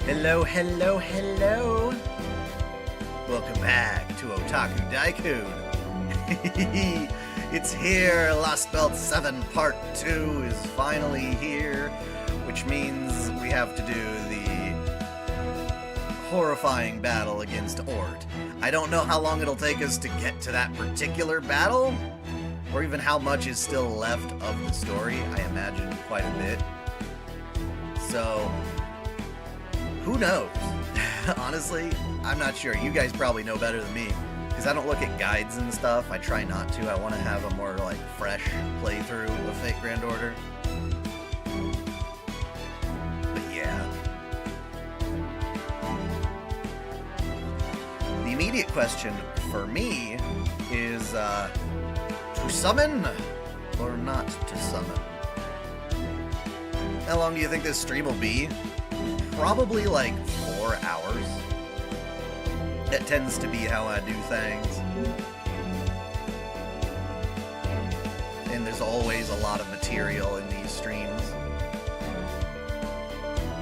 Hello, hello, hello. Welcome back to OtakuDaiKun. It's here. Lostbelt 7 Part 2 is finally here, which means we have to do the horrifying battle against Ort. I don't know how long it'll take us to get to that particular battle, or even how much is still left of the story. I imagine quite a bit. So, who knows? Honestly, I'm not sure. You guys probably know better than me, because I don't look at guides and stuff. I try not to. I want to have a more, like, fresh playthrough of Fate Grand Order. But yeah. The immediate question for me is, to summon or not to summon? How long do you think this stream will be? Probably like 4 hours. That tends to be how I do things. And there's always a lot of material in these streams.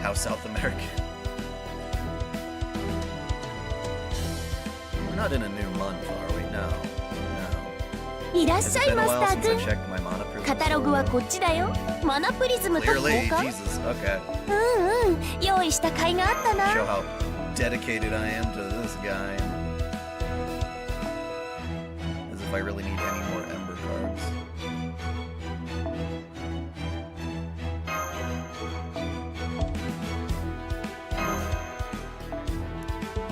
How South American. We're not in a new month, are we? No. いらっしゃいマスター君。 カタログはこっちだよ。マナプリズムと交換。用意した甲斐があったな。 Show how dedicated I am to this guy. As if I really need any more Ember cards.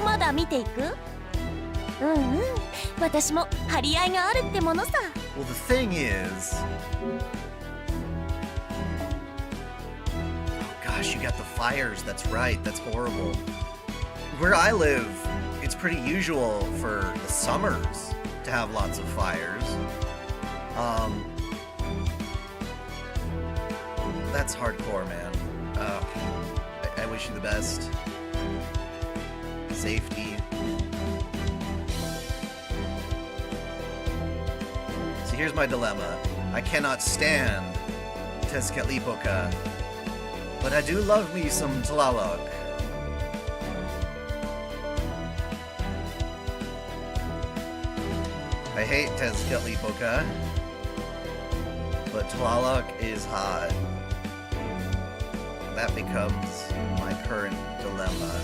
まだ見ていく？私も張り合いがあるってものさ。 Well, the thing is... Oh gosh, you got the fires. That's right. That's horrible. Where I live, it's pretty usual for the summers to have lots of fires. That's hardcore, man. I wish you the best. Safety. So here's my dilemma. I cannot stand Tezcatlipoca, but I do love me some Tlaloc. I hate Tezcatlipoca, but Tlaloc is hot. That becomes my current dilemma.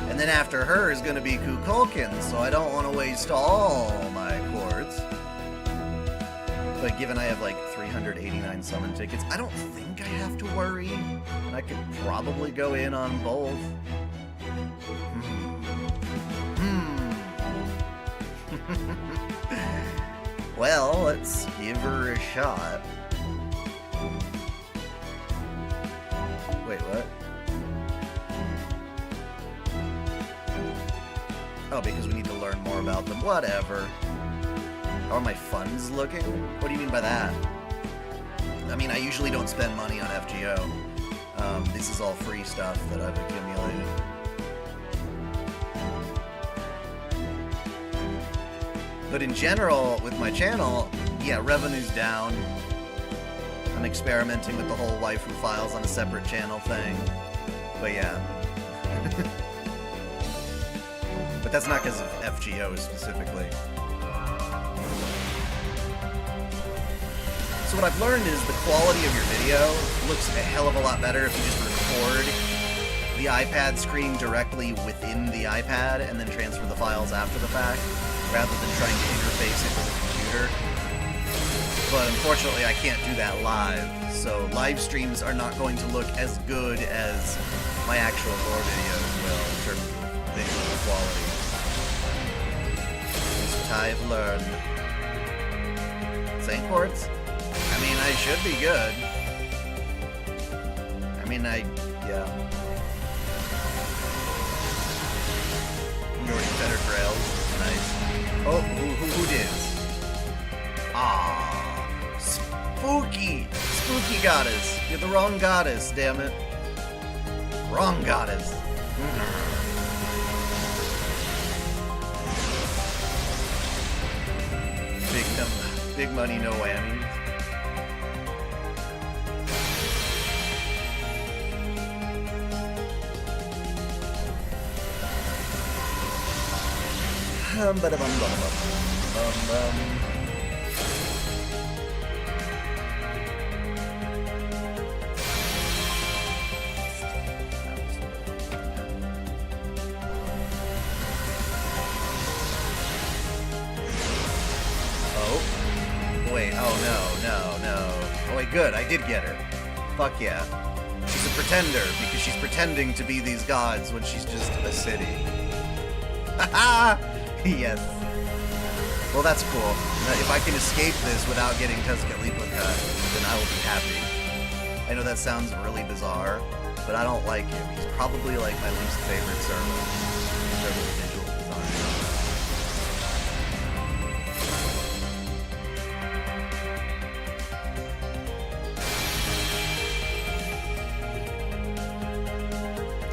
And then after her is going to be Kukulkan, so I don't want to waste all my quartz. But given I have like 389 summon tickets, I don't think I have to worry. And I could probably go in on both. Well, let's give her a shot. Wait, what? Oh, because we need to learn more about them. Whatever. How are my funds looking? What do you mean by that? I mean, I usually don't spend money on FGO. This is all free stuff that I've accumulated. But in general, with my channel, yeah, revenue's down. I'm experimenting with the whole waifu files on a separate channel thing. But yeah. But that's not because of FGO specifically. So what I've learned is the quality of your video looks a hell of a lot better if you just record the iPad screen directly within the iPad and then transfer the files after the fact, rather than trying to interface it with a computer. But unfortunately I can't do that live, so live streams are not going to look as good as my actual lore videos will in terms of visual quality. That's what I've learned. Saint Quartz? I mean, I should be good. I mean, yeah. You already better trails. Nice. Oh, who did? Ah, spooky! Spooky goddess. You're the wrong goddess, damn it. Wrong goddess. Big money, no whammies. Wait, oh no. Oh wait, good, I did get her. Fuck yeah. She's a pretender, because she's pretending to be these gods when she's just a city. Haha! Yes. Well, that's cool. If I can escape this without getting Tezcatlipoca, then I will be happy. I know that sounds really bizarre, but I don't like him. He's probably like my least favorite server. In terms of visual design.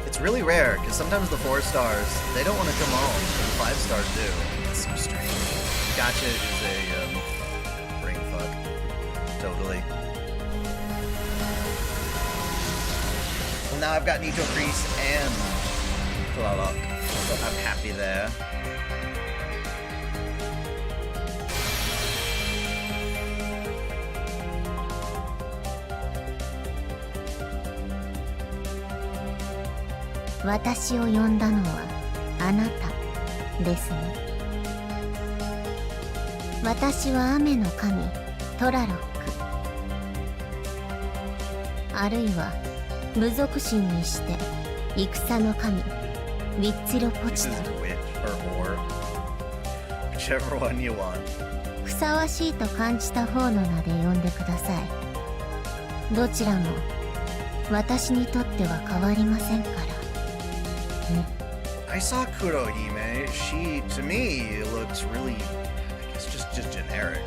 It's really rare, because sometimes the 4 stars, they don't want to come home, and the 5 stars do. It's so strange. Gotcha is a, brain fuck. Totally. Well, now I've got Nito Priest and Tlaloc, so I'm happy there. Watashiを呼んだのはあなたですね。私は雨の神トラロック、あるいは部族神にして戦の神ウィッツィロポチタ。ふさわしいと感じた方の名で呼んでください。どちらも私にとっては変わりませんから。I saw Kurohime. She, to me, looks really, I guess, just generic.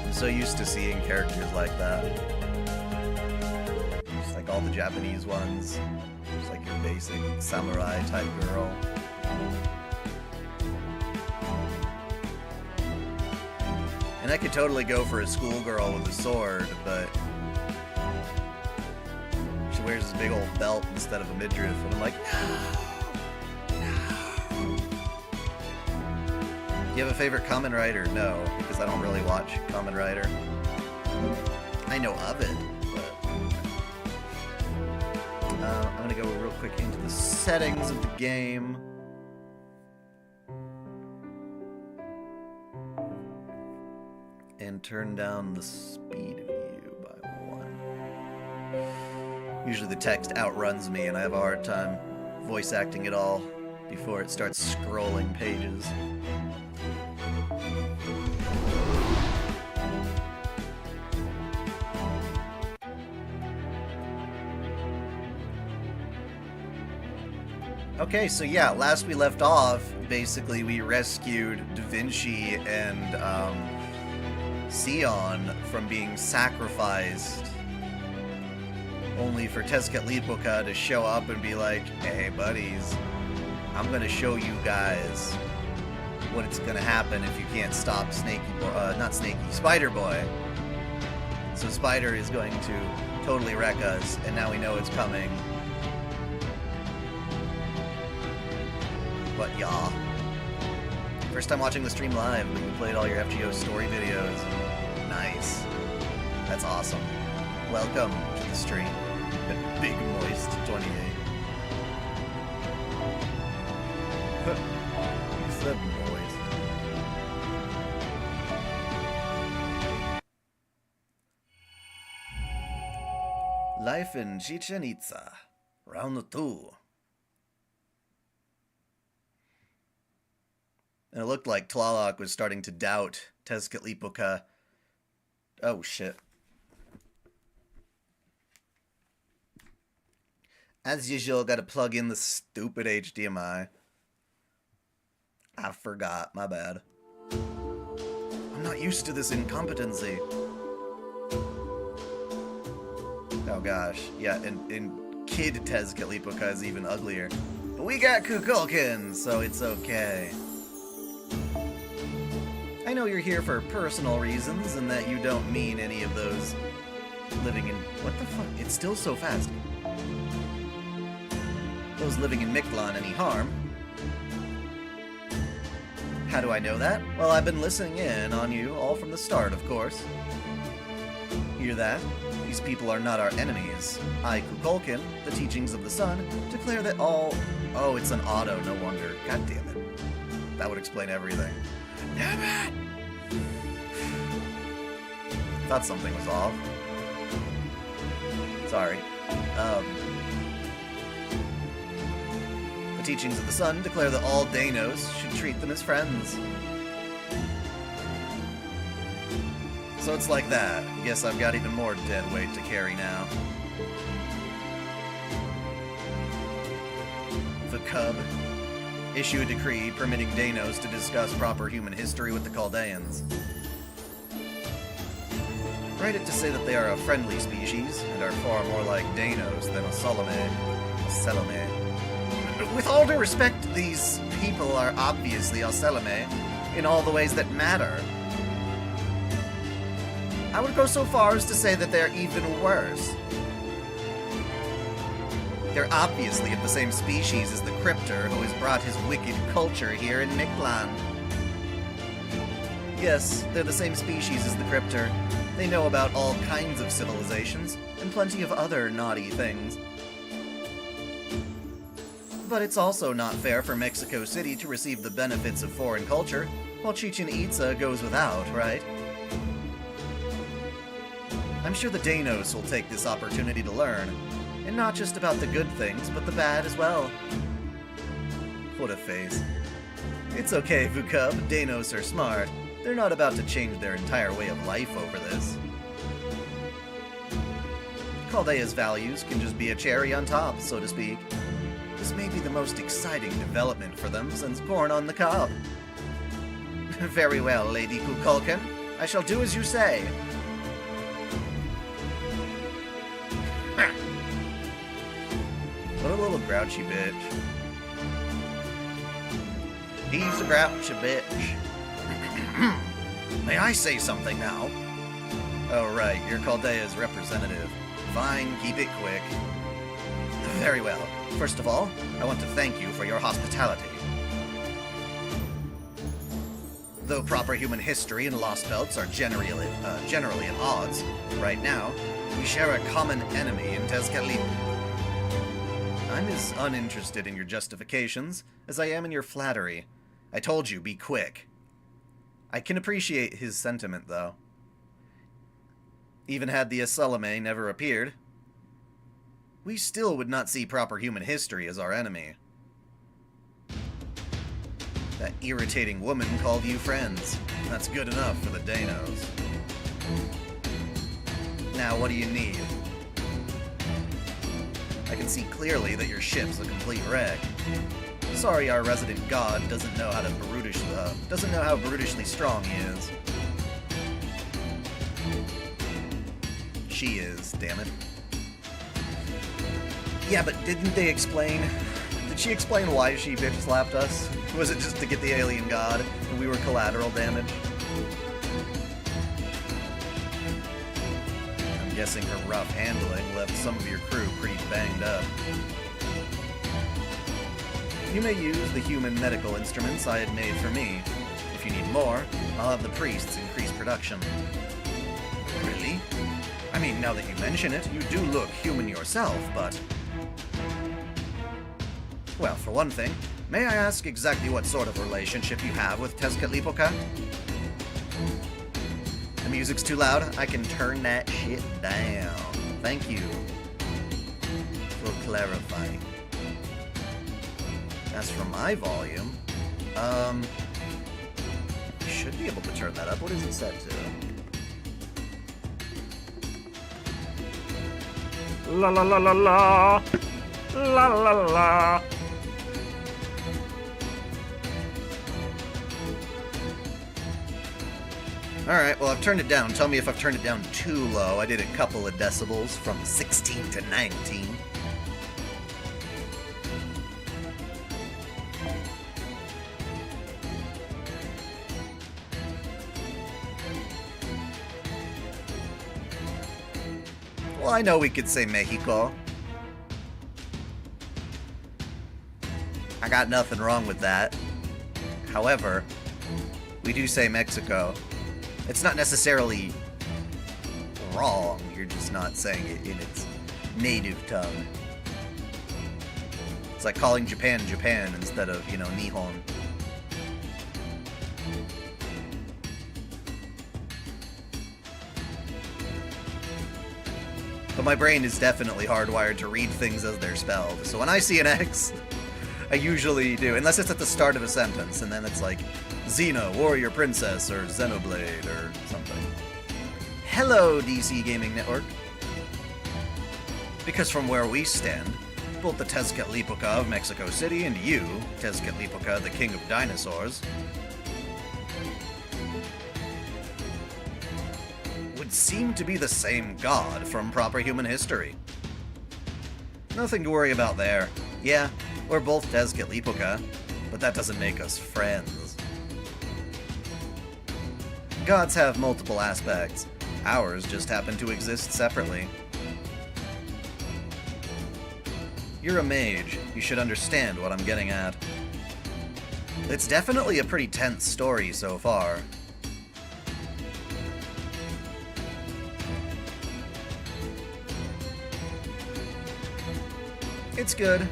I'm so used to seeing characters like that. Just like all the Japanese ones. Just like your basic samurai type girl. And I could totally go for a schoolgirl with a sword, but she wears this big old belt instead of a midriff, and I'm like, no! Do you have a favorite Kamen Rider? No, because I don't really watch Kamen Rider. I know of it, but... I'm gonna go real quick into the settings of the game. And turn down the speed of view by 1. Usually the text outruns me and I have a hard time voice acting it all before it starts scrolling pages. Okay, so yeah, last we left off, basically we rescued Vinci and Sion from being sacrificed, only for Tezcatlipoca to show up and be like, hey buddies, I'm gonna show you guys what's gonna happen if you can't stop Spider Boy. So Spider is going to totally wreck us, and now we know it's coming. But yeah. First time watching the stream live, but you played all your FGO story videos. Nice. That's awesome. Welcome to the stream. Big Moist 28. You said moist. Life in Chichen Itza. Round 2. And it looked like Tlaloc was starting to doubt Tezcatlipoca. Oh, shit. As usual, gotta plug in the stupid HDMI. I forgot, my bad. I'm not used to this incompetency. Oh gosh, yeah, and Kid Tezcatlipoca is even uglier. But we got Kukulkan, so it's okay. I know you're here for personal reasons, and that you don't mean any of those living in... What the fuck? It's still so fast. Those living in Mictlan any harm. How do I know that? Well, I've been listening in on you all from the start, of course. Hear that? These people are not our enemies. I, Kukulkan, the teachings of the sun, declare that all... Oh, it's an auto, no wonder. God damn it. That would explain everything. Damn it! Thought something was off. Sorry. The teachings of the sun declare that all Danos should treat them as friends. So it's like that. Guess I've got even more dead weight to carry now. The Cub. Issue a decree permitting Danos to discuss proper human history with the Chaldeans. Write it to say that they are a friendly species, and are far more like Danos than Osalome. With all due respect, these people are obviously Osalome in all the ways that matter. I would go so far as to say that they're even worse. They're obviously of the same species as the Cryptor who has brought his wicked culture here in Mictlan. Yes, they're the same species as the Cryptor. They know about all kinds of civilizations, and plenty of other naughty things. But it's also not fair for Mexico City to receive the benefits of foreign culture, while Chichen Itza goes without, right? I'm sure the Danos will take this opportunity to learn, and not just about the good things, but the bad as well. What a face. It's okay, Vukub, Danos are smart. They're not about to change their entire way of life over this. Chaldea's values can just be a cherry on top, so to speak. This may be the most exciting development for them since corn on the cob. Very well, Lady Kukulkan. I shall do as you say. What a little grouchy bitch. He's a grouchy bitch. May I say something now? Oh, right, you're Chaldea's representative. Fine, keep it quick. Very well. First of all, I want to thank you for your hospitality. Though proper human history and Lostbelts are generally at odds, right now, we share a common enemy in Tezcatlipoca. I'm as uninterested in your justifications as I am in your flattery. I told you, be quick. I can appreciate his sentiment, though. Even had the Asalame never appeared, we still would not see proper human history as our enemy. That irritating woman called you friends. That's good enough for the Danos. Now, what do you need? I can see clearly that your ship's a complete wreck. Sorry, our resident god doesn't know how brutishly strong he is. She is, damn it. Yeah, but didn't they explain? Did she explain why she bitch slapped us? Was it just to get the alien god and we were collateral damage? I'm guessing her rough handling left some of your crew pretty banged up. You may use the human medical instruments I had made for me. If you need more, I'll have the priests increase production. Really? I mean, now that you mention it, you do look human yourself, but... Well, for one thing, may I ask exactly what sort of relationship you have with Tezcatlipoca? The music's too loud. I can turn that shit down. Thank you for clarifying. As for my volume, you should be able to turn that up. What is it set to? La la la la la. La la la. Alright, well, I've turned it down. Tell me if I've turned it down too low. I did a couple of decibels from 16 to 19. Well, I know we could say Mexico. I got nothing wrong with that. However, We do say Mexico. It's not necessarily wrong, you're just not saying it in its native tongue. It's like calling Japan Japan instead of, you know, Nihon. But my brain is definitely hardwired to read things as they're spelled, so when I see an X, I usually do, unless it's at the start of a sentence, and then it's like, Xena, Warrior Princess, or Xenoblade, or something. Hello, DC Gaming Network. Because from where we stand, both the Tezcatlipoca of Mexico City and you, Tezcatlipoca, the king of dinosaurs, would seem to be the same god from proper human history. Nothing to worry about there. Yeah, we're both Tezcatlipoca, but that doesn't make us friends. Gods have multiple aspects. Ours just happen to exist separately. You're a mage. You should understand what I'm getting at. It's definitely a pretty tense story so far. It's good.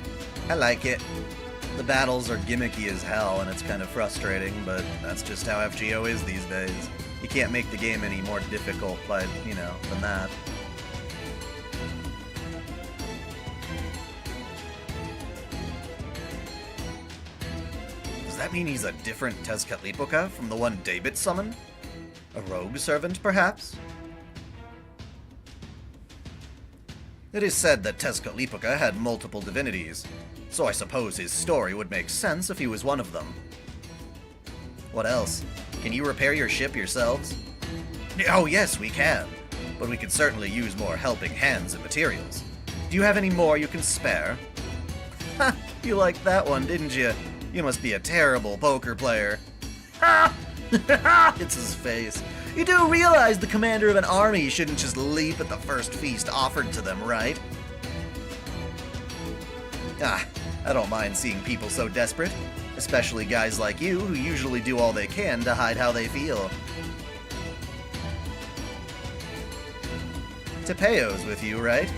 I like it. The battles are gimmicky as hell, and it's kind of frustrating, but that's just how FGO is these days. You can't make the game any more difficult by, you know, than that. Does that mean he's a different Tezcatlipoca from the one David summoned? A rogue servant, perhaps? It is said that Tezcatlipoca had multiple divinities, so I suppose his story would make sense if he was one of them. What else? Can you repair your ship yourselves? Oh yes, we can, but we could certainly use more helping hands and materials. Do you have any more you can spare? Ha! You liked that one, didn't you? You must be a terrible poker player. Ha! It's his face. You do realize the commander of an army shouldn't just leap at the first feast offered to them, right? Ah, I don't mind seeing people so desperate. Especially guys like you, who usually do all they can to hide how they feel. Tepeo's with you, right?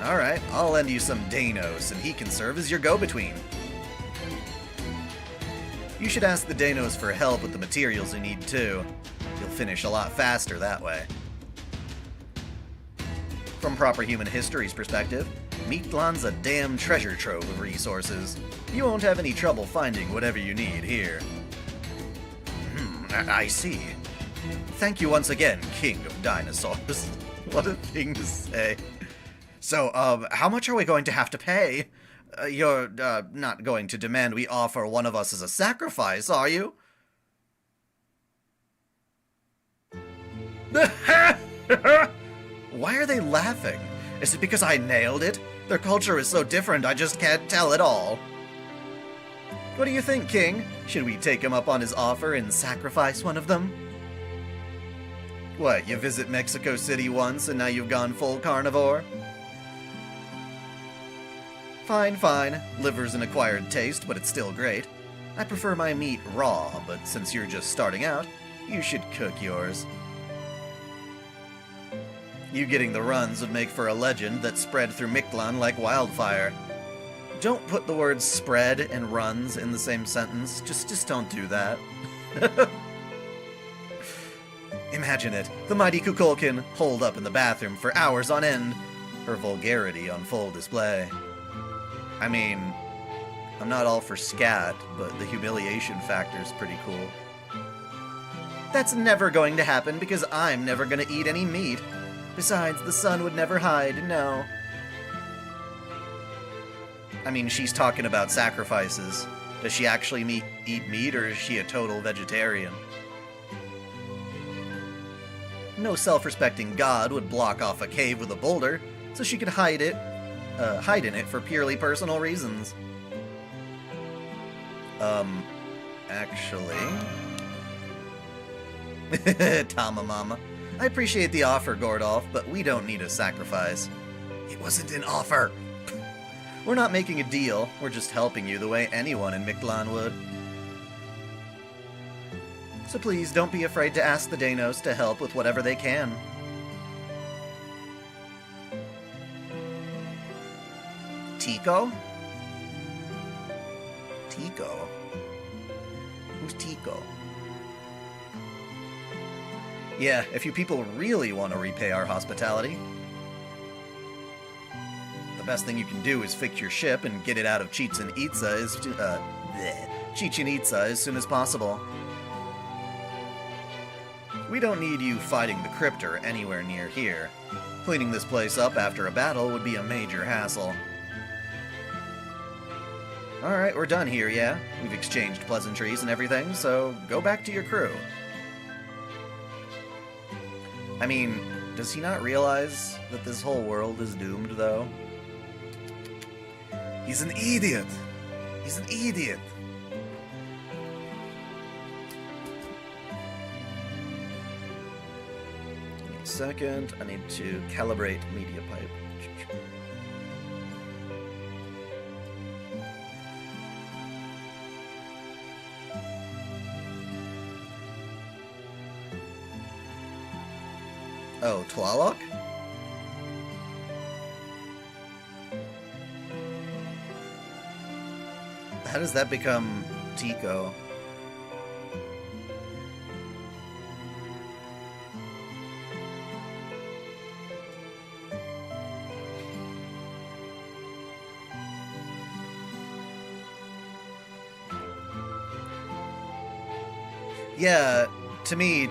Alright, I'll lend you some Danos, and he can serve as your go-between. You should ask the Danos for help with the materials you need, too. You'll finish a lot faster that way. From proper human history's perspective, Mictlan's a damn treasure trove of resources. You won't have any trouble finding whatever you need here. I see. Thank you once again, King of Dinosaurs. What a thing to say. So, how much are we going to have to pay? You're, not going to demand we offer one of us as a sacrifice, are you? Why are they laughing? Is it because I nailed it? Their culture is so different, I just can't tell at all. What do you think, King? Should we take him up on his offer and sacrifice one of them? What, you visit Mexico City once and now you've gone full carnivore? Fine, fine. Liver's an acquired taste, but it's still great. I prefer my meat raw, but since you're just starting out, you should cook yours. You getting the runs would make for a legend that spread through Mictlan like wildfire. Don't put the words spread and runs in the same sentence. Just don't do that. Imagine it. The mighty Kukulkan holed up in the bathroom for hours on end. Her vulgarity on full display. I mean, I'm not all for scat, but the humiliation factor's pretty cool. That's never going to happen because I'm never going to eat any meat. Besides, the sun would never hide, no. I mean, she's talking about sacrifices. Does she actually eat meat, or is she a total vegetarian? No self-respecting god would block off a cave with a boulder, so she could hide in it for purely personal reasons. Actually... Tamamama. I appreciate the offer, Gordolf, but we don't need a sacrifice. It wasn't an offer! We're not making a deal, we're just helping you the way anyone in Mictlan would. So please don't be afraid to ask the Danos to help with whatever they can. Tico? Tico? Who's Tico? Yeah, if you people really want to repay our hospitality, the best thing you can do is fix your ship and get it out of Chichen Itza as soon as possible. We don't need you fighting the Cryptor anywhere near here. Cleaning this place up after a battle would be a major hassle. Alright, we're done here, yeah? We've exchanged pleasantries and everything, so go back to your crew. I mean, does he not realize that this whole world is doomed, though? He's an idiot! He's an idiot! Give me a second, I need to calibrate media pipe. Oh, Tlaloc? How does that become Tico? Yeah, to me,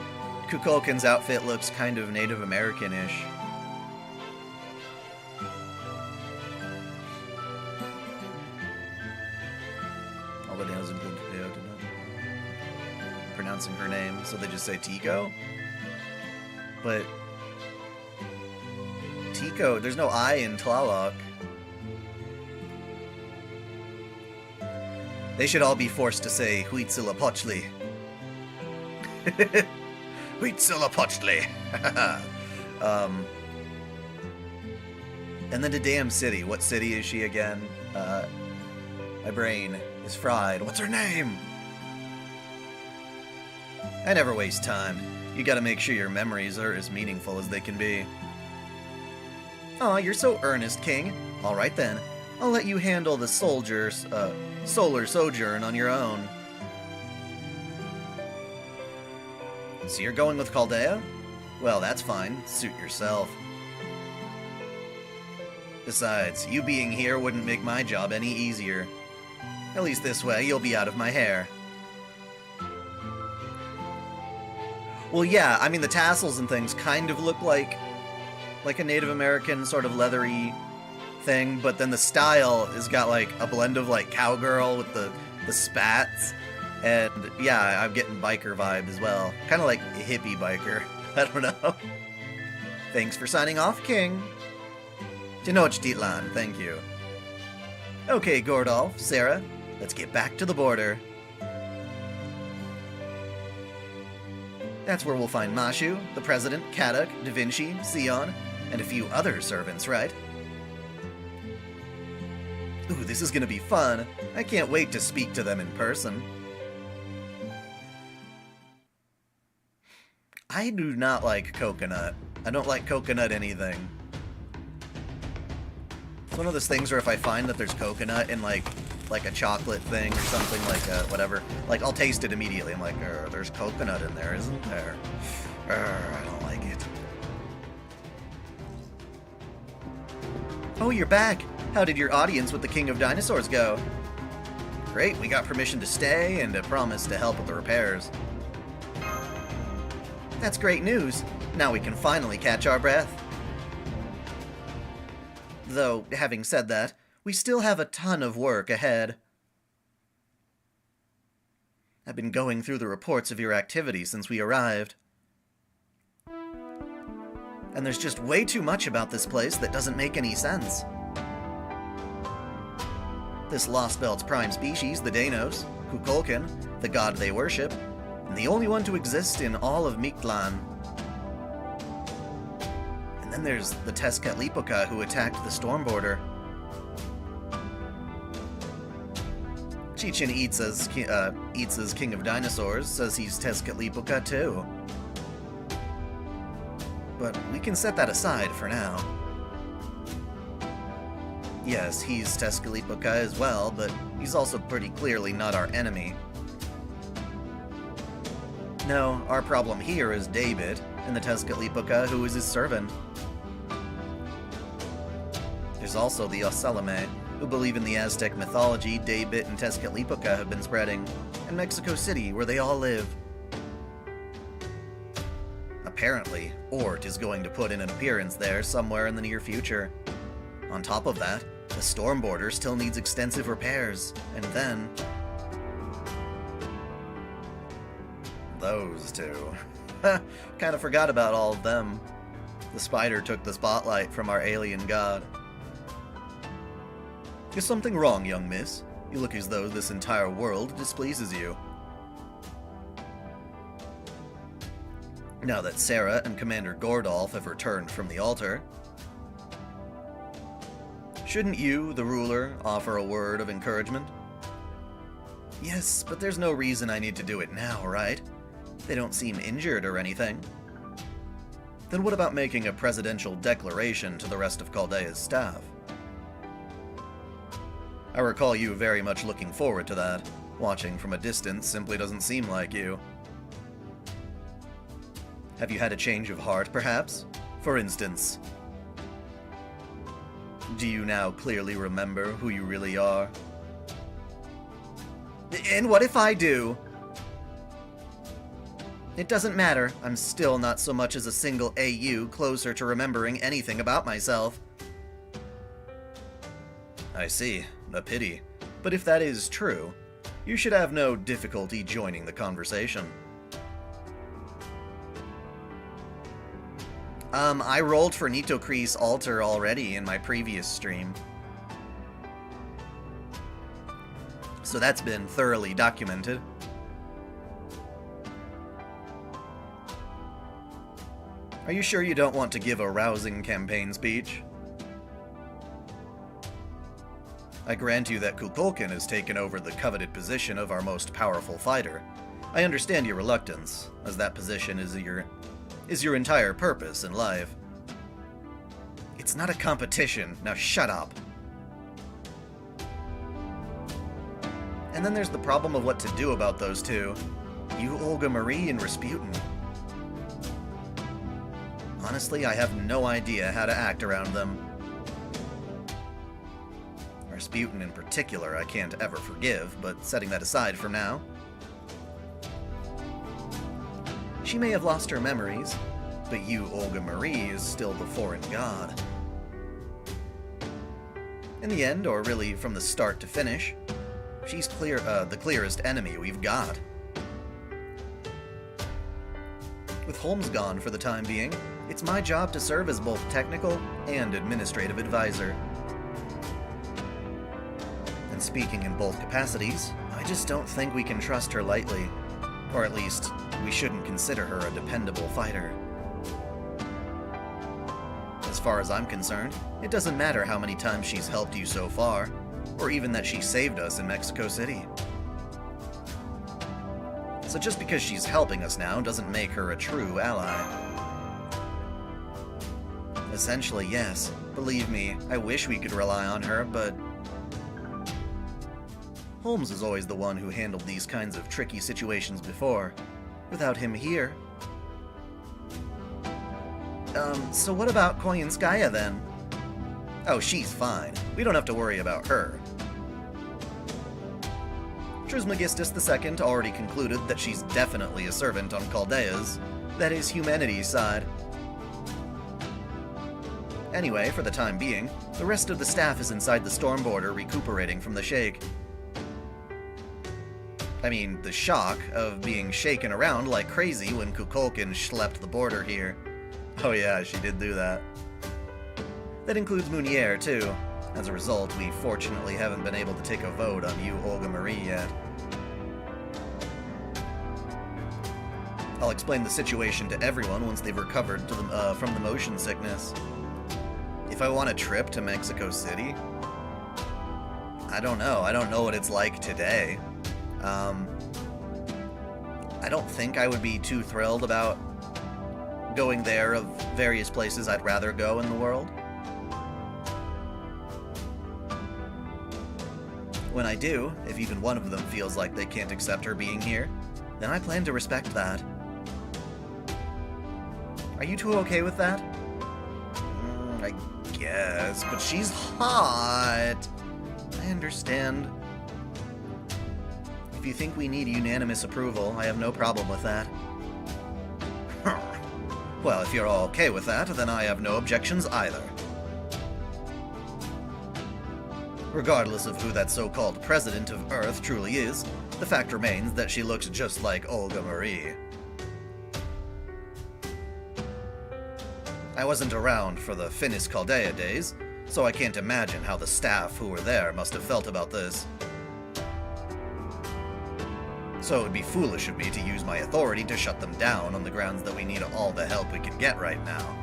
Kukulkan's outfit looks kind of Native American-ish. All the Danos include pronouncing her name, so they just say Tico. But Tico, there's no I in Tlaloc. They should all be forced to say Huitzilopochtli. Huitzilopochtli. And then to damn city. What city is she again? My brain is fried. What's her name? I never waste time. You gotta make sure your memories are as meaningful as they can be. Aw, you're so earnest, King. Alright then. I'll let you handle the solar sojourn on your own. So you're going with Chaldea? Well, that's fine. Suit yourself. Besides, you being here wouldn't make my job any easier. At least this way, you'll be out of my hair. Well, yeah, I mean, the tassels and things kind of look like a Native American sort of leathery thing, but then the style has got, like, a blend of, like, cowgirl with the spats. And, yeah, I'm getting biker vibe as well. Kind of like a hippie biker. I don't know. Thanks for signing off, King. Tenochtitlan, thank you. Okay, Gordolf, Sarah, let's get back to the border. That's where we'll find Mashu, the President, Kaduk, Da Vinci, Sion, and a few other servants, right? Ooh, this is gonna be fun. I can't wait to speak to them in person. I do not like coconut. I don't like coconut anything. It's one of those things where if I find that there's coconut in like a chocolate thing or something, like whatever, like I'll taste it immediately. I'm like, there's coconut in there, isn't there? I don't like it. Oh, you're back. How did your audience with the King of Dinosaurs go? Great, we got permission to stay and a promise to help with the repairs. That's great news. Now we can finally catch our breath. Though, having said that, we still have a ton of work ahead. I've been going through the reports of your activity since we arrived. And there's just way too much about this place that doesn't make any sense. This Lostbelt's prime species, the Danos, Kukulkan, the god they worship, and the only one to exist in all of Mictlan. And then there's the Tezcatlipoca who attacked the Storm Border. Chichin Itza's King of Dinosaurs says he's Tezcatlipoca too. But we can set that aside for now. Yes, he's Tezcatlipoca as well, but he's also pretty clearly not our enemy. No, our problem here is David, and the Tezcatlipoca who is his servant. There's also the Osalame, who believe in the Aztec mythology David and Tezcatlipoca have been spreading, and Mexico City, where they all live. Apparently, Ort is going to put in an appearance there somewhere in the near future. On top of that, the storm border still needs extensive repairs, and then... those two. Kinda forgot about all of them. The spider took the spotlight from our alien god. Is something wrong, young miss? You look as though this entire world displeases you. Now that Sarah and Commander Gordolf have returned from the altar, shouldn't you, the ruler, offer a word of encouragement? Yes, but there's no reason I need to do it now, right? They don't seem injured or anything. Then what about making a presidential declaration to the rest of Chaldea's staff? I recall you very much looking forward to that. Watching from a distance simply doesn't seem like you. Have you had a change of heart, perhaps? For instance, do you now clearly remember who you really are? And what if I do? It doesn't matter. I'm still not so much as a single AU closer to remembering anything about myself. I see. A pity. But if that is true, you should have no difficulty joining the conversation. I rolled for Nitokri's altar already in my previous stream. So that's been thoroughly documented. Are you sure you don't want to give a rousing campaign speech? I grant you that Kukulkan has taken over the coveted position of our most powerful fighter. I understand your reluctance, as that position is your entire purpose in life. It's not a competition. Now shut up. And then there's the problem of what to do about those two. You, Olga Marie, and Rasputin. Honestly, I have no idea how to act around them. Rasputin in particular I can't ever forgive, but setting that aside for now. She may have lost her memories, but you, Olga Marie, is still the foreign god. In the end, or really from the start to finish, she's the clearest enemy we've got. With Holmes gone for the time being, it's my job to serve as both technical and administrative advisor. And speaking in both capacities, I just don't think we can trust her lightly. Or at least, we shouldn't consider her a dependable fighter. As far as I'm concerned, it doesn't matter how many times she's helped you so far, or even that she saved us in Mexico City. So just because she's helping us now doesn't make her a true ally. Essentially, yes. Believe me, I wish we could rely on her, but Holmes is always the one who handled these kinds of tricky situations before. Without him here... so what about Koyenskaya then? Oh, she's fine. We don't have to worry about her. Trismegistus II already concluded that she's definitely a servant on Chaldea's, that is, humanity's side. Anyway, for the time being, the rest of the staff is inside the storm border recuperating from the shake. I mean, the shock of being shaken around like crazy when Kukulkan schlepped the border here. Oh yeah, she did do that. That includes Munier, too. As a result, we fortunately haven't been able to take a vote on you, Olga Marie, yet. I'll explain the situation to everyone once they've recovered from the motion sickness. If I want a trip to Mexico City, I don't know. I don't know what it's like today. I don't think I would be too thrilled about going there of various places I'd rather go in the world. When I do, if even one of them feels like they can't accept her being here, then I plan to respect that. Are you two okay with that? I guess, but she's hot. I understand. If you think we need unanimous approval, I have no problem with that. Well, if you're all okay with that, then I have no objections either. Regardless of who that so-called president of Earth truly is, the fact remains that she looks just like Olga Marie. I wasn't around for the Finis Chaldea days, so I can't imagine how the staff who were there must have felt about this. So it would be foolish of me to use my authority to shut them down on the grounds that we need all the help we can get right now.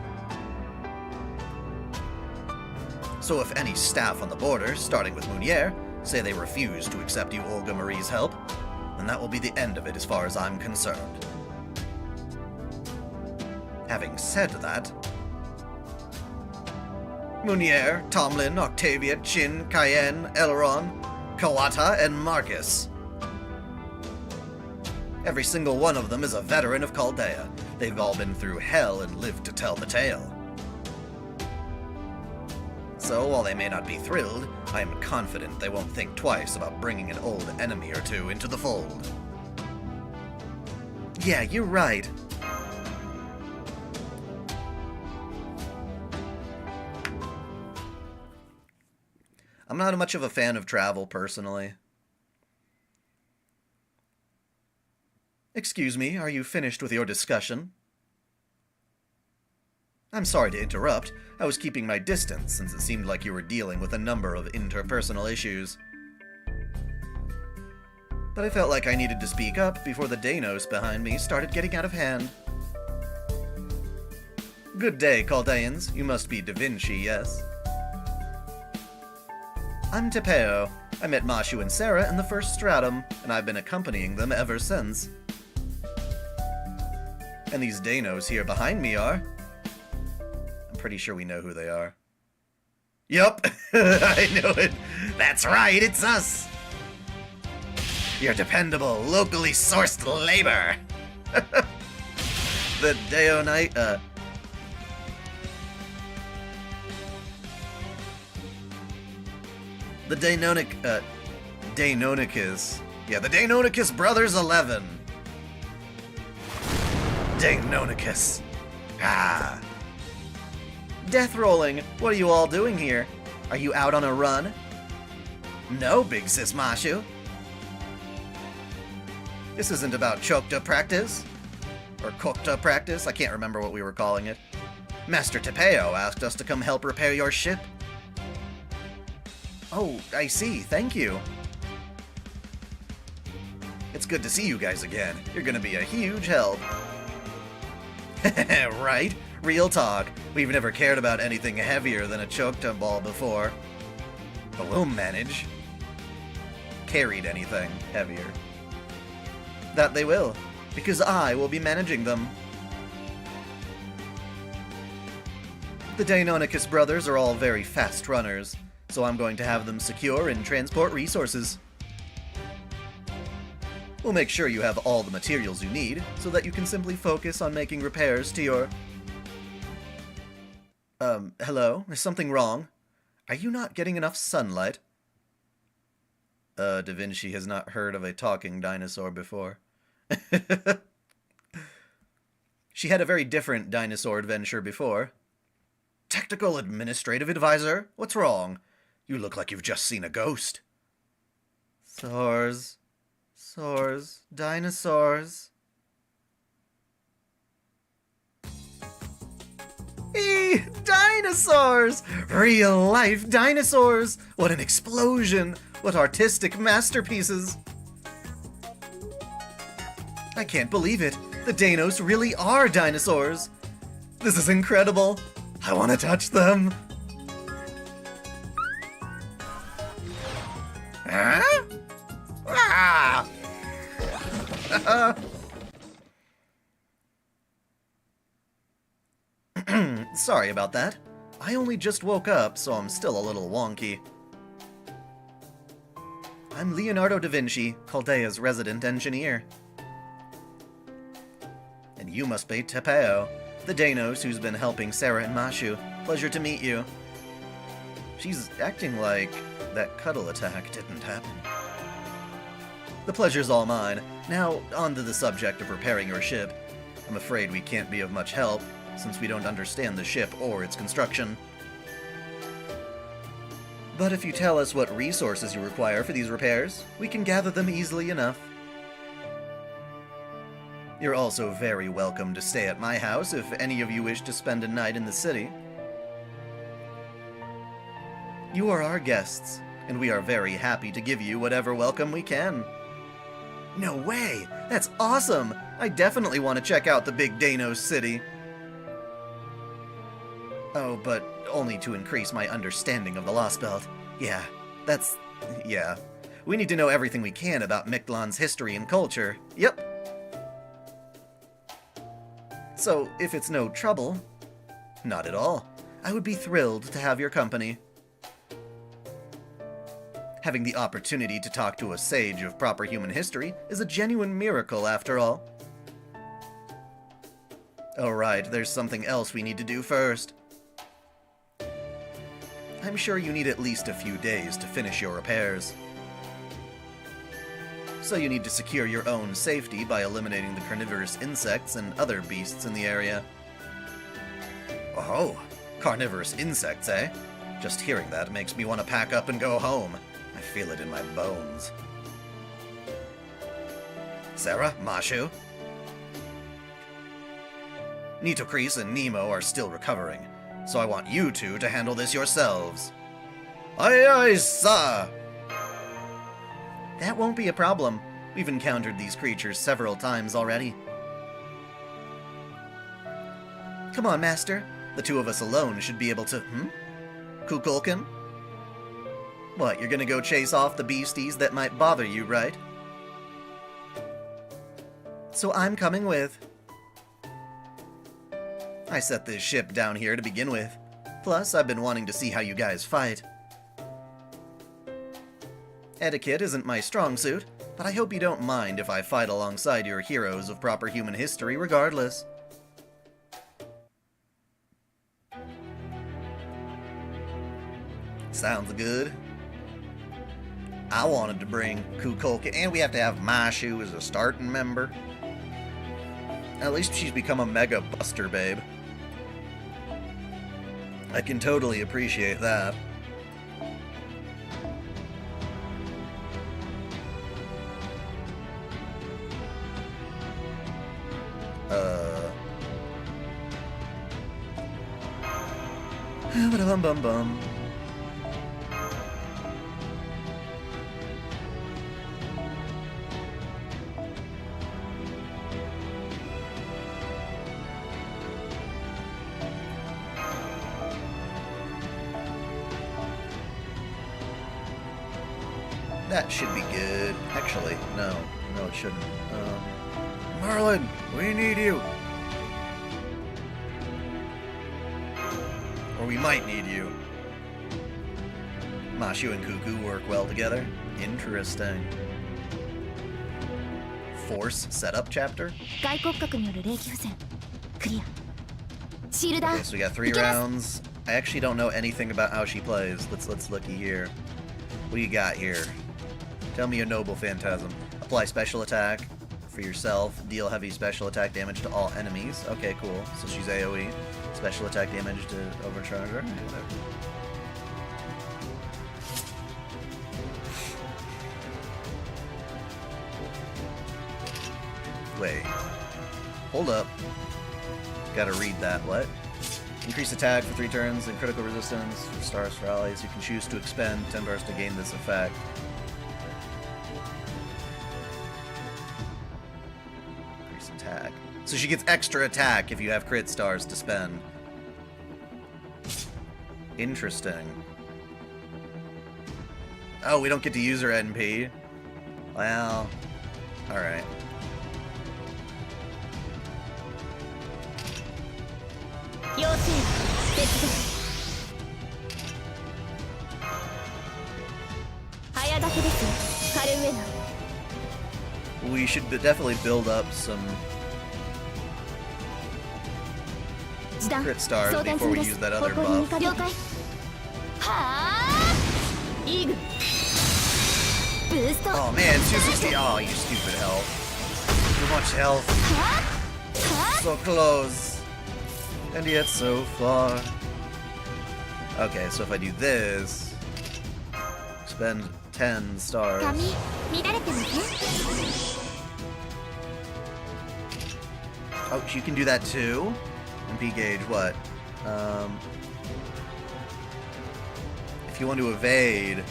So if any staff on the border, starting with Munier, say they refuse to accept you Olga Marie's help, then that will be the end of it as far as I'm concerned. Having said that, Munier, Tomlin, Octavia, Chin, Cayenne, Elron, Kawata, and Marcus. Every single one of them is a veteran of Chaldea. They've all been through hell and lived to tell the tale. So, while they may not be thrilled, I am confident they won't think twice about bringing an old enemy or two into the fold. Yeah, you're right. I'm not much of a fan of travel, personally. Excuse me, are you finished with your discussion? I'm sorry to interrupt. I was keeping my distance since it seemed like you were dealing with a number of interpersonal issues. But I felt like I needed to speak up before the Danos behind me started getting out of hand. Good day, Chaldeans. You must be Da Vinci, yes? I'm Tepeo. I met Mashu and Sarah in the first stratum, and I've been accompanying them ever since. And these Danos here behind me are... I'm pretty sure we know who they are. Yup, I know it. That's right, it's us. Your dependable, locally sourced labor. The Daonite, the Dainonicus. Yeah, the Dainonicus Brothers 11. Dainonicus. Ah. Death rolling. What are you all doing here? Are you out on a run? No, Big Sis Mashu. This isn't about chokta practice. Or kokta practice. I can't remember what we were calling it. Master Tepeo asked us to come help repair your ship. Oh, I see. Thank you. It's good to see you guys again. You're gonna be a huge help. Right? Real talk. We've never cared about anything heavier than a chokta ball before. But we'll manage. Carried anything heavier. That they will, because I will be managing them. The Dainonicus brothers are all very fast runners, so I'm going to have them secure and transport resources. We'll make sure you have all the materials you need, so that you can simply focus on making repairs to your... hello? Is something wrong? Are you not getting enough sunlight? Da Vinci has not heard of a talking dinosaur before. She had a very different dinosaur adventure before. Technical Administrative Advisor? What's wrong? You look like you've just seen a ghost. Soars. Soars. Dinosaurs. Dinosaurs! Real-life dinosaurs! What an explosion! What artistic masterpieces! I can't believe it! The Danos really are dinosaurs! This is incredible! I want to touch them! Huh? Ah! Sorry about that. I only just woke up, so I'm still a little wonky. I'm Leonardo da Vinci, Chaldea's resident engineer. And you must be Tepeo, the Danos who's been helping Sarah and Mashu. Pleasure to meet you. She's acting like that cuddle attack didn't happen. The pleasure's all mine. Now, on to the subject of repairing your ship. I'm afraid we can't be of much help, since we don't understand the ship or its construction. But if you tell us what resources you require for these repairs, we can gather them easily enough. You're also very welcome to stay at my house if any of you wish to spend a night in the city. You are our guests, and we are very happy to give you whatever welcome we can. No way! That's awesome! I definitely want to check out the big Danos city. Oh, but only to increase my understanding of the Lostbelt. Yeah. We need to know everything we can about Mictlan's history and culture. Yep. So, if it's no trouble... Not at all. I would be thrilled to have your company. Having the opportunity to talk to a sage of proper human history is a genuine miracle, after all. Oh right, there's something else we need to do first. I'm sure you need at least a few days to finish your repairs. So you need to secure your own safety by eliminating the carnivorous insects and other beasts in the area. Oh, carnivorous insects, eh? Just hearing that makes me want to pack up and go home. I feel it in my bones. Sarah, Mashu? Nitocris and Nemo are still recovering, so I want you two to handle this yourselves. Aye aye, sir! That won't be a problem. We've encountered these creatures several times already. Come on, Master. The two of us alone should be able to... Kukulkan? What, you're gonna go chase off the beasties that might bother you, right? So I'm coming with. I set this ship down here to begin with. Plus, I've been wanting to see how you guys fight. Etiquette isn't my strong suit, but I hope you don't mind if I fight alongside your heroes of proper human history regardless. Sounds good. I wanted to bring Kukulkan, and we have to have Mashu as a starting member. At least she's become a mega buster babe. I can totally appreciate that. Bum. That should be good. Actually, no, it shouldn't. Merlin, we need you. Or we might need you. Mashu and Cuckoo work well together. Interesting. Force setup chapter? Okay, so we got 3 rounds. I actually don't know anything about how she plays. Let's looky here. What do you got here? Tell me a noble phantasm. Apply special attack for yourself. Deal heavy special attack damage to all enemies. Okay, cool. So she's AoE. Special attack damage to overcharger. Whatever. Wait. Hold up. Gotta read that. What? Increase attack for 3 turns and critical resistance for stars for allies. You can choose to expend 10 bars to gain this effect. Increase attack. So she gets extra attack if you have crit stars to spend. Interesting. Oh, we don't get to use her NP? Well, alright. We should definitely build up some crit stars before we use that other buff. Oh man, 260. Oh, you stupid health. Too much health. So close. And yet so far. Okay, so if I do this, spend 10 stars. Oh, you can do that too? MP gauge, what? If you want to evade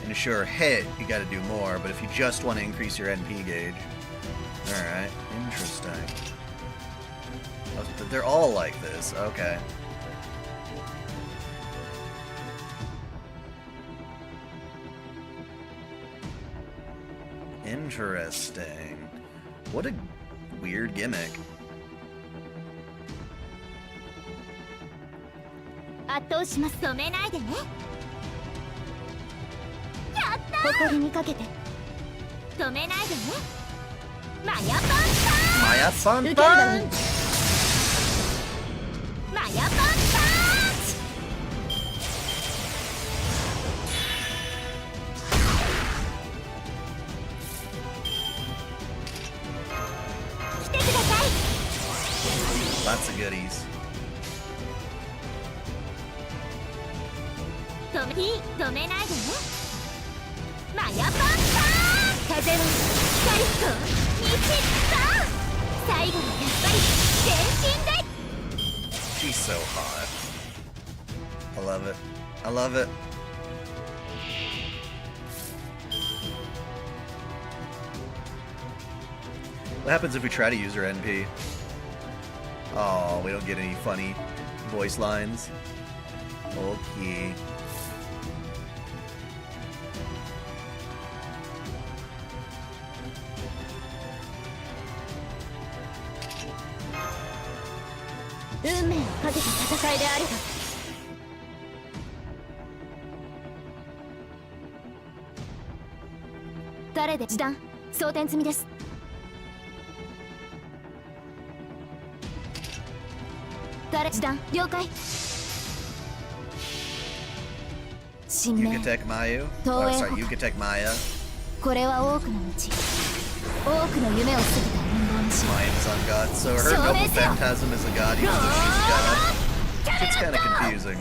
and assure hit, you gotta do more, but if you just want to increase your NP gauge. Alright, interesting. Oh, they're all like this, okay. Interesting. What a weird gimmick. Maya San Punch! Lots of goodies. She's so hot. I love it. I love it. What happens if we try to use her NP? Oh, we don't get any funny voice lines. Okay. Yucatec Mayu? Oh, sorry, Yucatec Maya. Mayan Sun God. So her Noble Phantasm is a god, even though she's god. It's kind of confusing.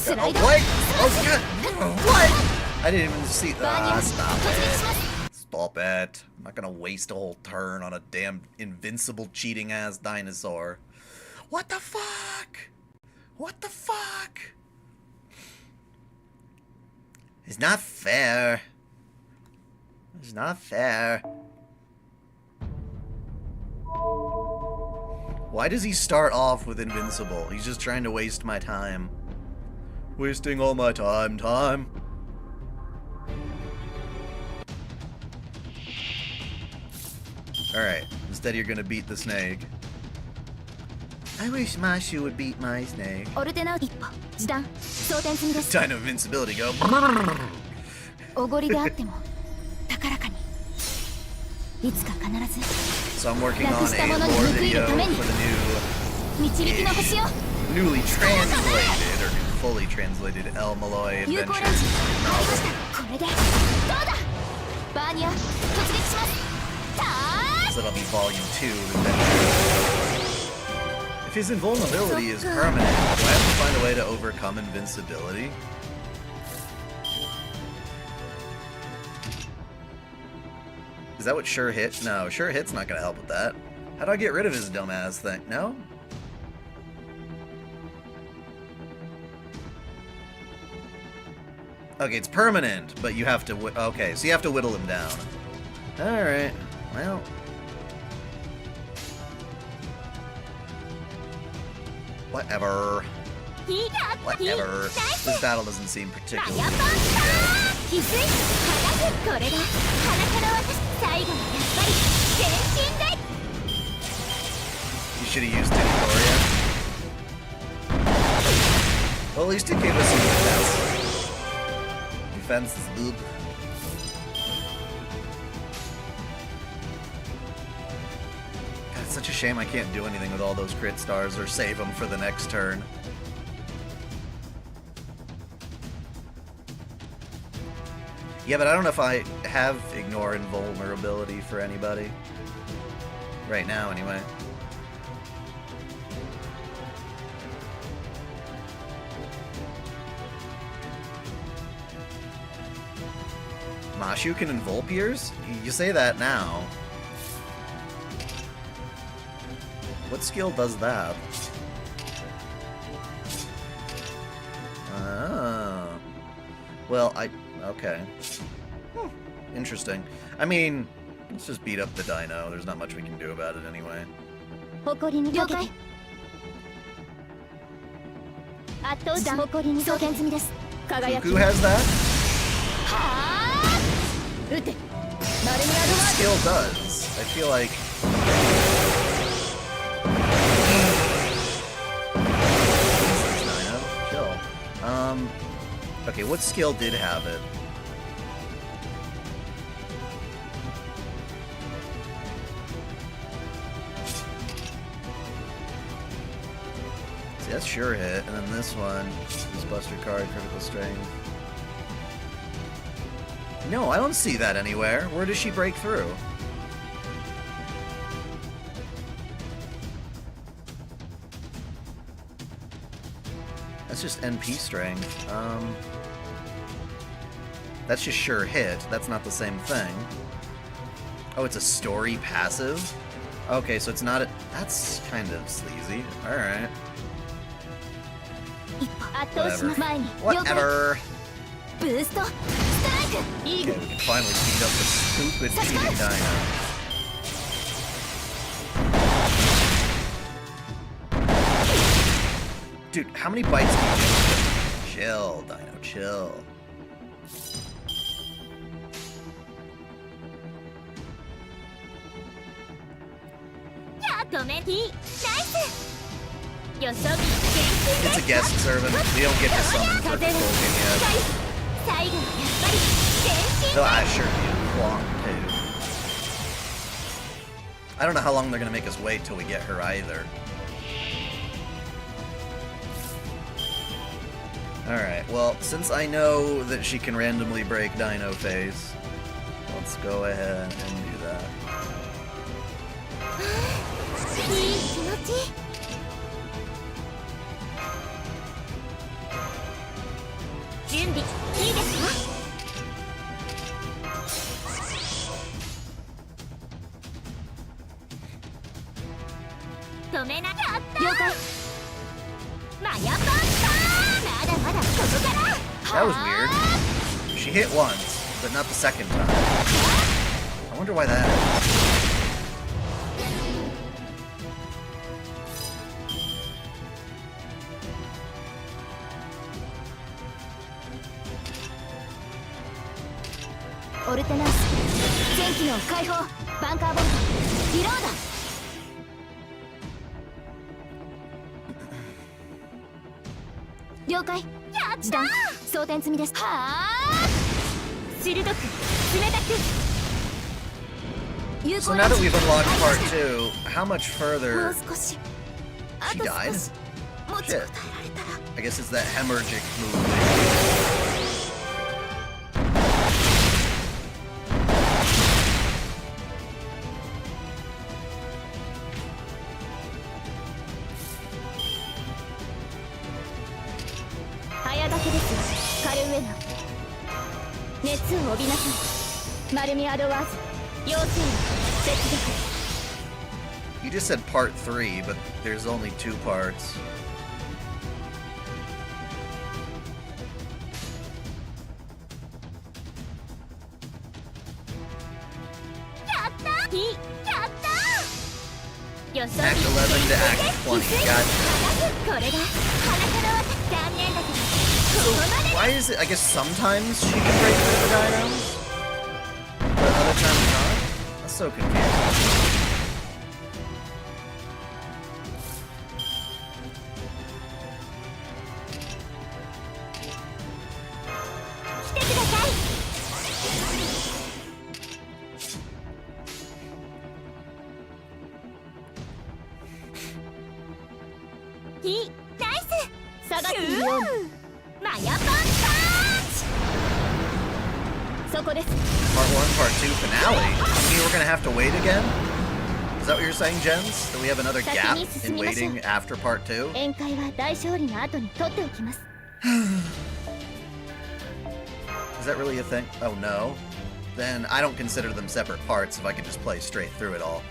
God, oh, what? Oh, good! What? I didn't even see that. Stop it. Stop it. I'm not gonna waste a whole turn on a damn invincible cheating ass dinosaur. What the fuck? What the fuck? It's not fair. It's not fair. Why does he start off with invincible? He's just trying to waste my time. Wasting all my time. Alright, instead you're gonna beat the snake. I wish Mashu would beat my snake. Dino invincibility, go. So I'm working on a lore video for the newly translated, or fully translated El Malloy Adventures. So that'll be volume 2 eventually. If his invulnerability is permanent, do I have to find a way to overcome invincibility? Is that what Sure Hit? No, Sure Hit's not gonna help with that. How do I get rid of his dumbass thing? No? Okay, it's permanent, but you have to... Okay, so you have to whittle him down. Alright, well... Whatever. Whatever. This battle doesn't seem particularly good. You should have used Victoria. Well, at least it gave us some defense. Defense is boob. God, it's such a shame I can't do anything with all those crit stars or save them for the next turn. Yeah, but I don't know if I have Ignore Invulnerability for anybody. Right now, anyway. Mashu can Invulpiers? You say that now. What skill does that? Ah. Well, okay. Interesting. I mean, let's just beat up the Dino. There's not much we can do about it anyway. Who has that? What skill does? I feel like... Dino, chill. Okay, what skill did have it? See, that's sure hit, and then this one is Buster Card, Critical Strength. No, I don't see that anywhere. Where does she break through? That's just NP strength. That's just sure hit. That's not the same thing. Oh, it's a story passive? Okay, so it's not a... That's kind of sleazy. Alright. Whatever. Okay, we can finally beat up the stupid cheating Dino. Dude, how many bites do you get? Chill, Dino, chill. It's a guest servant. We don't get to summon for the full game yet. Though I sure be long too. I don't know how long they're gonna make us wait till we get her either. Alright, well, since I know that she can randomly break Dino Face, let's go ahead and do that. That was weird. She hit once, but not the second time. I wonder why that is. So now that we've unlocked part 2, how much further... She died? Shit. I guess it's that hemorrhagic move. You just said part 3, but there's only 2 parts. Act 11 to Act 20, gotcha. Why is it? I guess sometimes she can break through the dinos, but other times not? That's so confusing. Part 1, Part 2 finale? You mean we're gonna have to wait again? Is that what you're saying, Jens? That we have another gap in waiting after Part 2? Is that really a thing? Oh no. Then I don't consider them separate parts if I could just play straight through it all.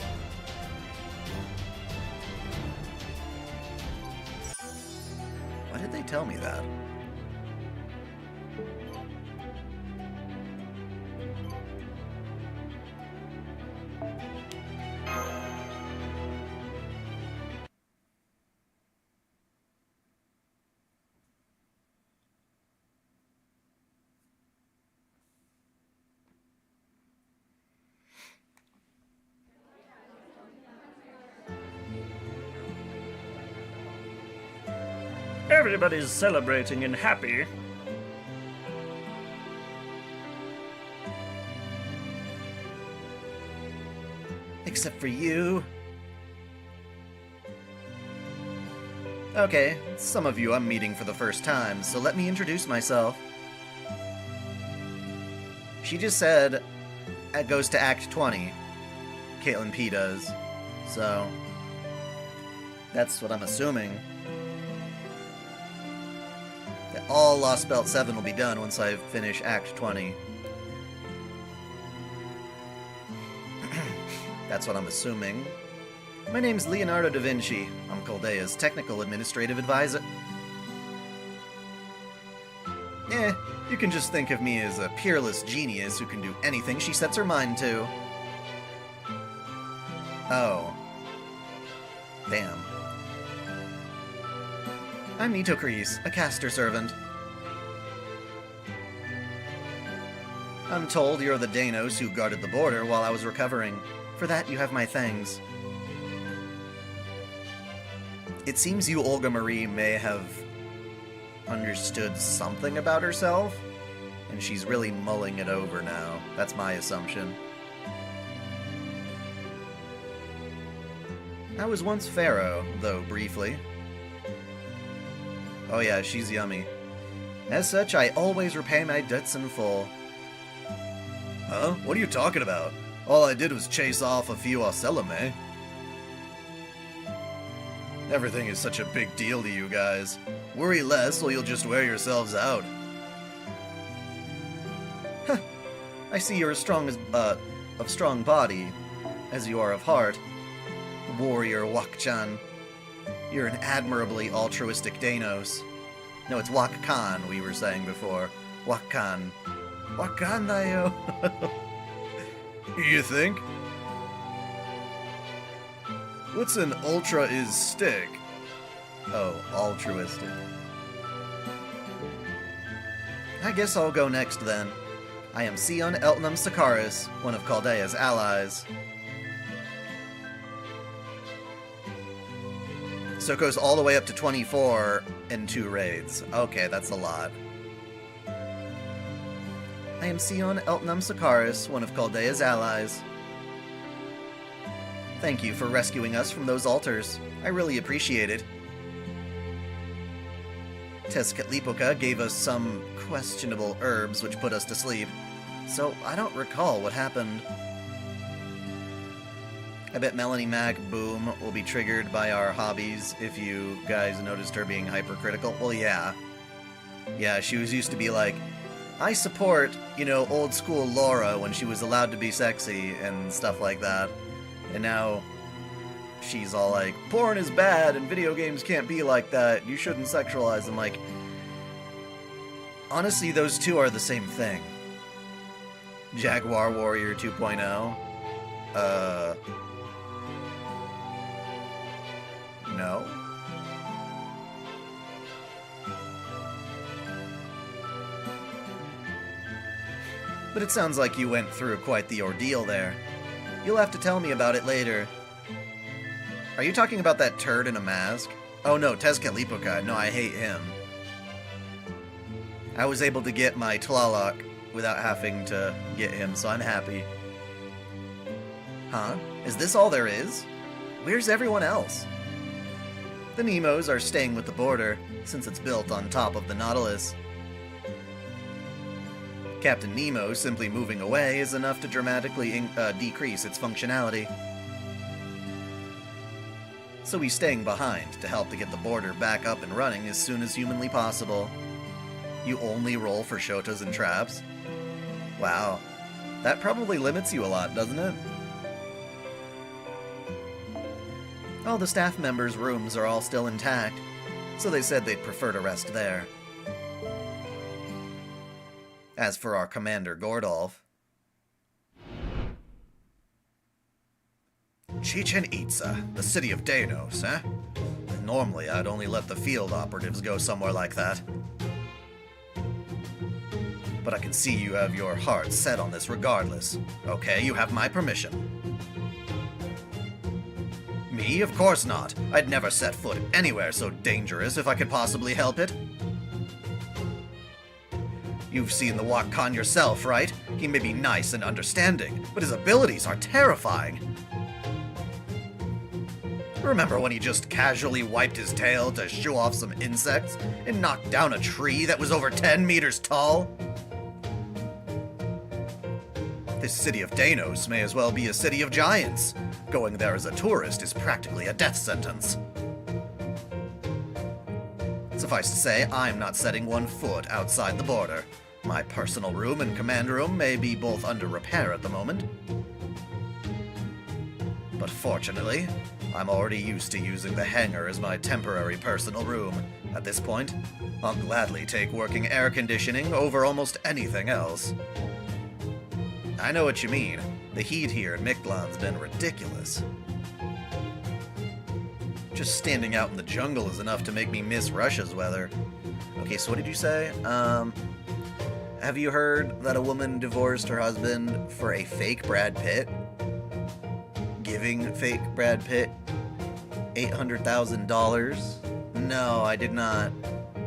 Why did they tell me that? Everybody's celebrating and happy. Except for you. Okay, some of you I'm meeting for the first time, so let me introduce myself. She just said it goes to Act 20. Caitlin P does. So, that's what I'm assuming. That all Lostbelt 7 will be done once I finish Act 20. That's what I'm assuming. My name's Leonardo da Vinci. I'm Coldea's technical administrative advisor. You can just think of me as a peerless genius who can do anything she sets her mind to. Oh. Damn. I'm Nitocris, a caster servant. I'm told you're the Danos who guarded the border while I was recovering. For that, you have my thanks. It seems you, Olga Marie, may have understood something about herself, and she's really mulling it over now. That's my assumption. I was once Pharaoh, though briefly. Oh yeah, she's yummy. As such, I always repay my debts in full. Huh? What are you talking about? All I did was chase off a few Ocelame. Everything is such a big deal to you guys. Worry less or you'll just wear yourselves out. Huh. I see you're as strong as, of strong body, as you are of heart. Warrior Wak-chan. You're an admirably altruistic Danos. No, it's Wak-kan we were saying before. Wak-kan. Wak-kan dayo. You think? What's an ultra-is-stick? Oh, altruistic. I guess I'll go next then. I am Sion Eltnam Sakaris, one of Caldea's allies. So it goes all the way up to 24 in 2 raids. Okay, that's a lot. I am Sion Eltnam Sakaris, one of Caldea's allies. Thank you for rescuing us from those altars. I really appreciate it. Tezcatlipoca gave us some questionable herbs which put us to sleep, so I don't recall what happened. I bet Melanie Mac Boom will be triggered by our hobbies if you guys noticed her being hypercritical. Well, yeah. Yeah, she was used to be like, I support, you know, old school Laura when she was allowed to be sexy and stuff like that. And now she's all like, porn is bad and video games can't be like that. You shouldn't sexualize them. Like, honestly, those two are the same thing. Jaguar Warrior 2.0. No. But it sounds like you went through quite the ordeal there. You'll have to tell me about it later. Are you talking about that turd in a mask? Oh no, Tezcatlipoca. No, I hate him. I was able to get my Tlaloc without having to get him, so I'm happy. Huh? Is this all there is? Where's everyone else? The Nemos are staying with the border, since it's built on top of the Nautilus. Captain Nemo simply moving away is enough to dramatically decrease its functionality. So he's staying behind to help to get the border back up and running as soon as humanly possible. You only roll for shotas and traps? Wow. That probably limits you a lot, doesn't it? All the staff members' rooms are all still intact, so they said they'd prefer to rest there. As for our Commander Gordolf... Chichen Itza, the City of Danos, eh? Normally, I'd only let the field operatives go somewhere like that. But I can see you have your heart set on this regardless. Okay, you have my permission. Me? Of course not. I'd never set foot anywhere so dangerous if I could possibly help it. You've seen the Wak-Khan yourself, right? He may be nice and understanding, but his abilities are terrifying. Remember when he just casually wiped his tail to shoo off some insects and knocked down a tree that was over 10 meters tall? This City of Danos may as well be a city of giants. Going there as a tourist is practically a death sentence. Suffice to say, I'm not setting one foot outside the border. My personal room and command room may be both under repair at the moment. But fortunately, I'm already used to using the hangar as my temporary personal room. At this point, I'll gladly take working air conditioning over almost anything else. I know what you mean. The heat here in Mictlan's been ridiculous. Just standing out in the jungle is enough to make me miss Russia's weather. Okay, so what did you say? Have you heard that a woman divorced her husband for a fake Brad Pitt? Giving fake Brad Pitt $800,000? No, I did not.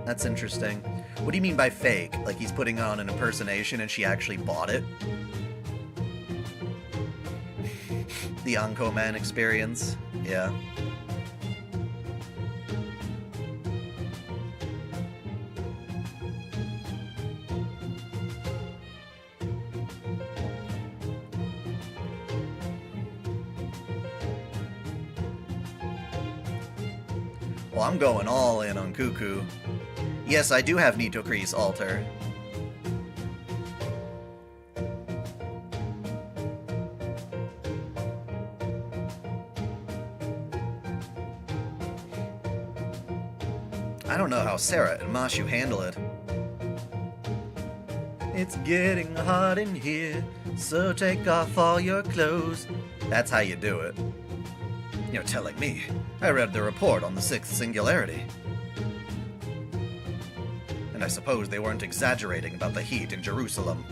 That's interesting. What do you mean by fake? Like he's putting on an impersonation and she actually bought it? The Anko Man experience? Yeah. Well, I'm going all in on Cuckoo. Yes, I do have Nitocrease altar. I don't know how Sarah and Mashu handle it. It's getting hot in here, so take off all your clothes. That's how you do it. You're telling me. I read the report on the sixth singularity. And I suppose they weren't exaggerating about the heat in Jerusalem.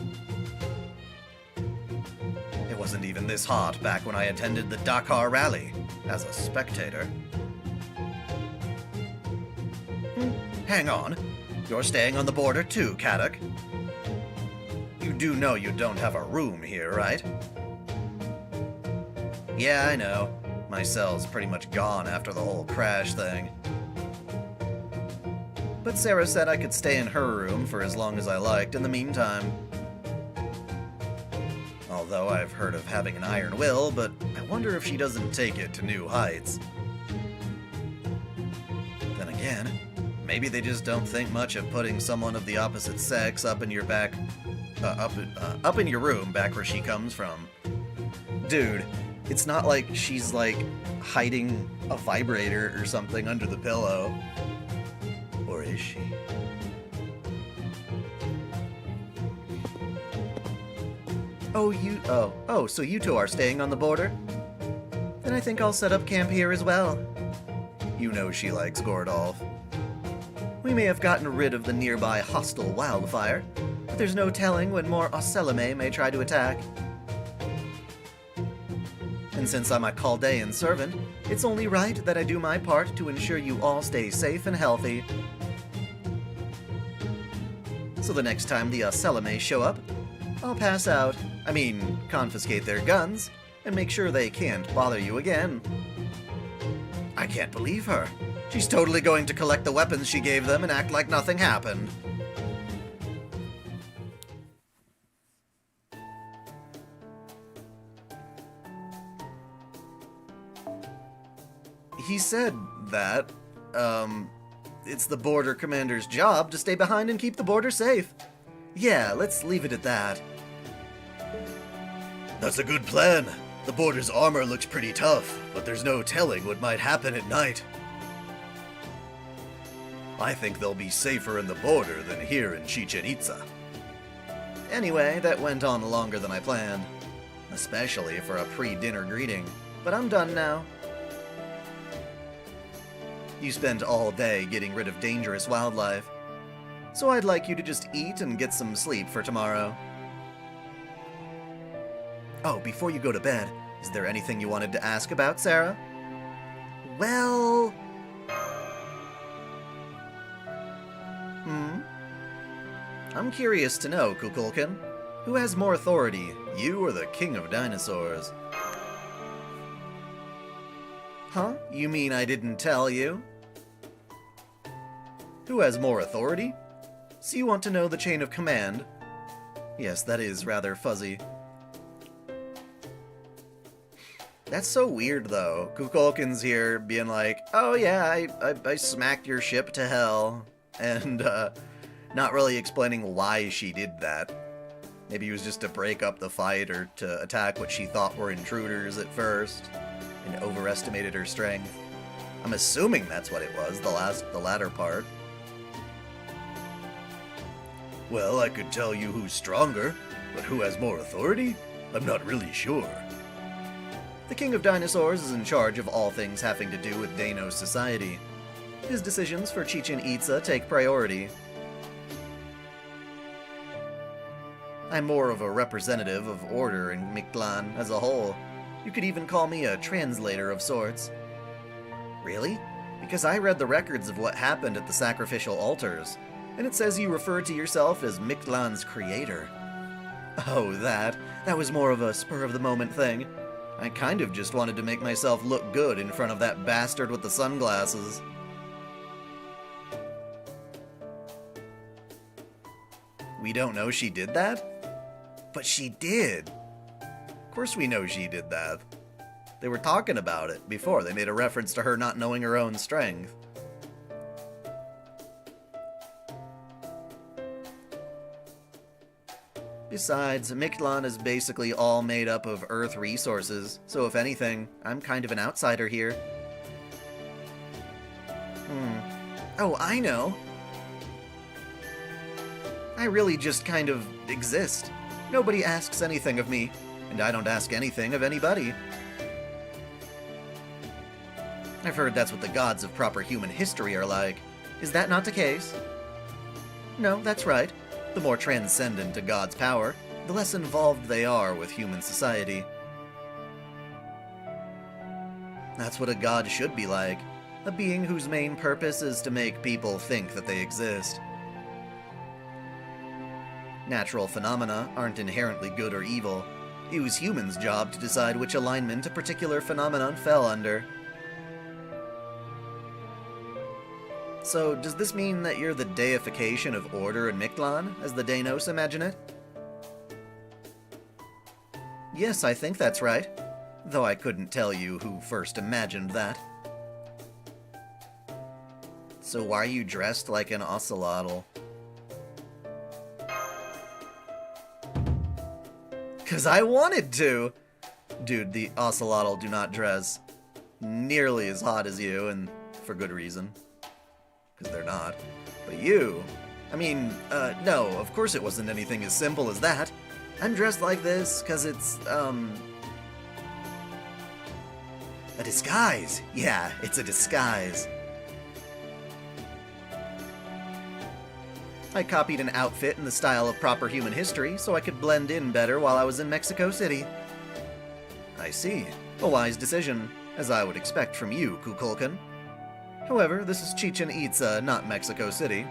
It wasn't even this hot back when I attended the Dakar rally, as a spectator. Hang on. You're staying on the border too, Kadok. You do know you don't have a room here, right? Yeah, I know. My cell's pretty much gone after the whole crash thing. But Sarah said I could stay in her room for as long as I liked in the meantime. Although I've heard of having an iron will, but I wonder if she doesn't take it to new heights. Then again, maybe they just don't think much of putting someone of the opposite sex up in your back, up in your room back where she comes from. Dude, it's not like she's like hiding a vibrator or something under the pillow. Or is she? Oh, so you two are staying on the border? Then I think I'll set up camp here as well. You know she likes Gordolf. We may have gotten rid of the nearby hostile wildfire, but but there's no telling when more Ocelame may try to attack. And since I'm a Chaldean servant, it's only right that I do my part to ensure you all stay safe and healthy. So the next time the Ocelame show up, I'll pass out, confiscate their guns, and make sure they can't bother you again. I can't believe her. She's totally going to collect the weapons she gave them and act like nothing happened. He said that, it's the border commander's job to stay behind and keep the border safe. Yeah, let's leave it at that. That's a good plan. The border's armor looks pretty tough, but there's no telling what might happen at night. I think they'll be safer in the border than here in Chichen Itza. Anyway, that went on longer than I planned. Especially for a pre-dinner greeting. But I'm done now. You spent all day getting rid of dangerous wildlife. So I'd like you to just eat and get some sleep for tomorrow. Oh, before you go to bed, is there anything you wanted to ask about, Sarah? Well... I'm curious to know, Kukulkan. Who has more authority, you or the King of Dinosaurs? Huh? You mean I didn't tell you? Who has more authority? So you want to know the chain of command? Yes, that is rather fuzzy. That's so weird, though. Kukulkan's here being like, oh yeah, I smacked your ship to hell. And, not really explaining why she did that. Maybe it was just to break up the fight or to attack what she thought were intruders at first, and overestimated her strength. I'm assuming that's what it was, the latter part. Well, I could tell you who's stronger, but who has more authority? I'm not really sure. The King of Dinosaurs is in charge of all things having to do with Danos society. His decisions for Chichen Itza take priority. I'm more of a representative of order in Mictlan as a whole. You could even call me a translator of sorts. Really? Because I read the records of what happened at the sacrificial altars, and it says you refer to yourself as Mictlan's creator. Oh, that was more of a spur-of-the-moment thing. I kind of just wanted to make myself look good in front of that bastard with the sunglasses. We don't know she did that? But she did. Of course we know she did that. They were talking about it before. They made a reference to her not knowing her own strength. Besides, Mictlan is basically all made up of Earth resources, so if anything, I'm kind of an outsider here. Oh, I know. I really just kind of exist. Nobody asks anything of me, and I don't ask anything of anybody. I've heard that's what the gods of proper human history are like. Is that not the case? No, that's right. The more transcendent a god's power, the less involved they are with human society. That's what a god should be like. A being whose main purpose is to make people think that they exist. Natural phenomena aren't inherently good or evil. It was humans' job to decide which alignment a particular phenomenon fell under. So, does this mean that you're the deification of order in Mictlan, as the Danos imagine it? Yes, I think that's right. Though I couldn't tell you who first imagined that. So why are you dressed like an ocelotl? 'Cause I wanted to! Dude, the ocelotl do not dress nearly as hot as you, and for good reason. Because they're not. But you... no, of course it wasn't anything as simple as that. I'm dressed like this because it's, a disguise. Yeah, it's a disguise. I copied an outfit in the style of proper human history so I could blend in better while I was in Mexico City. I see. A wise decision, as I would expect from you, Kukulkan. However, this is Chichen Itza, not Mexico City.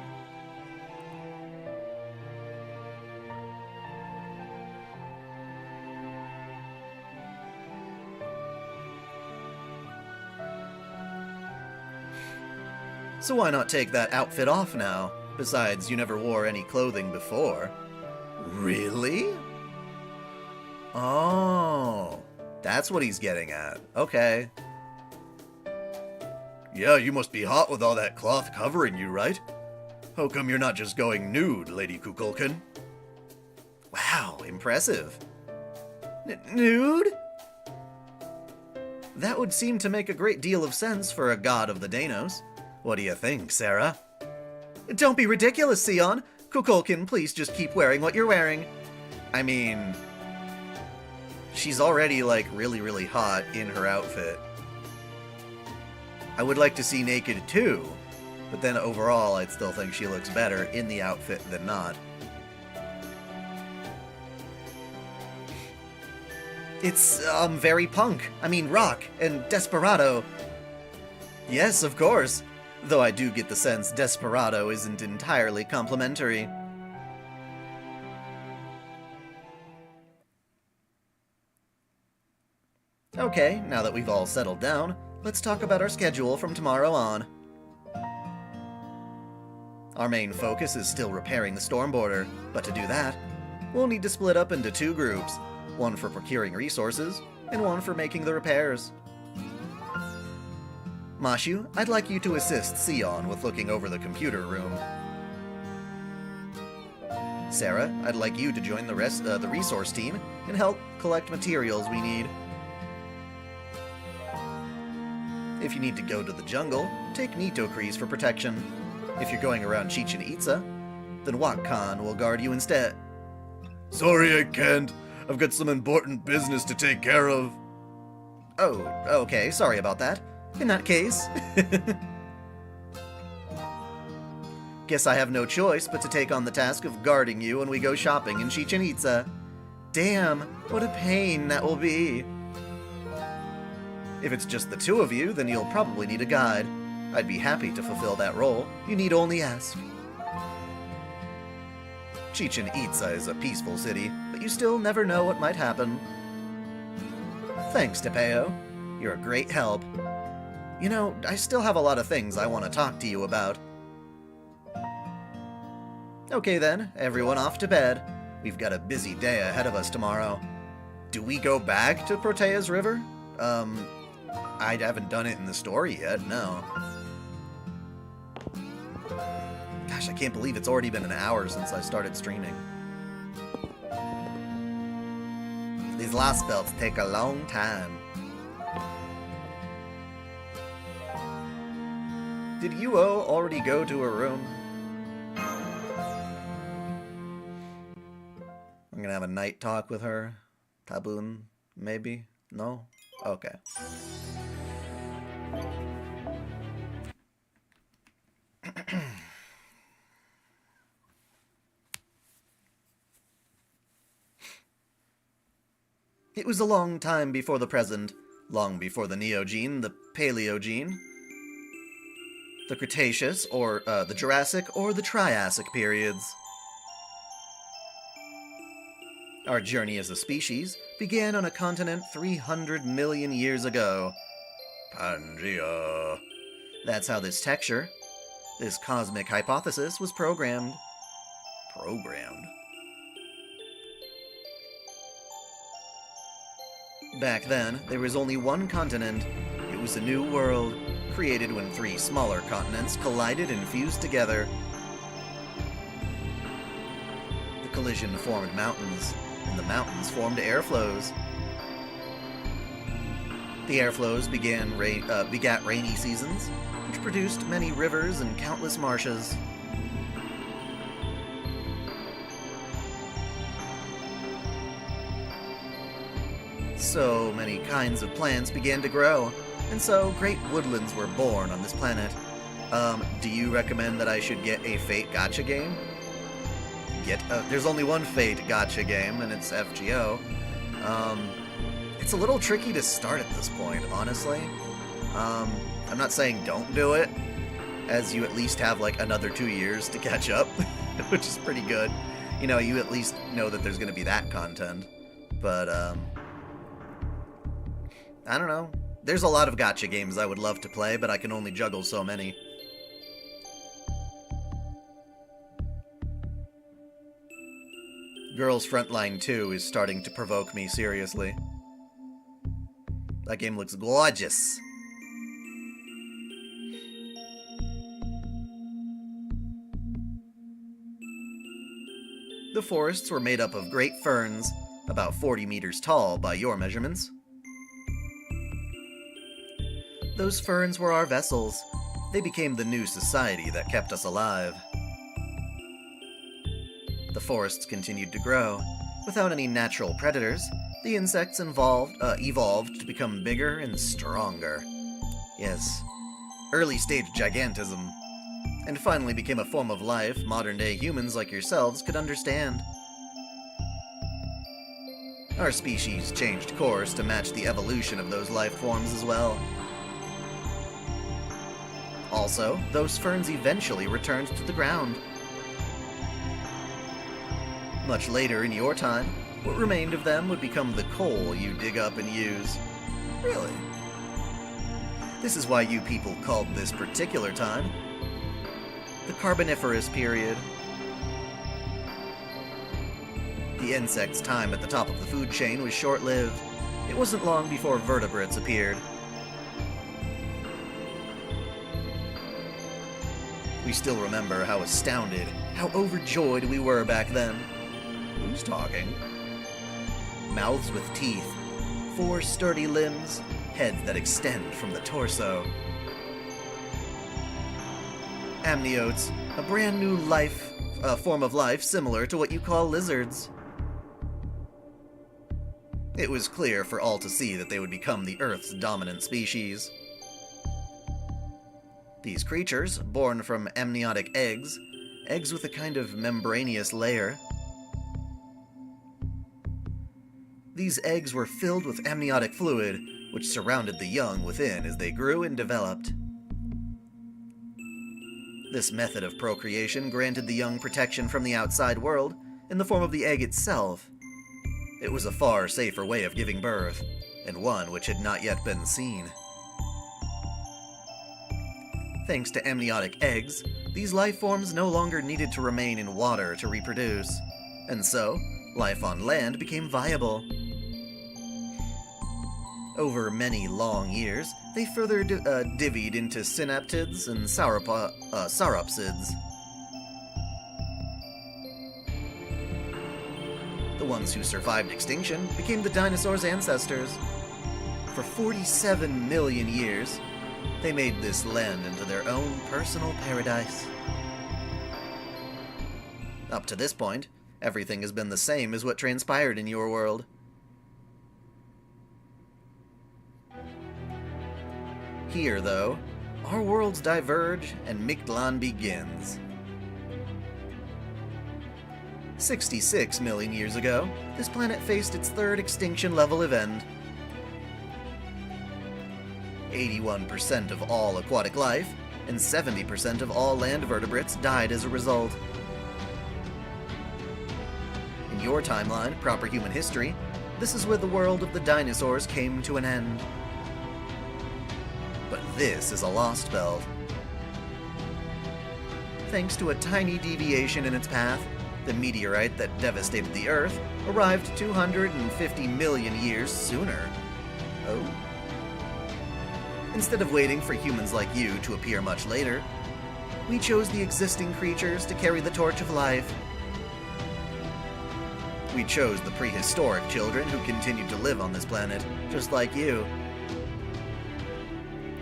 So why not take that outfit off now? Besides, you never wore any clothing before. Really? Oh, that's what he's getting at. Okay. Yeah, you must be hot with all that cloth covering you, right? How come you're not just going nude, Lady Kukulkan? Wow, impressive. Nude? That would seem to make a great deal of sense for a god of the Danos. What do you think, Sarah? Don't be ridiculous, Sion. Kukulkan, please just keep wearing what you're wearing. I mean, she's already, like, really, really hot in her outfit. I would like to see naked too, but then overall I'd still think she looks better in the outfit than not. It's, very punk. I mean, rock and desperado. Yes, of course. Though I do get the sense desperado isn't entirely complimentary. Okay, now that we've all settled down, let's talk about our schedule from tomorrow on. Our main focus is still repairing the storm border, but to do that, we'll need to split up into 2 groups, one for procuring resources, and one for making the repairs. Mashu, I'd like you to assist Sion with looking over the computer room. Sarah, I'd like you to join the resource team and help collect materials we need. If you need to go to the jungle, take Nitokris for protection. If you're going around Chichen Itza, then Wakkan will guard you instead. Sorry, I can't. I've got some important business to take care of. Oh, okay, sorry about that. In that case... Guess I have no choice but to take on the task of guarding you when we go shopping in Chichen Itza. Damn, what a pain that will be. If it's just the 2 of you, then you'll probably need a guide. I'd be happy to fulfill that role. You need only ask. Chichen Itza is a peaceful city, but you still never know what might happen. Thanks, Tepeo. You're a great help. You know, I still have a lot of things I want to talk to you about. Okay then, everyone off to bed. We've got a busy day ahead of us tomorrow. Do we go back to Protea's River? I haven't done it in the story yet, no. Gosh, I can't believe it's already been an hour since I started streaming. These Lostbelts take a long time. Did Yuo already go to her room? I'm gonna have a night talk with her. Tabun, maybe? No? Okay. It was a long time before the present, long before the Neogene, the Paleogene, the Cretaceous, or the Jurassic, or the Triassic periods. Our journey as a species began on a continent 300 million years ago. Pangea. That's how this texture, this cosmic hypothesis, was programmed. Back then, there was only one continent. It was a new world, created when 3 smaller continents collided and fused together. The collision formed mountains, and the mountains formed airflows. The airflows begat rainy seasons, which produced many rivers and countless marshes. So many kinds of plants began to grow, and so great woodlands were born on this planet. Do you recommend that I should get a Fate Gacha game? get... there's only one Fate gacha game, and it's FGO. It's a little tricky to start at this point, honestly. I'm not saying don't do it, as you at least have, like, another 2 years to catch up, which is pretty good. You know, you at least know that there's going to be that content. But, I don't know. There's a lot of gacha games I would love to play, but I can only juggle so many. Girls Frontline 2 is starting to provoke me seriously. That game looks gorgeous. The forests were made up of great ferns, about 40 meters tall by your measurements. Those ferns were our vessels. They became the new society that kept us alive. The forests continued to grow. Without any natural predators, the insects evolved to become bigger and stronger. Yes, early-stage gigantism. And finally became a form of life modern-day humans like yourselves could understand. Our species changed course to match the evolution of those life forms as well. Also, those ferns eventually returned to the ground. Much later in your time, what remained of them would become the coal you dig up and use. Really? This is why you people called this particular time the Carboniferous period. The insect's time at the top of the food chain was short-lived. It wasn't long before vertebrates appeared. We still remember how astounded, how overjoyed we were back then. Who's talking? Mouths with teeth, 4 sturdy limbs, heads that extend from the torso. Amniotes, a brand new form of life similar to what you call lizards. It was clear for all to see that they would become the Earth's dominant species. These creatures, born from amniotic eggs with a kind of membranous layer. These eggs were filled with amniotic fluid, which surrounded the young within as they grew and developed. This method of procreation granted the young protection from the outside world in the form of the egg itself. It was a far safer way of giving birth, and one which had not yet been seen. Thanks to amniotic eggs, these life forms no longer needed to remain in water to reproduce, and so, life on land became viable. Over many long years, they further divvied into synaptids and sauropsids. The ones who survived extinction became the dinosaurs' ancestors. For 47 million years, they made this land into their own personal paradise. Up to this point, everything has been the same as what transpired in your world. Here, though, our worlds diverge and Mictlan begins. 66 million years ago, this planet faced its third extinction-level event. 81% of all aquatic life and 70% of all land vertebrates died as a result. In your timeline, proper human history, this is where the world of the dinosaurs came to an end. But this is a Lostbelt. Thanks to a tiny deviation in its path, the meteorite that devastated the Earth arrived 250 million years sooner. Oh. Instead of waiting for humans like you to appear much later, we chose the existing creatures to carry the torch of life. We chose the prehistoric children who continued to live on this planet, just like you.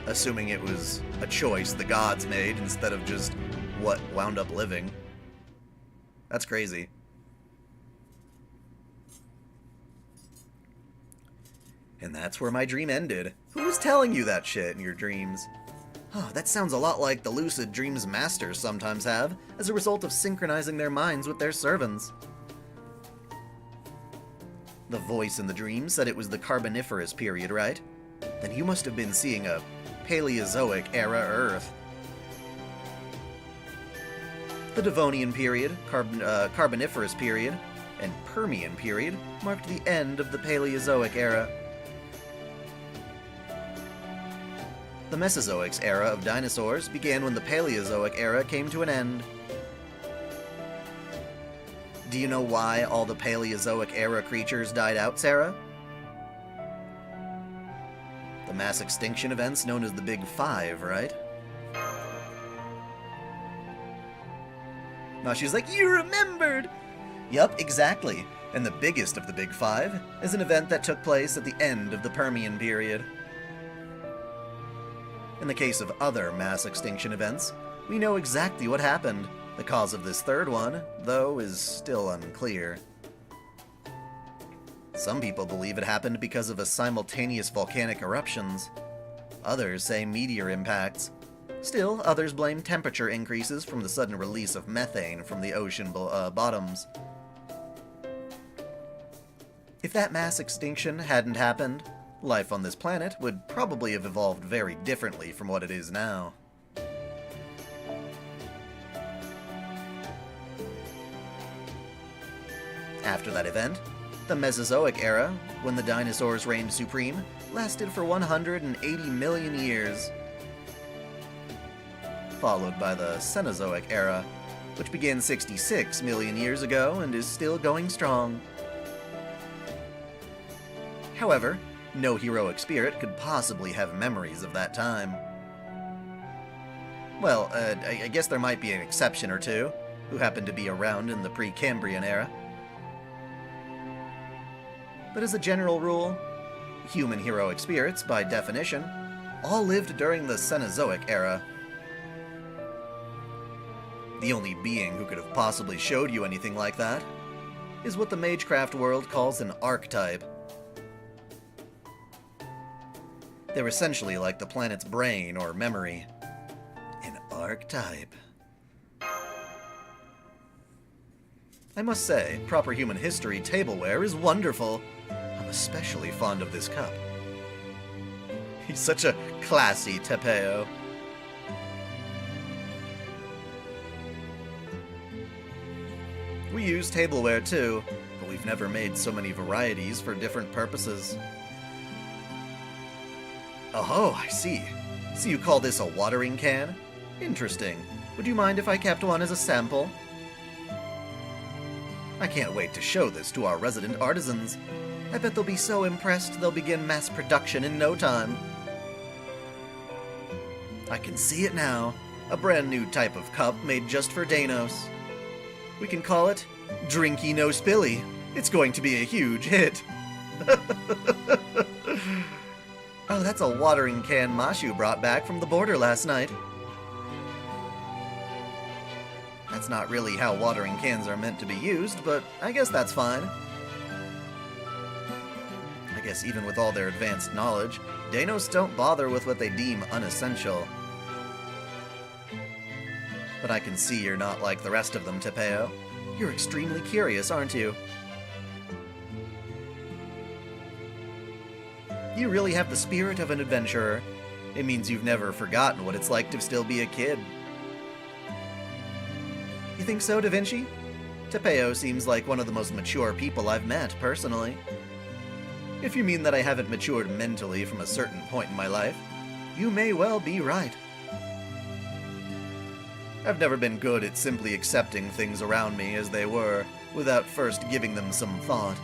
Assuming it was a choice the gods made instead of just what wound up living. That's crazy. And that's where my dream ended. Who was telling you that shit in your dreams? Oh, that sounds a lot like the lucid dreams masters sometimes have, as a result of synchronizing their minds with their servants. The voice in the dream said it was the Carboniferous period, right? Then you must have been seeing a Paleozoic-era Earth. The Devonian period, Carboniferous period, and Permian period marked the end of the Paleozoic era. The Mesozoic's era of dinosaurs began when the Paleozoic era came to an end. Do you know why all the Paleozoic era creatures died out, Sarah? The mass extinction events known as the Big Five, right? Mashu's like, you remembered! Yup, exactly. And the biggest of the Big Five is an event that took place at the end of the Permian period. In the case of other mass extinction events, we know exactly what happened. The cause of this third one, though, is still unclear. Some people believe it happened because of a simultaneous volcanic eruptions. Others say meteor impacts. Still, others blame temperature increases from the sudden release of methane from the ocean bottoms. If that mass extinction hadn't happened, life on this planet would probably have evolved very differently from what it is now. After that event, the Mesozoic era, when the dinosaurs reigned supreme, lasted for 180 million years. Followed by the Cenozoic era, which began 66 million years ago and is still going strong. However, no heroic spirit could possibly have memories of that time. Well, I guess there might be an exception or two, who happened to be around in the Precambrian era. But as a general rule, human heroic spirits, by definition, all lived during the Cenozoic era. The only being who could have possibly showed you anything like that is what the Magecraft world calls an archetype. They're essentially like the planet's brain or memory. An archetype. I must say, proper human history tableware is wonderful. I'm especially fond of this cup. He's such a classy Tepeo. We use tableware too, but we've never made so many varieties for different purposes. Oh, I see. So you call this a watering can? Interesting. Would you mind if I kept one as a sample? I can't wait to show this to our resident artisans. I bet they'll be so impressed they'll begin mass production in no time. I can see it now. A brand new type of cup made just for Danos. We can call it Drinky No Spilly. It's going to be a huge hit. Oh, that's a watering can Mashu brought back from the border last night. That's not really how watering cans are meant to be used, but I guess that's fine. I guess even with all their advanced knowledge, Danos don't bother with what they deem unessential. But I can see you're not like the rest of them, Tepeo. You're extremely curious, aren't you? You really have the spirit of an adventurer. It means you've never forgotten what it's like to still be a kid. You think so, Da Vinci? Tepeo seems like one of the most mature people I've met, personally. If you mean that I haven't matured mentally from a certain point in my life, you may well be right. I've never been good at simply accepting things around me as they were, without first giving them some thought.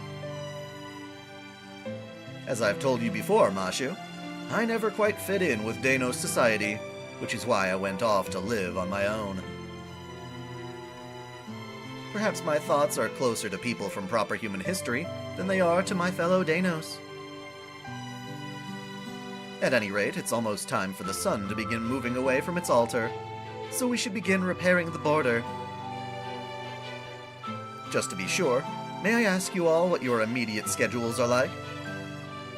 As I've told you before, Mashu, I never quite fit in with Danos society, which is why I went off to live on my own. Perhaps my thoughts are closer to people from proper human history than they are to my fellow Danos. At any rate, it's almost time for the sun to begin moving away from its altar, so we should begin repairing the border. Just to be sure, may I ask you all what your immediate schedules are like?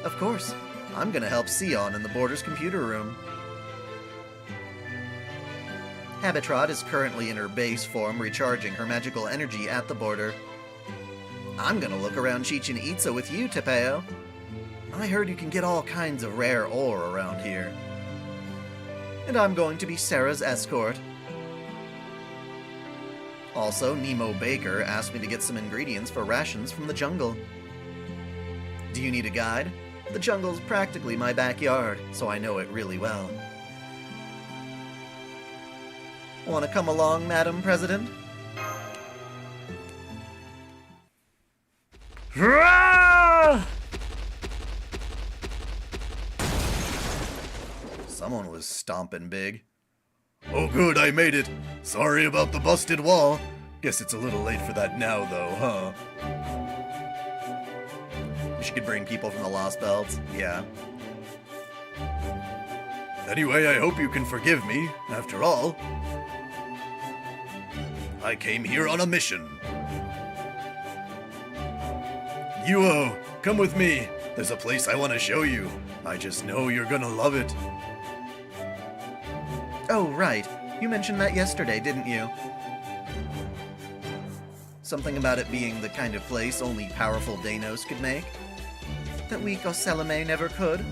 Of course, I'm gonna help Sion in the border's computer room. Habitrot is currently in her base form recharging her magical energy at the border. I'm gonna look around Chichen Itza with you, Tepeo. I heard you can get all kinds of rare ore around here. And I'm going to be Sarah's escort. Also, Nemo Baker asked me to get some ingredients for rations from the jungle. Do you need a guide? The jungle's practically my backyard, so I know it really well. Want to come along, Madam President? Someone was stomping big. Oh good, I made it. Sorry about the busted wall. Guess it's a little late for that now, though, huh? Wish you could bring people from the Lostbelt. Yeah. Anyway, I hope you can forgive me. After all, I came here on a mission. Yuo, come with me. There's a place I want to show you. I just know you're gonna love it. Oh, right. You mentioned that yesterday, didn't you? Something about it being the kind of place only powerful Danos could make? That weak Oselame never could?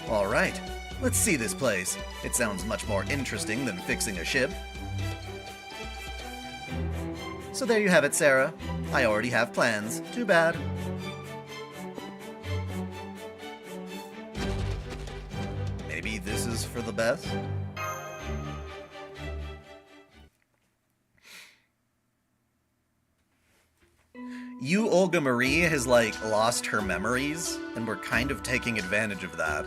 Alright, let's see this place. It sounds much more interesting than fixing a ship. So there you have it, Sarah. I already have plans. Too bad. Maybe this is for the best? You, Olga Marie, has, lost her memories, and we're kind of taking advantage of that.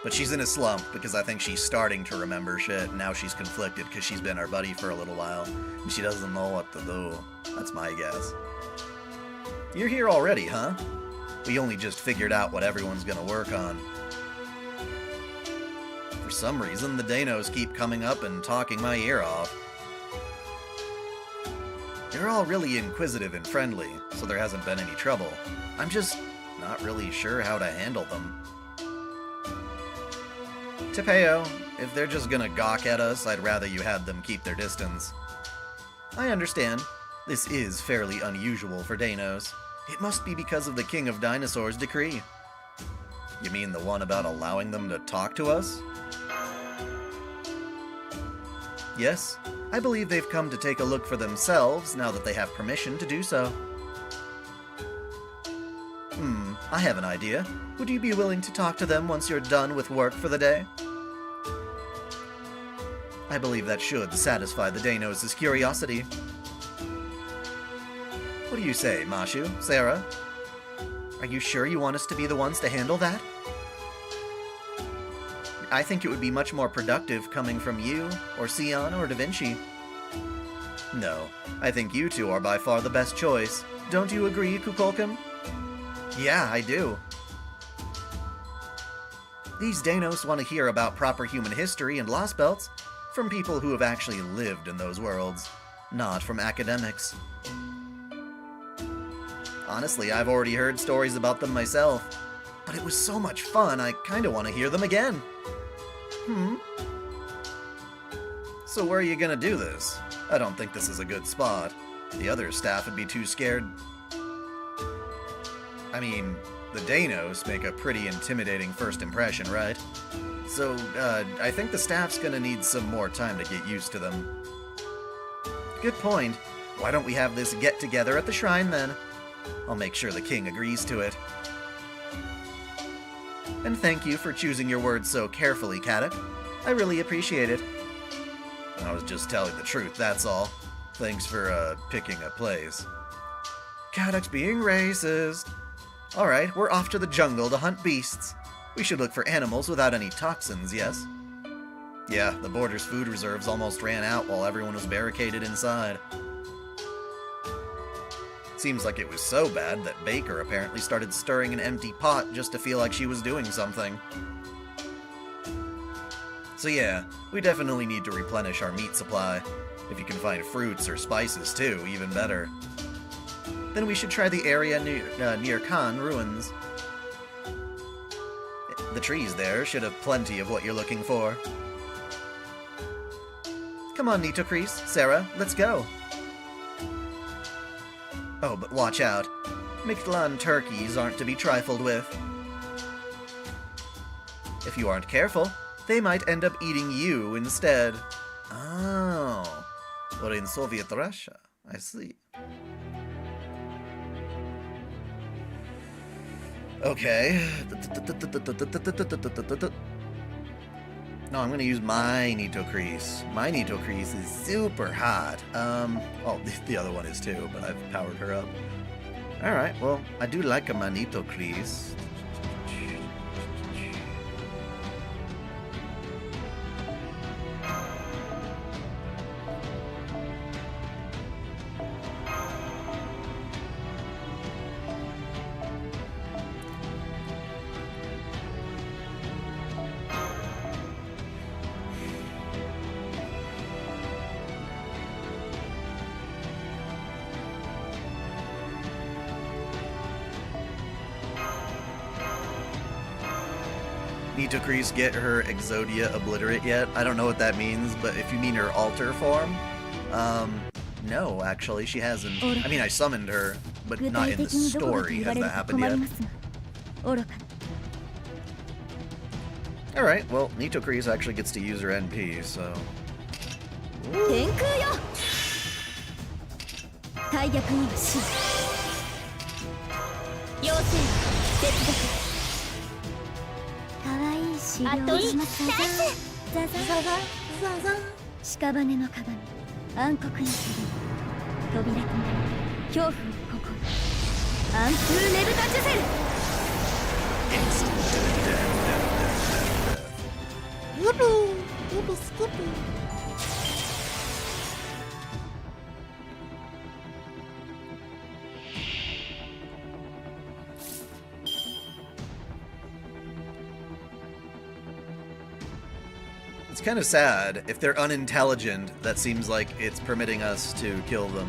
But she's in a slump, because I think she's starting to remember shit, and now she's conflicted because she's been our buddy for a little while, and she doesn't know what to do. That's my guess. You're here already, huh? We only just figured out what everyone's gonna work on. For some reason, the Danos keep coming up and talking my ear off. They're all really inquisitive and friendly, so there hasn't been any trouble. I'm just not really sure how to handle them. Tepeo, if they're just gonna gawk at us, I'd rather you had them keep their distance. I understand. This is fairly unusual for Danos. It must be because of the King of Dinosaurs' decree. You mean the one about allowing them to talk to us? Yes, I believe they've come to take a look for themselves now that they have permission to do so. I have an idea. Would you be willing to talk to them once you're done with work for the day? I believe that should satisfy the Danos' curiosity. What do you say, Mashu? Sarah? Are you sure you want us to be the ones to handle that? I think it would be much more productive coming from you, or Sion, or Da Vinci. No, I think you two are by far the best choice. Don't you agree, Kukulkan? Yeah, I do. These Danos want to hear about proper human history and Lostbelts from people who have actually lived in those worlds, not from academics. Honestly, I've already heard stories about them myself, but it was so much fun, I kinda want to hear them again. So where are you gonna do this? I don't think this is a good spot. The other staff would be too scared. I mean, the Danos make a pretty intimidating first impression, right? So, I think the staff's gonna need some more time to get used to them. Good point. Why don't we have this get-together at the shrine, then? I'll make sure the king agrees to it. And thank you for choosing your words so carefully, Kadok. I really appreciate it. I was just telling the truth, that's all. Thanks for, picking a place. Kadok's being racist. Alright, we're off to the jungle to hunt beasts. We should look for animals without any toxins, yes? Yeah, the border's food reserves almost ran out while everyone was barricaded inside. Seems like it was so bad that Baker apparently started stirring an empty pot just to feel like she was doing something. So yeah, we definitely need to replenish our meat supply. If you can find fruits or spices too, even better. Then we should try the area near Khan ruins. The trees there should have plenty of what you're looking for. Come on, Nito Kreese, Sarah, let's go. Oh, but watch out. Mictlan turkeys aren't to be trifled with. If you aren't careful, they might end up eating you instead. Oh, or in Soviet Russia, I see. Okay. No, I'm gonna use my Nito Kreese. My Nito Kreese is super hot. Well, the other one is too, but I've powered her up. Alright, well, I do like a Nito Kreese. Nito Kreese get her Exodia Obliterate yet? I don't know what that means, but if you mean her alter form, no, actually, she hasn't. I mean, I summoned her, but not in the story. Has that happened yet? Alright, well, Nito Kreese actually gets to use her NP, so... It's kind of sad. If they're unintelligent, that seems like it's permitting us to kill them.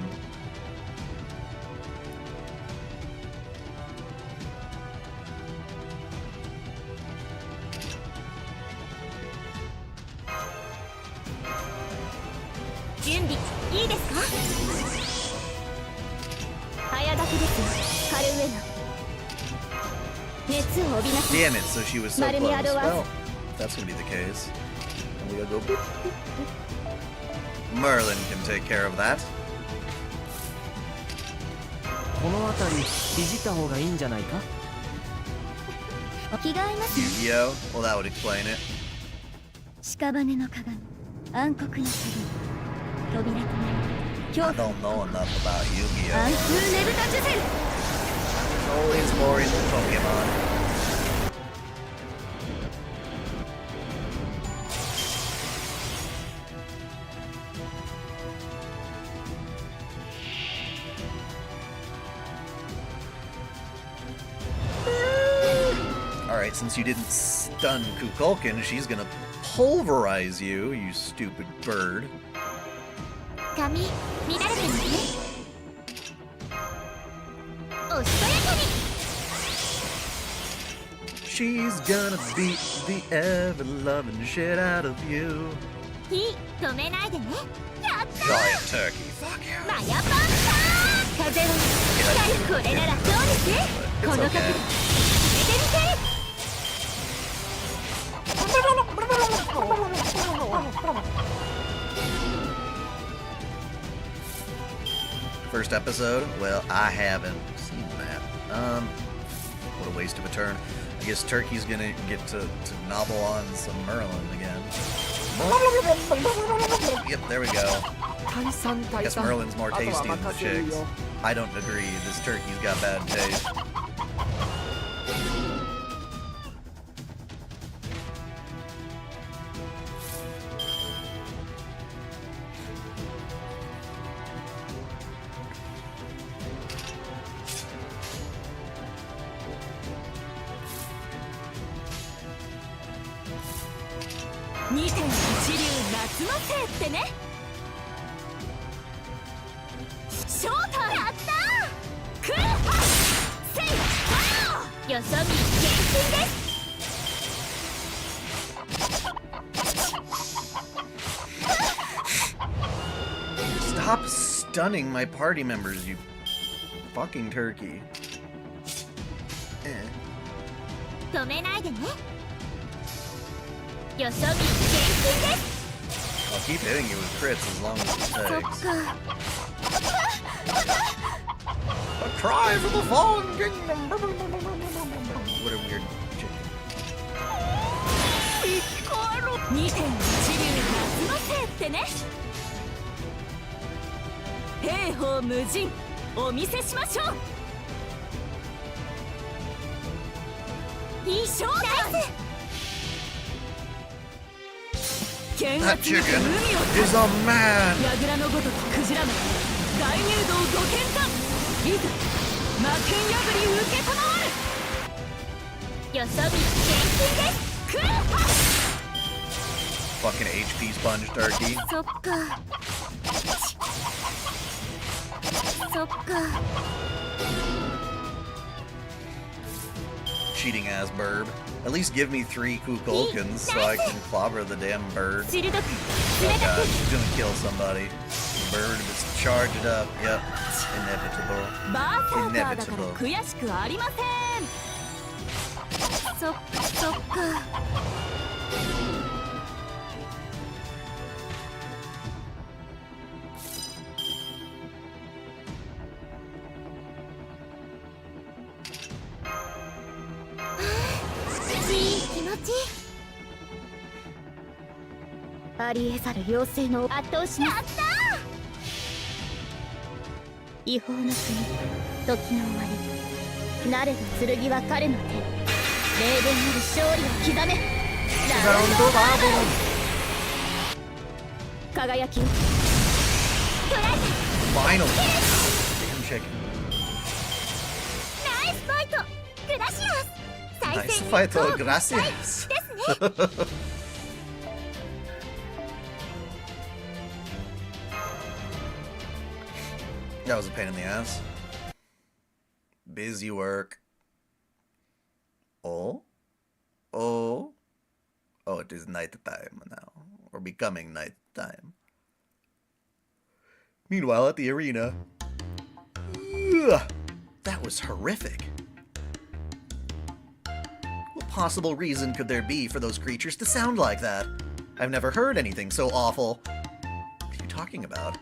Damn it, so she was so close. Well, that's gonna be the case. We gotta go boop, boop, boop. Merlin can take care of that. Yu-Gi-Oh? Well, that would explain it. I don't know enough about Yu-Gi-Oh. Always more into Pokemon. Alright, since you didn't stun Kukulkan, she's gonna pulverize you, you stupid bird. She's gonna beat the ever-loving shit out of you. Giant turkey, fuck you. It's okay. First episode? Well, I haven't seen that. What a waste of a turn. I guess Turkey's gonna get to nobble on some Merlin again. Yep, there we go. I guess Merlin's more tasty than the chicks. I don't agree. This turkey's got bad taste. Stop stunning my party members, you fucking turkey. Eh. 止めないでね。よそ見厳禁です。 I'll keep hitting you with crits as long as it そっ takes. か。 A cry for the fallen kingdom! What a weird chick. 2.1流夏のせいってね。兵法無尽お見せしましょう。いい勝負です。 That chicken is a man! 櫓のごときクジラの大入道ご見参。いざ魔剣破り受けたまわる。よそ見厳禁です。クラッパ Fucking HP sponge turkey. そっか。そっか。 Cheating ass burb. At least give me 3 Kukulkans so I can clobber the damn bird. 鋭く Oh 冷た god, く she's gonna kill somebody. Bird is charged up. Yep. Inevitable. バーサーカーだから悔しくありません。そっか。 ありえざる妖精の圧倒します。やったー。違法の国、時の終わり。なれど剣は彼の手。霊言なる勝利を刻め。ラウンドバーボン。輝きを。トライ。 Finally! Damn chicken. ナイスファイト。グラシアス。 Nice fight, though. Gracias. ですね。 That was a pain in the ass. Busy work. Oh? Oh? Oh, it is night time now. Or becoming night time. Meanwhile, at the arena. Ugh, that was horrific. What possible reason could there be for those creatures to sound like that? I've never heard anything so awful. What are you talking about?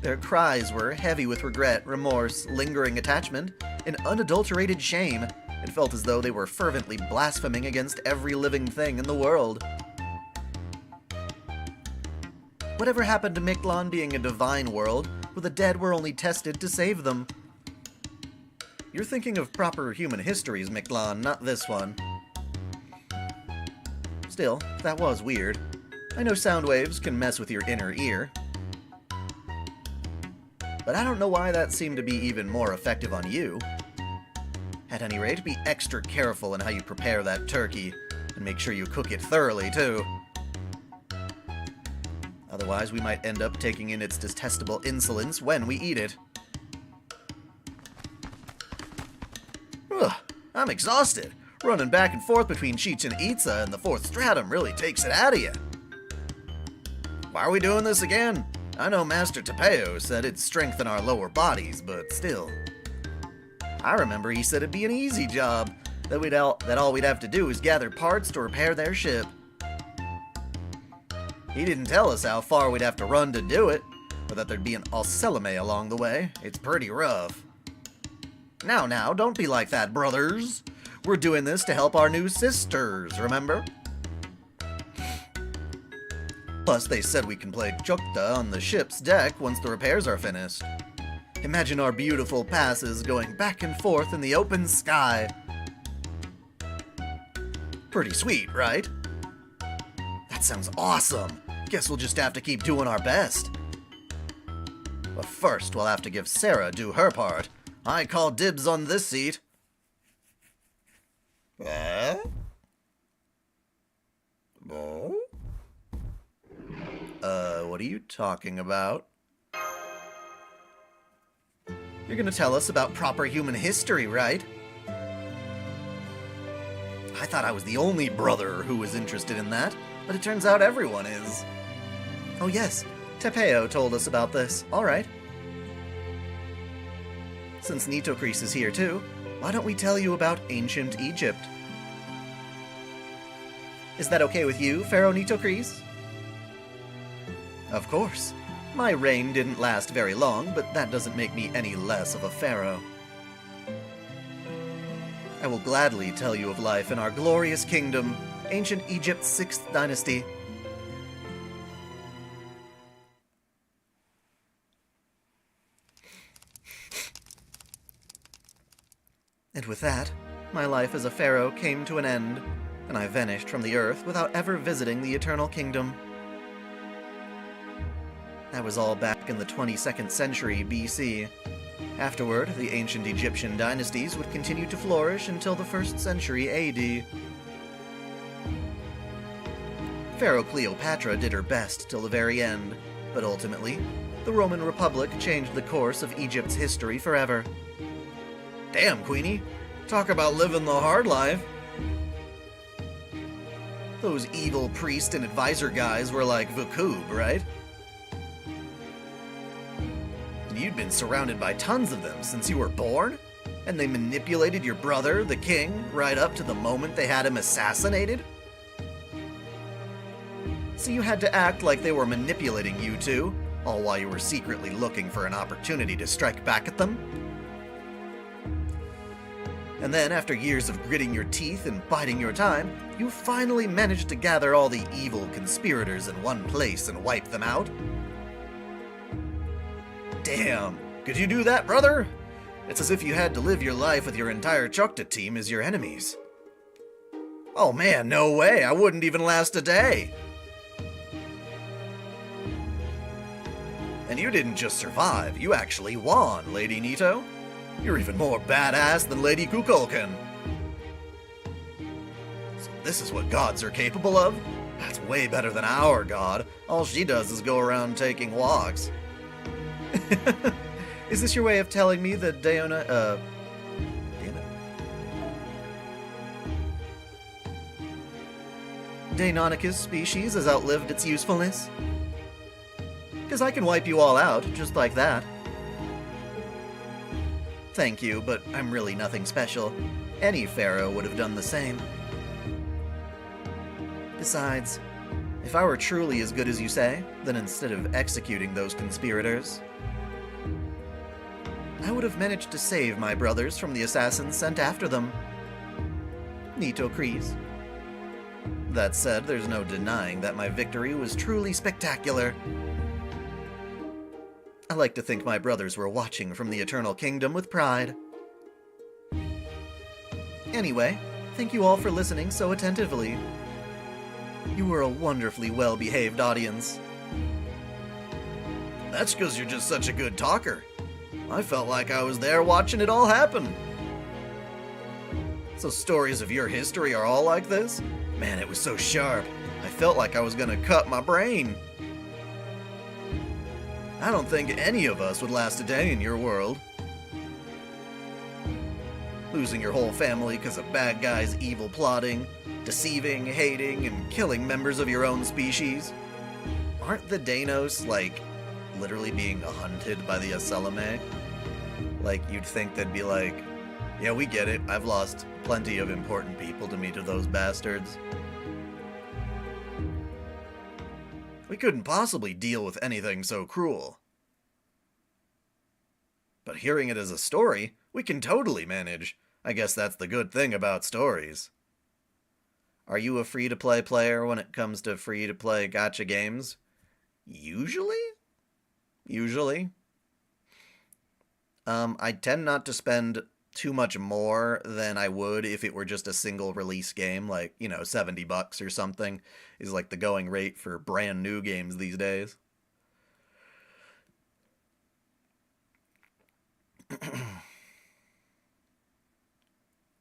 Their cries were heavy with regret, remorse, lingering attachment, and unadulterated shame. It felt as though they were fervently blaspheming against every living thing in the world. Whatever happened to Mictlan being a divine world, where the dead were only tested to save them? You're thinking of proper human histories, Mictlan, not this one. Still, that was weird. I know sound waves can mess with your inner ear, but I don't know why that seemed to be even more effective on you. At any rate, be extra careful in how you prepare that turkey, and make sure you cook it thoroughly, too. Otherwise, we might end up taking in its detestable insolence when we eat it. Ugh, I'm exhausted. Running back and forth between Chichen Itza and the 4th stratum really takes it out of you. Why are we doing this again? I know Master Tapeo said it'd strengthen our lower bodies, but still. I remember he said it'd be an easy job, that all we'd have to do is gather parts to repair their ship. He didn't tell us how far we'd have to run to do it, or that there'd be an Alcelame along the way. It's pretty rough. Now, don't be like that, brothers. We're doing this to help our new sisters, remember? Plus, they said we can play Chokta on the ship's deck once the repairs are finished. Imagine our beautiful passes going back and forth in the open sky. Pretty sweet, right? That sounds awesome. Guess we'll just have to keep doing our best. But first, we'll have to give Sarah do her part. I call dibs on this seat. Oh? What are you talking about? You're gonna tell us about proper human history, right? I thought I was the only brother who was interested in that, but it turns out everyone is. Oh yes, Tepeo told us about this. Alright. Since Nitocris is here too, why don't we tell you about ancient Egypt? Is that okay with you, Pharaoh Nitocris? Of course. My reign didn't last very long, but that doesn't make me any less of a pharaoh. I will gladly tell you of life in our glorious kingdom, ancient Egypt's 6th dynasty. And with that, my life as a pharaoh came to an end, and I vanished from the earth without ever visiting the Eternal Kingdom. That was all back in the 22nd century BC. Afterward, the ancient Egyptian dynasties would continue to flourish until the 1st century AD. Pharaoh Cleopatra did her best till the very end, but ultimately, the Roman Republic changed the course of Egypt's history forever. Damn, Queenie! Talk about living the hard life! Those evil priest and advisor guys were like vtuber, right? You'd been surrounded by tons of them since you were born? And they manipulated your brother, the king, right up to the moment they had him assassinated? So you had to act like they were manipulating you two, all while you were secretly looking for an opportunity to strike back at them? And then, after years of gritting your teeth and biding your time, you finally managed to gather all the evil conspirators in one place and wipe them out? Damn, could you do that, brother? It's as if you had to live your life with your entire Choctaw team as your enemies. Oh man, no way, I wouldn't even last a day! And you didn't just survive, you actually won, Lady Nito. You're even more badass than Lady Kukulkan. So this is what gods are capable of? That's way better than our god. All she does is go around taking walks. Is this your way of telling me that damn it. Deinonychus species has outlived its usefulness? Because I can wipe you all out, just like that. Thank you, but I'm really nothing special. Any pharaoh would have done the same. Besides, if I were truly as good as you say, then instead of executing those conspirators, I would have managed to save my brothers from the assassins sent after them. Nitocris. That said, there's no denying that my victory was truly spectacular. I like to think my brothers were watching from the Eternal Kingdom with pride. Anyway, thank you all for listening so attentively. You were a wonderfully well-behaved audience. That's because you're just such a good talker. I felt like I was there watching it all happen. So stories of your history are all like this? Man, it was so sharp. I felt like I was gonna cut my brain. I don't think any of us would last a day in your world. Losing your whole family because of bad guys evil plotting, deceiving, hating, and killing members of your own species. Aren't the Danos, like, literally being hunted by the Aselame? Like, you'd think they'd be like, yeah, we get it, I've lost plenty of important people to me to those bastards. We couldn't possibly deal with anything so cruel. But hearing it as a story, we can totally manage. I guess that's the good thing about stories. Are you a free-to-play player when it comes to free-to-play gacha games? Usually? Usually. I tend not to spend too much more than I would if it were just a single release game, like, you know, $70 or something is like the going rate for brand new games these days.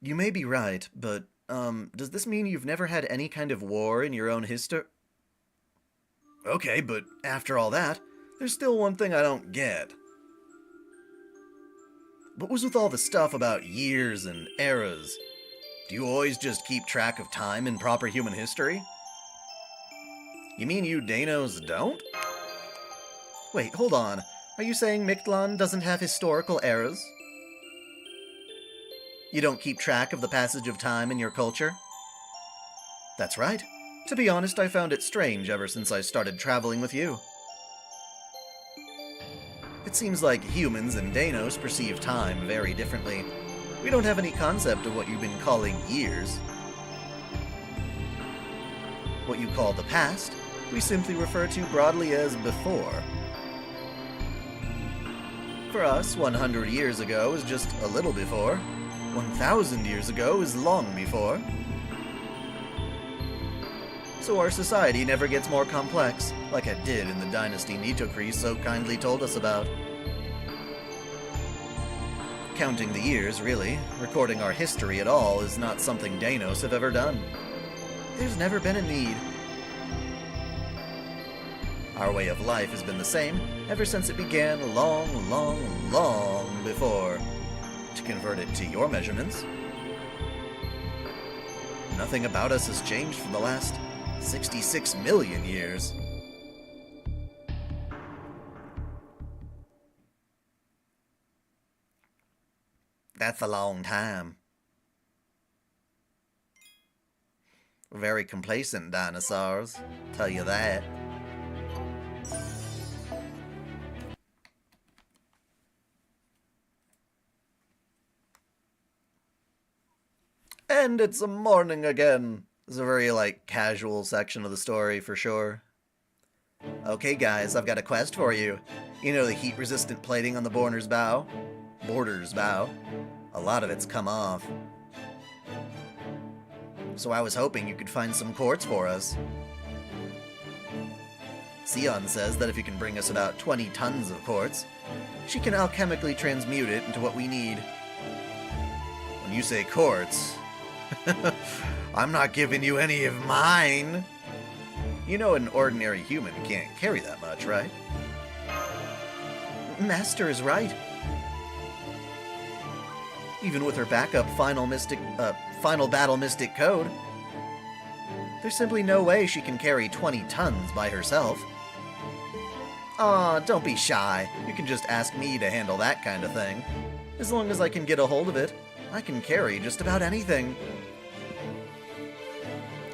You may be right, but, does this mean you've never had any kind of war in your own history? Okay, but after all that, there's still one thing I don't get. What was with all the stuff about years and eras? Do you always just keep track of time in proper human history? You mean you Danos don't? Wait, hold on. Are you saying Mictlan doesn't have historical errors? You don't keep track of the passage of time in your culture? That's right. To be honest, I found it strange ever since I started traveling with you. It seems like humans and Danos perceive time very differently. We don't have any concept of what you've been calling years. What you call the past, we simply refer to broadly as before. For us, 100 years ago is just a little before. 1,000 years ago is long before. So our society never gets more complex, like it did in the dynasty Nitokri so kindly told us about. Counting the years, really, recording our history at all, is not something Danos have ever done. There's never been a need. Our way of life has been the same ever since it began long, long, long before. To convert it to your measurements, nothing about us has changed for the last 66 million years. That's a long time. Very complacent dinosaurs, tell you that. And it's a morning again. It's a very, casual section of the story, for sure. Okay, guys, I've got a quest for you. You know the heat-resistant plating on the border's bow? A lot of it's come off. So I was hoping you could find some quartz for us. Sion says that if you can bring us about 20 tons of quartz, she can alchemically transmute it into what we need. When you say quartz, I'm not giving you any of mine. You know an ordinary human can't carry that much, right? Master is right. Even with her backup Final Battle Mystic Code, there's simply no way she can carry 20 tons by herself. Aw, don't be shy. You can just ask me to handle that kind of thing. As long as I can get a hold of it, I can carry just about anything.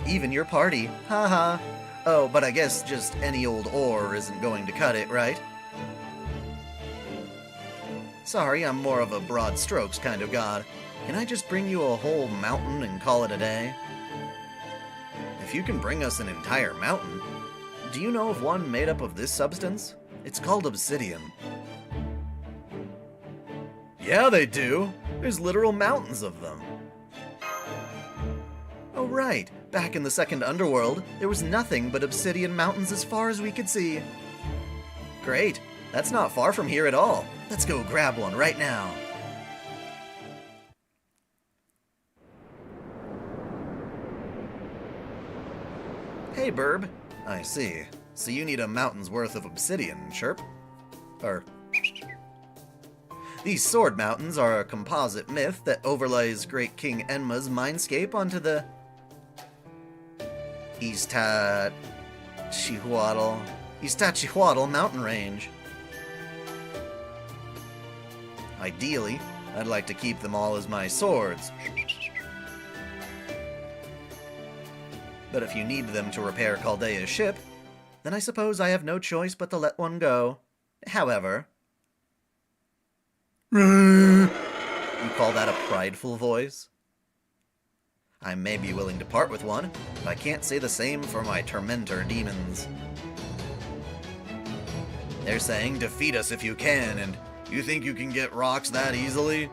Even your party, haha. Oh, but I guess just any old ore isn't going to cut it, right? Sorry, I'm more of a broad strokes kind of god. Can I just bring you a whole mountain and call it a day? If you can bring us an entire mountain, do you know of one made up of this substance? It's called obsidian. Yeah, they do. There's literal mountains of them. Oh right, back in the second underworld, there was nothing but obsidian mountains as far as we could see. Great, that's not far from here at all. Let's go grab one right now. Hey, Burb. I see. So you need a mountain's worth of obsidian, Chirp? These sword mountains are a composite myth that overlays Great King Enma's mindscape onto the Iztaccíhuatl mountain range. Ideally, I'd like to keep them all as my swords. But if you need them to repair Chaldea's ship, then I suppose I have no choice but to let one go. However... You call that a prideful voice? I may be willing to part with one, but I can't say the same for my Tormentor demons. They're saying, defeat us if you can, and you think you can get rocks that easily?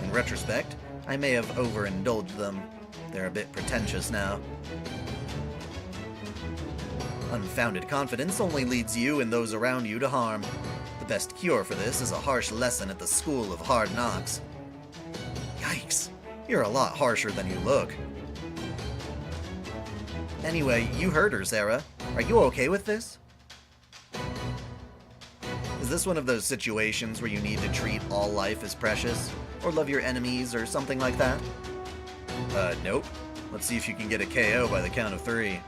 In retrospect, I may have overindulged them. They're a bit pretentious now. Unfounded confidence only leads you and those around you to harm. The best cure for this is a harsh lesson at the School of Hard Knocks. Yikes, you're a lot harsher than you look. Anyway, you heard her, Sarah. Are you okay with this? Is this one of those situations where you need to treat all life as precious? Or love your enemies, or something like that? Nope. Let's see if you can get a KO by the count of 3.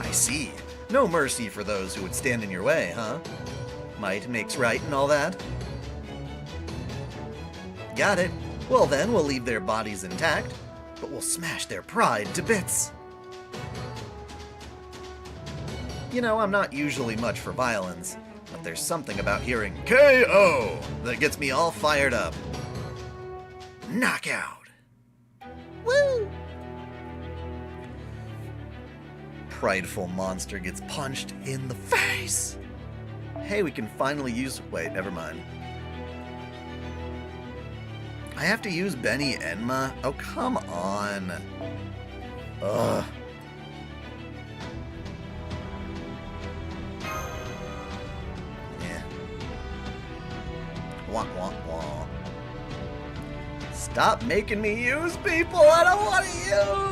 I see. No mercy for those who would stand in your way, huh? Might makes right and all that? Got it. Well then, we'll leave their bodies intact, but we'll smash their pride to bits. You know, I'm not usually much for violence, but there's something about hearing KO that gets me all fired up. Knockout! Woo! Prideful monster gets punched in the face! Hey, we can finally use... Wait, never mind. I have to use Benny Enma? Oh, come on. Ugh. Yeah. Wah, wah, wah. Stop making me use people I don't want to use!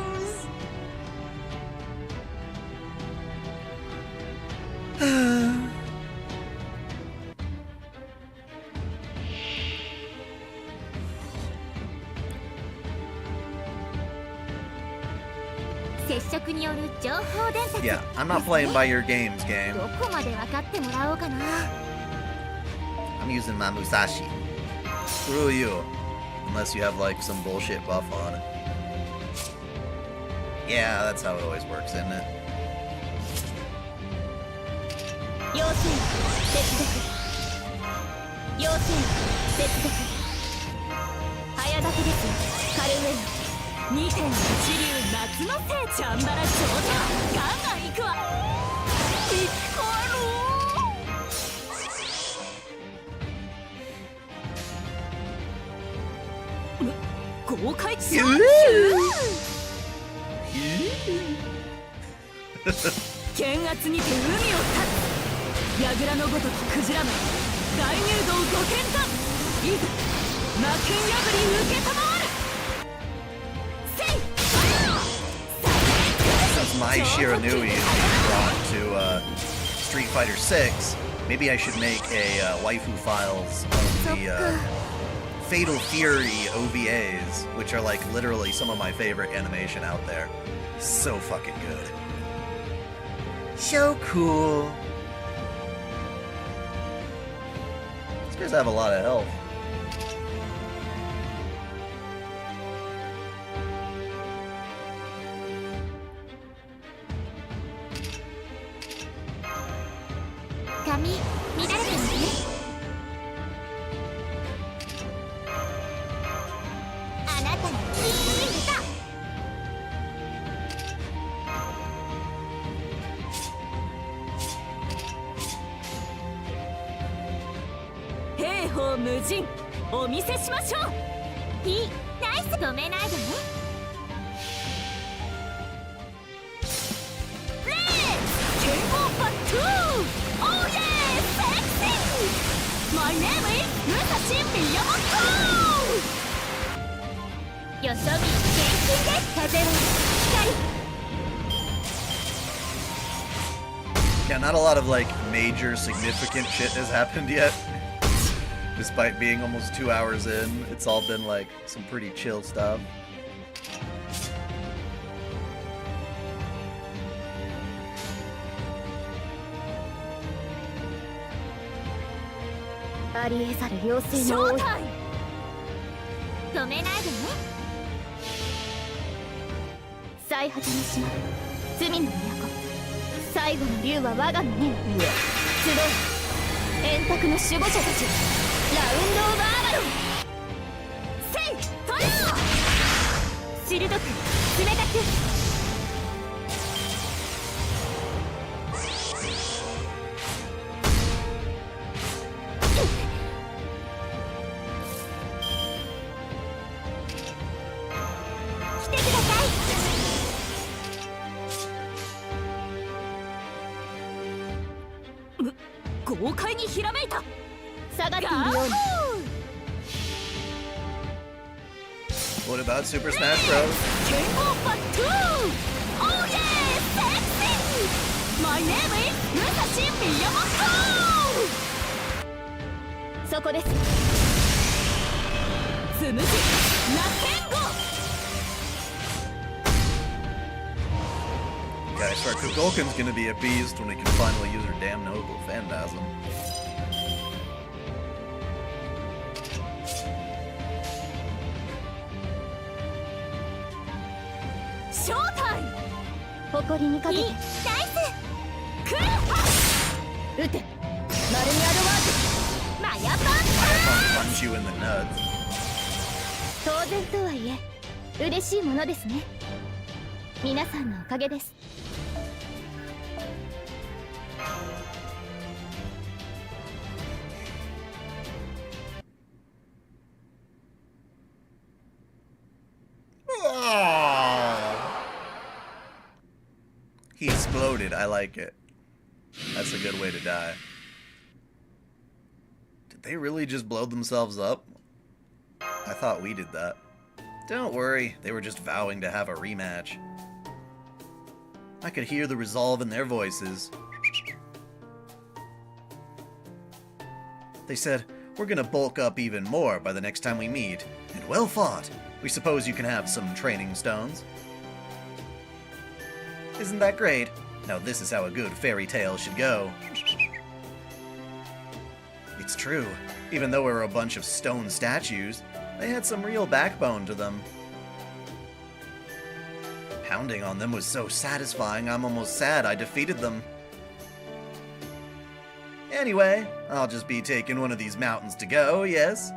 Yeah, I'm not playing by your games, game. I'm using my Musashi. Screw you. Unless you have, like, some bullshit buff on. Yeah, that's how it always works, isn't it? Since my Shiranui is being brought to Street Fighter 6, maybe I should make a waifu files of the Fatal Fury OVAs, which are like literally some of my favorite animation out there. So fucking good. So cool. These guys have a lot of health. Yeah, not a lot of like major significant shit has happened yet. Despite being almost 2 hours in, it's all been like some pretty chill stuff. Showtime! 止めないでね。最果ての島、罪の都。最後の竜は我が身に。集え、円卓の守護者たち。ラウンドオブアバロン。せい、トラー。鋭く、冷たく。豪快にひらめいた。下がっているように。What about Super Smash Bros? K-pop Tattoo! Oh yeah, sexy! My name is Musashi Miyamoto! そこです。つむじ、ラテンゴ。guy swear Kugouken's gonna be a beast when he can finally use her damn noble phantasm. Showtime! 誇りにかけてナイスクルー撃てマルニアドワークマヤパン I'll punch you in the nuts. 当然とはいえ嬉しいものですね皆さんのおかげです He exploded. I like it. That's a good way to die. Did they really just blow themselves up? I thought we did that. Don't worry, they were just vowing to have a rematch. I could hear the resolve in their voices. They said, we're gonna bulk up even more by the next time we meet, and well fought. We suppose you can have some training stones. Isn't that great? Now this is how a good fairy tale should go. It's true. Even though we were a bunch of stone statues, they had some real backbone to them. Pounding on them was so satisfying, I'm almost sad I defeated them. Anyway, I'll just be taking one of these mountains to go, yes?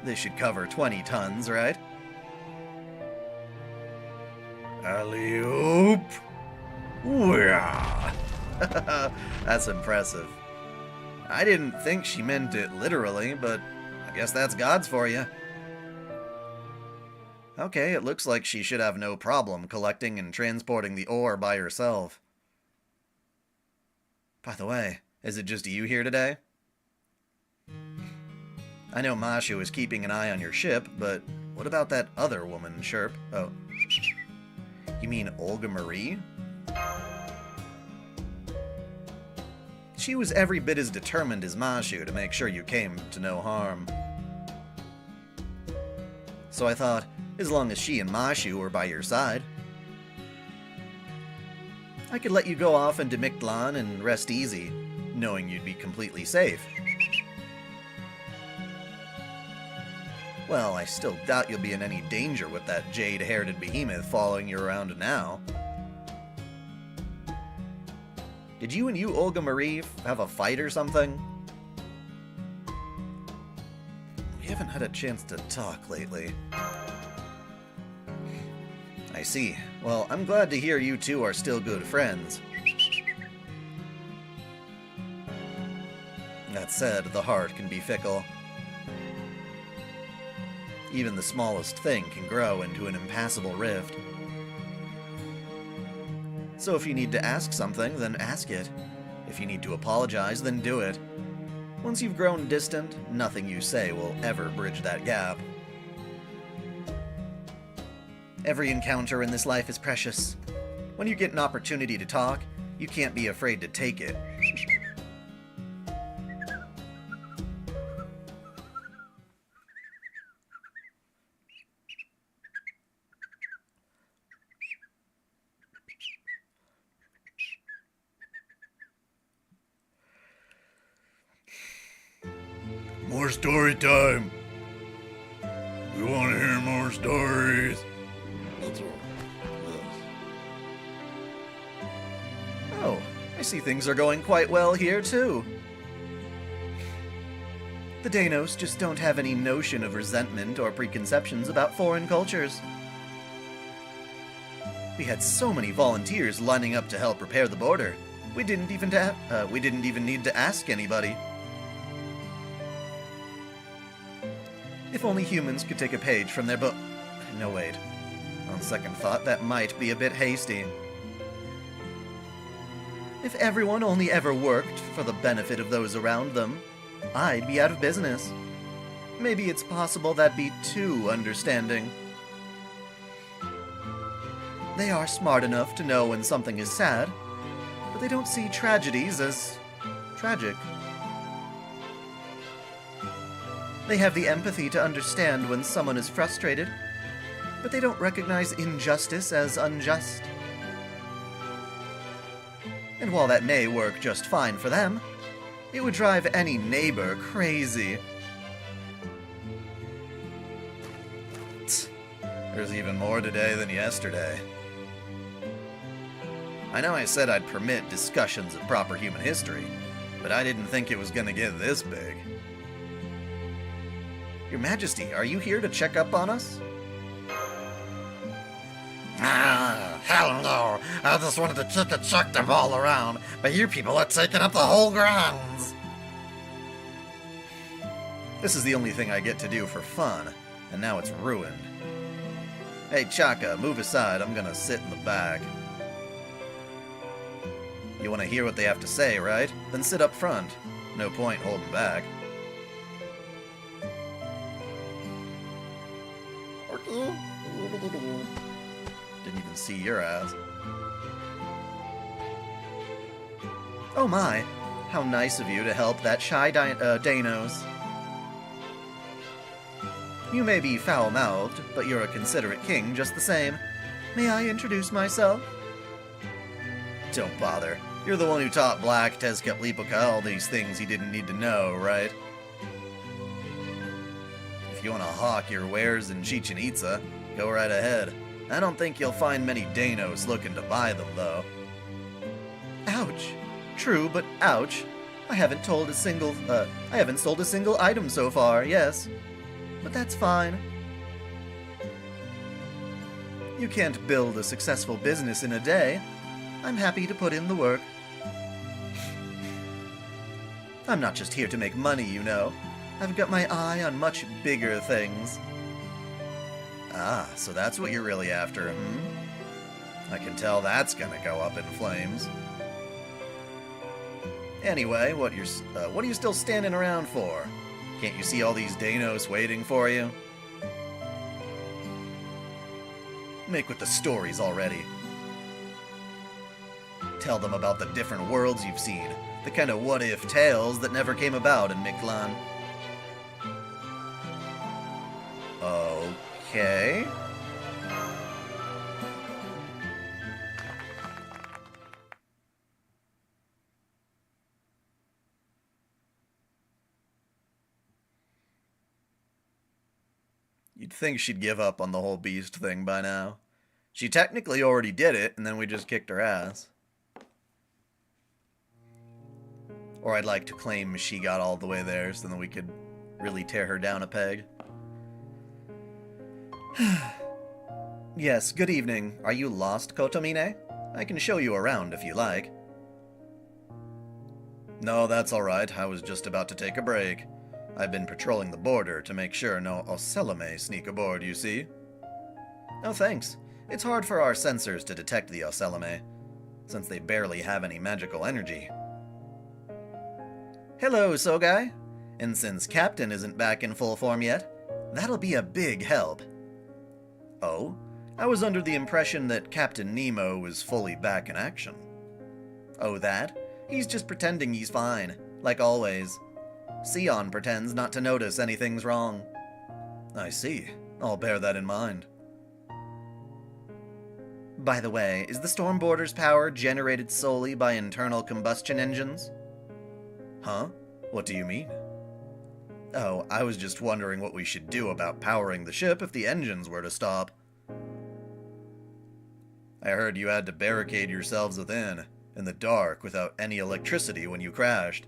This should cover 20 tons, right? Alley-oop! That's impressive. I didn't think she meant it literally, but I guess that's God's for you. Okay, it looks like she should have no problem collecting and transporting the ore by herself. By the way, is it just you here today? I know Mashu is keeping an eye on your ship, but what about that other woman, Sherp? Oh. You mean Olga Marie? She was every bit as determined as Mashu to make sure you came to no harm. So I thought, as long as she and Mashu were by your side, I could let you go off into Mictlan and rest easy, knowing you'd be completely safe. Well, I still doubt you'll be in any danger with that jade-haired behemoth following you around now. Did you and Olga Marie have a fight or something? We haven't had a chance to talk lately. I see. Well, I'm glad to hear you two are still good friends. That said, the heart can be fickle. Even the smallest thing can grow into an impassable rift. So if you need to ask something, then ask it. If you need to apologize, then do it. Once you've grown distant, nothing you say will ever bridge that gap. Every encounter in this life is precious. When you get an opportunity to talk, you can't be afraid to take it. More story time. We want to hear more stories. Oh, I see things are going quite well here, too. The Danos just don't have any notion of resentment or preconceptions about foreign cultures. We had so many volunteers lining up to help repair the border. We didn't even need to ask anybody. If only humans could take a page from their book. No, wait. On second thought, that might be a bit hasty. If everyone only ever worked for the benefit of those around them, I'd be out of business. Maybe it's possible that'd be too understanding. They are smart enough to know when something is sad, but they don't see tragedies as tragic. They have the empathy to understand when someone is frustrated, but they don't recognize injustice as unjust. And while that may work just fine for them, it would drive any neighbor crazy. Tsk, there's even more today than yesterday. I know I said I'd permit discussions of proper human history, but I didn't think it was gonna get this big. Your Majesty, are you here to check up on us? Ah, hell no. I just wanted to check them all around, but you people are taking up the whole grounds. This is the only thing I get to do for fun, and now it's ruined. Hey, Chaka, move aside. I'm gonna sit in the back. You want to hear what they have to say, right? Then sit up front. No point holding back. Didn't even see your ass. Oh my, how nice of you to help that shy Danos. You may be foul-mouthed, but you're a considerate king just the same. May I introduce myself? Don't bother. You're the one who taught Black Tezcatlipoca all these things he didn't need to know, right? If you want to hawk your wares in Chichen Itza, go right ahead. I don't think you'll find many Danos looking to buy them, though. Ouch. True, but ouch. I haven't sold a single item so far, yes. But that's fine. You can't build a successful business in a day. I'm happy to put in the work. I'm not just here to make money, you know. I've got my eye on much bigger things. Ah, so that's what you're really after, hmm? I can tell that's gonna go up in flames. Anyway, what are you still standing around for? Can't you see all these Danos waiting for you? Make with the stories already. Tell them about the different worlds you've seen, the kind of what-if tales that never came about in Mictlan. Okay. You'd think she'd give up on the whole beast thing by now. She technically already did it, and then we just kicked her ass. Or I'd like to claim she got all the way there, so then we could really tear her down a peg. Yes, good evening. Are you lost, Kotomine? I can show you around if you like. No, that's alright. I was just about to take a break. I've been patrolling the border to make sure no Ocelame sneak aboard, you see? No thanks. It's hard for our sensors to detect the Ocelame, since they barely have any magical energy. Hello, Sogai. And since Captain isn't back in full form yet, that'll be a big help. Oh? I was under the impression that Captain Nemo was fully back in action. Oh, that? He's just pretending he's fine, like always. Sion pretends not to notice anything's wrong. I see. I'll bear that in mind. By the way, is the Stormborder's power generated solely by internal combustion engines? Huh? What do you mean? Oh, I was just wondering what we should do about powering the ship if the engines were to stop. I heard you had to barricade yourselves within, in the dark, without any electricity when you crashed.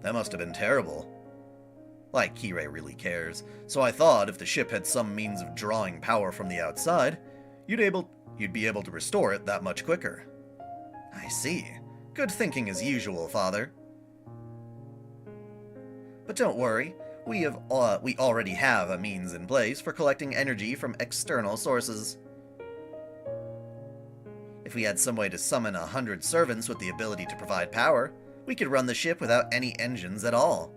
That must have been terrible. Like Kirei really cares, so I thought if the ship had some means of drawing power from the outside, you'd be able to restore it that much quicker. I see. Good thinking as usual, Father. But don't worry, we already have a means in place for collecting energy from external sources. If we had some way to summon 100 servants with the ability to provide power, we could run the ship without any engines at all.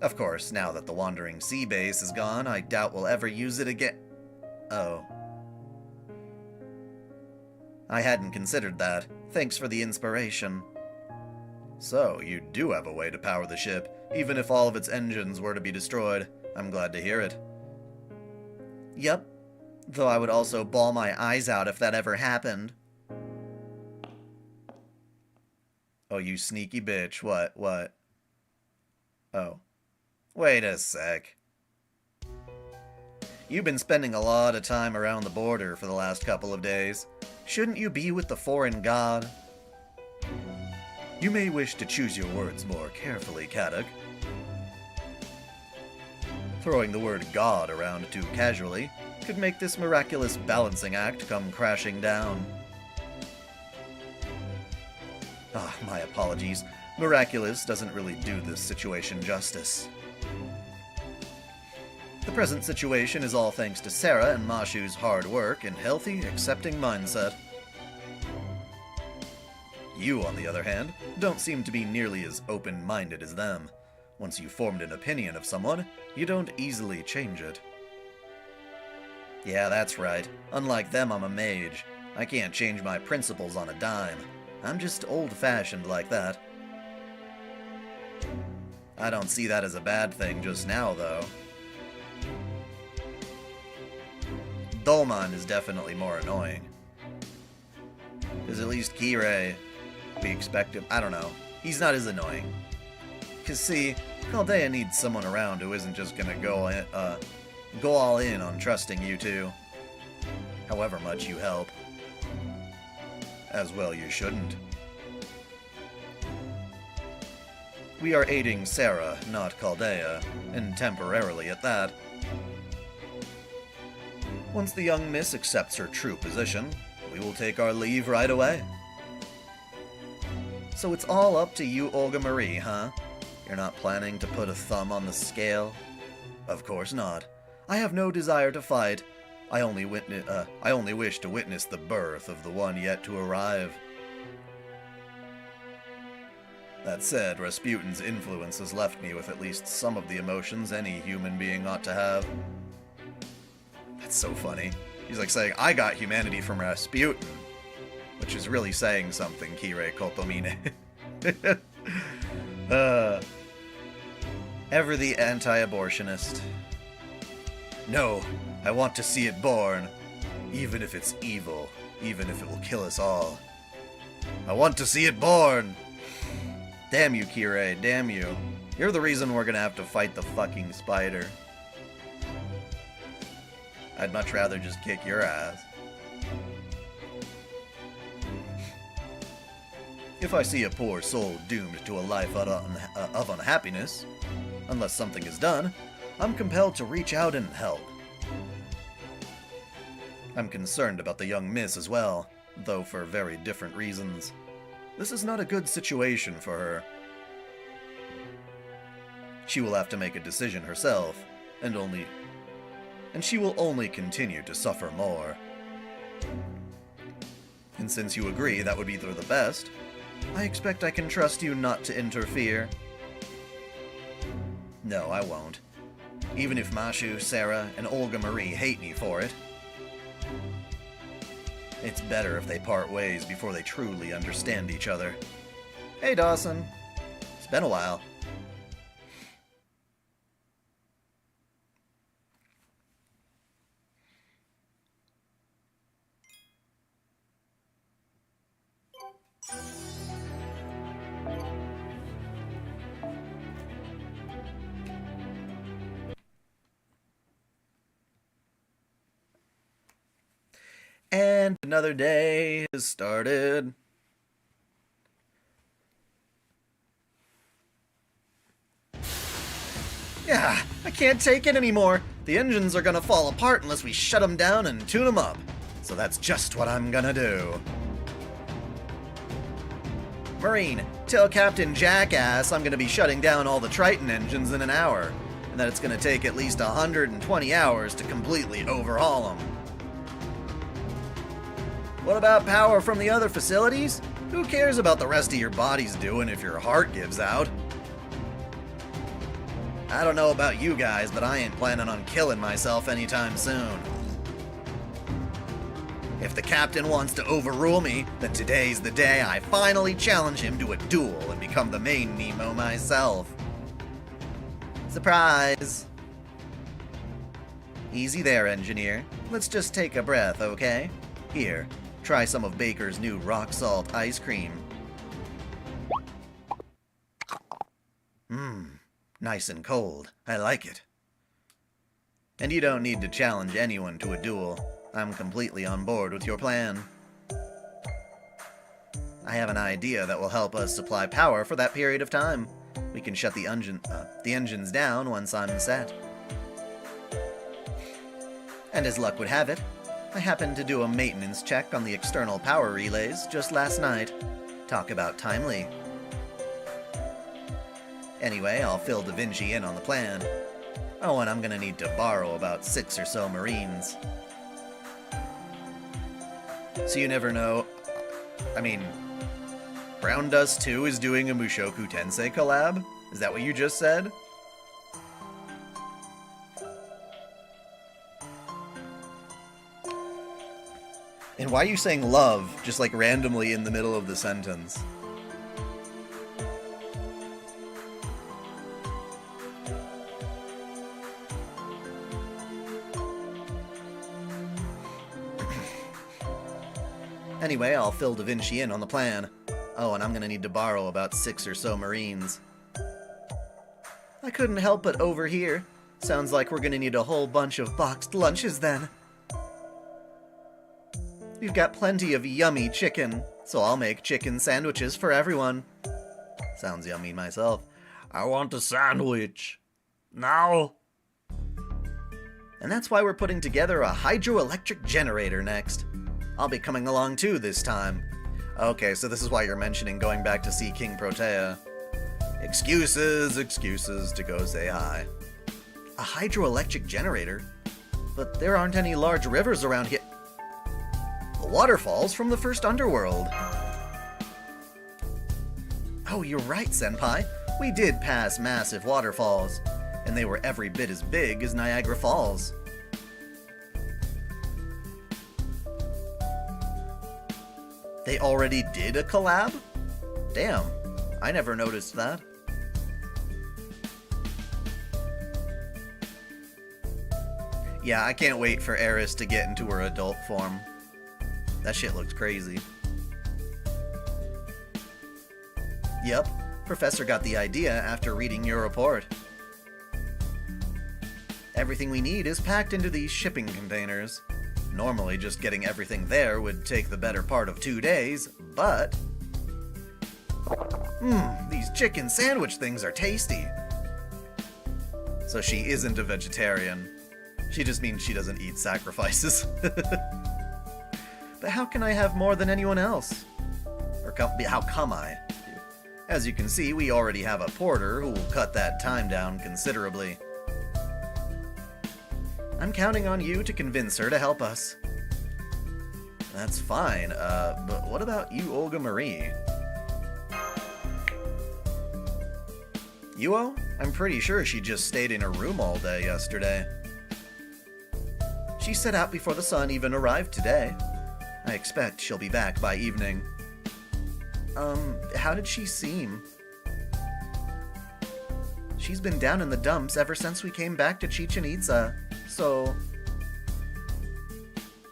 Of course, now that the Wandering Sea base is gone, I doubt we'll ever use it again. Oh. I hadn't considered that. Thanks for the inspiration. So, you do have a way to power the ship, even if all of its engines were to be destroyed. I'm glad to hear it. Yep. Though I would also bawl my eyes out if that ever happened. Oh, you sneaky bitch. What? Oh. Wait a sec. You've been spending a lot of time around the border for the last couple of days. Shouldn't you be with the foreign god? You may wish to choose your words more carefully, Kaduk. Throwing the word god around too casually could make this miraculous balancing act come crashing down. Ah, my apologies. Miraculous doesn't really do this situation justice. The present situation is all thanks to Sarah and Mashu's hard work and healthy, accepting mindset. You, on the other hand, don't seem to be nearly as open-minded as them. Once you've formed an opinion of someone, you don't easily change it. Yeah, that's right. Unlike them, I'm a mage. I can't change my principles on a dime. I'm just old-fashioned like that. I don't see that as a bad thing just now, though. Dolman is definitely more annoying. Because at least Kirei, we expect him, I don't know, he's not as annoying. Because see, Chaldea needs someone around who isn't just gonna go all in on trusting you two. However much you help. As well you shouldn't. We are aiding Sarah, not Chaldea, and temporarily at that. Once the young miss accepts her true position, we will take our leave right away. So it's all up to you, Olga Marie, huh? You're not planning to put a thumb on the scale? Of course not. I have no desire to fight. I only wish to witness the birth of the one yet to arrive. That said, Rasputin's influence has left me with at least some of the emotions any human being ought to have. That's so funny. He's like saying, I got humanity from Rasputin. Which is really saying something, Kirei Kotomine. Ever the anti-abortionist. No, I want to see it born. Even if it's evil. Even if it will kill us all. I want to see it born! Damn you, Kirei, damn you. You're the reason we're gonna have to fight the fucking spider. I'd much rather just kick your ass. If I see a poor soul doomed to a life of unhappiness, unless something is done, I'm compelled to reach out and help. I'm concerned about the young miss as well, though for very different reasons. This is not a good situation for her. She will have to make a decision herself, and she will only continue to suffer more. And since you agree that would be for the best, I expect I can trust you not to interfere. No, I won't. Even if Mashu, Sarah, and Olga Marie hate me for it. It's better if they part ways before they truly understand each other. Hey, Dawson. It's been a while. And another day has started. Yeah, I can't take it anymore. The engines are gonna fall apart unless we shut them down and tune them up. So that's just what I'm gonna do. Marine, tell Captain Jackass I'm gonna be shutting down all the Triton engines in an hour, and that it's gonna take at least 120 hours to completely overhaul them. What about power from the other facilities? Who cares about the rest of your body's doing if your heart gives out? I don't know about you guys, but I ain't planning on killing myself anytime soon. If the captain wants to overrule me, then today's the day I finally challenge him to a duel and become the main Nemo myself. Surprise! Easy there, engineer. Let's just take a breath, okay? Here, try some of Baker's new rock salt ice cream. Nice and cold. I like it. And you don't need to challenge anyone to a duel. I'm completely on board with your plan. I have an idea that will help us supply power for that period of time. We can shut the engines down once I'm set. And as luck would have it, I happened to do a maintenance check on the external power relays just last night. Talk about timely. Anyway, I'll fill Da Vinci in on the plan. Oh, and I'm gonna need to borrow about 6 or so Marines. So you never know. I mean, Brown Dust 2 is doing a Mushoku Tensei collab? Is that what you just said? And why are you saying love, just like randomly in the middle of the sentence? Anyway, I'll fill Da Vinci in on the plan. Oh, and I'm gonna need to borrow about 6 or so Marines. I couldn't help but overhear. Sounds like we're gonna need a whole bunch of boxed lunches then. We've got plenty of yummy chicken, so I'll make chicken sandwiches for everyone. Sounds yummy myself. I want a sandwich. Now. And that's why we're putting together a hydroelectric generator next. I'll be coming along too this time. Okay, so this is why you're mentioning going back to see King Protea. Excuses to go say hi. A hydroelectric generator? But there aren't any large rivers around here. The waterfalls from the first underworld. Oh, you're right, Senpai. We did pass massive waterfalls, and they were every bit as big as Niagara Falls. They already did a collab? Damn, I never noticed that. Yeah, I can't wait for Eris to get into her adult form. That shit looks crazy. Yep, Professor got the idea after reading your report. Everything we need is packed into these shipping containers. Normally, just getting everything there would take the better part of 2 days, but... these chicken sandwich things are tasty. So she isn't a vegetarian. She just means she doesn't eat sacrifices. But how can I have more than anyone else? Or how come I? As you can see, we already have a porter who will cut that time down considerably. I'm counting on you to convince her to help us. That's fine, but what about you, Olga Marie? Yuo? I'm pretty sure she just stayed in her room all day yesterday. She set out before the sun even arrived today. I expect she'll be back by evening. How did she seem? She's been down in the dumps ever since we came back to Chichen Itza. So,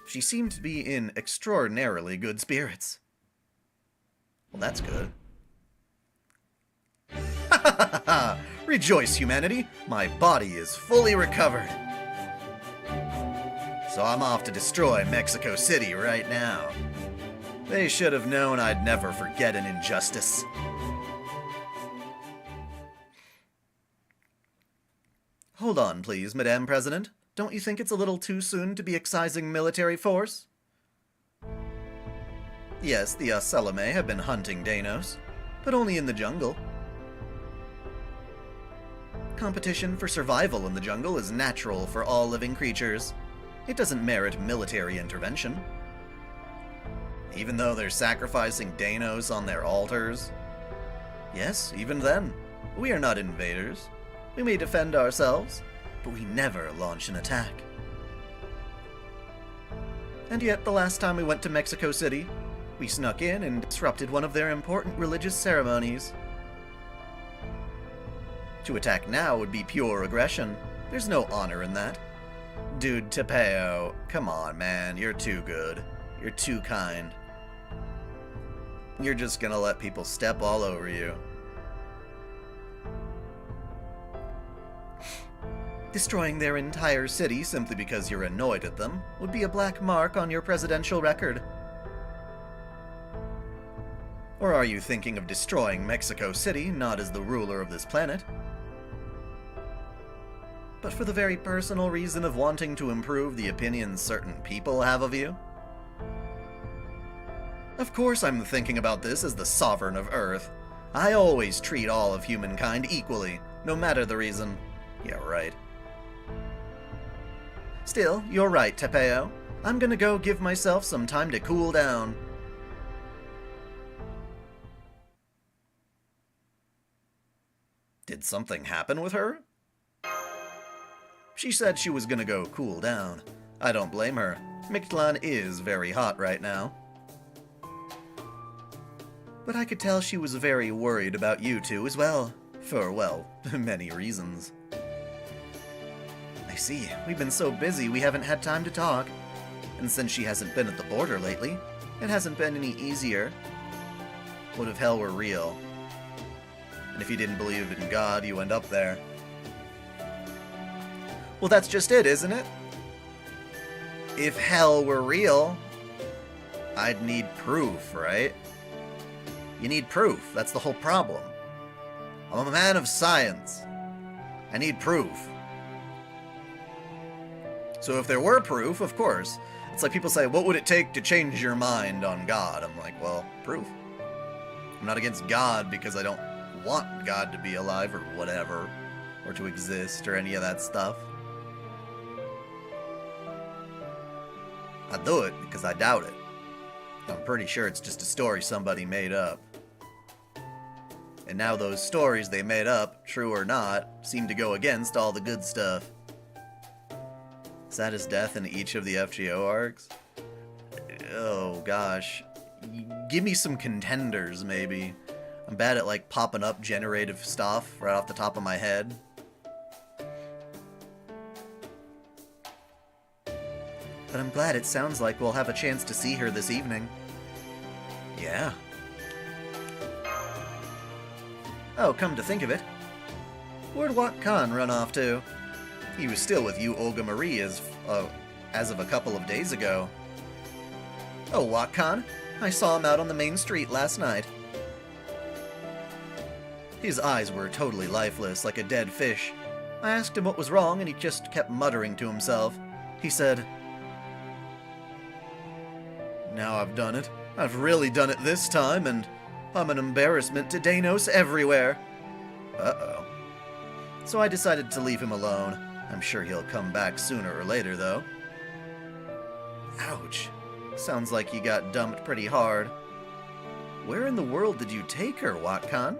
she seemed to be in extraordinarily good spirits. Well, that's good. Ha ha ha ha! Rejoice, humanity! My body is fully recovered. So I'm off to destroy Mexico City right now. They should have known I'd never forget an injustice. Hold on, please, Madame President. Don't you think it's a little too soon to be excising military force? Yes, the Seleme have been hunting Danos, but only in the jungle. Competition for survival in the jungle is natural for all living creatures. It doesn't merit military intervention. Even though they're sacrificing Danos on their altars? Yes, even then. We are not invaders. We may defend ourselves, but we never launch an attack. And yet, the last time we went to Mexico City, we snuck in and disrupted one of their important religious ceremonies. To attack now would be pure aggression. There's no honor in that. Dude, Tapeo, come on, man. You're too good. You're too kind. You're just gonna let people step all over you. Destroying their entire city simply because you're annoyed at them would be a black mark on your presidential record. Or are you thinking of destroying Mexico City, not as the ruler of this planet, but for the very personal reason of wanting to improve the opinions certain people have of you? Of course I'm thinking about this as the sovereign of Earth. I always treat all of humankind equally, no matter the reason. Yeah, right. Still, you're right, Tapeo. I'm gonna go give myself some time to cool down. Did something happen with her? She said she was gonna go cool down. I don't blame her. Mictlan is very hot right now. But I could tell she was very worried about you two as well. For, well, many reasons. I see. We've been so busy we haven't had time to talk. And since she hasn't been at the border lately, it hasn't been any easier. What if hell were real? And if you didn't believe in God, you end up there. Well, that's just it, isn't it? If hell were real, I'd need proof, right? You need proof. That's the whole problem. I'm a man of science. I need proof. So if there were proof, of course. It's like people say, what would it take to change your mind on God? I'm like, well, proof. I'm not against God because I don't want God to be alive or whatever, or to exist or any of that stuff. I do it because I doubt it. I'm pretty sure it's just a story somebody made up. And now those stories they made up, true or not, seem to go against all the good stuff. Saddest death in each of the FGO arcs? Oh gosh. Give me some contenders, maybe. I'm bad at, like, popping up generative stuff right off the top of my head. But I'm glad it sounds like we'll have a chance to see her this evening. Yeah. Oh, come to think of it. Where'd Wat Khan run off to? He was still with you, Olga Marie, as of a couple of days ago. Oh, Wat Khan? I saw him out on the main street last night. His eyes were totally lifeless, like a dead fish. I asked him what was wrong, and he just kept muttering to himself. He said, "Now I've done it. I've really done it this time, and I'm an embarrassment to Danos everywhere." Uh-oh. So I decided to leave him alone. I'm sure he'll come back sooner or later, though. Ouch. Sounds like you got dumped pretty hard. Where in the world did you take her, Wat Khan?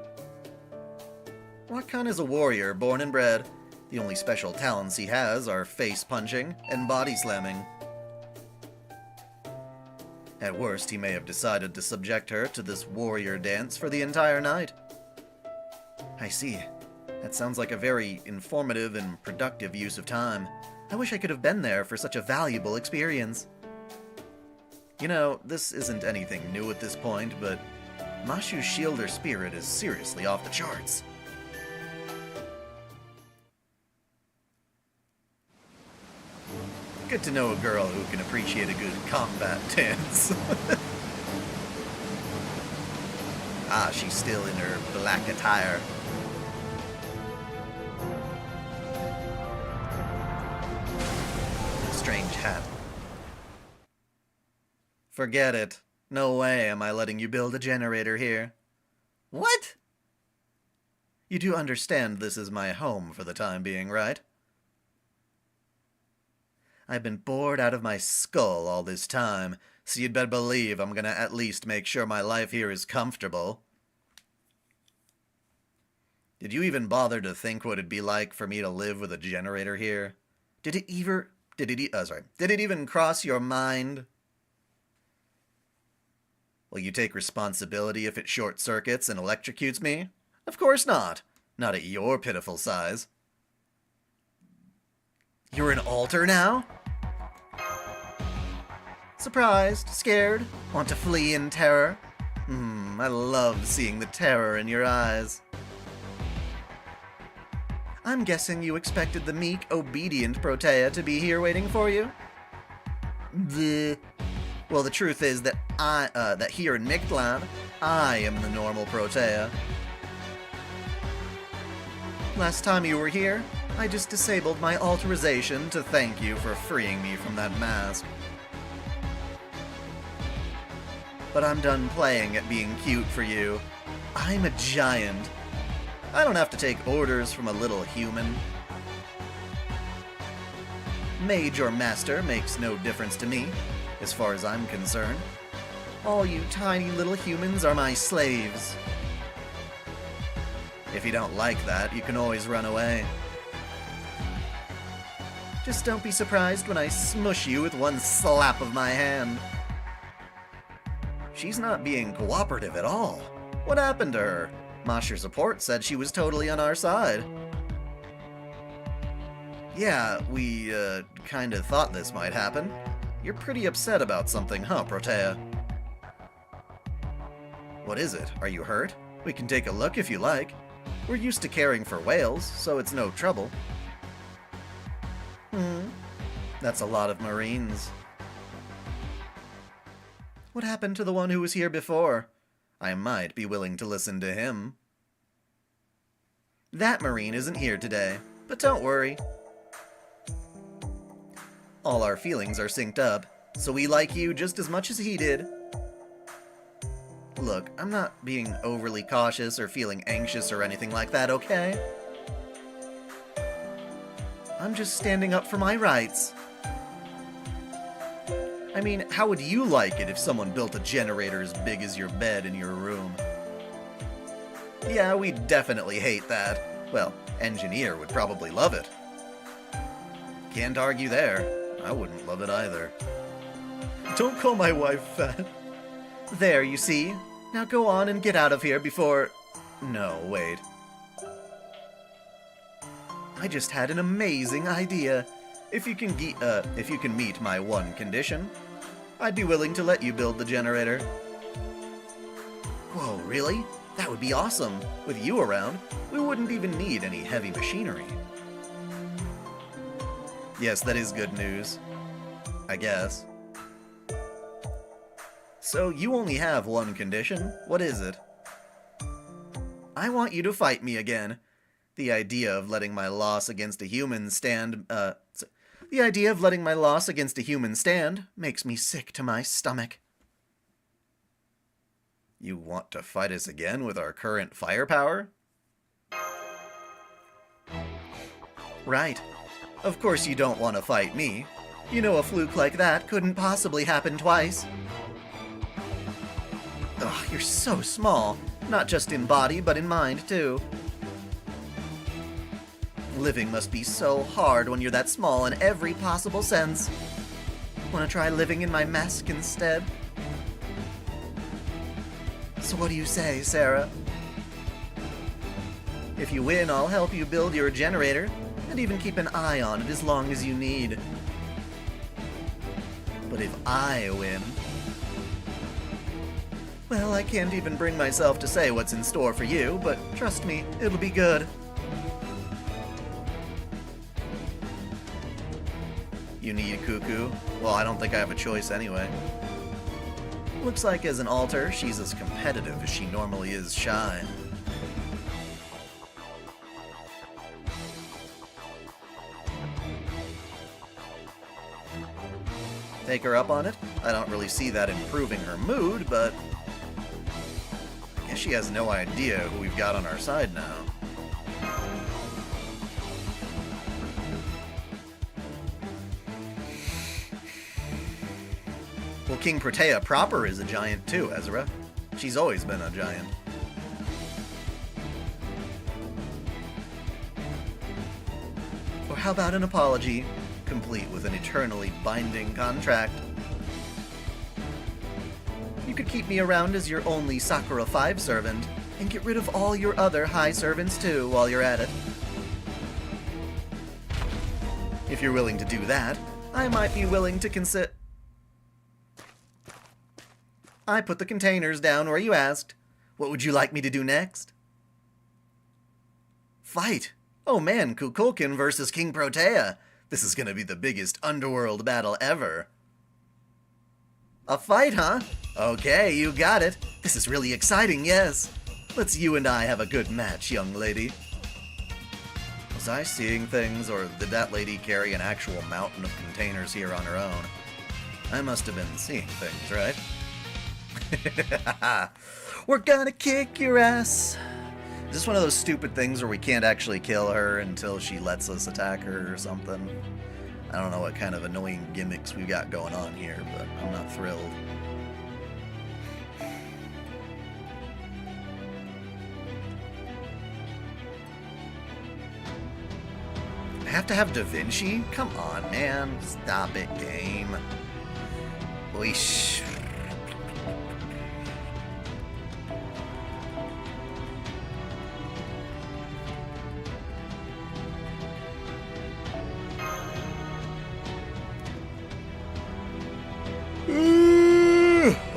Wat Khan is a warrior, born and bred. The only special talents he has are face-punching and body-slamming. At worst, he may have decided to subject her to this warrior dance for the entire night. I see. That sounds like a very informative and productive use of time. I wish I could have been there for such a valuable experience. You know, this isn't anything new at this point, but Mashu's shielder spirit is seriously off the charts. Good to know a girl who can appreciate a good combat dance. Ah, she's still in her black attire. Strange hat. Forget it. No way am I letting you build a generator here. What? You do understand this is my home for the time being, right? I've been bored out of my skull all this time, so you'd better believe I'm gonna at least make sure my life here is comfortable. Did you even bother to think what it'd be like for me to live with a generator here? Did it even cross your mind? Will you take responsibility if it short circuits and electrocutes me? Of course not. Not at your pitiful size. You're an alter now? Surprised? Scared? Want to flee in terror? I love seeing the terror in your eyes. I'm guessing you expected the meek, obedient Protea to be here waiting for you? Bleh. Well, the truth is that that here in Mictlan, I am the normal Protea. Last time you were here, I just disabled my alterization to thank you for freeing me from that mask. But I'm done playing at being cute for you. I'm a giant. I don't have to take orders from a little human. Mage or master makes no difference to me, as far as I'm concerned. All you tiny little humans are my slaves. If you don't like that, you can always run away. Just don't be surprised when I smush you with one slap of my hand. She's not being cooperative at all. What happened to her? Masher's support said she was totally on our side. Yeah, we, kinda thought this might happen. You're pretty upset about something, huh, Protea? What is it? Are you hurt? We can take a look if you like. We're used to caring for whales, so it's no trouble. That's a lot of Marines. What happened to the one who was here before? I might be willing to listen to him. That Marine isn't here today, but don't worry. All our feelings are synced up, so we like you just as much as he did. Look, I'm not being overly cautious or feeling anxious or anything like that, okay? I'm just standing up for my rights. I mean, how would you like it if someone built a generator as big as your bed in your room? Yeah, we'd definitely hate that. Well, engineer would probably love it. Can't argue there. I wouldn't love it either. Don't call my wife fat. There, you see? Now go on and get out of here before... No, wait. I just had an amazing idea. If you can meet my one condition, I'd be willing to let you build the generator. Whoa, really? That would be awesome. With you around, we wouldn't even need any heavy machinery. Yes, that is good news. I guess. So you only have one condition? What is it? I want you to fight me again. The idea of letting my loss against a human stand, makes me sick to my stomach. You want to fight us again with our current firepower? Right. Of course you don't want to fight me. You know a fluke like that couldn't possibly happen twice. Ugh, you're so small. Not just in body, but in mind, too. Living must be so hard when you're that small in every possible sense. Wanna try living in my mask instead? So what do you say, Sarah? If you win, I'll help you build your generator, and even keep an eye on it as long as you need. But if I win... Well, I can't even bring myself to say what's in store for you, but trust me, it'll be good. You need Cuckoo? Well, I don't think I have a choice anyway. Looks like as an alter, she's as competitive as she normally is shy. Take her up on it? I don't really see that improving her mood, but... I guess she has no idea who we've got on our side now. Well, King Protea proper is a giant too, Ezra. She's always been a giant. Or how about an apology, complete with an eternally binding contract? You could keep me around as your only Sakura 5 servant, and get rid of all your other high servants too while you're at it. If you're willing to do that, I might be willing to consider... I put the containers down where you asked. What would you like me to do next? Fight! Oh man, Kukulkan versus King Protea. This is gonna be the biggest underworld battle ever. A fight, huh? Okay, you got it. This is really exciting, yes. Let's you and I have a good match, young lady. Was I seeing things, or did that lady carry an actual mountain of containers here on her own? I must have been seeing things, right? We're gonna kick your ass. Is this one of those stupid things where we can't actually kill her until she lets us attack her or something? I don't know what kind of annoying gimmicks we've got going on here, but I'm not thrilled. I have to have Da Vinci? Come on, man. Stop it, game. Oish.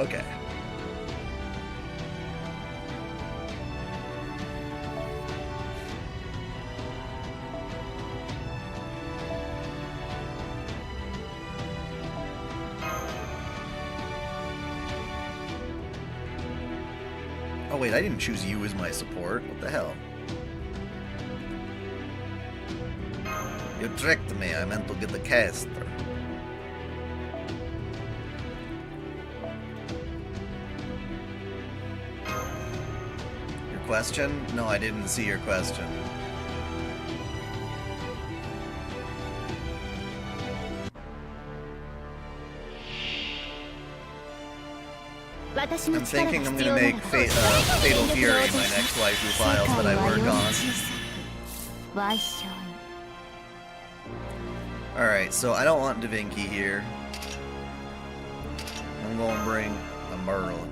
Okay. Oh wait, I didn't choose you as my support. What the hell? You tricked me. I meant to get the caster. Question? No, I didn't see your question. I'm thinking I'm gonna make Fatal Fury my next waifu files that I work on. Alright, so I don't want Da Vinci here. I'm gonna bring a Merlin.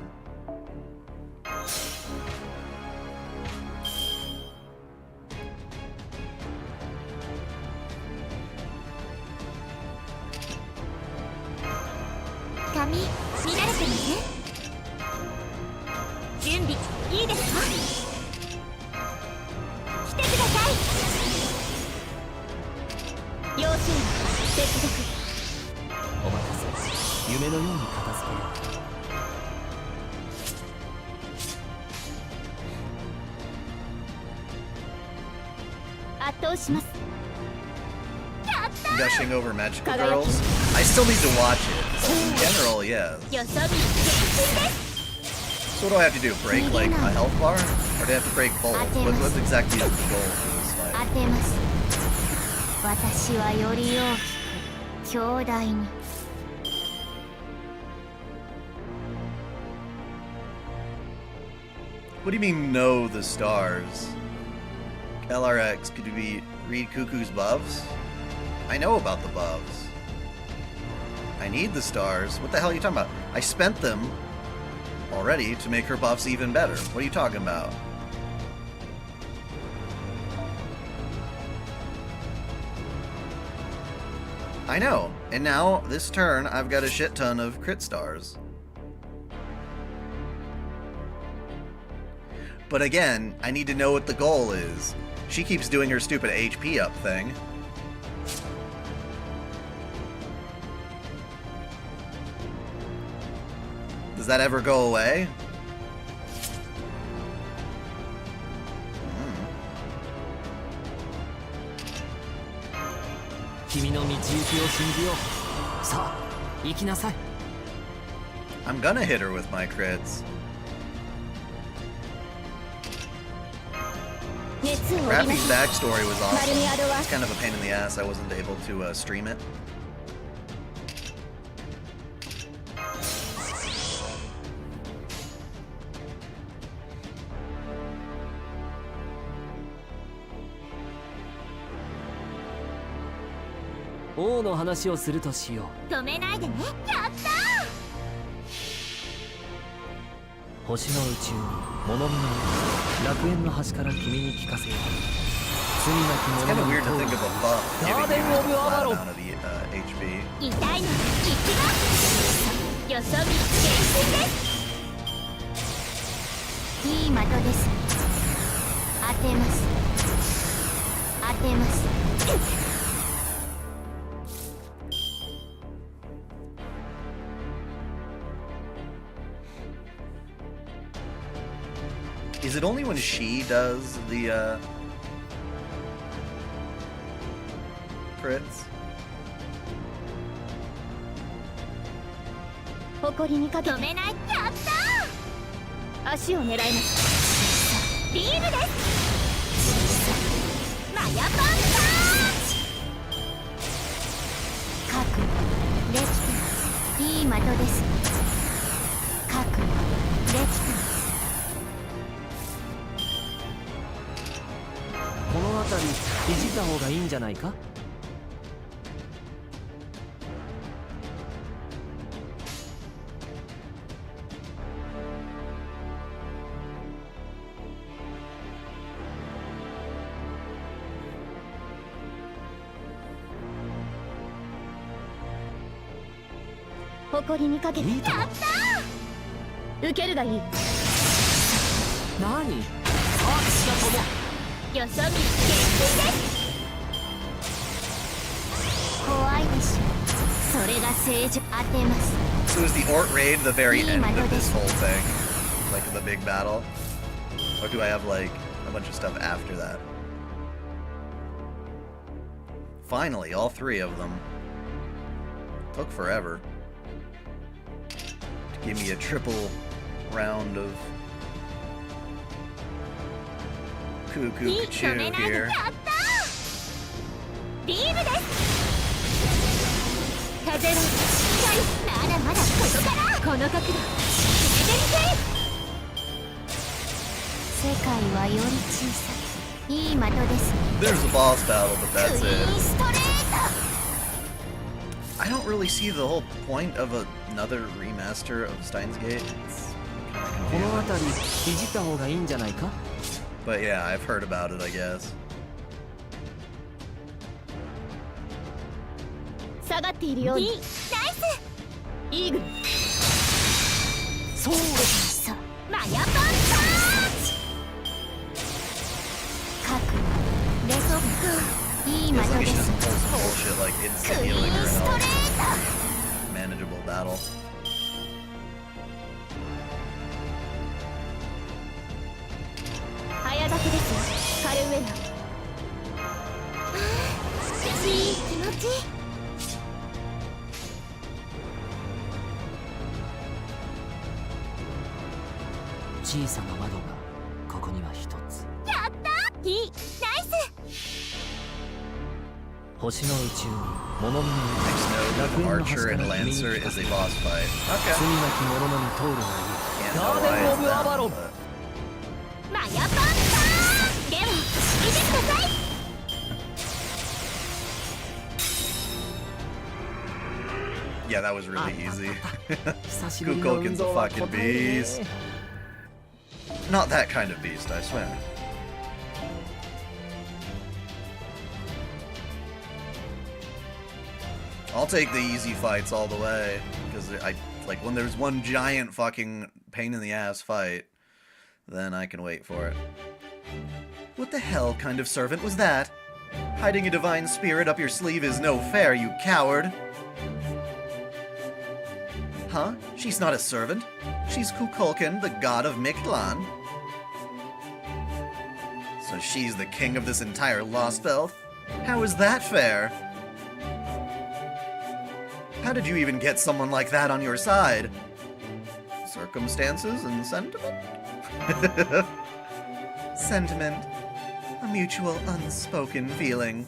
Gushing over magical girls? I still need to watch it. In general, yes. So what do I have to do? Break, like, a health bar? Or do I have to break both? What's exactly the goal for this fight? What do you mean, know the stars? LRX, could you read Cuckoo's buffs? I know about the buffs. I need the stars. What the hell are you talking about? I spent them already to make her buffs even better. What are you talking about? I know. And now, this turn, I've got a shit ton of crit stars. But again, I need to know what the goal is. She keeps doing her stupid HP up thing. Does that ever go away? I'm gonna hit her with my crits. Rappy's backstory was awesome. It's kind of a pain in the ass. I wasn't able to stream it. Oh, の話をするとしよう。止めないでね。やったー。星の宇宙に物見の楽園の端から君に聞かせよう。It's kind of weird to think of a buff giving you just a flat amount of the HP. 痛いのは一番よそ見厳禁ですいい的です当てます当てます Is it only when she does the crits? 誇りにかけて止めないやった足を狙いますビームですマヤパンパンチ覚悟できてますいい的です覚悟できてますこの辺りいじった方がいいんじゃないか。誇りにかけてやったー受けるがいい何？あっしだとも。よそ見厳禁です怖いでしょそれが正常当てます So is the Ort raid the very end of this whole thing? Like the big battle? Or do I have like a bunch of stuff after that? Finally, all three of them. Took forever. To give me a triple round of Cuckoo Kachu here. ビームです風はまだまだここからこの角度決めてみて世界はより小さくいい的です There's a boss battle, but ク that's イーン it. ストレート I don't really see the whole point of another remaster of Steins Gate. It's この辺りいじった方がいいんじゃないか。 But yeah, I've heard about it, I guess. 下がっているようにナイスイーグルそうそうマヤパンパンチ覚悟レソックいい As 的 long as で she す doesn't pull some bullshit like ク instant イ healing ー or ンストレ else. ー Manageable battle. ト早炊きですカルウェラいい気持ち小さな窓がここには一つ。やったいいナイス星の宇宙に物見の Next node, Archer and Lancer is a boss fight. Okay. 罪なき者のに通るがいい。 Can't ガーデン・オブ・アバ analyze ロン that, but... マヤパンパンでは見てください Yeah, that was really easy. 久しぶりの運 Kukoken's 動 a は fucking 答えね beast. Not that kind of beast, I swear. I'll take the easy fights all the way, because like when there's one giant fucking pain in the ass fight, then I can wait for it. What the hell kind of servant was that? Hiding a divine spirit up your sleeve is no fair, you coward. Huh? She's not a servant. She's Kukulkan, the god of Mictlan. So she's the king of this entire Lostbelt? How is that fair? How did you even get someone like that on your side? Circumstances and sentiment? Sentiment. A mutual unspoken feeling.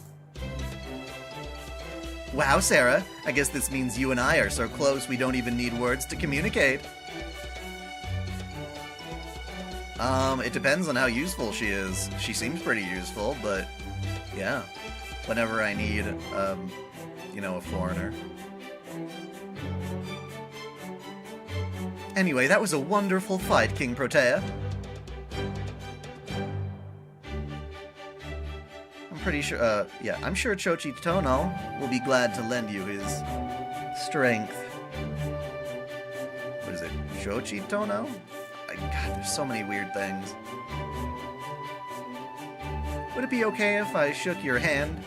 Wow, Sarah. I guess this means you and I are so close we don't even need words to communicate. It depends on how useful she is. She seems pretty useful, but yeah. Whenever I need, you know, a foreigner. Anyway, that was a wonderful fight, King Protea. pretty sure, yeah, I'm sure Chochi Tono will be glad to lend you his strength. What is it? Chochi Tono? God, there's so many weird things. Would it be okay if I shook your hand?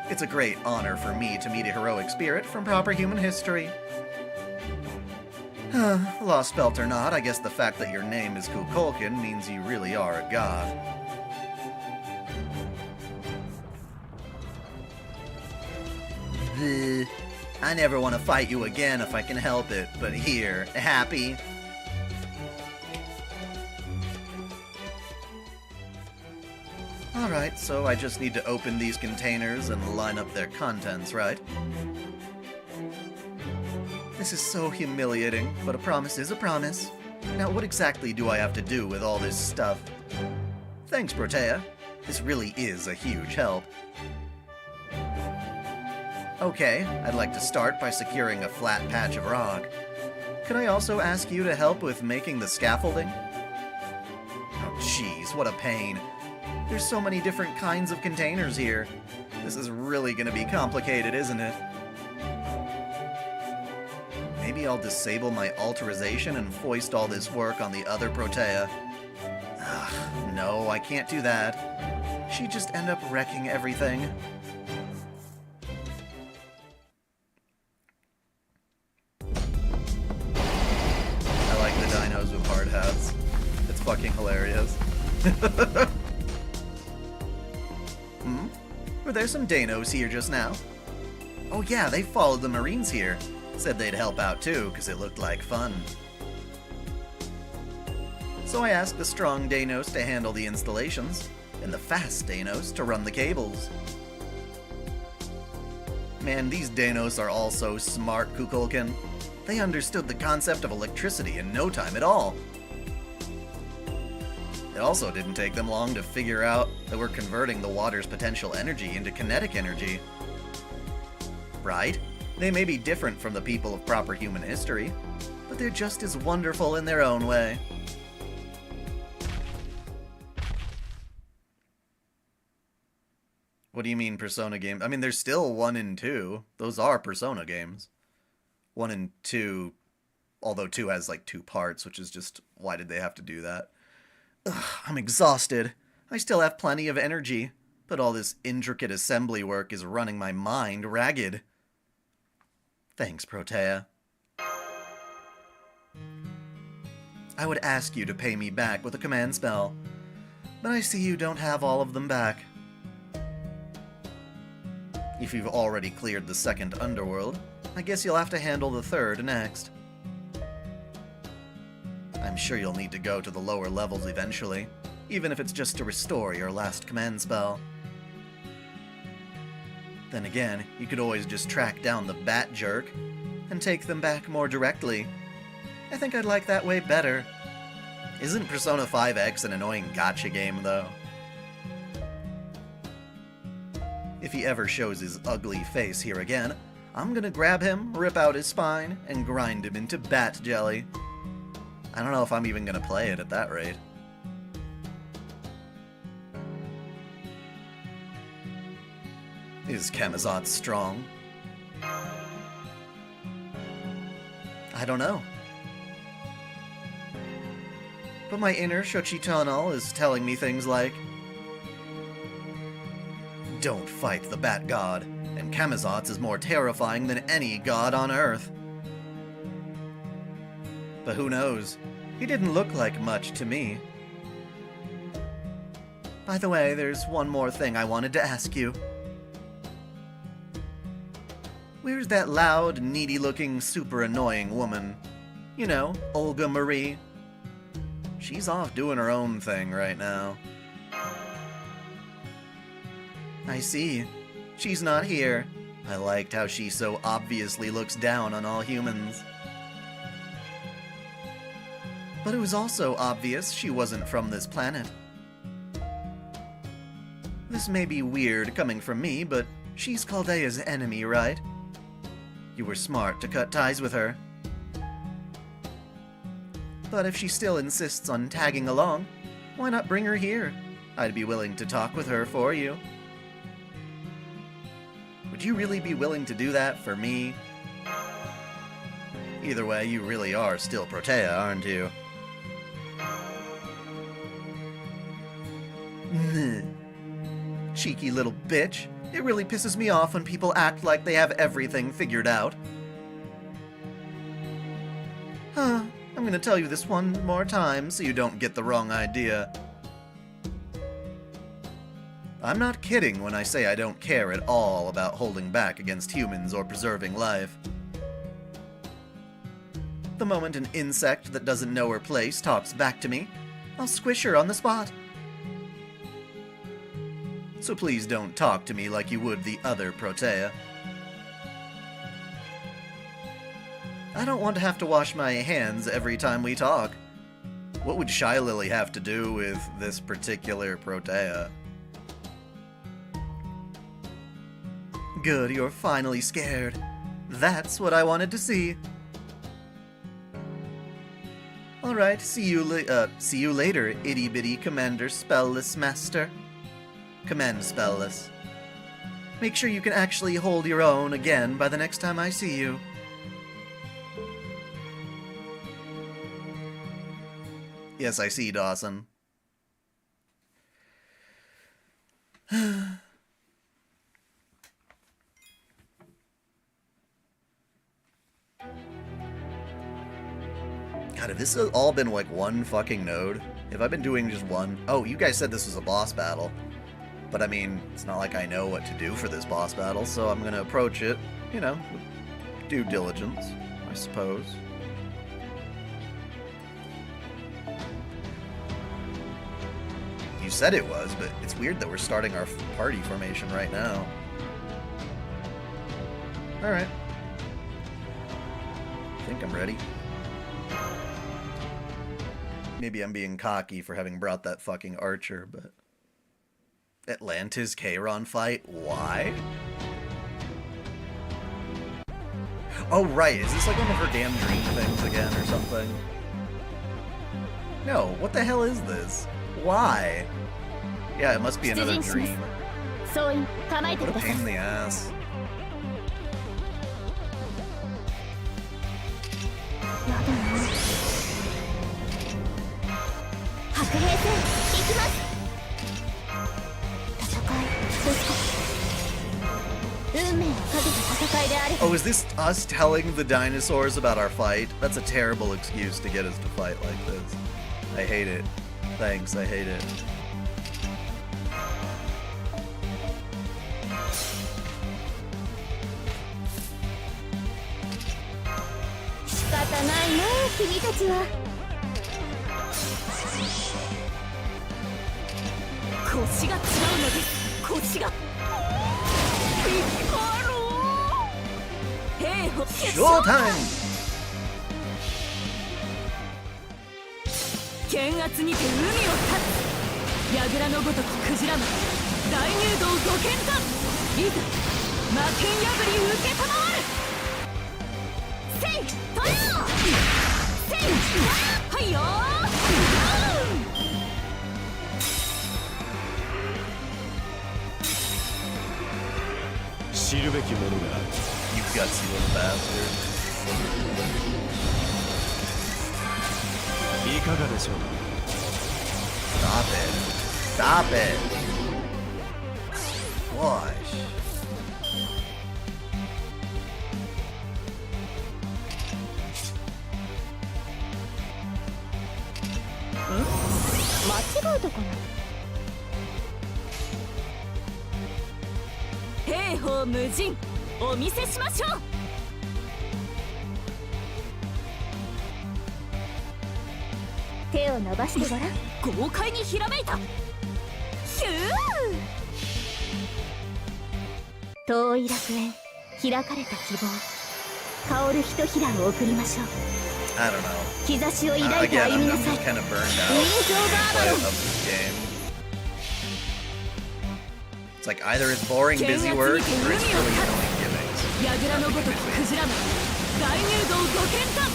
It's a great honor for me to meet a heroic spirit from proper human history. Lostbelt or not, I guess the fact that your name is Kukulkan means you really are a god. Bleh. I never want to fight you again if I can help it, but here, happy? Alright, so I just need to open these containers and line up their contents, right? This is so humiliating, but a promise is a promise. Now, what exactly do I have to do with all this stuff? Thanks, Protea. This really is a huge help. Okay, I'd like to start by securing a flat patch of rock. Could I also ask you to help with making the scaffolding? Oh, jeez, what a pain. There's so many different kinds of containers here. This is really gonna be complicated, isn't it? Maybe I'll disable my alterization and foist all this work on the other Protea. Ugh, no, I can't do that. She'd just end up wrecking everything. I like the dinos with hard hats. It's fucking hilarious. Were there some Danos here just now? Oh yeah, they followed the Marines here. Said they'd help out too, because it looked like fun. So I asked the strong Danos to handle the installations, and the fast Danos to run the cables. Man, these Danos are all so smart, Kukulkan. They understood the concept of electricity in no time at all. It also didn't take them long to figure out that we're converting the water's potential energy into kinetic energy. Right? They may be different from the people of proper human history, but they're just as wonderful in their own way. What do you mean, Persona games? I mean, there's still 1 and 2. Those are Persona games. 1 and 2, although 2 has like 2 parts, which is just, why did they have to do that? Ugh, I'm exhausted. I still have plenty of energy, but all this intricate assembly work is running my mind ragged. Thanks, Protea. I would ask you to pay me back with a command spell, but I see you don't have all of them back. If you've already cleared the second underworld, I guess you'll have to handle the third next. I'm sure you'll need to go to the lower levels eventually, even if it's just to restore your last command spell. Then again, you could always just track down the bat jerk and take them back more directly. I think I'd like that way better. Isn't Persona 5X an annoying gacha game, though? If he ever shows his ugly face here again, I'm gonna grab him, rip out his spine, and grind him into bat jelly. I don't know if I'm even gonna play it at that rate. Is Camazotz strong? I don't know. But my inner Shochitonal is telling me things like, don't fight the Bat God, and Camazotz is more terrifying than any god on Earth. But who knows? He didn't look like much to me. By the way, there's one more thing I wanted to ask you. Where's that loud, needy-looking, super annoying woman? You know, Olga Marie. She's off doing her own thing right now. I see. She's not here. I liked how she so obviously looks down on all humans. But it was also obvious she wasn't from this planet. This may be weird coming from me, but she's Chaldea's enemy, right? You were smart to cut ties with her. But if she still insists on tagging along, why not bring her here? I'd be willing to talk with her for you. Would you really be willing to do that for me? Either way, you really are still Protea, aren't you? Cheeky little bitch. It really pisses me off when people act like they have everything figured out. Huh. I'm gonna tell you this one more time so you don't get the wrong idea. I'm not kidding when I say I don't care at all about holding back against humans or preserving life. The moment an insect that doesn't know her place talks back to me, I'll squish her on the spot. So please don't talk to me like you would the other Protea. I don't want to have to wash my hands every time we talk. What would Shy Lily have to do with this particular Protea? Good, you're finally scared. That's what I wanted to see. Alright, see you later, itty-bitty Commander Spellless Master. Command Spellless. Make sure you can actually hold your own again by the next time I see you. Yes, I see, Dawson. God, have this all been like one fucking node? Have I been doing just one? Oh, you guys said this was a boss battle. But I mean, it's not like I know what to do for this boss battle, so I'm gonna approach it, you know, with due diligence, I suppose. You said it was, but it's weird that we're starting our party formation right now. Alright. I think I'm ready. Maybe I'm being cocky for having brought that fucking archer, but... Atlantis Kairon fight? Why? Oh, right. Is this like one of her damn dream things again or something? No, what the hell is this? Why? Yeah, it must be another dream. What a pain in the ass. Oh, is this us telling the dinosaurs about our fight? That's a terrible excuse to get us to fight like this. I hate it. Thanks, I hate it. Showtime! 剣圧にて海を立つ櫓のごときクジラマン大入道ご剣断いざ魔剣破り受けたまわるせいとよせいはいよ知るべきものがある You gutsy little bastard. いかがでしょう Stop it. Stop it. Gosh. Huh? 間違えたかな兵法無尽お見せしましょう手を伸ばしてごらん豪快にひらめいたヒュー遠い楽園開かれた希望香るひとひらを送りましょう I don't know. 兆しを抱いて Again, 歩みな I'm さい just kind of burned out ウィンズ・オブ・アバロン of this game. It's like either it's boring busy work or it's really annoying gimmicks. 櫓のごときクジラマン大入道ご剣断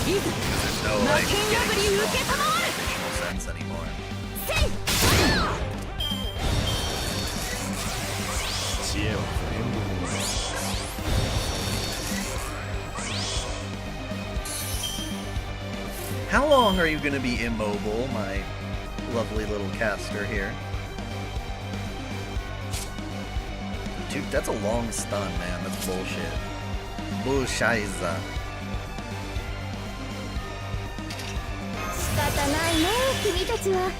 いざ There's no 魔 like 剣破り受けたまわる visual sense anymore. せい How long are you going to be immobile, my lovely little caster here? Dude, that's a long stun, man. That's bullshit. Bullshiza. 仕方ないね君たちは。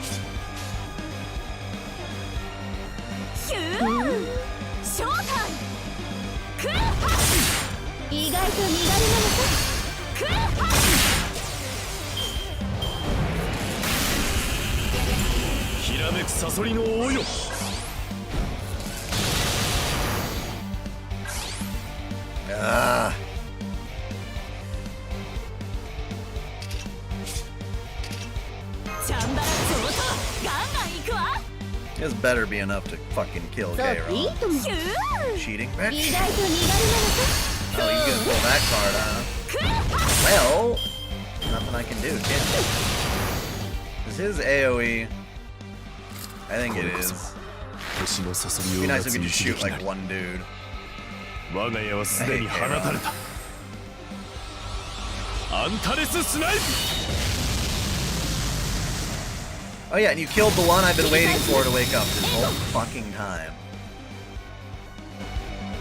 ヒューショータイムクーハ意外と身軽なのさ。クーハひらめくサソリの王よ。Ah. This better be enough to fucking kill そういい Gayron. とも。 Cheating, 意 bitch? 外と身軽なのさ。 Oh, you gonna pull that card, huh? Well, nothing I can do, can I? Is his AoE? I think it is. It'd be nice if we could just shoot like one dude. 我が家はすでに放たれた。アンタレススナイプ。 Oh yeah, and you killed the one I've been waiting for to wake up this whole fucking time.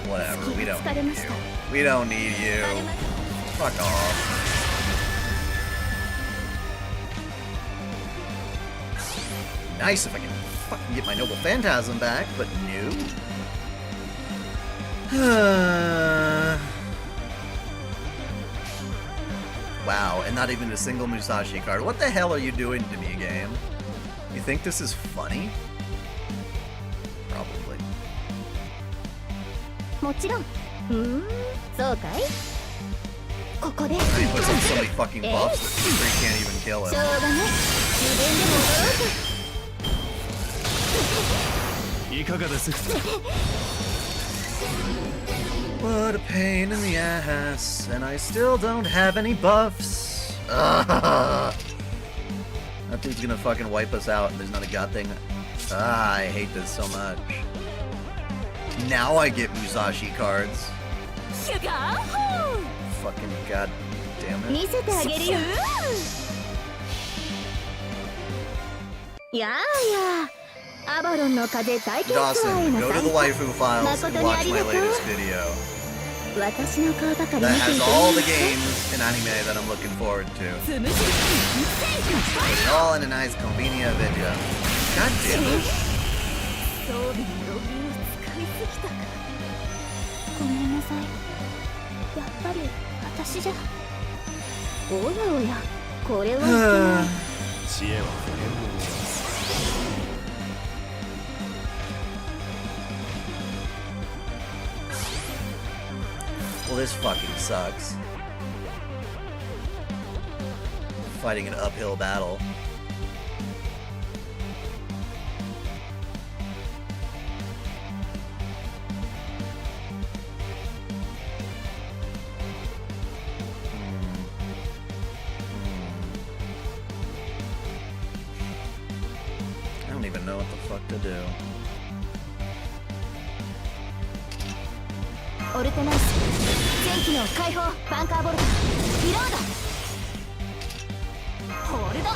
Whatever, we don't need you. We don't need you. Fuck off. Nice if I can fucking get my Noble Phantasm back, but no. Wow, and not even a single Musashi card. What the hell are you doing to me, game? You think this is funny? Probably. もちろん。そうかい。ここで。 He puts in so many fucking buffs that Free can't even kill しょ him. うがない。自分でも踊ろういかがです？ What a pain in the ass, and I still don't have any buffs. Ugh. That dude's gonna fucking wipe us out, and there's not a god thing. Ah, I hate this so much. Now I get Musashi cards. シュガーホー Fucking god damn 見 it. せてあげるよ。やあやあ。アバロンの風体験ツアーへ Dawson, の go to the 参 waifu files and watch my latest video. 加。私の顔ばかり That 見てい has て all the games in anime that I'm looking forward to. つむじ Put it all in a nice convenient video. God damn it. 装備のロビーを使いすぎたか。ごめんなさい。やっぱり私じゃ。おやおや、これは一体。知恵は不変のものです。 Well, this fucking sucks. Fighting an uphill battle. I don't even know what the fuck to do. オルテナンス全機能解放バンカーボルトリロードホールドアッ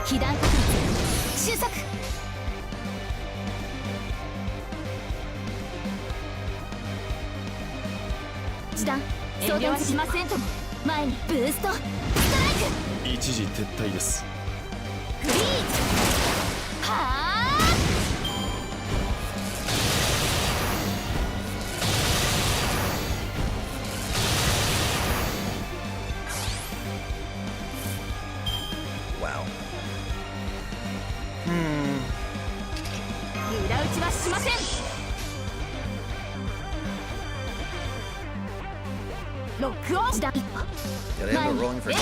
プ被弾確率収束時短遠慮はしませんとも。前にブーストストライク一時撤退です。フリーズはあ Wow. 裏打ちはしません。ロックオン。時短 Did I end up rolling for Dez?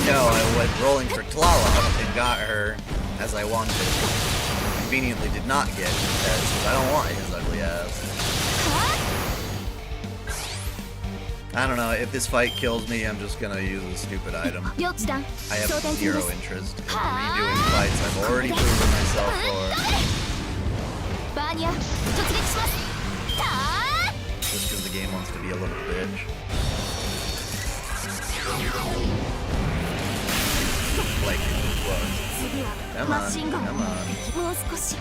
No, I went rolling for Tlala and got her as I wanted. Conveniently did not get Dez because I don't want his ugly ass. I don't know, if this fight kills me, I'm just gonna use a stupid item. 両地団 I have 装填中 zero です interest in redoing fights I've already proven myself for. バーニャ突撃しますたー Just because the game wants to be a little bitch. Like it was. 次は Come マ on, シンガン come on. もう少し How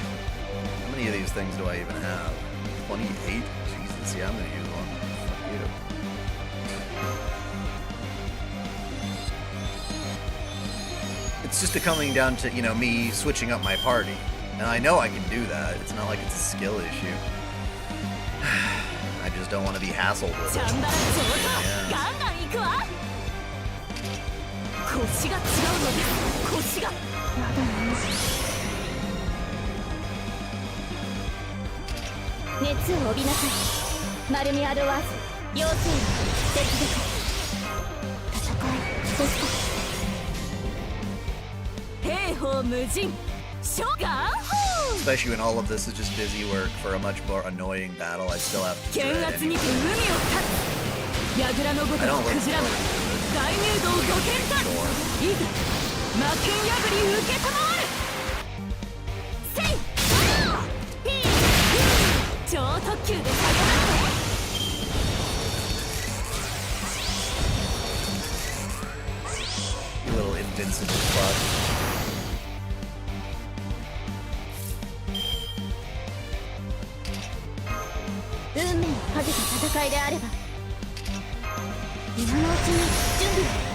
many of these things do I even have? 28? Jesus, yeah, I'm gonna use one. Fuck you. It's just coming down to, you know, me switching up my party. And I know I can do that. It's not like it's a skill issue. I just don't want to be hassled with チャ it. ンバラ上等 Yeah. ガンガン行くわ腰が違うのです腰がやだな熱を帯びなさいマルミアドワーズ妖精の鉄力戦いですか兵法無尽召喚砲 Especially when all of this is just busy work for a much more annoying battle I still have to 剣 dread 圧に anyway. て海を断つ櫓のごと I don't く look クジラ forward マ to 大入道御剣断 Sure. いざ魔剣破り受けたまわるせいピー超特急で下げます You little invincible fuck. 運命をかけた戦いであれば今のうちに準備を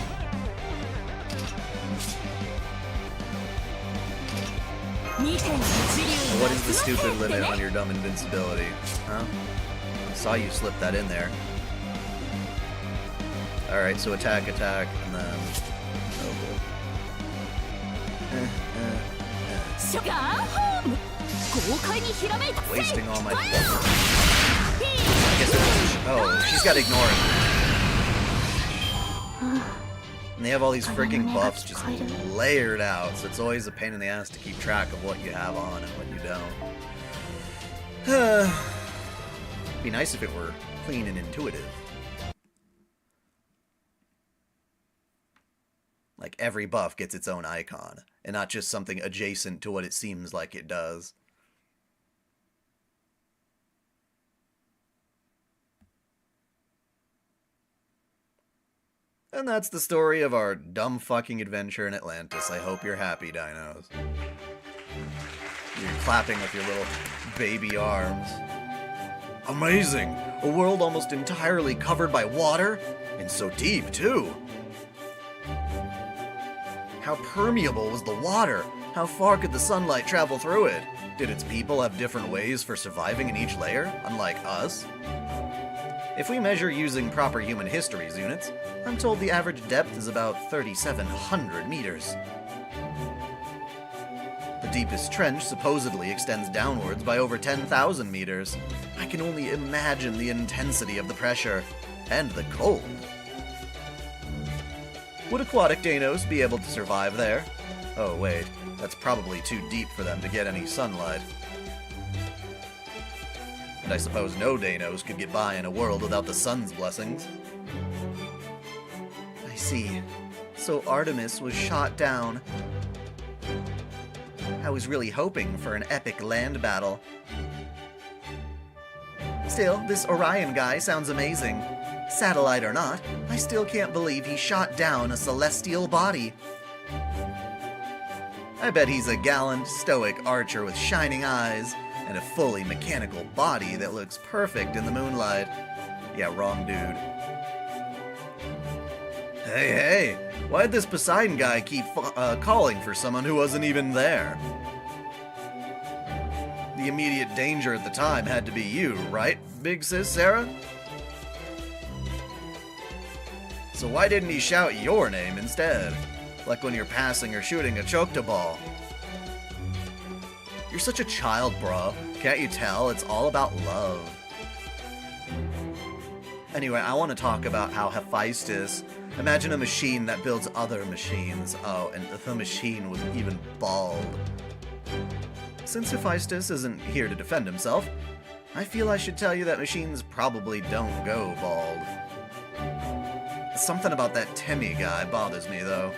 What is the stupid limit on your dumb invincibility? Huh? I saw you slip that in there. Alright, so attack, and then... Oh, boy. Wasting all my... I guess it was... Oh, she's got ignoring. And they have all these freaking buffs just layered out, so it's always a pain in the ass to keep track of what you have on and what you don't. Be nice if it were clean and intuitive. Like every buff gets its own icon, and not just something adjacent to what it seems like it does. And that's the story of our dumb fucking adventure in Atlantis. I hope you're happy, dinos. You're clapping with your little baby arms. Amazing! A world almost entirely covered by water? And so deep, too! How permeable was the water? How far could the sunlight travel through it? Did its people have different ways for surviving in each layer, unlike us? If we measure using proper human histories units, I'm told the average depth is about 3,700 meters. The deepest trench supposedly extends downwards by over 10,000 meters. I can only imagine the intensity of the pressure, and the cold. Would aquatic Danos be able to survive there? Oh wait, that's probably too deep for them to get any sunlight. And I suppose no Danos could get by in a world without the sun's blessings. I see. So Artemis was shot down. I was really hoping for an epic land battle. Still, this Orion guy sounds amazing. Satellite or not, I still can't believe he shot down a celestial body. I bet he's a gallant, stoic archer with shining eyes and a fully mechanical body that looks perfect in the moonlight. Yeah, wrong dude. Hey, why'd this Poseidon guy keep calling for someone who wasn't even there? The immediate danger at the time had to be you, right, big sis Sarah? So why didn't he shout your name instead? Like when you're passing or shooting a Choctoball. You're such a child, bro. Can't you tell? It's all about love. Anyway, I want to talk about how Hephaestus... Imagine a machine that builds other machines. Oh, and the machine was even bald. Since Hephaestus isn't here to defend himself, I feel I should tell you that machines probably don't go bald. Something about that Timmy guy bothers me, though.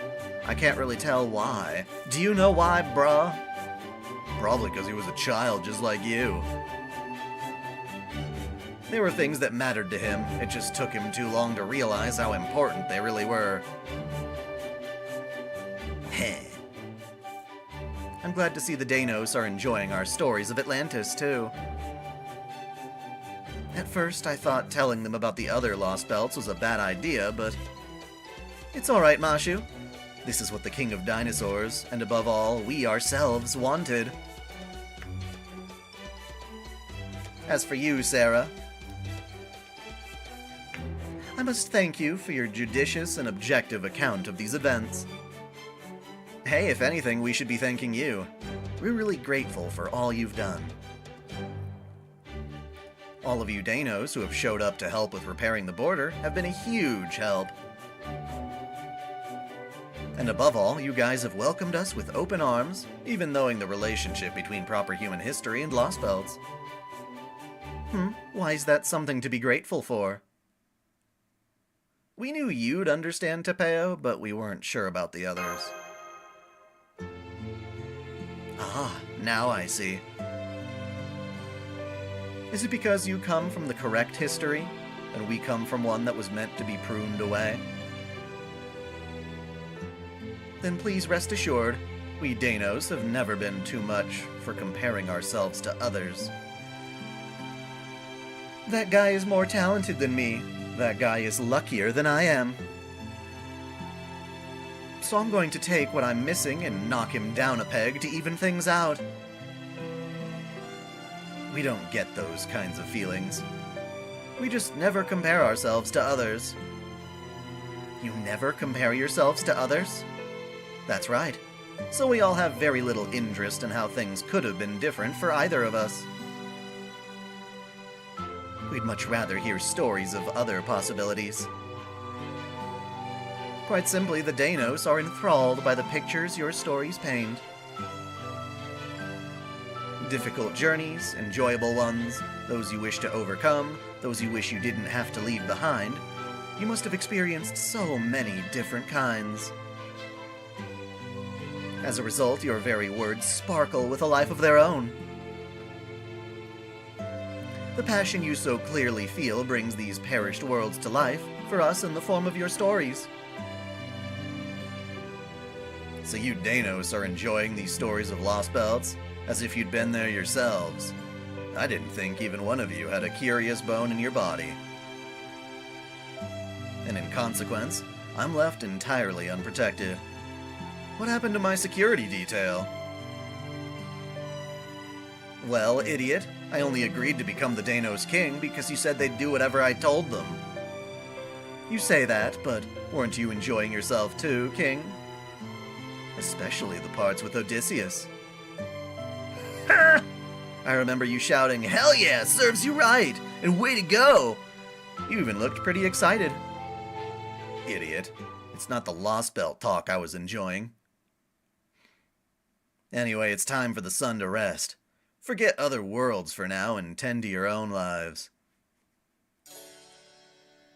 I can't really tell why. Do you know why, bruh? Probably because he was a child just like you. There were things that mattered to him. It just took him too long to realize how important they really were. Heh. I'm glad to see the Danos are enjoying our stories of Atlantis, too. At first, I thought telling them about the other Lostbelts was a bad idea, but it's alright, Mashu. This is what the King of Dinosaurs, and above all, we ourselves wanted. As for you, Sarah, I must thank you for your judicious and objective account of these events. Hey, if anything, we should be thanking you. We're really grateful for all you've done. All of you Danos who have showed up to help with repairing the border have been a huge help. And above all, you guys have welcomed us with open arms, even knowing the relationship between proper human history and Lostbelts. Why is that something to be grateful for? We knew you'd understand Tapeo, but we weren't sure about the others. Ah, now I see. Is it because you come from the correct history, and we come from one that was meant to be pruned away? Then please rest assured, we Danos have never been too much for comparing ourselves to others. That guy is more talented than me. That guy is luckier than I am. So I'm going to take what I'm missing and knock him down a peg to even things out. We don't get those kinds of feelings. We just never compare ourselves to others. You never compare yourselves to others? That's right. So we all have very little interest in how things could have been different for either of us. We'd much rather hear stories of other possibilities. Quite simply, the Danos are enthralled by the pictures your stories paint. Difficult journeys, enjoyable ones, those you wish to overcome, those you wish you didn't have to leave behind. You must have experienced so many different kinds. As a result, your very words sparkle with a life of their own. The passion you so clearly feel brings these perished worlds to life for us in the form of your stories. So you Danos are enjoying these stories of Lostbelts as if you'd been there yourselves. I didn't think even one of you had a curious bone in your body. And in consequence, I'm left entirely unprotected. What happened to my security detail? Well, idiot, I only agreed to become the Danos king because you said they'd do whatever I told them. You say that, but weren't you enjoying yourself too, king? Especially the parts with Odysseus. I remember you shouting, "Hell yeah, serves you right, and way to go!" You even looked pretty excited. Idiot. It's not the Lostbelt talk I was enjoying. Anyway, it's time for the sun to rest. Forget other worlds for now and tend to your own lives.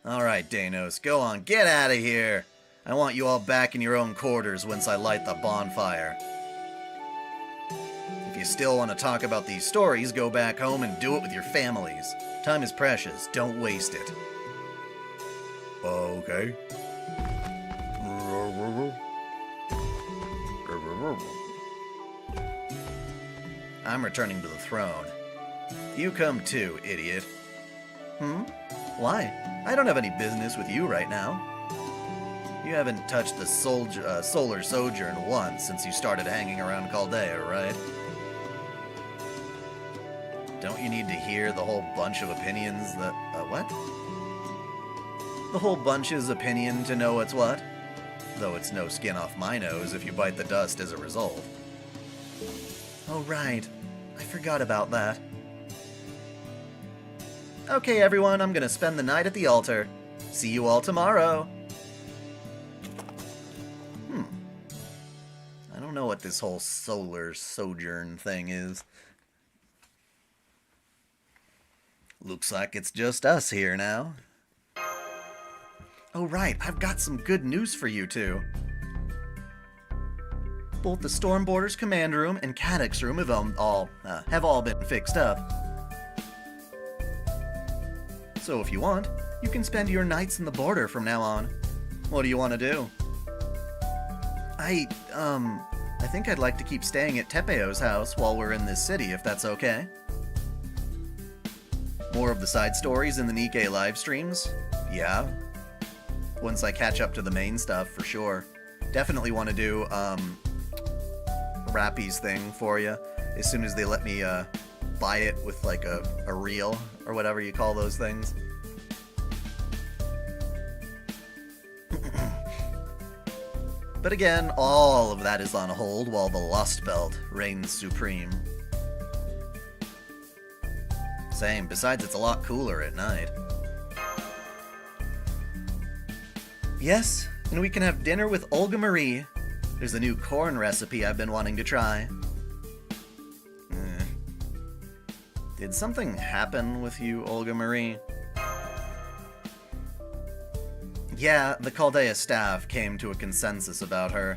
Alright, Danos, go on, get out of here! I want you all back in your own quarters once I light the bonfire. If you still want to talk about these stories, go back home and do it with your families. Time is precious, don't waste it. Okay. I'm returning to the throne. You come too, idiot. Why? I don't have any business with you right now. You haven't touched the solar sojourn once since you started hanging around Chaldea, right? Don't you need to hear the whole bunch of opinions that... what? The whole bunch's opinion to know what's what? Though it's no skin off my nose if you bite the dust as a result. Oh, right. I forgot about that. Okay, everyone, I'm gonna spend the night at the altar. See you all tomorrow. I don't know what this whole solar sojourn thing is. Looks like it's just us here now. Oh right, I've got some good news for you two. Both the Stormboarder's command room and Caddock's room have all been fixed up. So if you want, you can spend your nights in the border from now on. What do you want to do? I think I'd like to keep staying at Tepeo's house while we're in this city, if that's okay. More of the side stories in the Nikkei live streams? Yeah. Once I catch up to the main stuff, for sure. Definitely want to do, Rappy's thing for you, as soon as they let me, buy it with, like, a reel, or whatever you call those things. But again, all of that is on hold while the Lostbelt reigns supreme. Same, besides it's a lot cooler at night. Yes, and we can have dinner with Olga Marie. There's a new corn recipe I've been wanting to try. Did something happen with you, Olga Marie? Yeah, the Chaldea staff came to a consensus about her.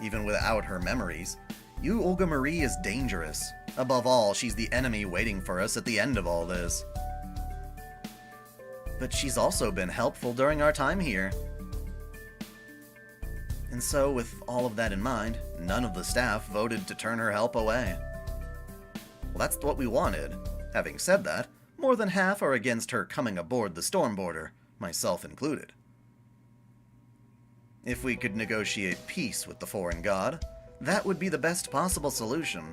Even without her memories, you, Olga Marie, is dangerous. Above all, she's the enemy waiting for us at the end of all this. But she's also been helpful during our time here. And so, with all of that in mind, none of the staff voted to turn her help away. Well, that's what we wanted. Having said that, more than half are against her coming aboard the Stormboarder, myself included. If we could negotiate peace with the foreign god, that would be the best possible solution.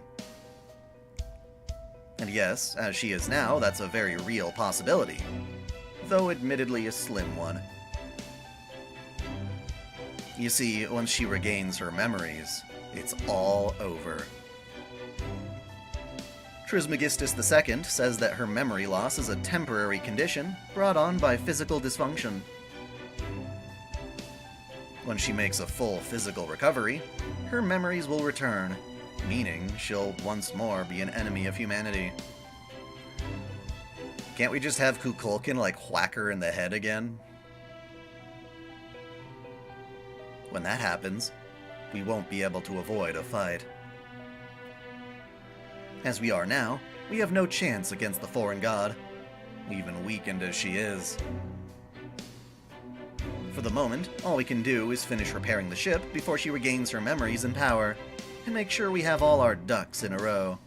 And yes, as she is now, that's a very real possibility, though admittedly a slim one. You see, once she regains her memories, it's all over. Trismegistus II says that her memory loss is a temporary condition brought on by physical dysfunction. When she makes a full physical recovery, her memories will return, meaning she'll once more be an enemy of humanity. Can't we just have Kukulkan, like, whack her in the head again? When that happens, we won't be able to avoid a fight. As we are now, we have no chance against the foreign god, even weakened as she is. For the moment, all we can do is finish repairing the ship before she regains her memories and power, and make sure we have all our ducks in a row.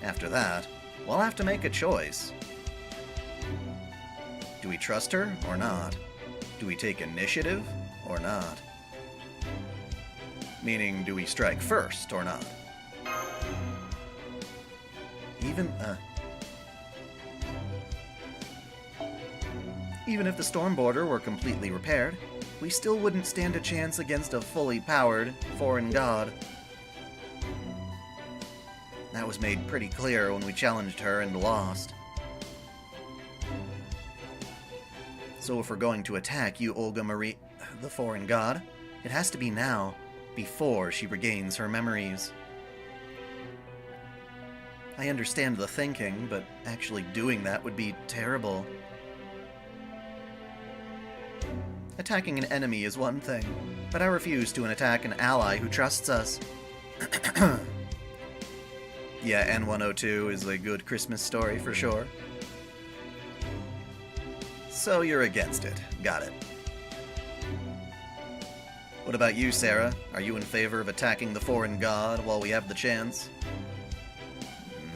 After that, we'll have to make a choice. Do we trust her or not? Do we take initiative or not? Meaning, do we strike first or not? Even if the Stormboarder were completely repaired, we still wouldn't stand a chance against a fully powered foreign god. That was made pretty clear when we challenged her and lost. So if we're going to attack you, Olga Marie, the foreign god, it has to be now, before she regains her memories. I understand the thinking, but actually doing that would be terrible. Attacking an enemy is one thing, but I refuse to attack an ally who trusts us. Yeah, N102 is a good Christmas story for sure. So you're against it. Got it. What about you, Sarah? Are you in favor of attacking the foreign god while we have the chance?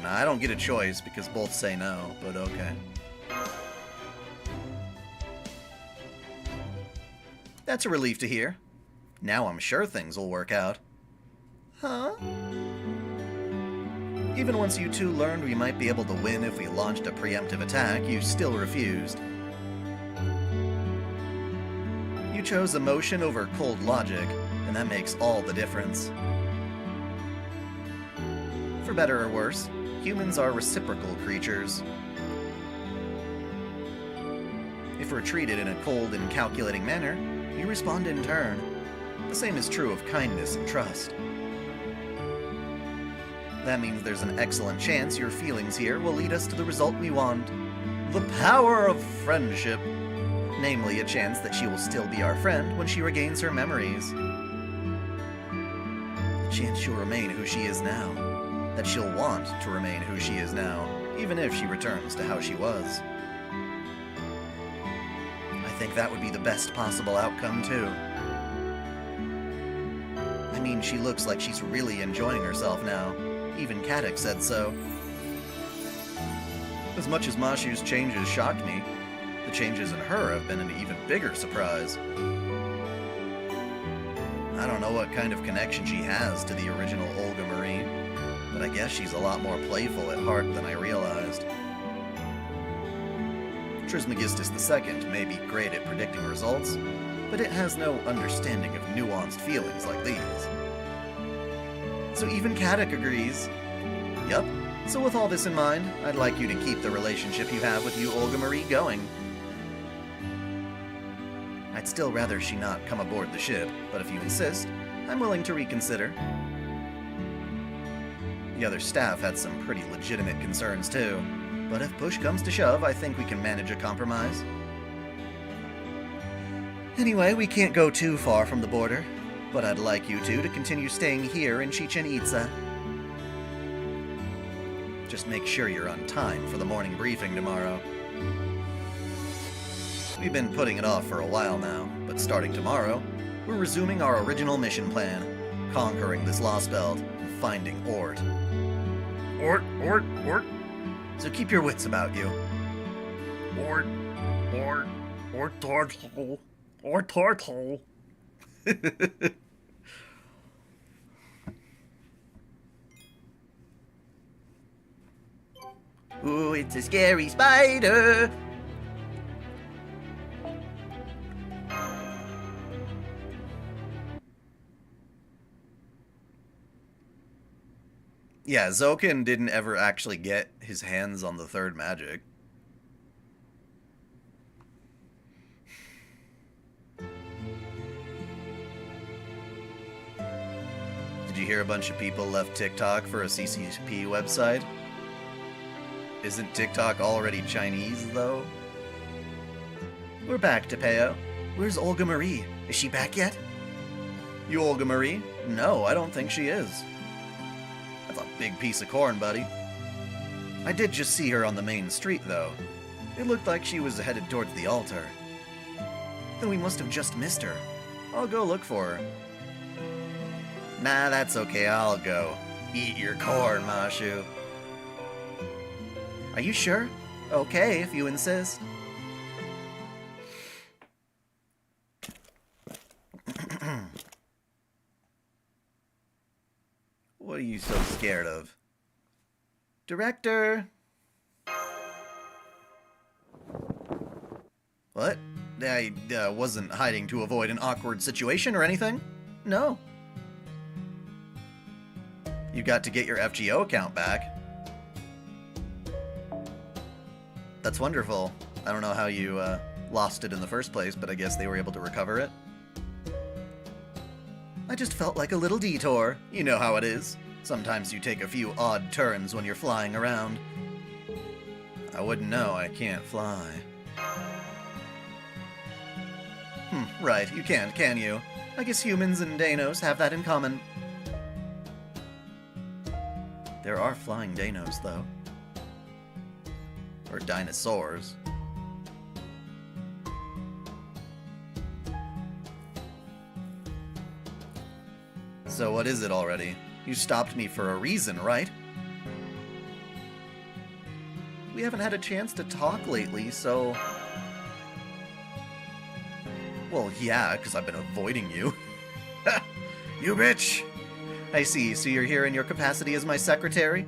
I don't get a choice because both say no, but okay. That's a relief to hear. Now I'm sure things will work out. Huh? Even once you two learned we might be able to win if we launched a preemptive attack, you still refused. You chose emotion over cold logic, and that makes all the difference. For better or worse, humans are reciprocal creatures. If we're treated in a cold and calculating manner, we respond in turn. The same is true of kindness and trust. That means there's an excellent chance your feelings here will lead us to the result we want. The power of friendship. Namely, a chance that she will still be our friend when she regains her memories. A chance she'll remain who she is now. That she'll want to remain who she is now, even if she returns to how she was. I think that would be the best possible outcome, too. I mean, she looks like she's really enjoying herself now. Even Kadek said so. As much as Mashu's changes shocked me, the changes in her have been an even bigger surprise. I don't know what kind of connection she has to the original Olga Marie, but I guess she's a lot more playful at heart than I realized. Trismegistus II may be great at predicting results, but it has no understanding of nuanced feelings like these. So even Kadek agrees. Yup. So with all this in mind, I'd like you to keep the relationship you have with you, Olga Marie, going. I'd still rather she not come aboard the ship, but if you insist, I'm willing to reconsider. The other staff had some pretty legitimate concerns too, but if push comes to shove, I think we can manage a compromise. Anyway, we can't go too far from the border, but I'd like you two to continue staying here in Chichen Itza. Just make sure you're on time for the morning briefing tomorrow. We've been putting it off for a while now, but starting tomorrow, we're resuming our original mission plan, conquering this Lostbelt and finding Ort. Ort. So keep your wits about you. Ort turtle. Ooh, it's a scary spider! Yeah, Zokin didn't ever actually get his hands on the third magic. Did you hear a bunch of people left TikTok for a CCP website? Isn't TikTok already Chinese, though? We're back, Tapeo. Where's Olga Marie? Is she back yet? You Olga Marie? No, I don't think she is. That's a big piece of corn, buddy. I did just see her on the main street, though. It looked like she was headed towards the altar. Then we must have just missed her. I'll go look for her. Nah, that's okay, I'll go. Eat your corn, Mashu. Are you sure? Okay, if you insist. What are you so scared of? Director! What? I wasn't hiding to avoid an awkward situation or anything. No. You got to get your FGO account back. That's wonderful. I don't know how you lost it in the first place, but I guess they were able to recover it. I just felt like a little detour. You know how it is. Sometimes you take a few odd turns when you're flying around. I wouldn't know, I can't fly. Right, you can't, can you? I guess humans and Danos have that in common. There are flying Danos, though. Or dinosaurs. So what is it already? You stopped me for a reason, right? We haven't had a chance to talk lately, so... Well, yeah, because I've been avoiding you. You bitch! I see, so you're here in your capacity as my secretary?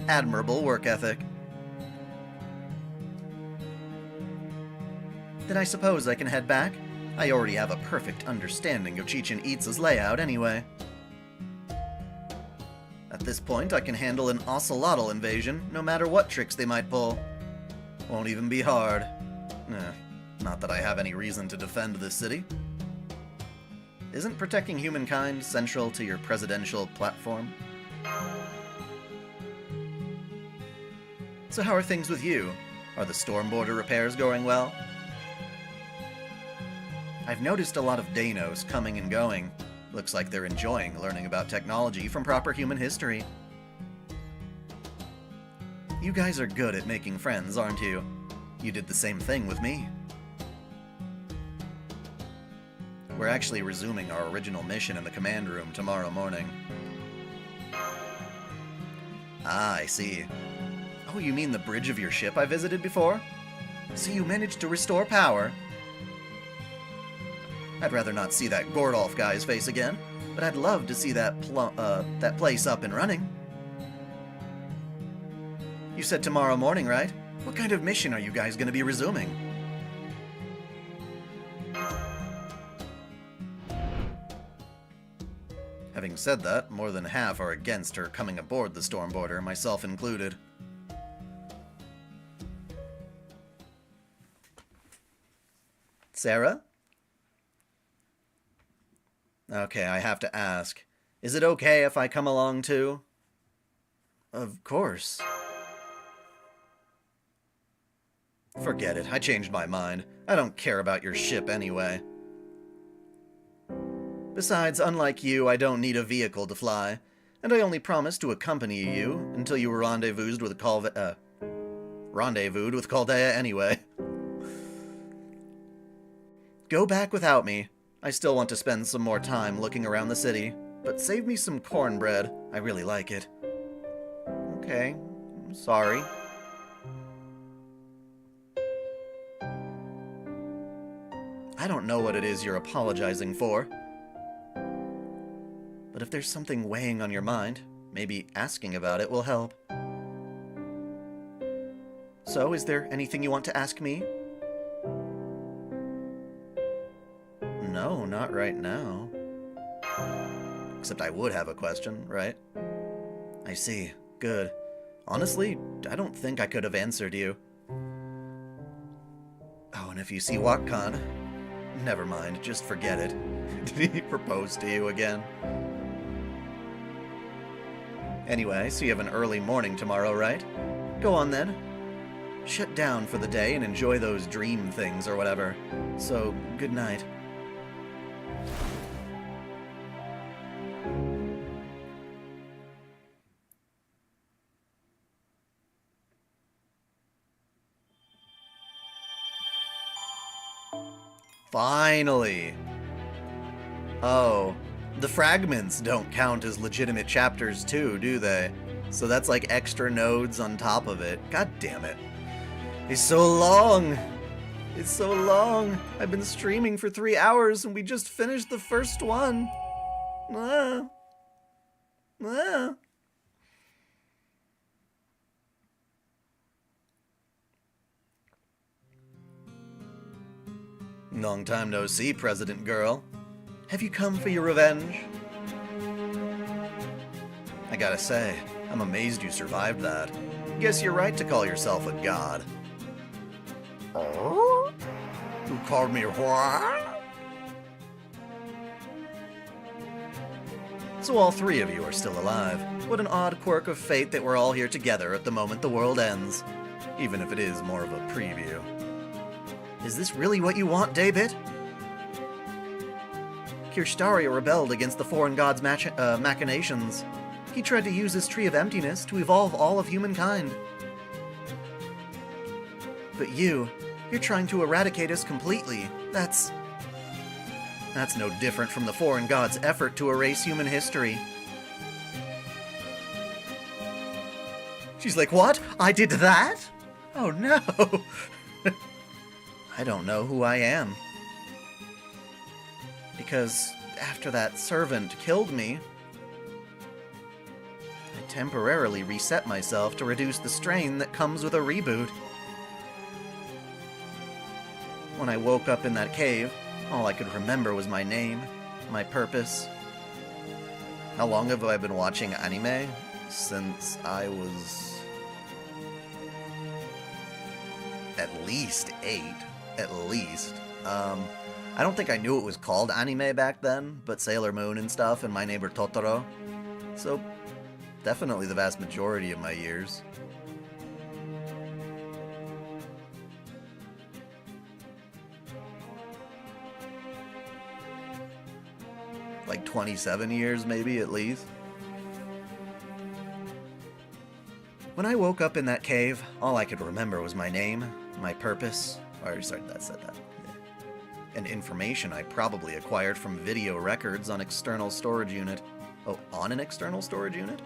Admirable work ethic. Then I suppose I can head back? I already have a perfect understanding of Chichen Itza's layout anyway. At this point, I can handle an ocelotl invasion, no matter what tricks they might pull. Won't even be hard. Not that I have any reason to defend this city. Isn't protecting humankind central to your presidential platform? So how are things with you? Are the stormboarder repairs going well? I've noticed a lot of Danos coming and going. Looks like they're enjoying learning about technology from proper human history. You guys are good at making friends, aren't you? You did the same thing with me. We're actually resuming our original mission in the command room tomorrow morning. Ah, I see. Oh, you mean the bridge of your ship I visited before? So you managed to restore power? I'd rather not see that Gordolf guy's face again, but I'd love to see that place up and running. You said tomorrow morning, right? What kind of mission are you guys going to be resuming? Having said that, more than half are against her coming aboard the Stormboarder, myself included. Sarah? Okay, I have to ask. Is it okay if I come along too? Of course. Forget it, I changed my mind. I don't care about your ship anyway. Besides, unlike you, I don't need a vehicle to fly, and I only promised to accompany you until you were rendezvoused with Caldea anyway. Go back without me. I still want to spend some more time looking around the city, but save me some cornbread. I really like it. Okay, I'm sorry. I don't know what it is you're apologizing for. But if there's something weighing on your mind, maybe asking about it will help. So, is there anything you want to ask me? No, not right now. Except I would have a question, right? I see. Good. Honestly, I don't think I could have answered you. Oh, and if you see Wakkan, never mind, just forget it. Did he propose to you again? Anyway, so you have an early morning tomorrow, right? Go on then. Shut down for the day and enjoy those dream things or whatever. So, good night. Finally! Oh, the fragments don't count as legitimate chapters too, do they? So that's like extra nodes on top of it. God damn it. It's so long! It's so long! I've been streaming for 3 hours and we just finished the first one! Ah. Ah. Long time no see, President Girl. Have you come for your revenge? I gotta say, I'm amazed you survived that. Guess you're right to call yourself a god. Oh? You called me what? So all three of you are still alive. What an odd quirk of fate that we're all here together at the moment the world ends. Even if it is more of a preview. Is this really what you want, David? Kirshtaria rebelled against the foreign god's machinations. He tried to use his Tree of Emptiness to evolve all of humankind. But you're trying to eradicate us completely. That's no different from the foreign god's effort to erase human history. She's like, what? I did that? Oh no! I don't know who I am. Because after that servant killed me, I temporarily reset myself to reduce the strain that comes with a reboot. When I woke up in that cave, all I could remember was my name, my purpose. How long have I been watching anime? Since I was at least 8. At least. I don't think I knew it was called anime back then, but Sailor Moon and stuff and My Neighbor Totoro. So, definitely the vast majority of my years. like 27 years maybe at least. When I woke up in that cave, all I could remember was my name, my purpose, or sorry, that said that. And information I probably acquired from video records on external storage unit. Oh, on an external storage unit?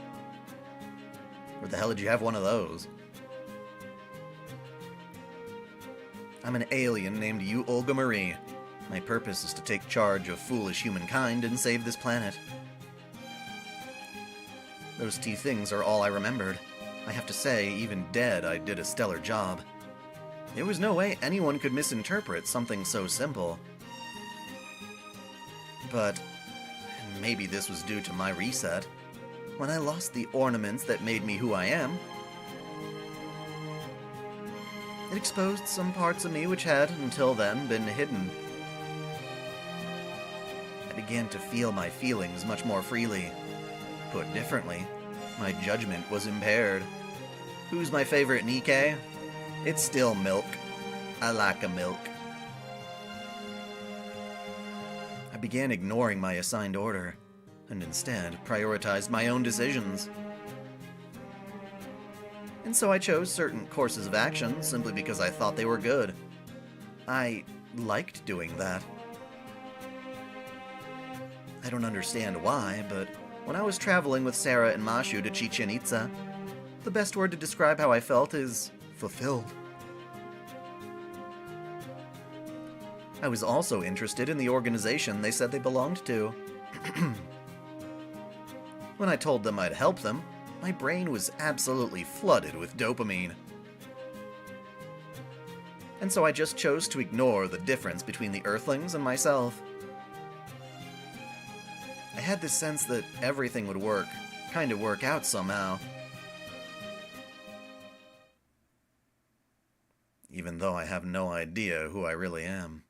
Where the hell did you have one of those? I'm an alien named Yu Olga Marie. My purpose is to take charge of foolish humankind and save this planet. Those two things are all I remembered. I have to say, even dead, I did a stellar job. There was no way anyone could misinterpret something so simple. But maybe this was due to my reset. When I lost the ornaments that made me who I am, it exposed some parts of me which had, until then, been hidden. I began to feel my feelings much more freely. Put differently, my judgment was impaired. Who's my favorite Nikkei? It's still milk. I like a milk. I began ignoring my assigned order, and instead prioritized my own decisions. And so I chose certain courses of action simply because I thought they were good. I liked doing that. I don't understand why, but when I was traveling with Sarah and Mashu to Chichen Itza, the best word to describe how I felt is fulfilled. I was also interested in the organization they said they belonged to. When I told them I'd help them, my brain was absolutely flooded with dopamine. And so I just chose to ignore the difference between the Earthlings and myself. I had this sense that everything would kind of work out somehow. Even though I have no idea who I really am.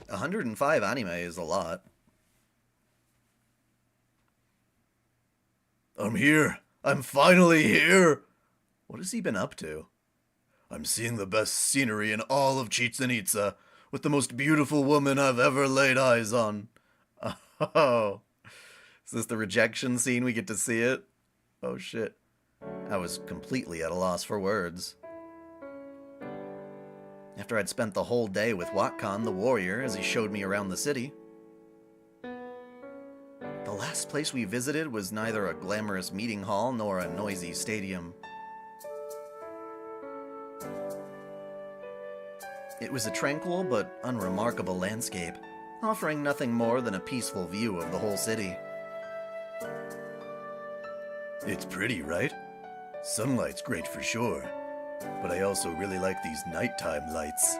$105 anime is a lot. I'm here. I'm finally here. What has he been up to? I'm seeing the best scenery in all of Chichen Itza, with the most beautiful woman I've ever laid eyes on. Oh. Is this the rejection scene? We get to see it? Oh shit. I was completely at a loss for words. After I'd spent the whole day with Wakkan, the warrior, as he showed me around the city. The last place we visited was neither a glamorous meeting hall nor a noisy stadium. It was a tranquil but unremarkable landscape, offering nothing more than a peaceful view of the whole city. It's pretty, right? Sunlight's great for sure, but I also really like these nighttime lights.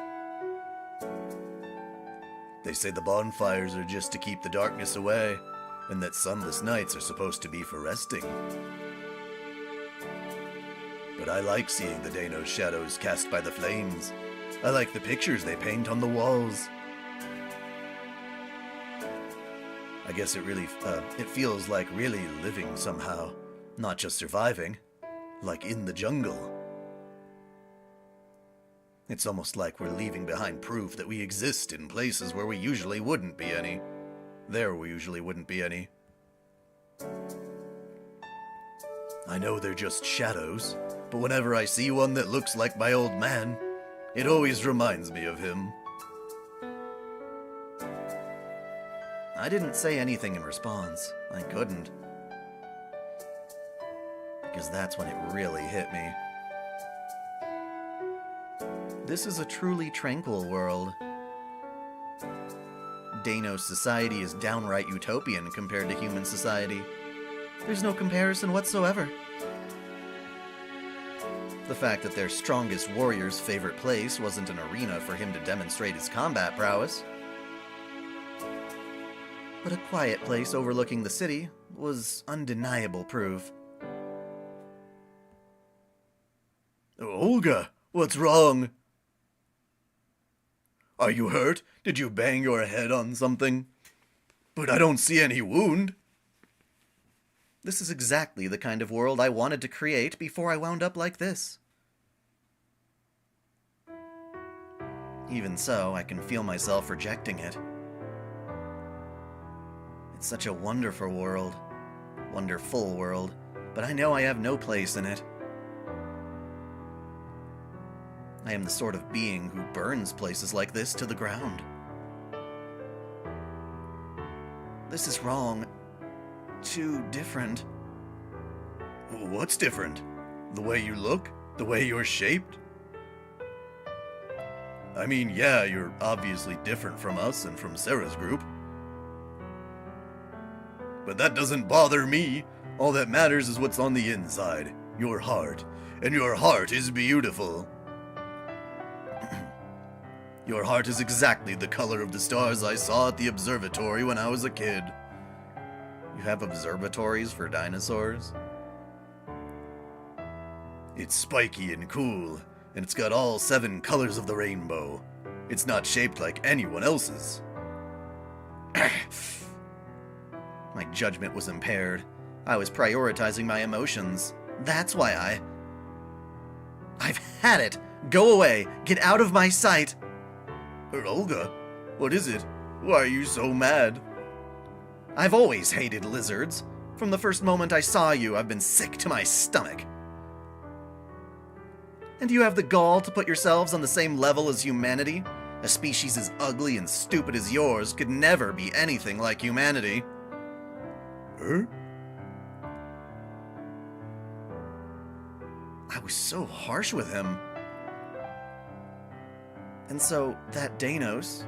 They say the bonfires are just to keep the darkness away, and that sunless nights are supposed to be for resting. But I like seeing the Danos shadows cast by the flames. I like the pictures they paint on the walls. I guess it feels like really living somehow, not just surviving, like in the jungle. It's almost like we're leaving behind proof that we exist in places where we usually wouldn't be any. There we usually wouldn't be any. I know they're just shadows, but whenever I see one that looks like my old man, it always reminds me of him. I didn't say anything in response. I couldn't. Because that's when it really hit me. This is a truly tranquil world. Danos society is downright utopian compared to human society. There's no comparison whatsoever. The fact that their strongest warrior's favorite place wasn't an arena for him to demonstrate his combat prowess, but a quiet place overlooking the city, was undeniable proof. Olga, what's wrong? Are you hurt? Did you bang your head on something? But I don't see any wound. This is exactly the kind of world I wanted to create before I wound up like this. Even so, I can feel myself rejecting it. It's such a wonderful world, but I know I have no place in it. I am the sort of being who burns places like this to the ground. This is wrong. Too different. What's different? The way you look? The way you're shaped? I mean, yeah, you're obviously different from us and from Sarah's group. But that doesn't bother me. All that matters is what's on the inside. Your heart. And your heart is beautiful. Your heart is exactly the color of the stars I saw at the observatory when I was a kid. You have observatories for dinosaurs? It's spiky and cool, and it's got all 7 colors of the rainbow. It's not shaped like anyone else's. My judgment was impaired. I was prioritizing my emotions. That's why I've had it! Go away! Get out of my sight! Olga, what is it? Why are you so mad? I've always hated lizards. From the first moment I saw you, I've been sick to my stomach. And you have the gall to put yourselves on the same level as humanity? A species as ugly and stupid as yours could never be anything like humanity. Huh? I was so harsh with him. And so, that Danos,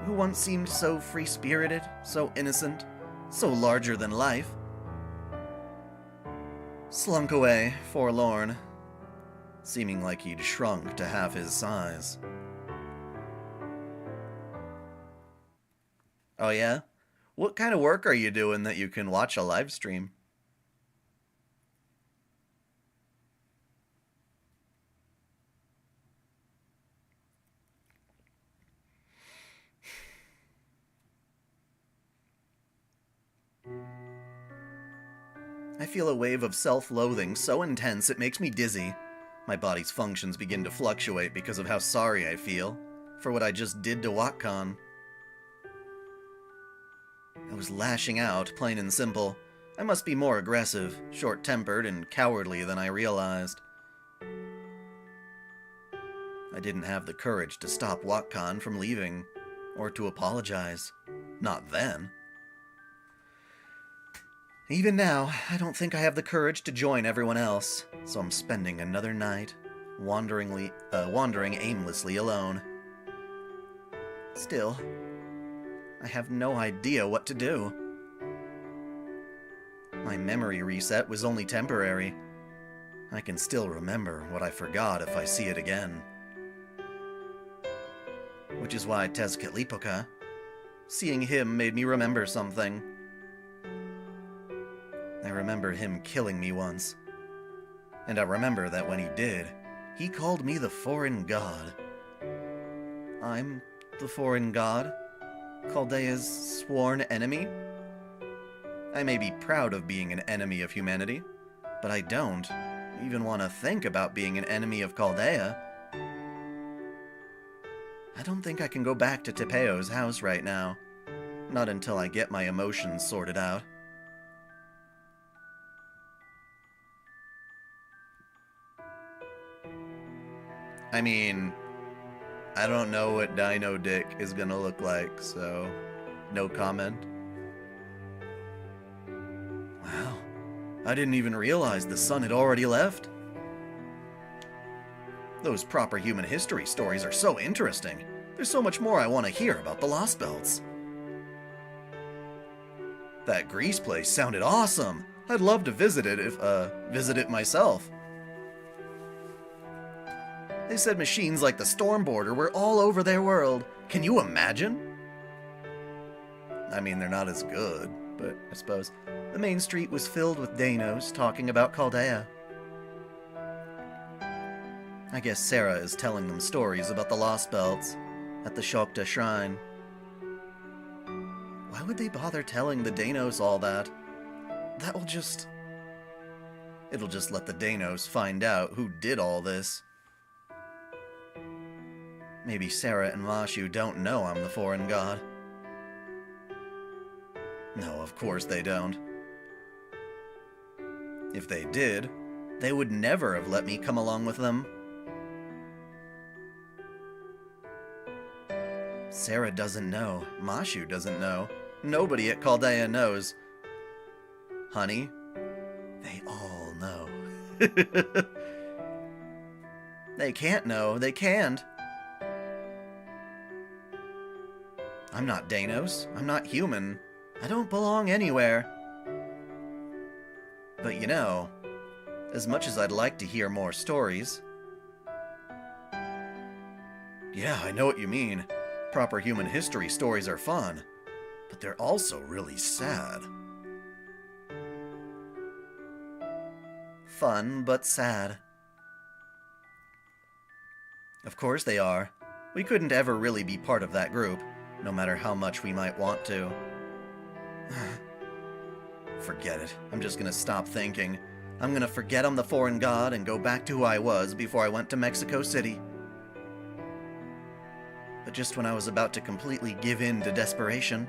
who once seemed so free-spirited, so innocent, so larger than life, slunk away, forlorn, seeming like he'd shrunk to half his size. Oh yeah? What kind of work are you doing that you can watch a live stream? I feel a wave of self-loathing so intense it makes me dizzy. My body's functions begin to fluctuate because of how sorry I feel for what I just did to WotCon. I was lashing out, plain and simple. I must be more aggressive, short-tempered, and cowardly than I realized. I didn't have the courage to stop WotCon from leaving, or to apologize. Not then. Even now, I don't think I have the courage to join everyone else, so I'm spending another night wandering aimlessly alone. Still, I have no idea what to do. My memory reset was only temporary. I can still remember what I forgot if I see it again. Which is why Tezcatlipoca, seeing him made me remember something. I remember him killing me once. And I remember that when he did, he called me the foreign god. I'm the foreign god? Chaldea's sworn enemy? I may be proud of being an enemy of humanity, but I don't even want to think about being an enemy of Chaldea. I don't think I can go back to Tepeo's house right now. Not until I get my emotions sorted out. I mean, I don't know what Dino Dick is gonna look like, so no comment. Wow, I didn't even realize the sun had already left. Those proper human history stories are so interesting. There's so much more I want to hear about the Lostbelts. That Greece place sounded awesome. I'd love to visit it myself. They said machines like the Stormboarder were all over their world. Can you imagine? I mean, they're not as good, but I suppose the main street was filled with Danos talking about Chaldea. I guess Sarah is telling them stories about the Lostbelts at the Shokta Shrine. Why would they bother telling the Danos all that? It'll just let the Danos find out who did all this. Maybe Sarah and Mashu don't know I'm the foreign god. No, of course they don't. If they did, they would never have let me come along with them. Sarah doesn't know. Mashu doesn't know. Nobody at Caldea knows. Honey, they all know. They can't know. They can't. I'm not Danos. I'm not human. I don't belong anywhere. But you know, as much as I'd like to hear more stories... Yeah, I know what you mean. Proper human history stories are fun, but they're also really sad. Fun, but sad. Of course they are. We couldn't ever really be part of that group, no matter how much we might want to. Forget it. I'm just gonna stop thinking. I'm gonna forget I'm the foreign god and go back to who I was before I went to Mexico City. But just when I was about to completely give in to desperation...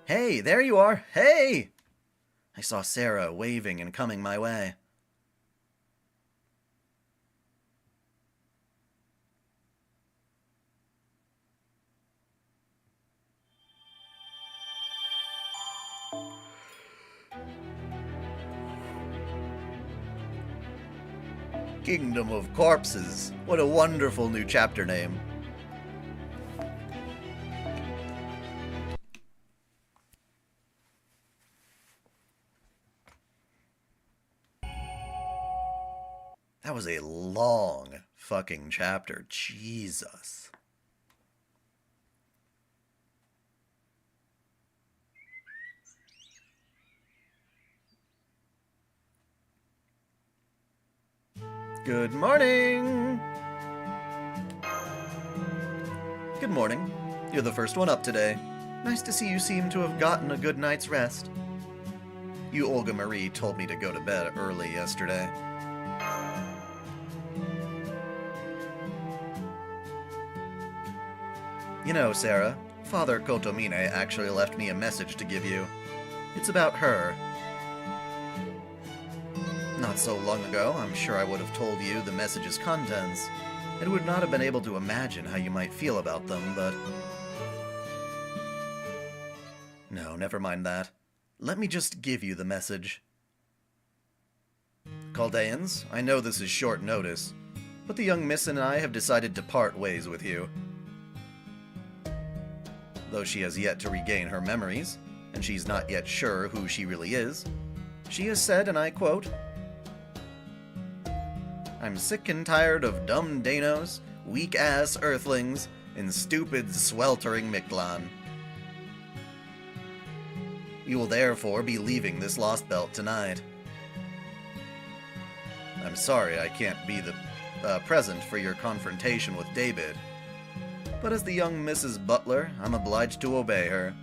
Hey, there you are! Hey! I saw Sarah waving and coming my way. Kingdom of Corpses. What a wonderful new chapter name. That was a long fucking chapter. Jesus. Good morning! Good morning. You're the first one up today. Nice to see you seem to have gotten a good night's rest. You Olga Marie told me to go to bed early yesterday. You know, Sarah, Father Kotomine actually left me a message to give you. It's about her. Not so long ago, I'm sure I would have told you the message's contents, and would not have been able to imagine how you might feel about them, but... No, never mind that. Let me just give you the message. Chaldeans, I know this is short notice, but the young miss and I have decided to part ways with you. Though she has yet to regain her memories, and she's not yet sure who she really is, she has said, and I quote, I'm sick and tired of dumb Danos, weak-ass earthlings, and stupid, sweltering Mictlan. You will therefore be leaving this Lostbelt tonight. I'm sorry I can't be the present for your confrontation with David, but as the young Mrs. Butler, I'm obliged to obey her.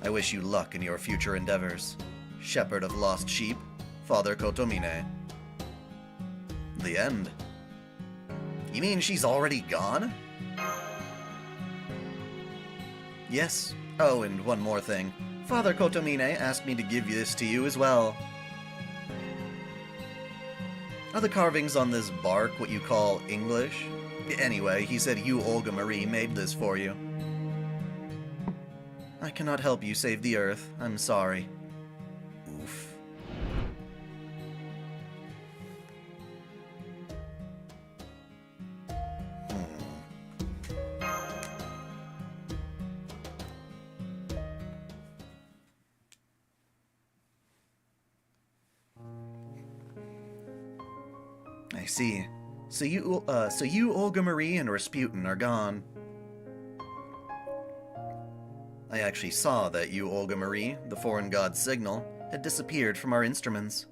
I wish you luck in your future endeavors, Shepherd of Lost Sheep, Father Kotomine. The end. You mean she's already gone? Yes. Oh, and one more thing. Father Kotomine asked me to give this to you as well. Are the carvings on this bark what you call English? Anyway, he said you, Olga Marie, made this for you. I cannot help you save the Earth. I'm sorry. Oof. I see. So you, Olga Marie, and Rasputin are gone. I actually saw that you, Olga Marie, the foreign god's signal, had disappeared from our instruments.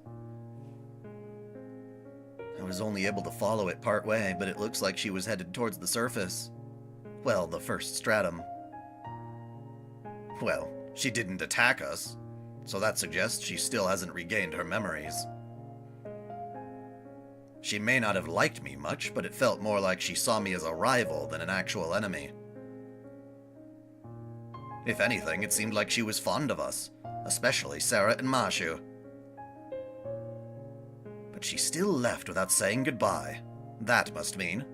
I was only able to follow it part way, but it looks like she was headed towards the surface. Well, the first stratum. Well, she didn't attack us, so that suggests she still hasn't regained her memories. She may not have liked me much, but it felt more like she saw me as a rival than an actual enemy. If anything, it seemed like she was fond of us, especially Sarah and Mashu. But she still left without saying goodbye. That must mean.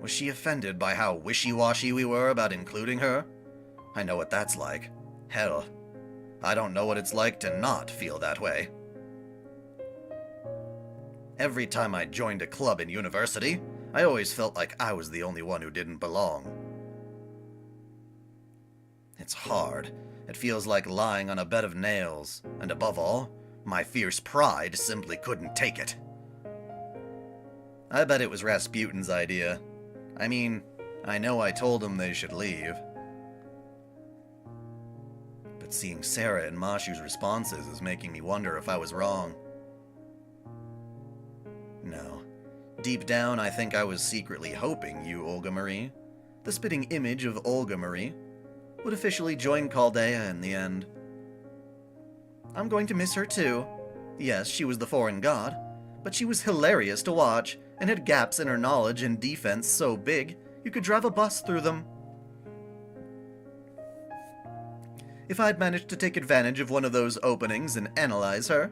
Was she offended by how wishy-washy we were about including her? I know what that's like. Hell, I don't know what it's like to not feel that way. Every time I joined a club in university, I always felt like I was the only one who didn't belong. It's hard. It feels like lying on a bed of nails, and above all, my fierce pride simply couldn't take it. I bet it was Rasputin's idea. I mean, I know I told him they should leave. But seeing Sarah and Mashu's responses is making me wonder if I was wrong. No. Deep down, I think I was secretly hoping you, Olga Marie, the spitting image of Olga Marie, would officially join Chaldea in the end. I'm going to miss her too. Yes, she was the foreign god, but she was hilarious to watch, and had gaps in her knowledge and defense so big, you could drive a bus through them. If I'd managed to take advantage of one of those openings and analyze her,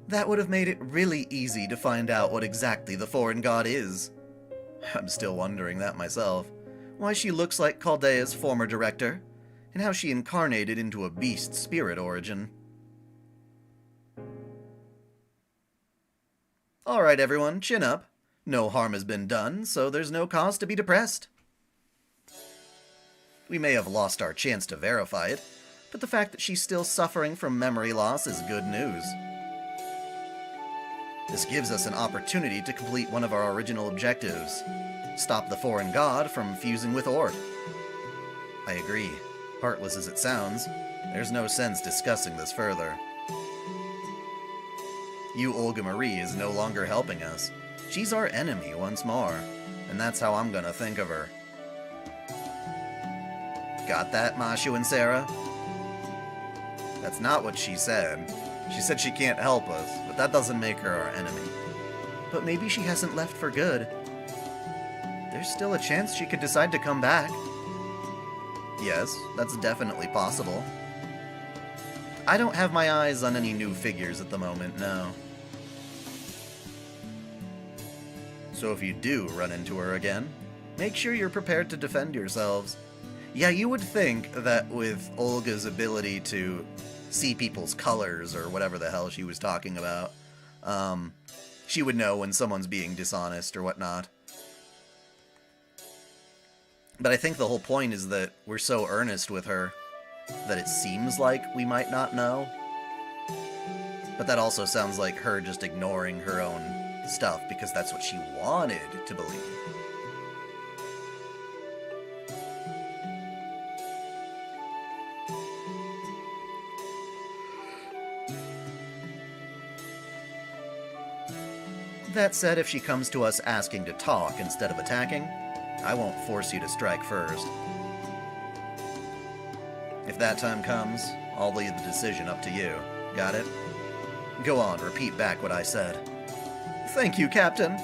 that would have made it really easy to find out what exactly the foreign god is. I'm still wondering that myself. Why she looks like Chaldea's former director, and how she incarnated into a beast spirit origin. Alright everyone, chin up. No harm has been done, so there's no cause to be depressed. We may have lost our chance to verify it, but the fact that she's still suffering from memory loss is good news. This gives us an opportunity to complete one of our original objectives. Stop the foreign god from fusing with Ord. I agree. Heartless as it sounds, there's no sense discussing this further. You Olga Marie is no longer helping us. She's our enemy once more, and that's how I'm gonna think of her. Got that, Mashu and Sarah? That's not what she said. She said she can't help us, but that doesn't make her our enemy. But maybe she hasn't left for good. There's still a chance she could decide to come back. Yes, that's definitely possible. I don't have my eyes on any new figures at the moment, no. So if you do run into her again, make sure you're prepared to defend yourselves. Yeah, you would think that with Olga's ability to see people's colors, or whatever the hell she was talking about, she would know when someone's being dishonest or whatnot. But I think the whole point is that we're so earnest with her that it seems like we might not know. But that also sounds like her just ignoring her own stuff because that's what she wanted to believe. That said, if she comes to us asking to talk instead of attacking, I won't force you to strike first. If that time comes, I'll leave the decision up to you. Got it? Go on, repeat back what I said. Thank you, Captain.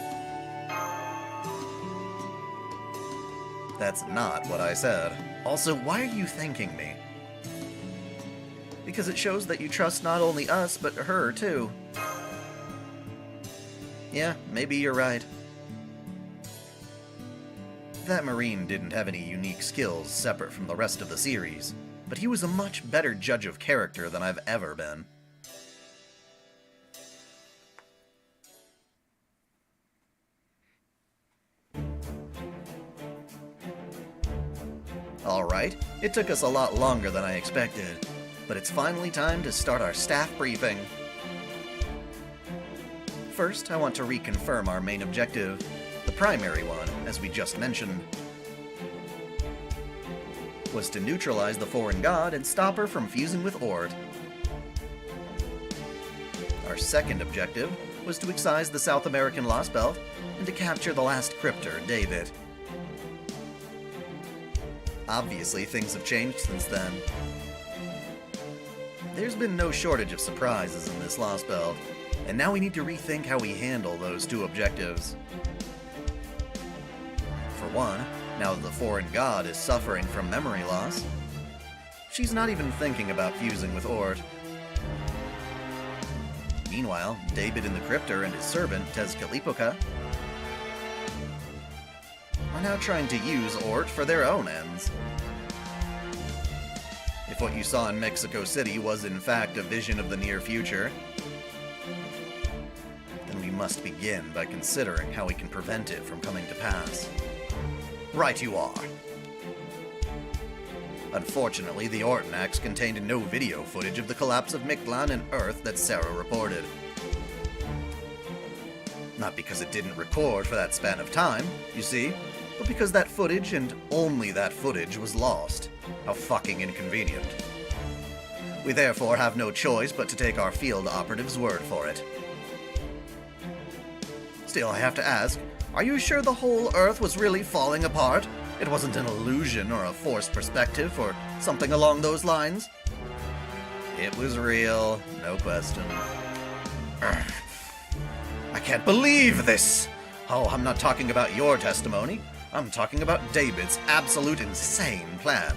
That's not what I said. Also, why are you thanking me? Because it shows that you trust not only us, but her, too. Yeah, maybe you're right. That Marine didn't have any unique skills separate from the rest of the series, but he was a much better judge of character than I've ever been. Alright, it took us a lot longer than I expected, but it's finally time to start our staff briefing. First, I want to reconfirm our main objective, the primary one, as we just mentioned, was to neutralize the foreign god and stop her from fusing with Ord. Our second objective was to excise the South American Lostbelt and to capture the last crypter, David. Obviously, things have changed since then. There's been no shortage of surprises in this Lostbelt, and now we need to rethink how we handle those two objectives. For one, now that the foreign god is suffering from memory loss, she's not even thinking about fusing with Ort. Meanwhile, David in the Cryptor and his servant, Tezcatlipoca, are now trying to use Ort for their own ends. If what you saw in Mexico City was in fact a vision of the near future, then we must begin by considering how we can prevent it from coming to pass. Right you are. Unfortunately, the Ortanax contained no video footage of the collapse of Mictlan and Earth that Sarah reported. Not because it didn't record for that span of time, you see, but because that footage, and only that footage, was lost. How fucking inconvenient. We therefore have no choice but to take our field operative's word for it. Still, I have to ask, are you sure the whole Earth was really falling apart? It wasn't an illusion or a forced perspective or something along those lines? It was real, no question. Urgh. I can't believe this! Oh, I'm not talking about your testimony. I'm talking about David's absolute insane plan.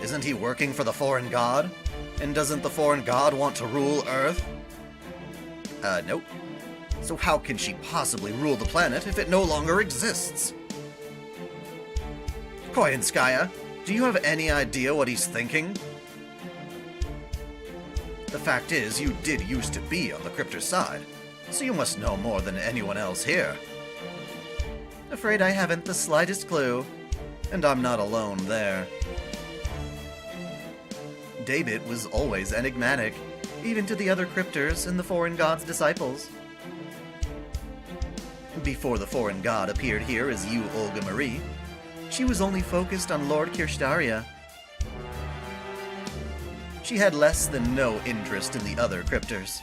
Isn't he working for the foreign god? And doesn't the foreign god want to rule Earth? Nope. So how can she possibly rule the planet if it no longer exists? Koyanskaya, do you have any idea what he's thinking? The fact is, you did used to be on the Cryptor side, so you must know more than anyone else here. Afraid I haven't the slightest clue, and I'm not alone there. David was always enigmatic, even to the other Cryptors and the foreign god's disciples. Before the foreign god appeared here as you, Olga Marie, she was only focused on Lord Kirshtaria. She had less than no interest in the other Cryptors.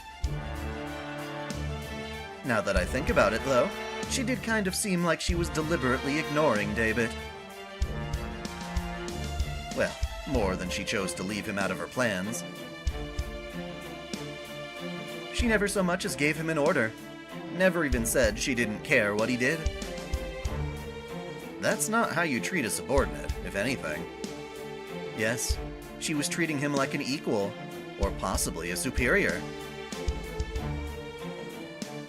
Now that I think about it, though, she did kind of seem like she was deliberately ignoring David. Well, more than she chose to leave him out of her plans. She never so much as gave him an order. Never even said she didn't care what he did. That's not how you treat a subordinate, if anything. Yes, she was treating him like an equal, or possibly a superior.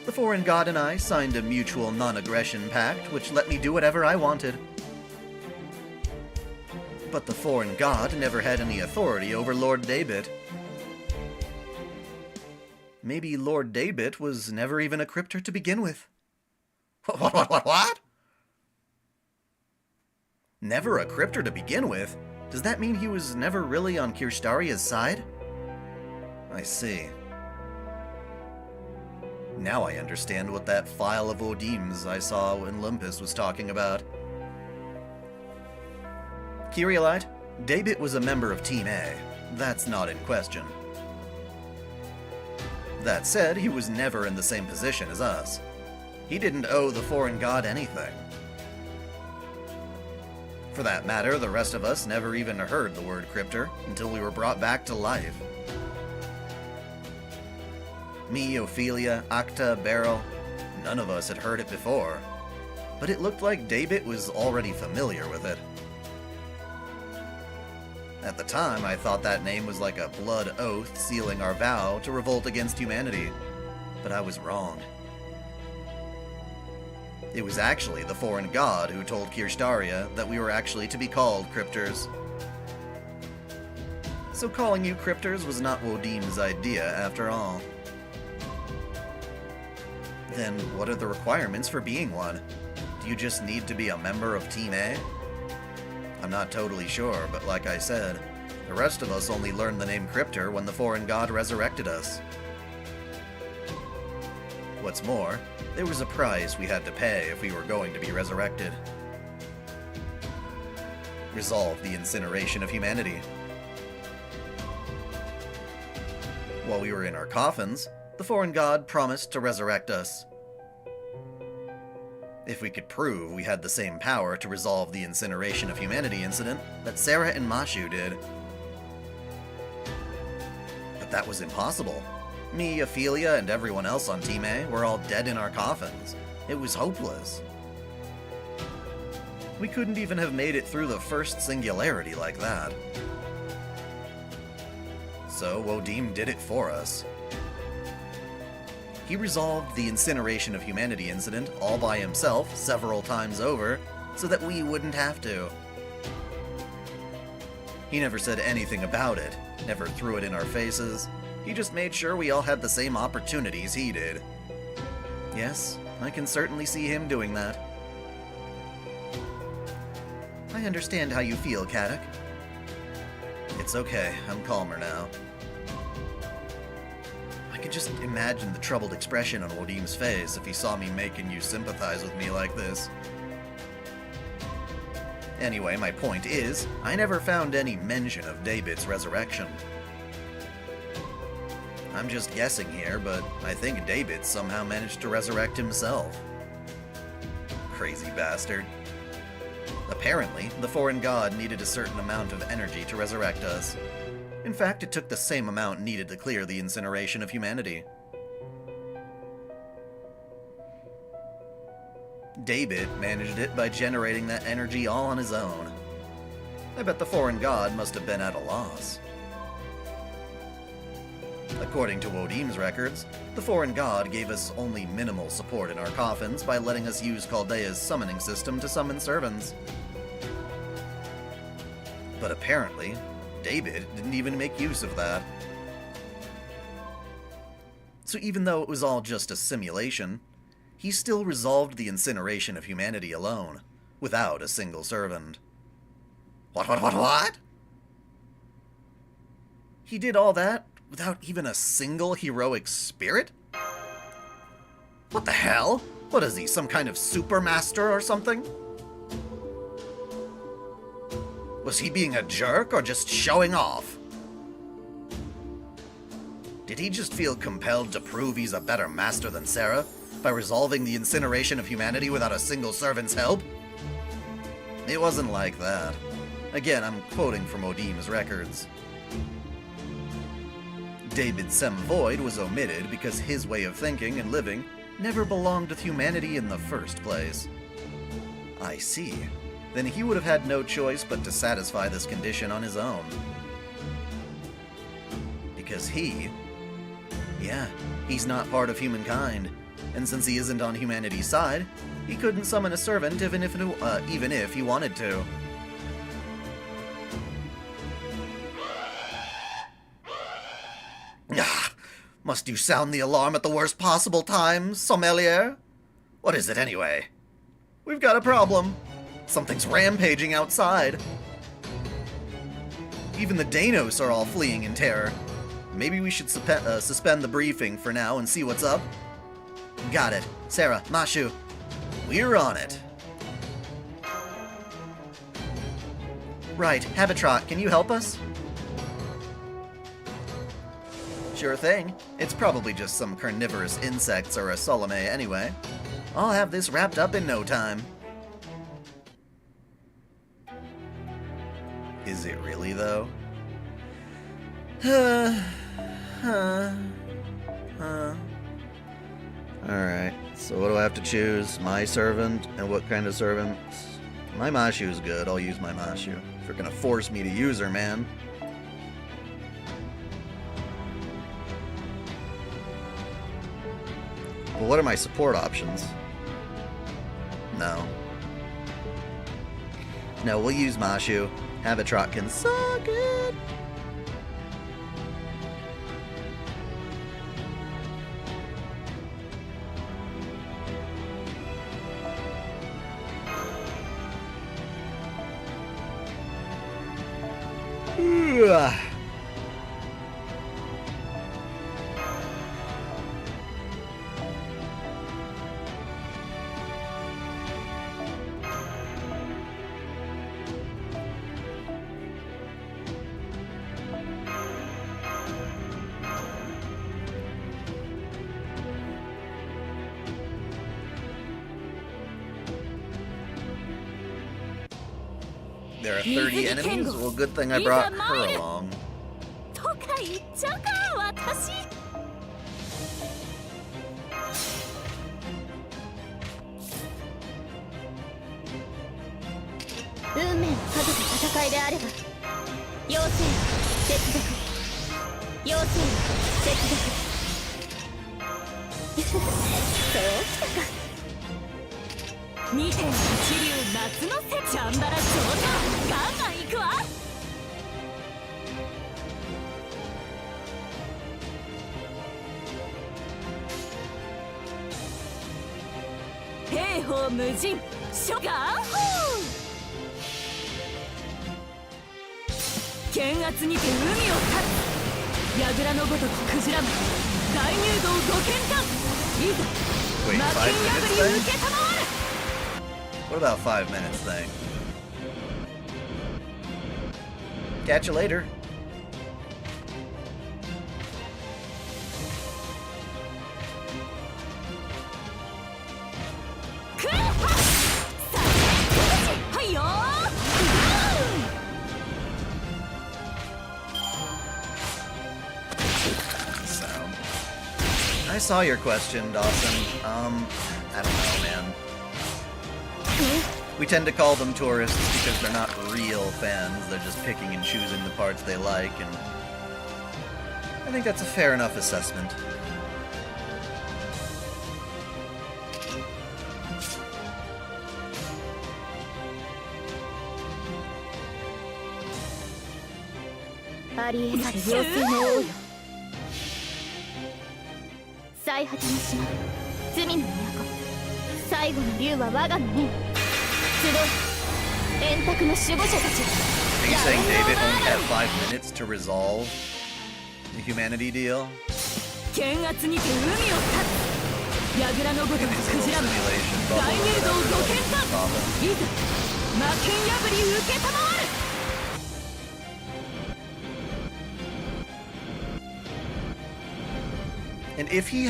The foreign god and I signed a mutual non-aggression pact which let me do whatever I wanted. But the foreign god never had any authority over Lord David. Maybe Lord David was never even a Cryptor to begin with. What? Never a Cryptor to begin with? Does that mean he was never really on Kirstaria's side? I see. Now I understand what that file of Odim's I saw when Lumpus was talking about. Kyrielite, David was a member of Team A. That's not in question. That said, he was never in the same position as us. He didn't owe the foreign god anything. For that matter, the rest of us never even heard the word Cryptor until we were brought back to life. Me, Ophelia, Acta, Beryl, none of us had heard it before, but it looked like David was already familiar with it. At the time, I thought that name was like a blood oath sealing our vow to revolt against humanity, but I was wrong. It was actually the foreign god who told Kirshtaria that we were actually to be called Cryptors. So calling you Cryptors was not Wodim's idea after all. Then what are the requirements for being one? Do you just need to be a member of Team A? I'm not totally sure, but like I said, the rest of us only learned the name Cryptor when the foreign god resurrected us. What's more, there was a price we had to pay if we were going to be resurrected. Resolve the incineration of humanity. While we were in our coffins, the foreign god promised to resurrect us. If we could prove we had the same power to resolve the incineration of humanity incident that Sarah and Mashu did. But that was impossible. Me, Ophelia, and everyone else on Team A were all dead in our coffins. It was hopeless. We couldn't even have made it through the first singularity like that. So Wodim did it for us. He resolved the incineration of humanity incident all by himself several times over, so that we wouldn't have to. He never said anything about it, never threw it in our faces. He just made sure we all had the same opportunities he did. Yes, I can certainly see him doing that. I understand how you feel, Kadok. It's okay, I'm calmer now. I could just imagine the troubled expression on Wodim's face if he saw me making you sympathize with me like this. Anyway, my point is, I never found any mention of David's resurrection. I'm just guessing here, but I think David somehow managed to resurrect himself. Crazy bastard. Apparently, the foreign god needed a certain amount of energy to resurrect us. In fact, it took the same amount needed to clear the incineration of humanity. David managed it by generating that energy all on his own. I bet the foreign god must have been at a loss. According to Wodim's records, the foreign god gave us only minimal support in our coffins by letting us use Chaldea's summoning system to summon servants. But apparently, David didn't even make use of that. So even though it was all just a simulation, he still resolved the incineration of humanity alone, without a single servant. What? He did all that without even a single heroic spirit? What the hell? What is he, some kind of supermaster or something? Was he being a jerk or just showing off? Did he just feel compelled to prove he's a better master than Sarah by resolving the incineration of humanity without a single servant's help? It wasn't like that. Again, I'm quoting from Wodim's records. David Sem Void was omitted because his way of thinking and living never belonged with humanity in the first place. I see. Then he would have had no choice but to satisfy this condition on his own. Because he's not part of humankind, and since he isn't on humanity's side, he couldn't summon a servant even if he wanted to. Must you sound the alarm at the worst possible time, sommelier? What is it anyway? We've got a problem. Something's rampaging outside. Even the Danos are all fleeing in terror. Maybe we should suspend the briefing for now and see what's up. Got it. Sarah, Mashu, we're on it. Right, Habitrot, can you help us? Sure thing. It's probably just some carnivorous insects or a Solome anyway. I'll have this wrapped up in no time. Is it really, though? Alright, so what do I have to choose? My servant, and what kind of servant? My Mashu's good, I'll use my Mashu. If you're gonna force me to use her, man. Well, what are my support options? No. No, we'll use Mashu. Habitrot can suck it. There are 30 enemies? Well, good thing I brought her along. とか言っちゃうかしい。運命をかけた戦いであれば妖精接続妖精接続そうきたか。2.1流夏のせチャンバラ上々ガンガンいくわ。兵法無尽諸ガンホー剣圧にて海を立つ櫓のごとくクジラマ大入道ご剣断いざ Wait, 魔 5 剣 minutes 破り thing? 受けたまわる。 What about 5 minutes thing? Catch you later. クーハッさあはいよSound. I saw your question, Dawson. I don't know, man. We tend to call them tourists because they're not real fans. They're just picking and choosing the parts they like, and I think that's a fair enough assessment. Are you saying David only had 5 minutes to resolve the humanity deal? In his little simulation bubble, whatever. And if he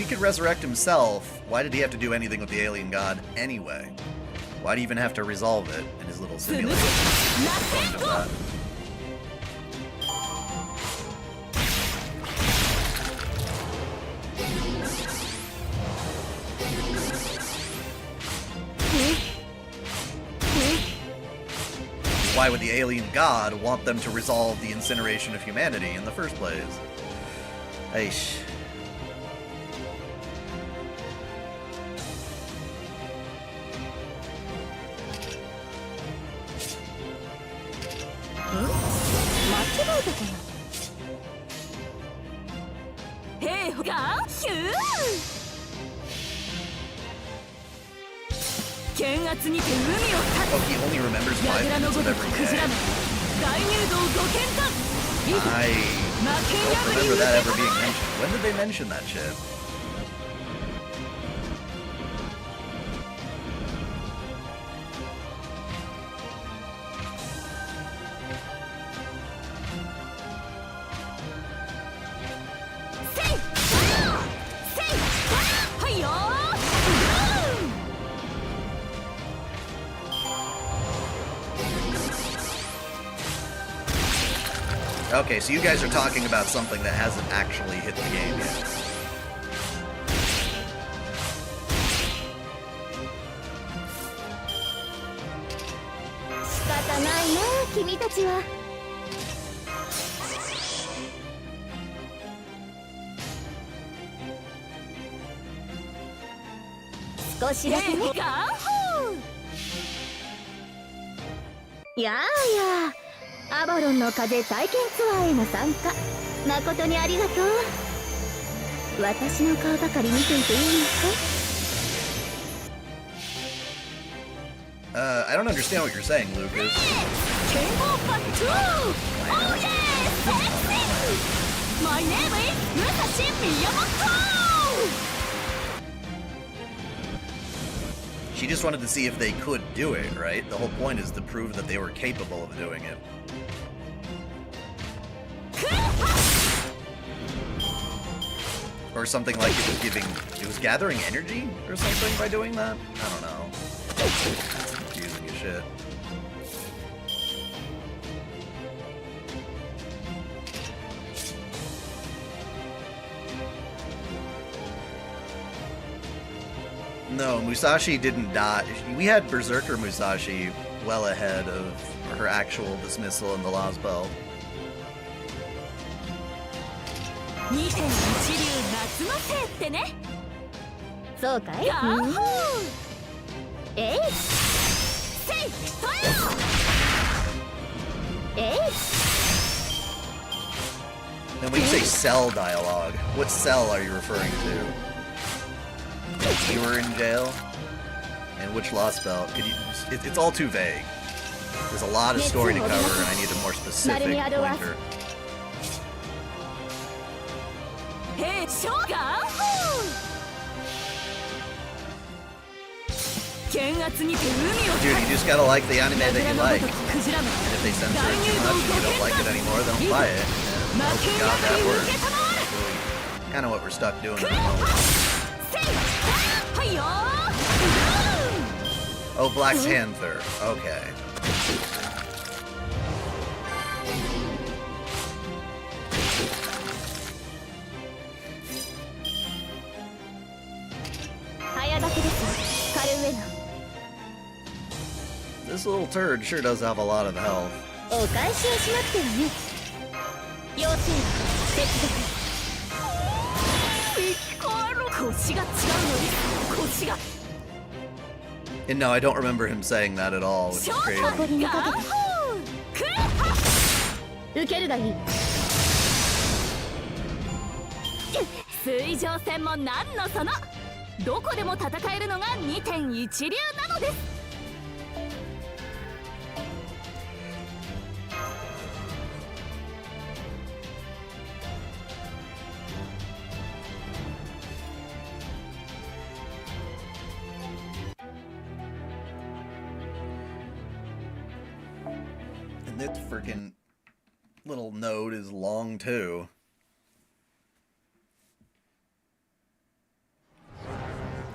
could resurrect himself, why did he have to do anything with the alien god anyway? Why do you even have to resolve it in his little simulation? Point of that. Why would the alien god want them to resolve the incineration of humanity in the first place? Aish. Oh, he only remembers 5 minutes of every day. I don't remember that ever being mentioned. When did they mention that shit? Okay, so you guys are talking about something that hasn't actually hit the game yet. Yeah. アバロンの風体験ツアーへの参加誠にありがとう。私の顔ばかり見ていていいのか？ I don't understand what you're saying, Lucas. My name is Musashi Miyamoto! She just wanted to see if they could do it, right? The whole point is to prove that they were capable of doing it. Or something like it was gathering energy or something by doing that? I don't know. It's confusing as shit. No, Musashi didn't die. We had Berserker Musashi well ahead of her actual dismissal in the Lostbelt. 二天一流夏のせいってね。そうかい？ヤッホー。えいせい、ファイヤー。えい And when you say cell dialogue, what cell are you referring to? Like you were in jail? And which Lostbelt? Could you? It's all too vague. There's a lot of story to cover, and I need a more specific pointer. へい、ショーガーホー。剣圧にて海を Dude, you just gotta like the anime that you like. クジラマ And if they censor it too much and you don't like it anymore, don't buy it. And oh god, that works. Kind of what we're stuck doing at the moment. せい、はいよー。 Oh, Black Panther. Okay. This little turd sure does have a lot of health. お返しをしなくてはね。妖精接続。腰が違うのに腰が。 And no, I don't remember him saying that at all, which is crazy. ここにかけて受けるがいい。水上戦も何のその。どこでも戦えるのが2点一流なのです。 And this freaking little node is long too.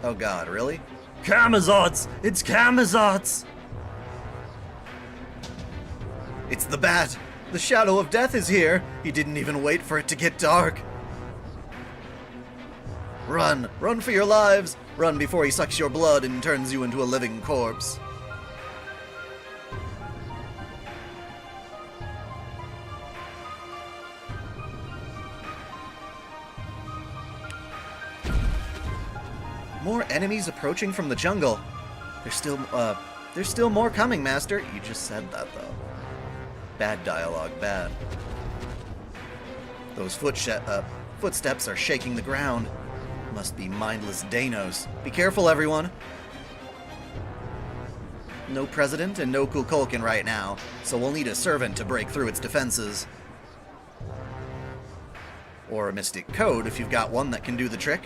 Oh god, really? Camazotz! It's Camazotz! It's the bat! The shadow of death is here! He didn't even wait for it to get dark! Run! Run for your lives! Run before he sucks your blood and turns you into a living corpse. More enemies approaching from the jungle. There's still more coming, Master. You just said that, though. Bad dialogue, bad. Those footsteps are shaking the ground. Must be mindless Danos. Be careful, everyone. No president and no Kukulkan right now, so we'll need a servant to break through its defenses. Or a mystic code if you've got one that can do the trick.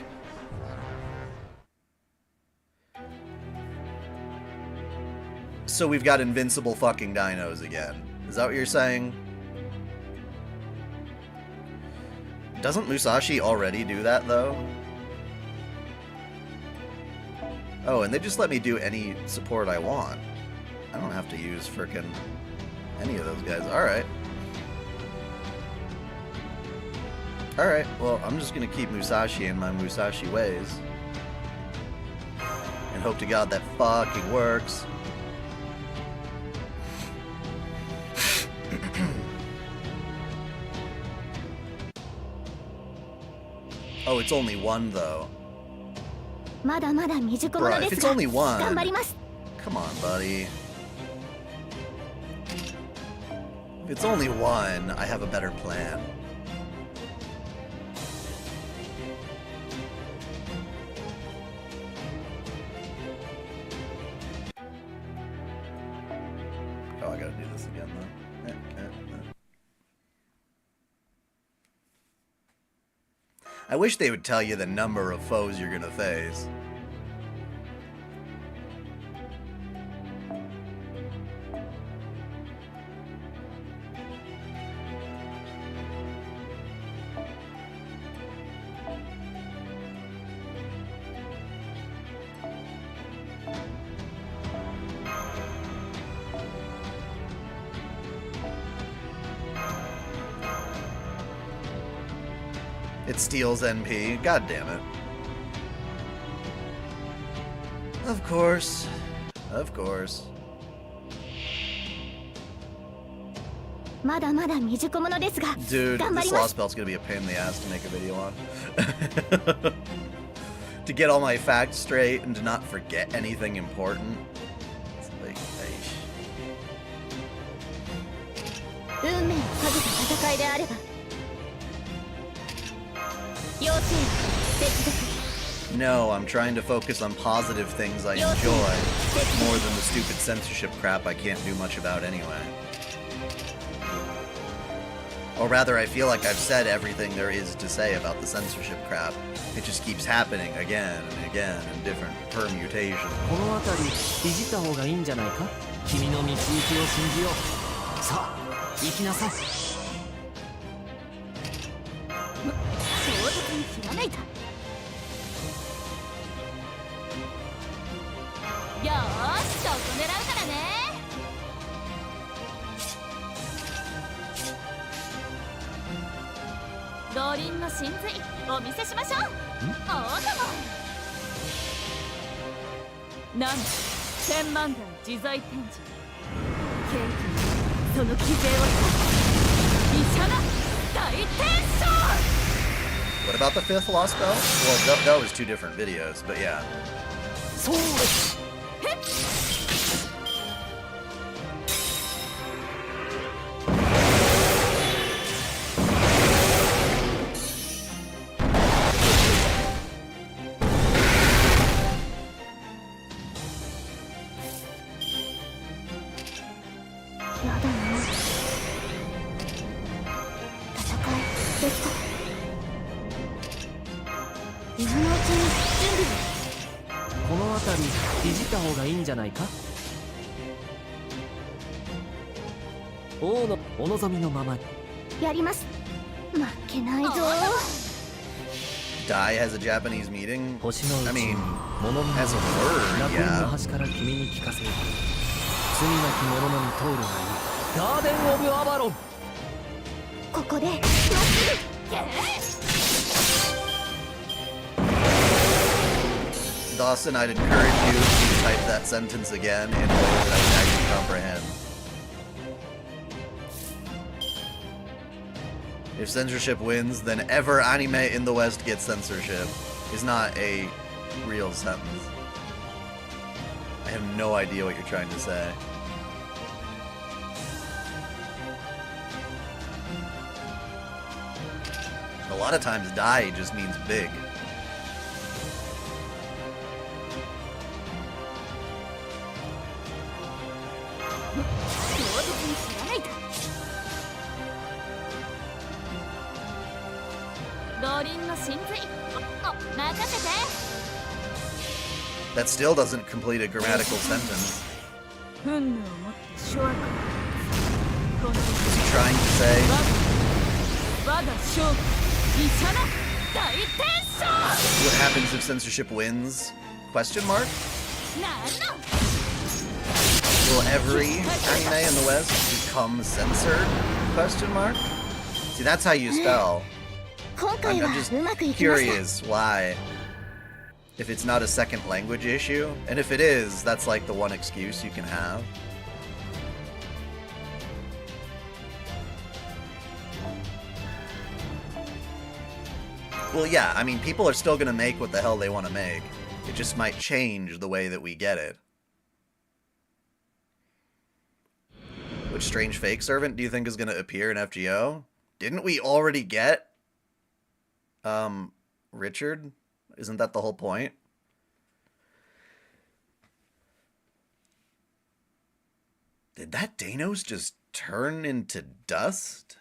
So we've got invincible fucking dinos again. Is that what you're saying? Doesn't Musashi already do that, though? Oh, and they just let me do any support I want. I don't have to use frickin' any of those guys. Alright. Alright, well, I'm just gonna keep Musashi in my Musashi ways. And hope to God that fucking works. Oh, it's only one, though. Bruh, if it's only one... Come on, buddy. If it's only one, I have a better plan. Oh, I gotta do this again, though. I wish they would tell you the number of foes you're gonna face. It steals NP. God damn it. Of course. Of course. まだまだ未熟者ですが、 Dude, 頑張 this ります。 Lostbelt's gonna be a pain in the ass to make a video on. To get all my facts straight and to not forget anything important. It's like, 運命をかけた戦いであれば。要請接続。 no, I'm trying to focus on positive things I enjoy more than the stupid censorship crap I can't do much about anyway. Or rather, I feel like I've said everything there is to say about the censorship crap. It just keeps happening again and again in different permutations. この辺りいじった方がいいんじゃないか。君の道行きを信じよう。さあ行きなさい。衝突にひらめいた。よーし、そこ狙うからね。五輪の真髄お見せしましょう。おおとも。なん千万台自在展示。ケーキにその機勢を医者が大転生。 What about the fifth Lostbelt? Well, that was two different videos, but yeah. そうです。 やだな。戦いですか。今のうちに準備を。この辺りいじった方がいいんじゃないか。王のお望みのままに。やります。負けないぞ。 Dai has a Japanese meeting? 星の I うち mean, 物見 as a word, 楽園の yeah. 端から君に聞かせよう。罪なき者のに通るがいい。ガーデン・オブ・アバロン。ここでまっすぐ。 Dawson, I'd encourage you to type that sentence again in a way that I can actually comprehend. If censorship wins, then ever anime in the West gets censorship is not a real sentence. I have no idea what you're trying to say. A lot of times, dai just means big. That still doesn't complete a grammatical sentence. Is he trying to say, what happens if censorship wins? Question mark? Will every anime in the West become censored? Question mark? See, that's how you spell. 今回 I'm は just うまくいきました。 curious why. If it's not a second language issue, and if it is, that's like the one excuse you can have. Well, yeah, I mean, people are still gonna make what the hell they want to make. It just might change the way that we get it. Which strange fake servant do you think is gonna appear in FGO? Didn't we already get Richard? Isn't that the whole point? Did that Danos just turn into dust?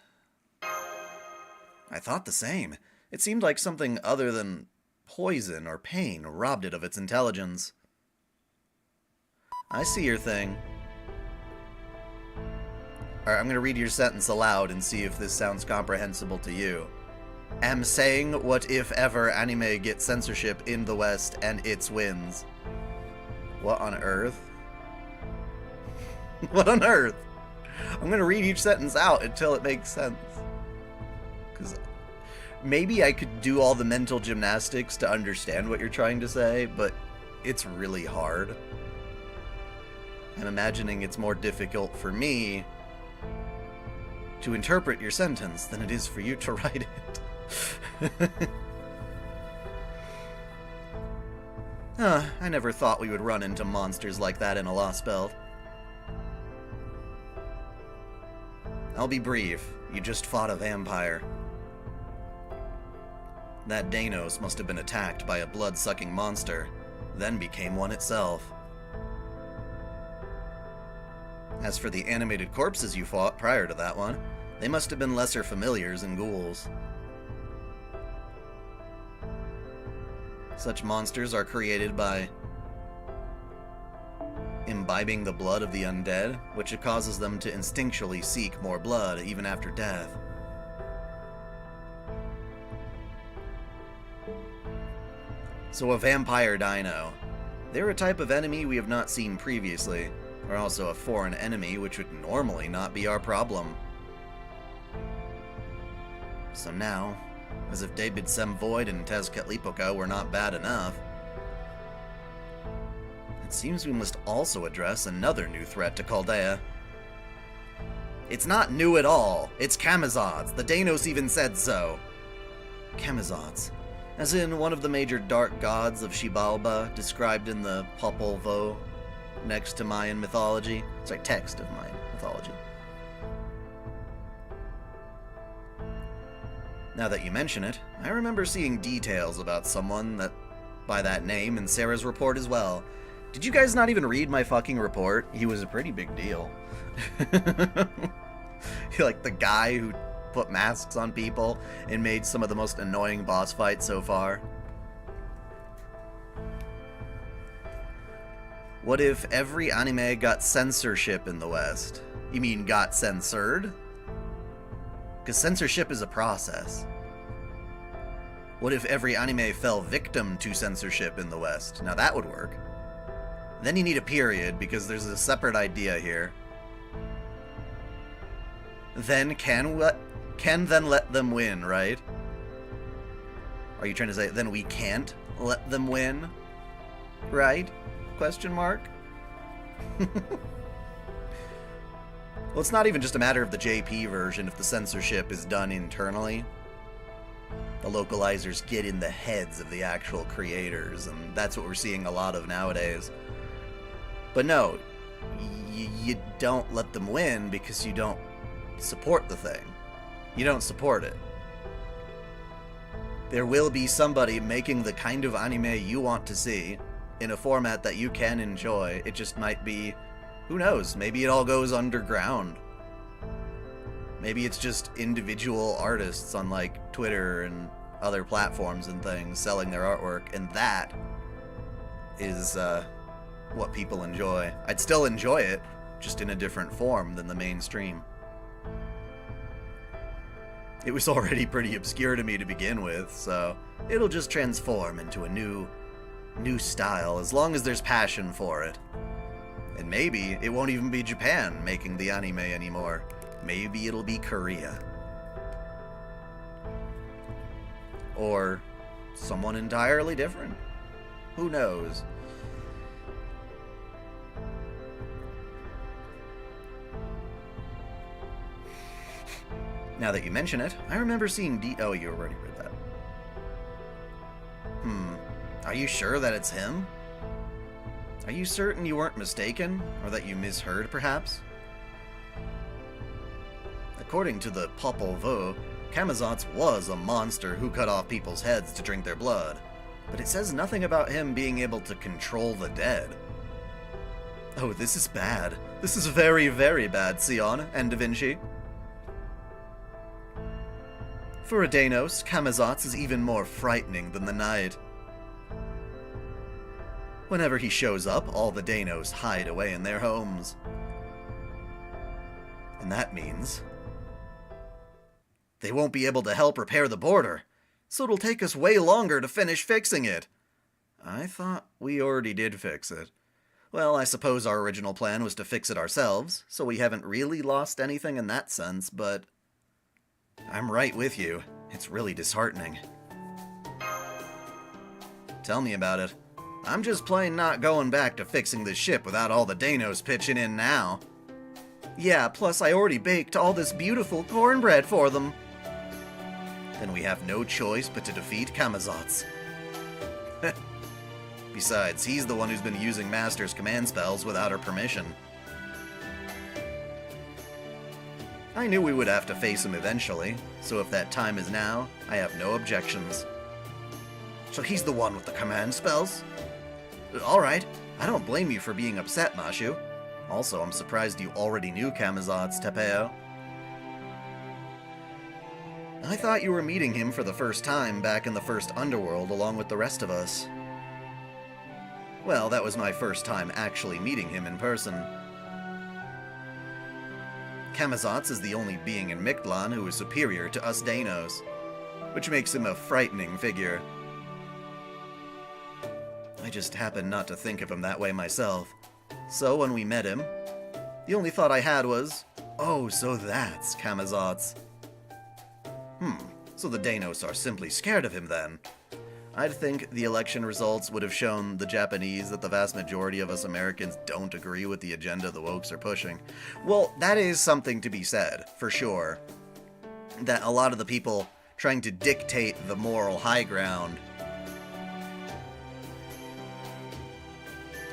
I thought the same. It seemed like something other than poison or pain robbed it of its intelligence. I see your thing. Alright, I'm gonna read your sentence aloud and see if this sounds comprehensible to you. Am saying what if ever anime gets censorship in the West and its wins. What on earth? What on earth? I'm gonna read each sentence out until it makes sense. Because maybe I could do all the mental gymnastics to understand what you're trying to say, but it's really hard. I'm imagining it's more difficult for me to interpret your sentence than it is for you to write it. I never thought we would run into monsters like that in a Lostbelt. I'll be brief. You just fought a vampire. That Danos must have been attacked by a blood-sucking monster, then became one itself. As for the animated corpses you fought prior to that one, they must have been lesser familiars and ghouls. Such monsters are created by imbibing the blood of the undead, which causes them to instinctually seek more blood even after death. So a vampire dino. They're a type of enemy we have not seen previously. They're also a foreign enemy, which would normally not be our problem. So now, as if David Semvoid and Tezcatlipoca were not bad enough, it seems we must also address another new threat to Chaldea. It's not new at all. It's Camazods. The Danos even said so. Camazods. As in one of the major dark gods of Xibalba, described in the Popol Vuh, next to Mayan mythology. Sorry, text of Mayan mythology. Now that you mention it, I remember seeing details about someone by that name in Sarah's report as well. Did you guys not even read my fucking report? He was a pretty big deal. Like the guy who put masks on people and made some of the most annoying boss fights so far. What if every anime got censorship in the West? You mean got censored? Because censorship is a process. What if every anime fell victim to censorship in the West? Now that would work. Then you need a period, because there's a separate idea here. Then can then let them win, right? Are you trying to say then we can't let them win? Right? Question mark? Well, it's not even just a matter of the JP version if the censorship is done internally. The localizers get in the heads of the actual creators, and that's what we're seeing a lot of nowadays. But no, you don't let them win because you don't support the thing. You don't support it. There will be somebody making the kind of anime you want to see in a format that you can enjoy. It just might be, who knows, maybe it all goes underground. Maybe it's just individual artists on like Twitter and other platforms and things selling their artwork, and that is what people enjoy. I'd still enjoy it, just in a different form than the mainstream. It was already pretty obscure to me to begin with, so it'll just transform into a new style as long as there's passion for it. And maybe it won't even be Japan making the anime anymore. Maybe it'll be Korea. Or someone entirely different. Who knows? Now that you mention it, I remember seeing oh, you already read that. Are you sure that it's him? Are you certain you weren't mistaken? Or that you misheard, perhaps? According to the Popol Vuh, Camazots was a monster who cut off people's heads to drink their blood. But it says nothing about him being able to control the dead. Oh, this is bad. This is very, very bad, Sion and Da Vinci. For a Danos, Camazots is even more frightening than the night. Whenever he shows up, all the Danos hide away in their homes. And that means they won't be able to help repair the border, so it'll take us way longer to finish fixing it. I thought we already did fix it. Well, I suppose our original plan was to fix it ourselves, so we haven't really lost anything in that sense, but I'm right with you. It's really disheartening. Tell me about it. I'm just plain not going back to fixing the ship without all the Danos pitching in now. Yeah, plus I already baked all this beautiful cornbread for them. Then we have no choice but to defeat Kamazotz. Besides, he's the one who's been using Master's command spells without her permission. I knew we would have to face him eventually, so if that time is now, I have no objections. So he's the one with the command spells? Alright, I don't blame you for being upset, Mashu. Also, I'm surprised you already knew Kamazotz, Tepeo. I thought you were meeting him for the first time back in the first underworld along with the rest of us. Well, that was my first time actually meeting him in person. Kamazotz is the only being in Mictlan who is superior to us Danos, which makes him a frightening figure. I just happened not to think of him that way myself. So when we met him, the only thought I had was, oh, so that's Kamazotz. So the Danos are simply scared of him then. I'd think the election results would have shown the Japanese that the vast majority of us Americans don't agree with the agenda the wokes are pushing. Well, that is something to be said, for sure. That a lot of the people trying to dictate the moral high ground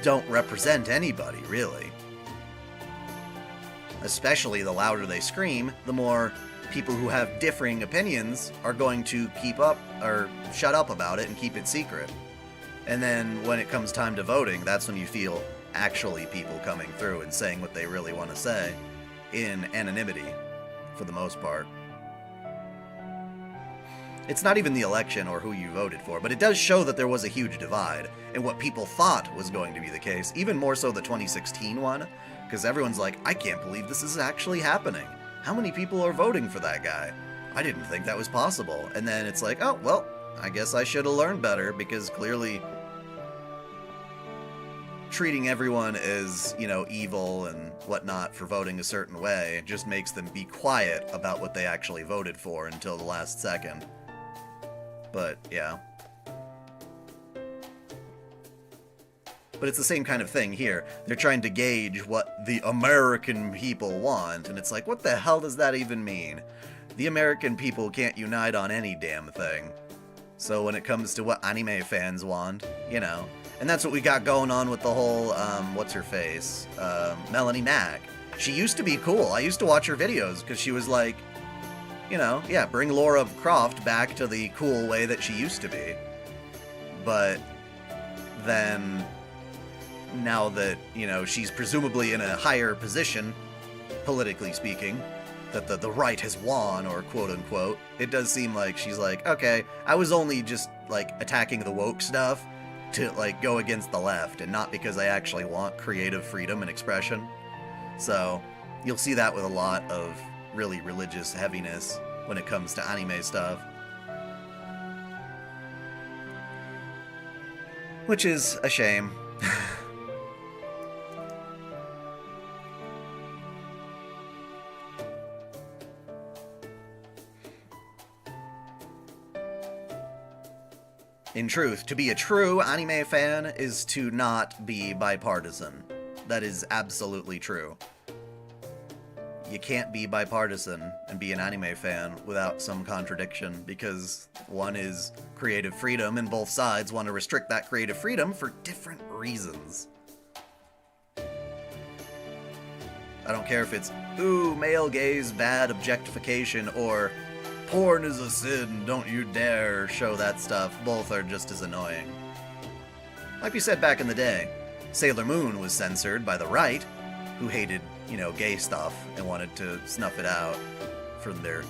don't represent anybody, really. Especially the louder they scream, the more people who have differing opinions are going to keep up, or shut up about it and keep it secret. And then when it comes time to voting, that's when you feel actually people coming through and saying what they really want to say, in anonymity, for the most part. It's not even the election or who you voted for, but it does show that there was a huge divide in what people thought was going to be the case, even more so the 2016 one, because everyone's like, I can't believe this is actually happening. How many people are voting for that guy? I didn't think that was possible. And then it's like, oh, well, I guess I should have learned better, because clearly treating everyone as, you know, evil and whatnot for voting a certain way just makes them be quiet about what they actually voted for until the last second. But, yeah. But it's the same kind of thing here. They're trying to gauge what the American people want, and it's like, what the hell does that even mean? The American people can't unite on any damn thing. So when it comes to what anime fans want, you know. And that's what we got going on with the whole, what's-her-face? Melanie Mack. She used to be cool. I used to watch her videos, because she was like, you know, yeah, bring Laura Croft back to the cool way that she used to be. But then, now that, you know, she's presumably in a higher position, politically speaking, that the right has won, or quote-unquote, it does seem like she's like, okay, I was only just, like, attacking the woke stuff to, like, go against the left, and not because I actually want creative freedom and expression. So, you'll see that with a lot of really religious heaviness when it comes to anime stuff. Which is a shame. In truth, to be a true anime fan is to not be bipartisan. That is absolutely true. You can't be bipartisan and be an anime fan without some contradiction, because one is creative freedom and both sides want to restrict that creative freedom for different reasons. I don't care if it's, ooh, male gaze, bad objectification, or porn is a sin, don't you dare show that stuff. Both are just as annoying. Like we said back in the day, Sailor Moon was censored by the right, who hated, you know, gay stuff and wanted to snuff it out from their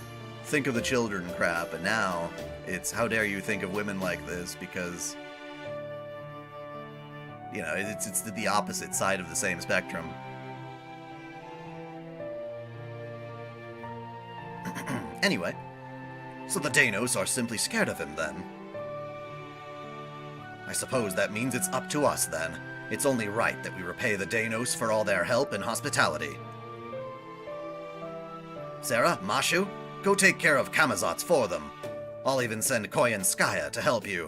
think of the children crap, and now it's how dare you think of women like this, because, you know, it's the opposite side of the same spectrum. Anyway, so the Danos are simply scared of him then. I suppose that means it's up to us then. It's only right that we repay the Danos for all their help and hospitality. Sarah, Mashu, go take care of Kamazotz for them. I'll even send Koyenskaya to help you.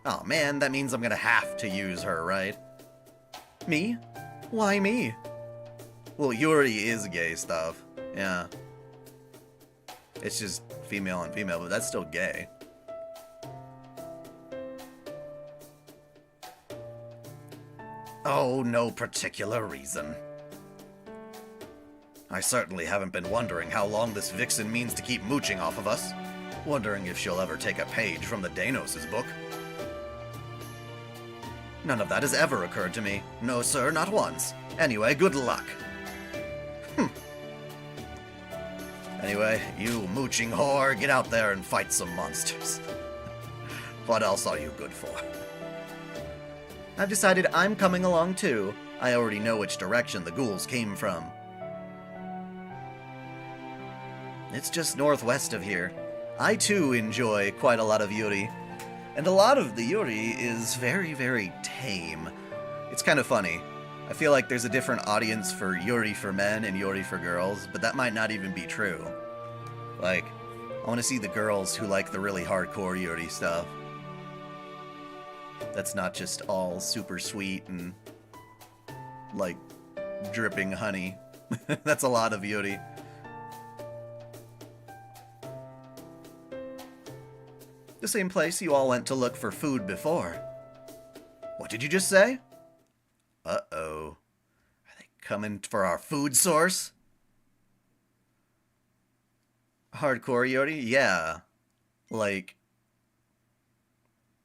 Oh man, that means I'm gonna have to use her, right? Me? Why me? Well, Yuri is gay stuff. Yeah. It's just female and female, but that's still gay. Oh, no particular reason. I certainly haven't been wondering how long this vixen means to keep mooching off of us. Wondering if she'll ever take a page from the Danos' book. None of that has ever occurred to me. No, sir, not once. Anyway, good luck. Anyway, you mooching whore, get out there and fight some monsters. What else are you good for? I've decided I'm coming along too. I already know which direction the ghouls came from. It's just northwest of here. I too enjoy quite a lot of Yuri. And a lot of the Yuri is very, very tame. It's kind of funny. I feel like there's a different audience for Yuri for men and Yuri for girls, but that might not even be true. Like, I want to see the girls who like the really hardcore Yuri stuff. That's not just all super sweet and, like, dripping honey. That's a lot of Yuri. The same place you all went to look for food before. What did you just say? Uh-oh. Are they coming for our food source? Hardcore Yuri? Yeah. Like,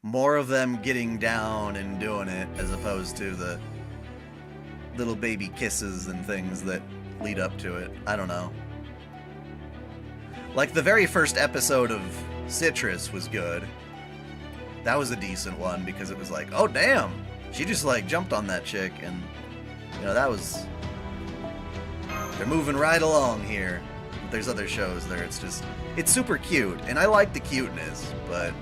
more of them getting down and doing it as opposed to the little baby kisses and things that lead up to it. I don't know. Like, the very first episode of Citrus was good. That was a decent one because it was like, oh damn, she just like jumped on that chick, and you know, that was, they're moving right along here. There's other shows there, it's just, it's super cute, and I like the cuteness, but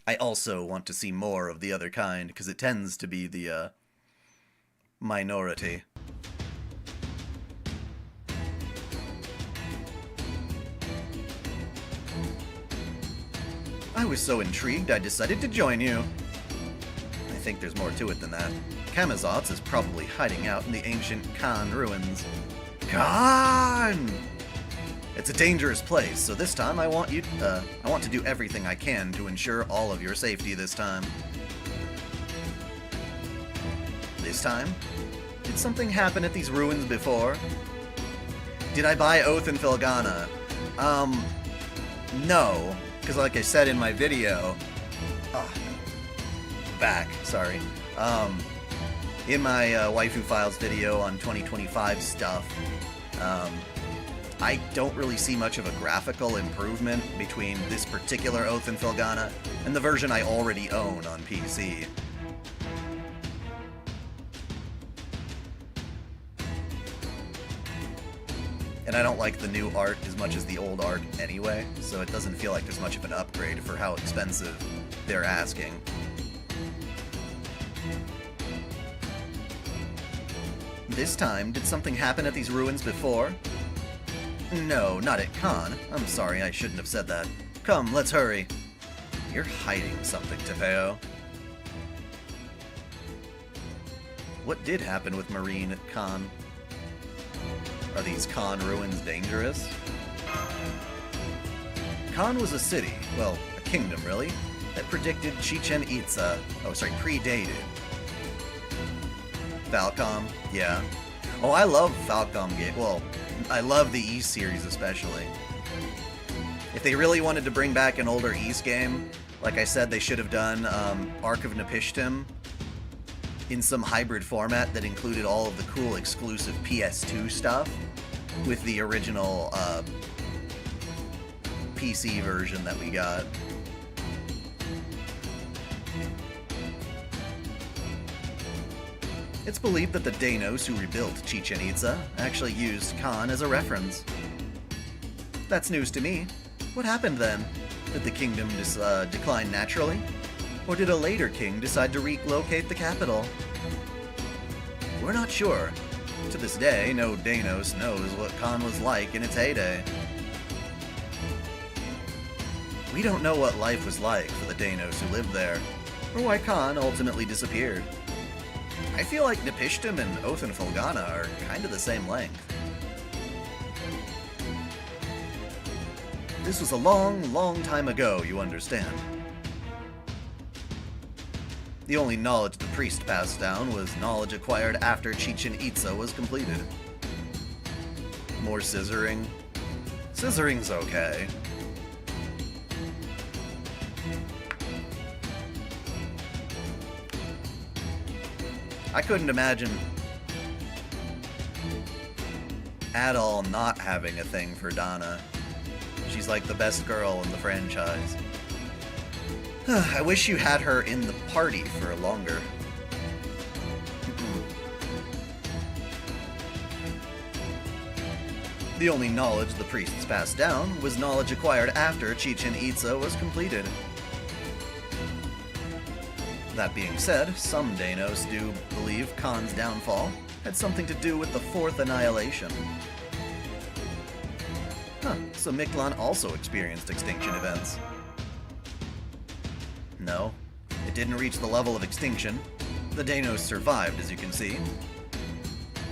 I also want to see more of the other kind because it tends to be the minority. I was so intrigued I decided to join you. I think there's more to it than that. Camazotz is probably hiding out in the ancient Khan ruins. Khan! It's a dangerous place, so this time I want to do everything I can to ensure all of your safety this time. This time? Did something happen at these ruins before? Did I buy Oath and Felgana? No. Because like I said in my video, in my Waifu Files video on 2025 stuff, I don't really see much of a graphical improvement between this particular Oath and Felgana and the version I already own on PC. And I don't like the new art as much as the old art anyway, so it doesn't feel like there's much of an upgrade for how expensive they're asking. This time, did something happen at these ruins before? No, not at Khan. I'm sorry, I shouldn't have said that. Come, let's hurry. You're hiding something, Tefeo. What did happen with Marine at Khan? Are these Khan ruins dangerous? Khan was a city, well, a kingdom really, that predated Falcom, yeah. Oh, I love Falcom game. Well, I love the East series especially. If they really wanted to bring back an older East game, like I said, they should have done Ark of Napishtim in some hybrid format that included all of the cool exclusive PS2 stuff with the original PC version that we got. It's believed that the Danos who rebuilt Chichen Itza actually used Khan as a reference. That's news to me. What happened then? Did the kingdom decline naturally? Or did a later king decide to relocate the capital? We're not sure. To this day, no Danos knows what Khan was like in its heyday. We don't know what life was like for the Danos who lived there, or why Khan ultimately disappeared. I feel like Nepishtim and Othanfulgana are kind of the same length. This was a long, long time ago, you understand. The only knowledge the priest passed down was knowledge acquired after Chichen Itza was completed. More scissoring? Scissoring's okay. I couldn't imagine at all not having a thing for Dana. She's like the best girl in the franchise. I wish you had her in the party for longer. The only knowledge the priests passed down was knowledge acquired after Chichen Itza was completed. That being said, some Danos do believe Khan's downfall had something to do with the Fourth Annihilation. Huh, so Mictlan also experienced extinction events. No, it didn't reach the level of extinction. The Danos survived, as you can see.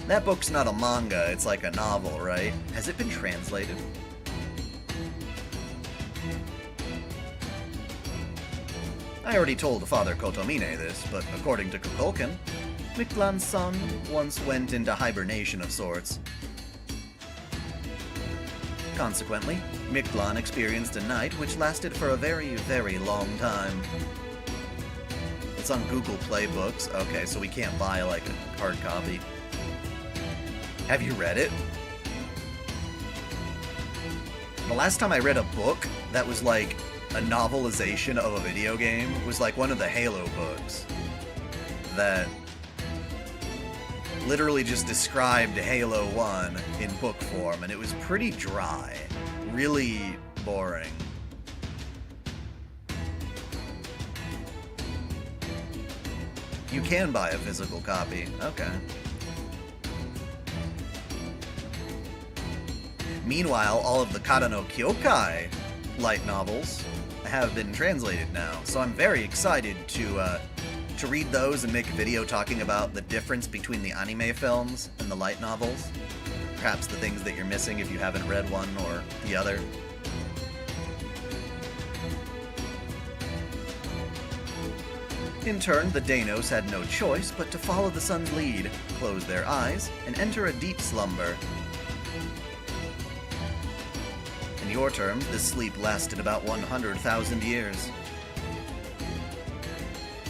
That book's not a manga, it's like a novel, right? Has it been translated? I already told Father Kotomine this, but according to Kukulkan, Mictlan's son once went into hibernation of sorts. Consequently, Mictlan experienced a night which lasted for a very, very long time. It's on Google Play Books. Okay, so we can't buy, like, a hard copy. Have you read it? The last time I read a book that was, like, a novelization of a video game was, like, one of the Halo books that literally just described Halo 1 in book form, and it was pretty dry. Really boring. You can buy a physical copy. Okay. Meanwhile, all of the Kata no Kyokai light novels have been translated now, so I'm very excited to read those and make a video talking about the difference between the anime films and the light novels. Perhaps the things that you're missing if you haven't read one or the other. In turn, the Danos had no choice but to follow the sun's lead, close their eyes, and enter a deep slumber. In your terms, this sleep lasted about 100,000 years.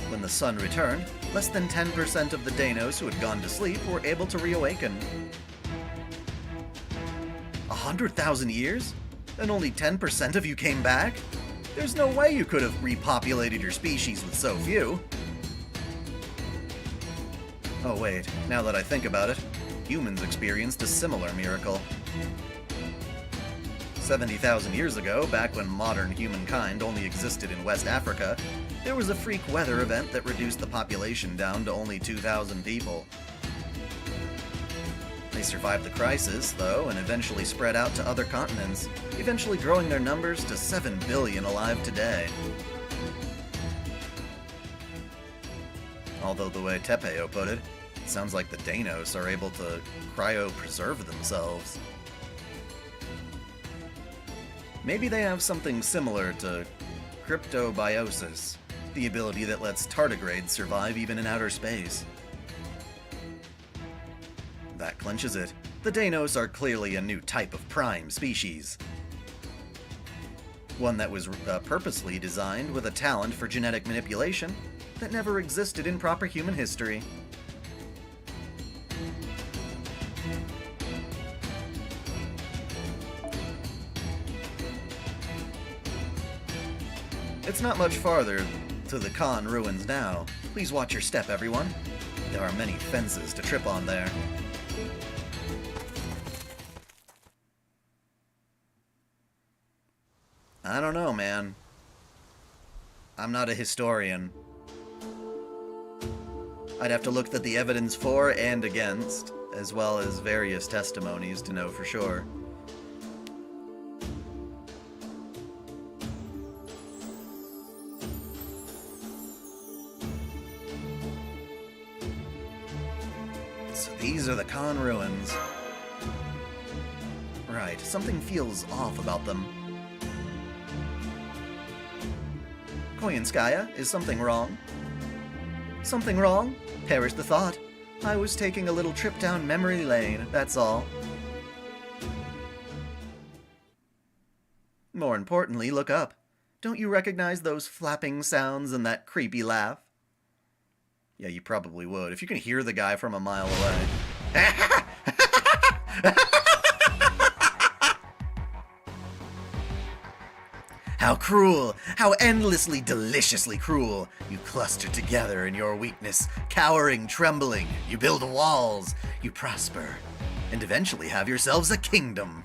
When the sun returned, less than 10% of the Danos who had gone to sleep were able to reawaken. 100,000 years? And only 10% of you came back? There's no way you could have repopulated your species with so few. Oh wait, now that I think about it, humans experienced a similar miracle. 70,000 years ago, back when modern humankind only existed in West Africa, there was a freak weather event that reduced the population down to only 2,000 people. They survived the crisis, though, and eventually spread out to other continents, eventually growing their numbers to 7 billion alive today. Although the way Tepeo put it, it sounds like the Danos are able to cryopreserve themselves. Maybe they have something similar to cryptobiosis, the ability that lets tardigrades survive even in outer space. That clinches it. The Danos are clearly a new type of prime species. One that was purposely designed with a talent for genetic manipulation that never existed in proper human history. It's not much farther to the Khan ruins now. Please watch your step, everyone. There are many fences to trip on there. I don't know, man. I'm not a historian. I'd have to look at the evidence for and against, as well as various testimonies to know for sure. Yes, these are the Khan ruins. Right, something feels off about them. Koyanskaya, is something wrong? Something wrong? Perish the thought. I was taking a little trip down memory lane, that's all. More importantly, look up. Don't you recognize those flapping sounds and that creepy laugh? Yeah, you probably would, if you can hear the guy from a mile away. How cruel! How endlessly, deliciously cruel! You cluster together in your weakness, cowering, trembling. You build walls, you prosper, and eventually have yourselves a kingdom.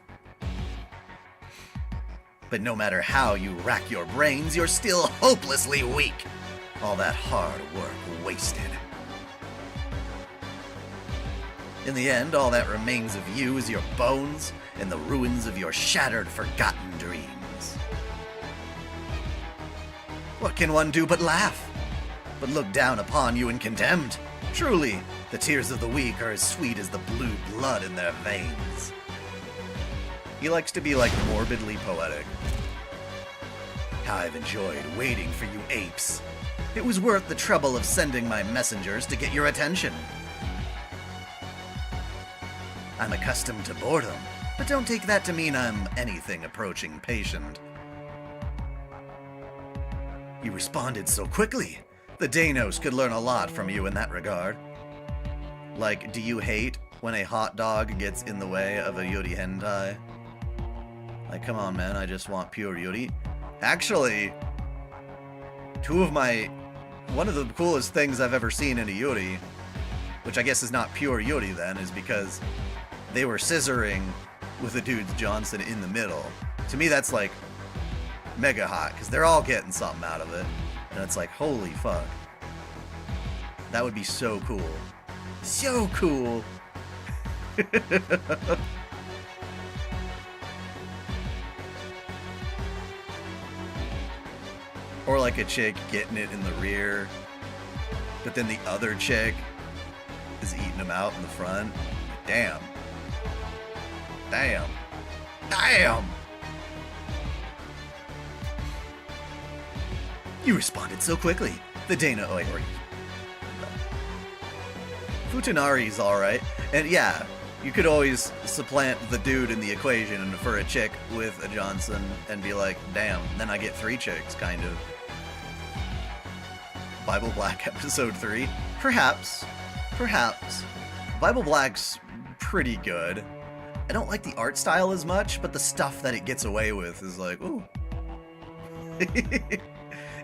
But no matter how you rack your brains, you're still hopelessly weak. All that hard work wasted. In the end, all that remains of you is your bones and the ruins of your shattered, forgotten dreams. What can one do but laugh? But look down upon you in contempt? Truly, the tears of the weak are as sweet as the blue blood in their veins. He likes to be, like, morbidly poetic. How I've enjoyed waiting for you apes. It was worth the trouble of sending my messengers to get your attention. I'm accustomed to boredom, but don't take that to mean I'm anything approaching patient. You responded so quickly. The Danos could learn a lot from you in that regard. Like, do you hate when a hot dog gets in the way of a Yuri hentai? Like, come on, man, I just want pure Yuri. Actually, one of the coolest things I've ever seen in a Yuri, which I guess is not pure Yuri then, is because they were scissoring with a dude's Johnson in the middle. To me, that's like mega hot, because they're all getting something out of it. And it's like, holy fuck. That would be so cool. So cool! Or like a chick getting it in the rear, but then the other chick is eating them out in the front. Damn. Damn. Damn! You responded so quickly. The Dana... Oh, wait, Futanari's alright. And yeah, you could always supplant the dude in the equation for a chick with a Johnson and be like, damn, then I get 3 chicks, kind of. Bible Black episode 3? Perhaps. Perhaps. Bible Black's pretty good. I don't like the art style as much, but the stuff that it gets away with is like, ooh.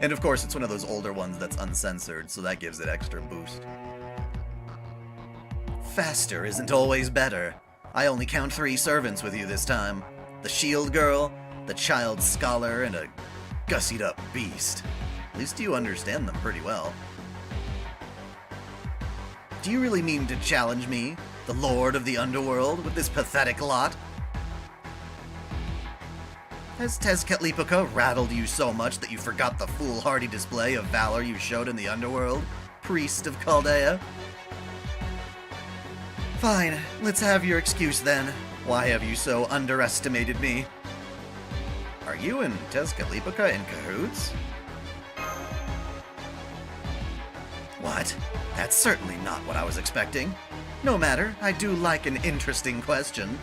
And of course, it's one of those older ones that's uncensored, so that gives it extra boost. Faster isn't always better. I only count 3 servants with you this time. The shield girl, the child scholar, and a gussied up beast. At least you understand them pretty well. Do you really mean to challenge me, the lord of the underworld, with this pathetic lot? Has Tezcatlipoca rattled you so much that you forgot the foolhardy display of valor you showed in the underworld, priest of Chaldea? Fine, let's have your excuse then. Why have you so underestimated me? Are you and Tezcatlipoca in cahoots? What? That's certainly not what I was expecting. No matter, I do like an interesting question.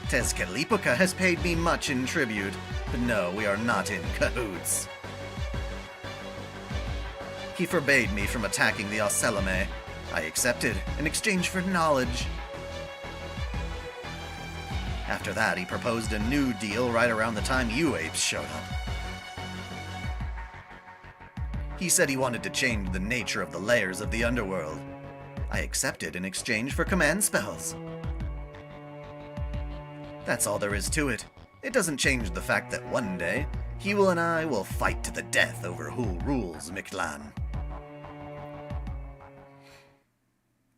Tezcatlipoca has paid me much in tribute, but no, we are not in cahoots. He forbade me from attacking the Oselame. I accepted, in exchange for knowledge. After that, he proposed a new deal right around the time you apes showed up. He said he wanted to change the nature of the layers of the underworld. I accepted in exchange for command spells. That's all there is to it. It doesn't change the fact that one day, Hewell and I will fight to the death over who rules Mictlan.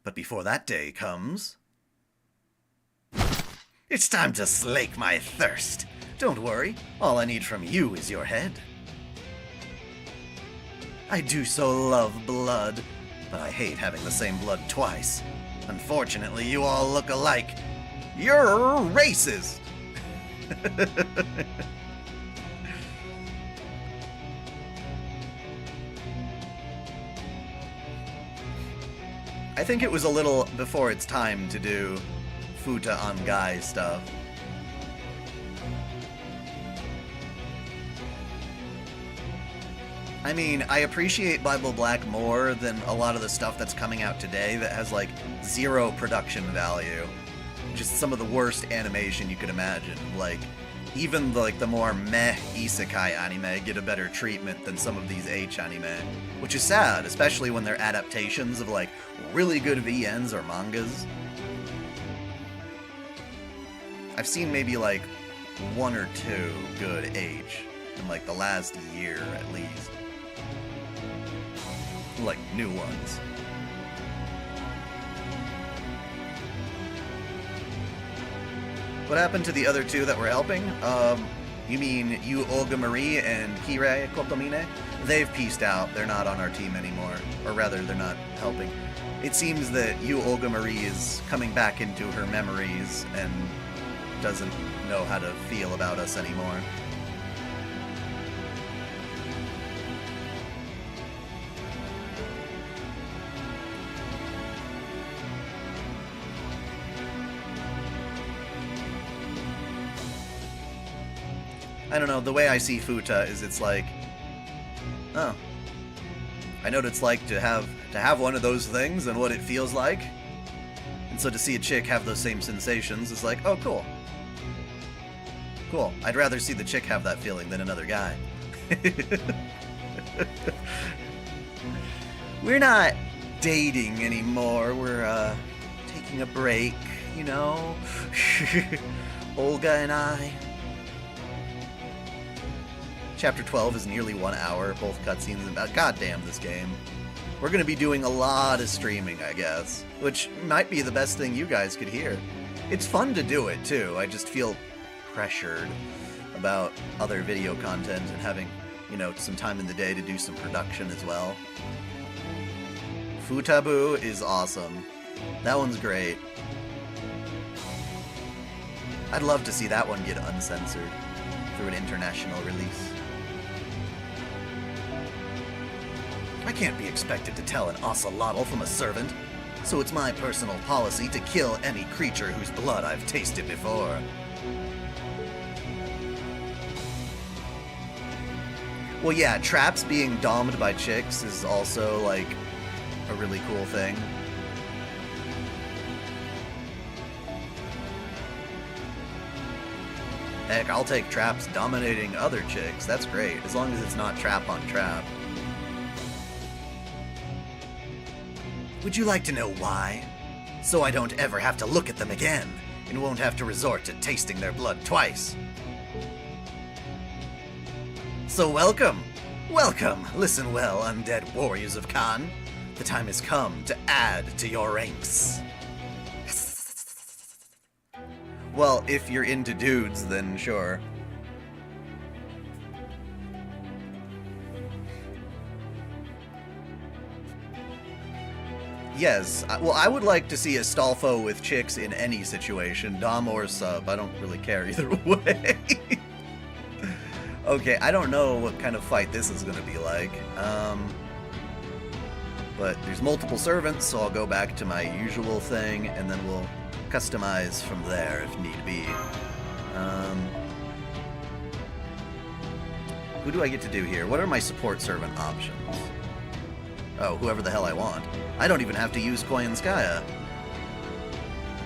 But before that day comes... It's time to slake my thirst. Don't worry, all I need from you is your head. I do so love blood. but I hate having the same blood twice. Unfortunately, you all look alike. You're racist! I think it was a little before its time to do Futa on guy stuff. I mean, I appreciate Bible Black more than a lot of the stuff that's coming out today that has, like, zero production value. Just some of the worst animation you could imagine. Like, even, the more meh isekai anime get a better treatment than some of these H anime. Which is sad, especially when they're adaptations of, like, really good VNs or mangas. I've seen maybe, like, one or two good H in, like, the last year, at least. Like, new ones. What happened to the other two that were helping? You mean Yu Olga Marie and Kirei Kotomine? They've pieced out. They're not on our team anymore. Or rather, they're not helping. It seems that Yu Olga Marie is coming back into her memories and doesn't know how to feel about us anymore. I don't know, the way I see Futa is it's like, oh, I know what it's like to have one of those things and what it feels like. And so to see a chick have those same sensations is like, oh, cool. Cool. I'd rather see the chick have that feeling than another guy. We're not dating anymore. We're, taking a break, you know? Olga and I. Chapter 12 is nearly 1 hour, both cutscenes and goddamn this game. We're gonna be doing a lot of streaming, I guess, which might be the best thing you guys could hear. It's fun to do it too. I just feel pressured about other video content and having, you know, some time in the day to do some production as well. Futabu is awesome. That one's great. I'd love to see that one get uncensored through an international release. I can't be expected to tell an ocelotl from a servant, so it's my personal policy to kill any creature whose blood I've tasted before. Well, yeah, traps being domed by chicks is also, like, a really cool thing. Heck, I'll take traps dominating other chicks. That's great, as long as it's not trap on trap. Would you like to know why? So I don't ever have to look at them again, and won't have to resort to tasting their blood twice. So welcome! Welcome! Listen well, undead warriors of Khan. The time has come to add to your ranks. Well, if you're into dudes, then sure. Yes, well, I would like to see Astolfo with chicks in any situation, dom or sub. I don't really care either way. Okay, I don't know what kind of fight this is going to be like. But there's multiple servants, so I'll go back to my usual thing, and then we'll customize from there if need be. Who do I get to do here? What are my support servant options? Oh, whoever the hell I want. I don't even have to use Koyanskaya.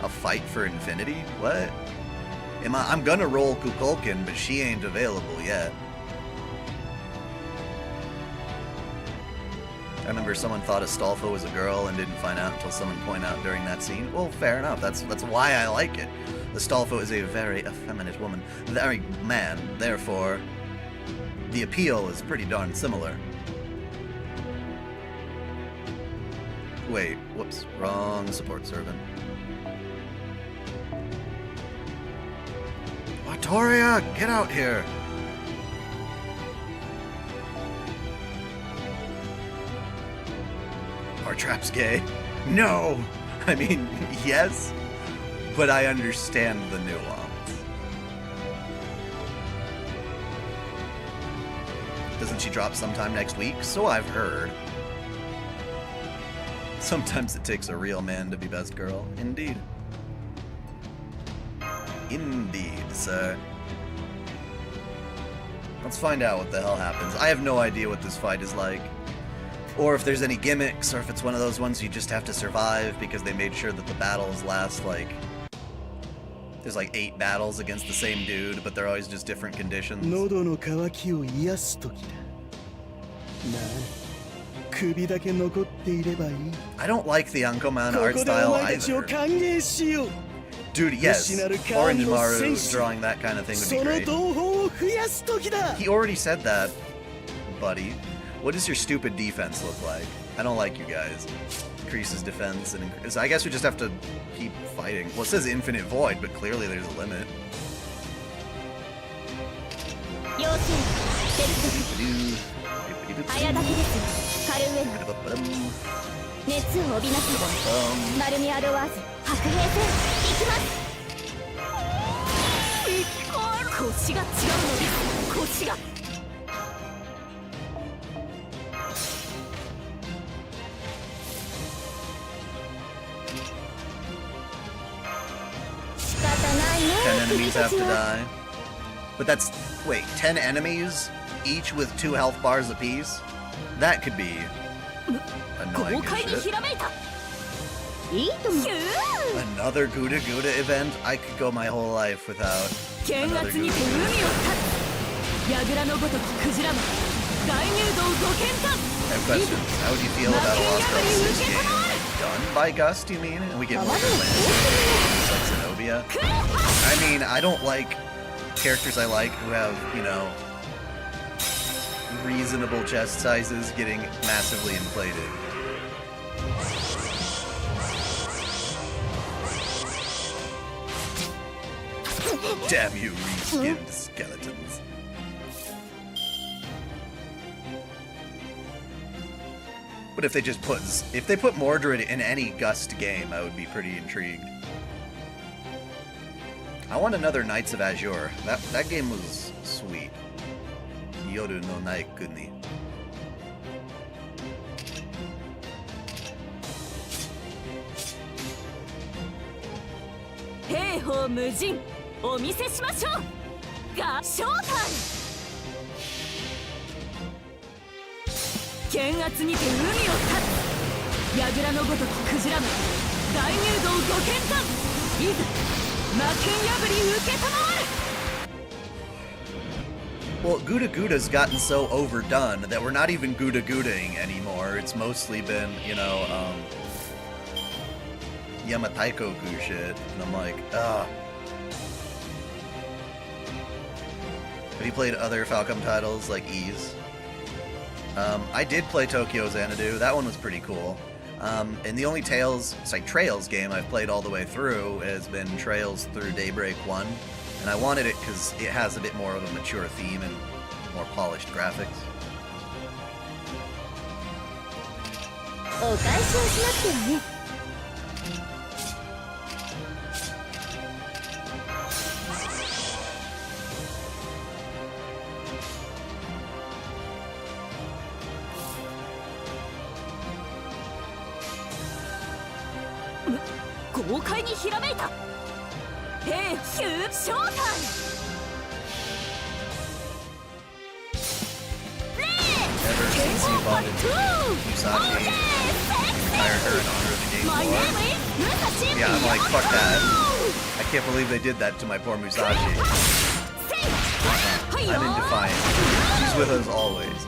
A fight for infinity? What? I'm gonna roll Kukulkin, but she ain't available yet. I remember someone thought Astolfo was a girl and didn't find out until someone pointed out during that scene. Well, fair enough. That's why I like it. Astolfo is a very effeminate woman. Very man. Therefore, the appeal is pretty darn similar. Wait, whoops. Wrong support servant. Victoria, get out here! Are traps gay? No! I mean, yes, but I understand the nuance. Doesn't she drop sometime next week? So I've heard. Sometimes it takes a real man to be best girl. Indeed. Indeed, sir. Let's find out what the hell happens. I have no idea what this fight is like. Or if there's any gimmicks, or if it's one of those ones you just have to survive because they made sure that the battles last like... There's like 8 battles against the same dude, but they're always just different conditions. I don't like the Ankoman art style either. Dude, yes, Orange Maru drawing that kind of thing would be great. He already said that, buddy. What does your stupid defense look like? I don't like you guys. Increases defense and I guess we just have to keep fighting. Well, it says infinite void, but clearly there's a limit. Enemies have to die. But that's... Wait, 10 enemies? Each with 2 health bars apiece? That could be... annoying as shit. Another Gouda Gouda event? I could go my whole life without another Gouda Gouda. I have questions. How would you feel about a Lostbelt 6 game? Done by Gust, you mean? And we get more Atlantis like Zenobia? I mean, I don't like characters I like who have, you know, reasonable chest sizes getting massively inflated. Damn you, reskinned skeletons. But if they just put Mordred in any Gust game, I would be pretty intrigued. I want another Knights of Azure. That game was sweet. Yoru no Naiku ni. Heiho Mujin, お見せしましょう。が、ショータイム。剣圧にて海を立つ。櫓のごときクジラの大入道ご剣断。いざ。 Well, Gouda Gouda's gotten so overdone that we're not even Gouda Goudaing anymore. It's mostly been, you know, Yamataikoku shit. And I'm like, ugh. Have you played other Falcom titles like Ease? I did play Tokyo Xanadu. That one was pretty cool. And the only Trails game I've played all the way through has been Trails through Daybreak 1, and I wanted it because it has a bit more of a mature theme and more polished graphics. Ever since you bought into Musashi, hired her in honor of the game lore. Yeah, I'm like, fuck that. I can't believe they did that to my poor Musashi. I'm in defiance. She's with us always.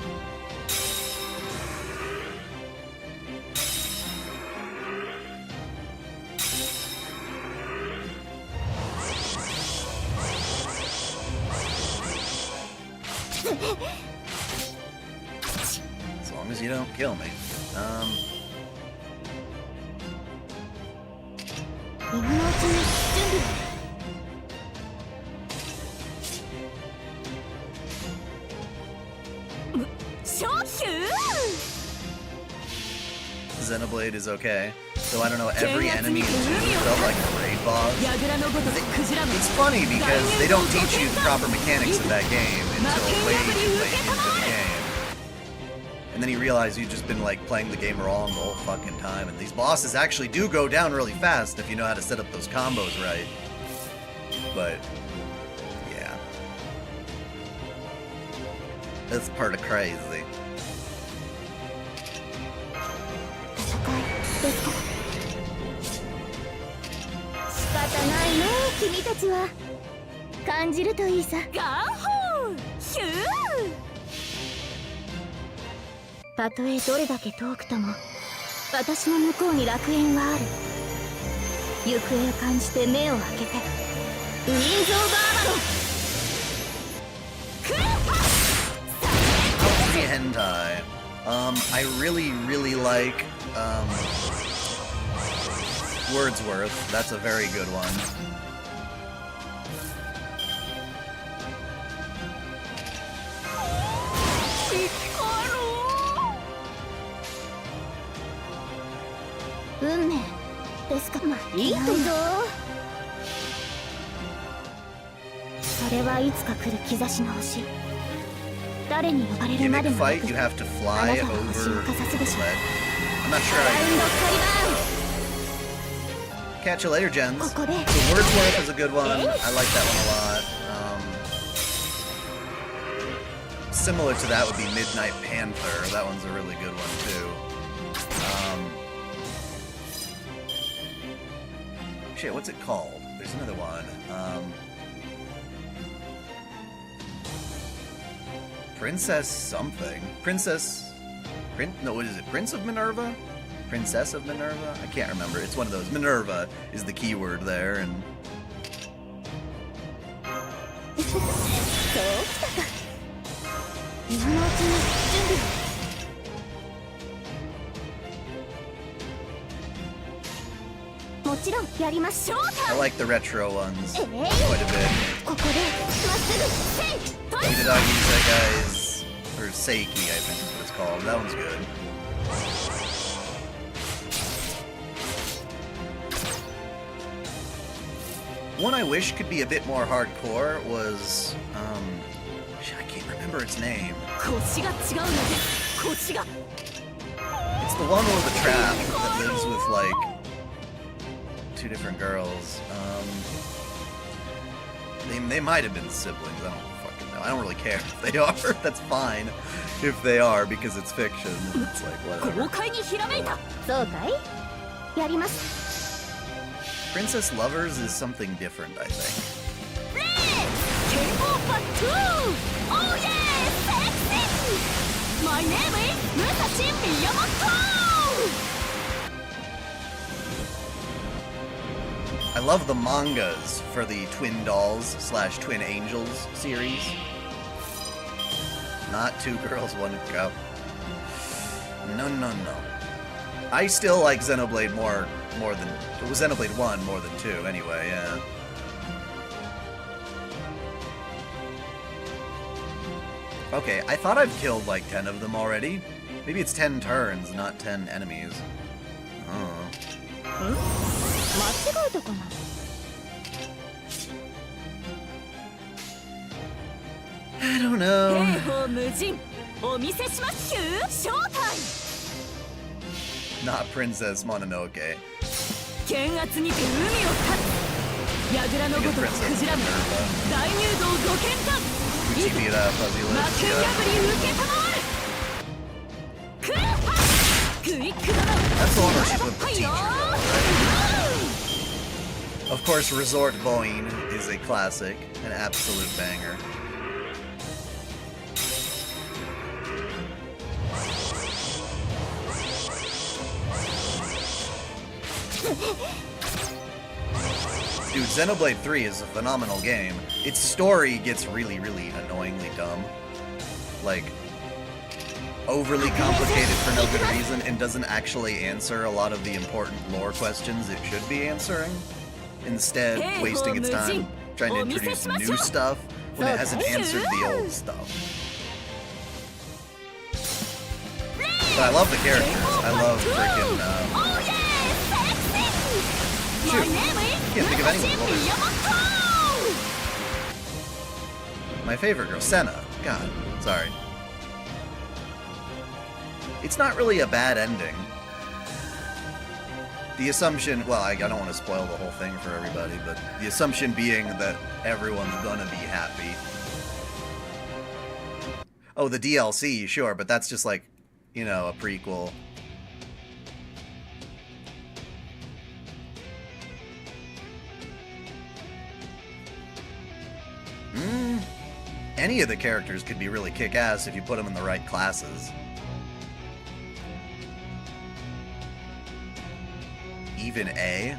As long as you don't kill me. Xenoblade is okay. So I don't know, every enemy in 2 felt like a raid boss. It's funny because they don't teach you the proper mechanics of that game until way too late into the game. And then you realize you've just been like playing the game wrong the whole fucking time. And these bosses actually do go down really fast if you know how to set up those combos right. But yeah. That's part of crazy. 仕方ないね君たちは感じるといいさガッホーヒューたとえどれだけ遠くとも私の向こうに楽園はある行方を感じて目を開けてウィンズ・オブ・アバロン Hentai. I really like Wordsworth. That's a very good one. Gimmick fight, you have to fly over the ledge. I'm not sure how you catch you later, Jens. So Wordsworth is a good one. I like that one a lot. Similar to that would be Midnight Panther. That one's a really good one too. Shit, what's it called? There's another one. Princess something. No, what is it? Prince of Minerva? Princess of Minerva? I can't remember. It's one of those. Minerva is the keyword there, and... I like the retro ones quite a bit. Itadagi Sekai's, or Seiki, I think is what it's called. That one's good. One I wish could be a bit more hardcore was, I can't remember its name. It's the one with the trap that lives with, like, 2 different girls. They might have been siblings, I don't fucking know. I don't really care if they are. That's fine if they are, because it's fiction. It's like, whatever. Princess Lovers is something different, I think. My name is Musashi Miyamoto! I love the mangas for the Twin Dolls / Twin Angels series. Not 2 girls, 1 cup. No. I still like Xenoblade more than... It was Xenoblade 1 more than 2, anyway, yeah. Okay, I thought I've killed like 10 of them already. Maybe it's 10 turns, not 10 enemies. Oh. I don't know. Not Princess Mononoke. Uchimira, Fuzzy Lips, That's the one where she's with the teacher, right? Of course, Resort Boing is a classic, an absolute banger. Dude, Xenoblade 3 is a phenomenal game. Its story gets really annoyingly dumb. Like, overly complicated for no good reason, and doesn't actually answer a lot of the important lore questions it should be answering. Instead, wasting its time trying to introduce new stuff when it hasn't answered the old stuff. But I love the characters. I love freaking, Oh yeah, sexy! My Shoot. name is Can't think of anyone Fukushi worse. Miyamoto! My favorite girl, Senna. God, sorry. It's not really a bad ending. The assumption, well, I don't want to spoil the whole thing for everybody, but the assumption being that everyone's gonna be happy. Oh, the DLC, sure, but that's just like, you know, a prequel. Any of the characters could be really kick-ass if you put them in the right classes. Even A?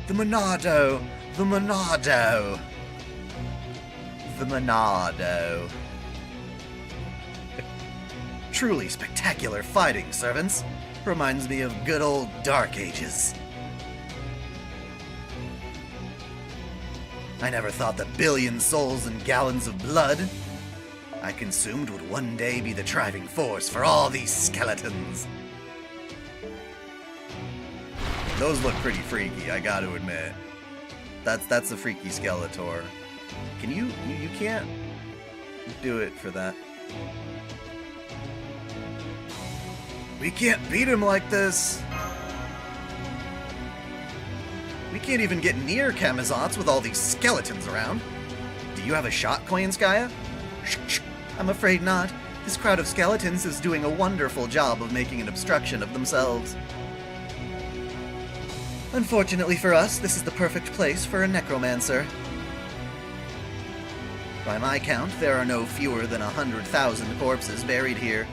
The Monado! The Monado! The Monado. Truly spectacular fighting, servants. Reminds me of good old Dark Ages. I never thought that billion souls and gallons of blood I consumed would one day be the driving force for all these skeletons. Those look pretty freaky, I gotta admit. That's a freaky Skeletor. Can you can't do it for that. We can't beat him like this. We can't even get near Kamazotz with all these skeletons around. Do you have a shot, Koyanskaya? Shh. I'm afraid not. This crowd of skeletons is doing a wonderful job of making an obstruction of themselves. Unfortunately for us, this is the perfect place for a necromancer. By my count, there are no fewer than 100,000 corpses buried here.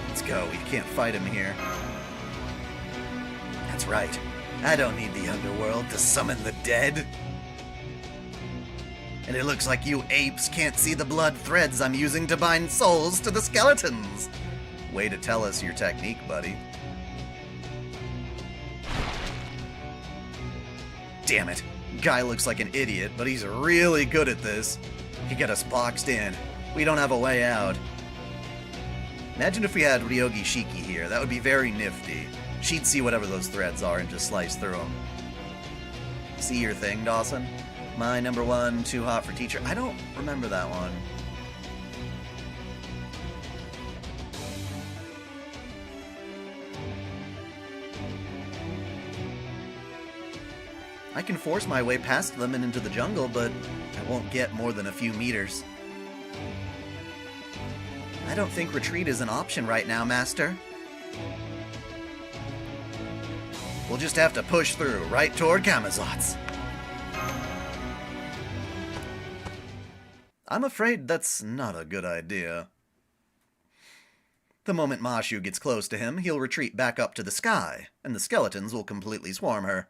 Let's go, we can't fight him here. That's right. I don't need the underworld to summon the dead. And it looks like you apes can't see the blood threads I'm using to bind souls to the skeletons. Way to tell us your technique, buddy. Damn it. Guy looks like an idiot, but he's really good at this. He got us boxed in. We don't have a way out. Imagine if we had Ryogi Shiki here. That would be very nifty. She'd see whatever those threads are and just slice through them. See your thing, Dawson? My number one, too hot for teacher. I don't remember that one. I can force my way past them and into the jungle, but I won't get more than a few meters. I don't think retreat is an option right now, Master. We'll just have to push through, right toward Kamazotz. I'm afraid that's not a good idea. The moment Mashu gets close to him, he'll retreat back up to the sky, and the skeletons will completely swarm her.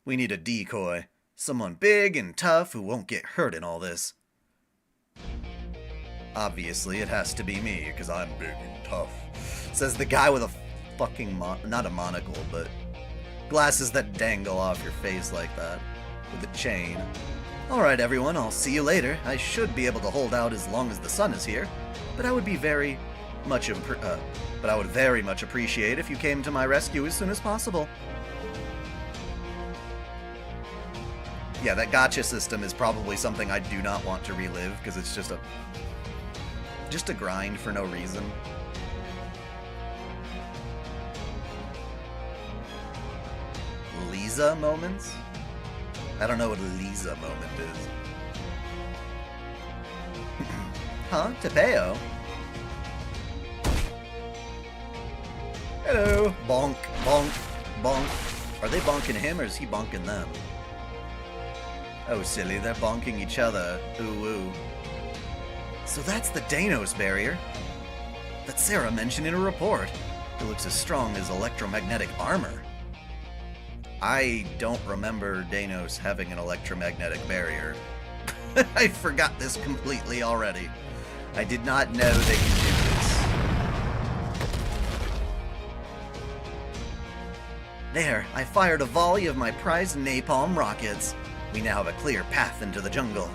We need a decoy. Someone big and tough who won't get hurt in all this. Obviously, it has to be me, because I'm big and tough. Says the guy with a fucking not a monocle, but glasses that dangle off your face like that, with a chain. Alright everyone, I'll see you later. I should be able to hold out as long as the sun is here, but I would very much appreciate if you came to my rescue as soon as possible. Yeah, that gacha system is probably something I do not want to relive, because it's just a grind for no reason. Lisa moments? I don't know what a Lisa moment is. Huh? Tepeo? Hello! Bonk, bonk, bonk. Are they bonking him or is he bonking them? Oh, silly, they're bonking each other. Ooh, ooh. So that's the Danos barrier that Sarah mentioned in her report. It looks as strong as electromagnetic armor. I don't remember Danos having an electromagnetic barrier. I forgot this completely already. I did not know they could do this. There, I fired a volley of my prized napalm rockets. We now have a clear path into the jungle.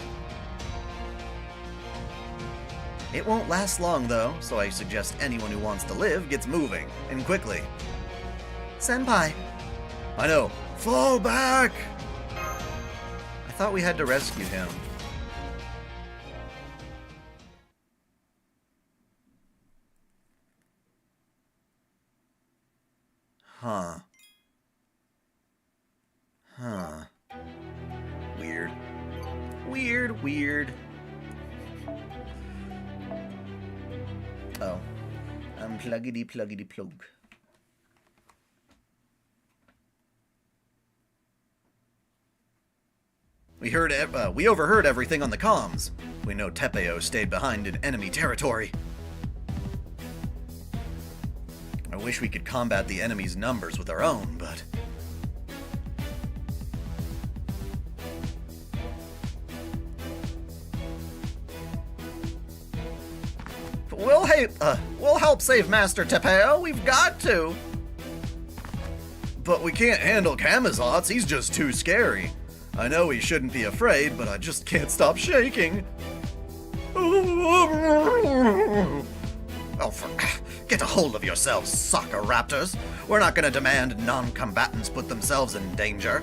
It won't last long, though, so I suggest anyone who wants to live gets moving, and quickly. Senpai! I know. Fall back! I thought we had to rescue him. Huh. Huh. Weird. Weird, weird. Oh. Pluggity plug. We overheard everything on the comms. We know Tepeo stayed behind in enemy territory. I wish we could combat the enemy's numbers with our own, but... We'll help save Master Tepeo. We've got to. But we can't handle Camazotz. He's just too scary. I know he shouldn't be afraid, but I just can't stop shaking. Oh, get a hold of yourselves, soccer raptors. We're not gonna demand non-combatants put themselves in danger.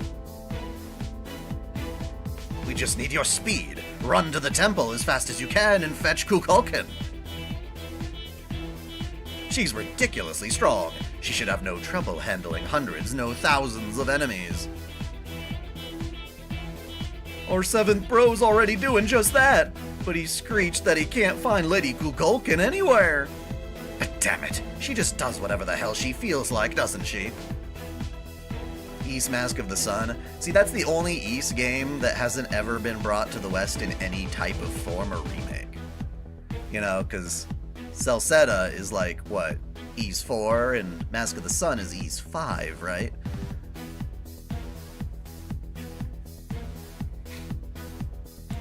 We just need your speed. Run to the temple as fast as you can and fetch Kukulkan. She's ridiculously strong. She should have no trouble handling hundreds, no thousands of enemies. Our 7th bro's already doing just that, but he screeched that he can't find Lady Kukulkan anywhere. But damn it, she just does whatever the hell she feels like, doesn't she? Ys Mask of the Sun. See, that's the only Ys game that hasn't ever been brought to the West in any type of form or remake. You know, because Celceta is like, what, Ys 4, and Mask of the Sun is Ys 5, right?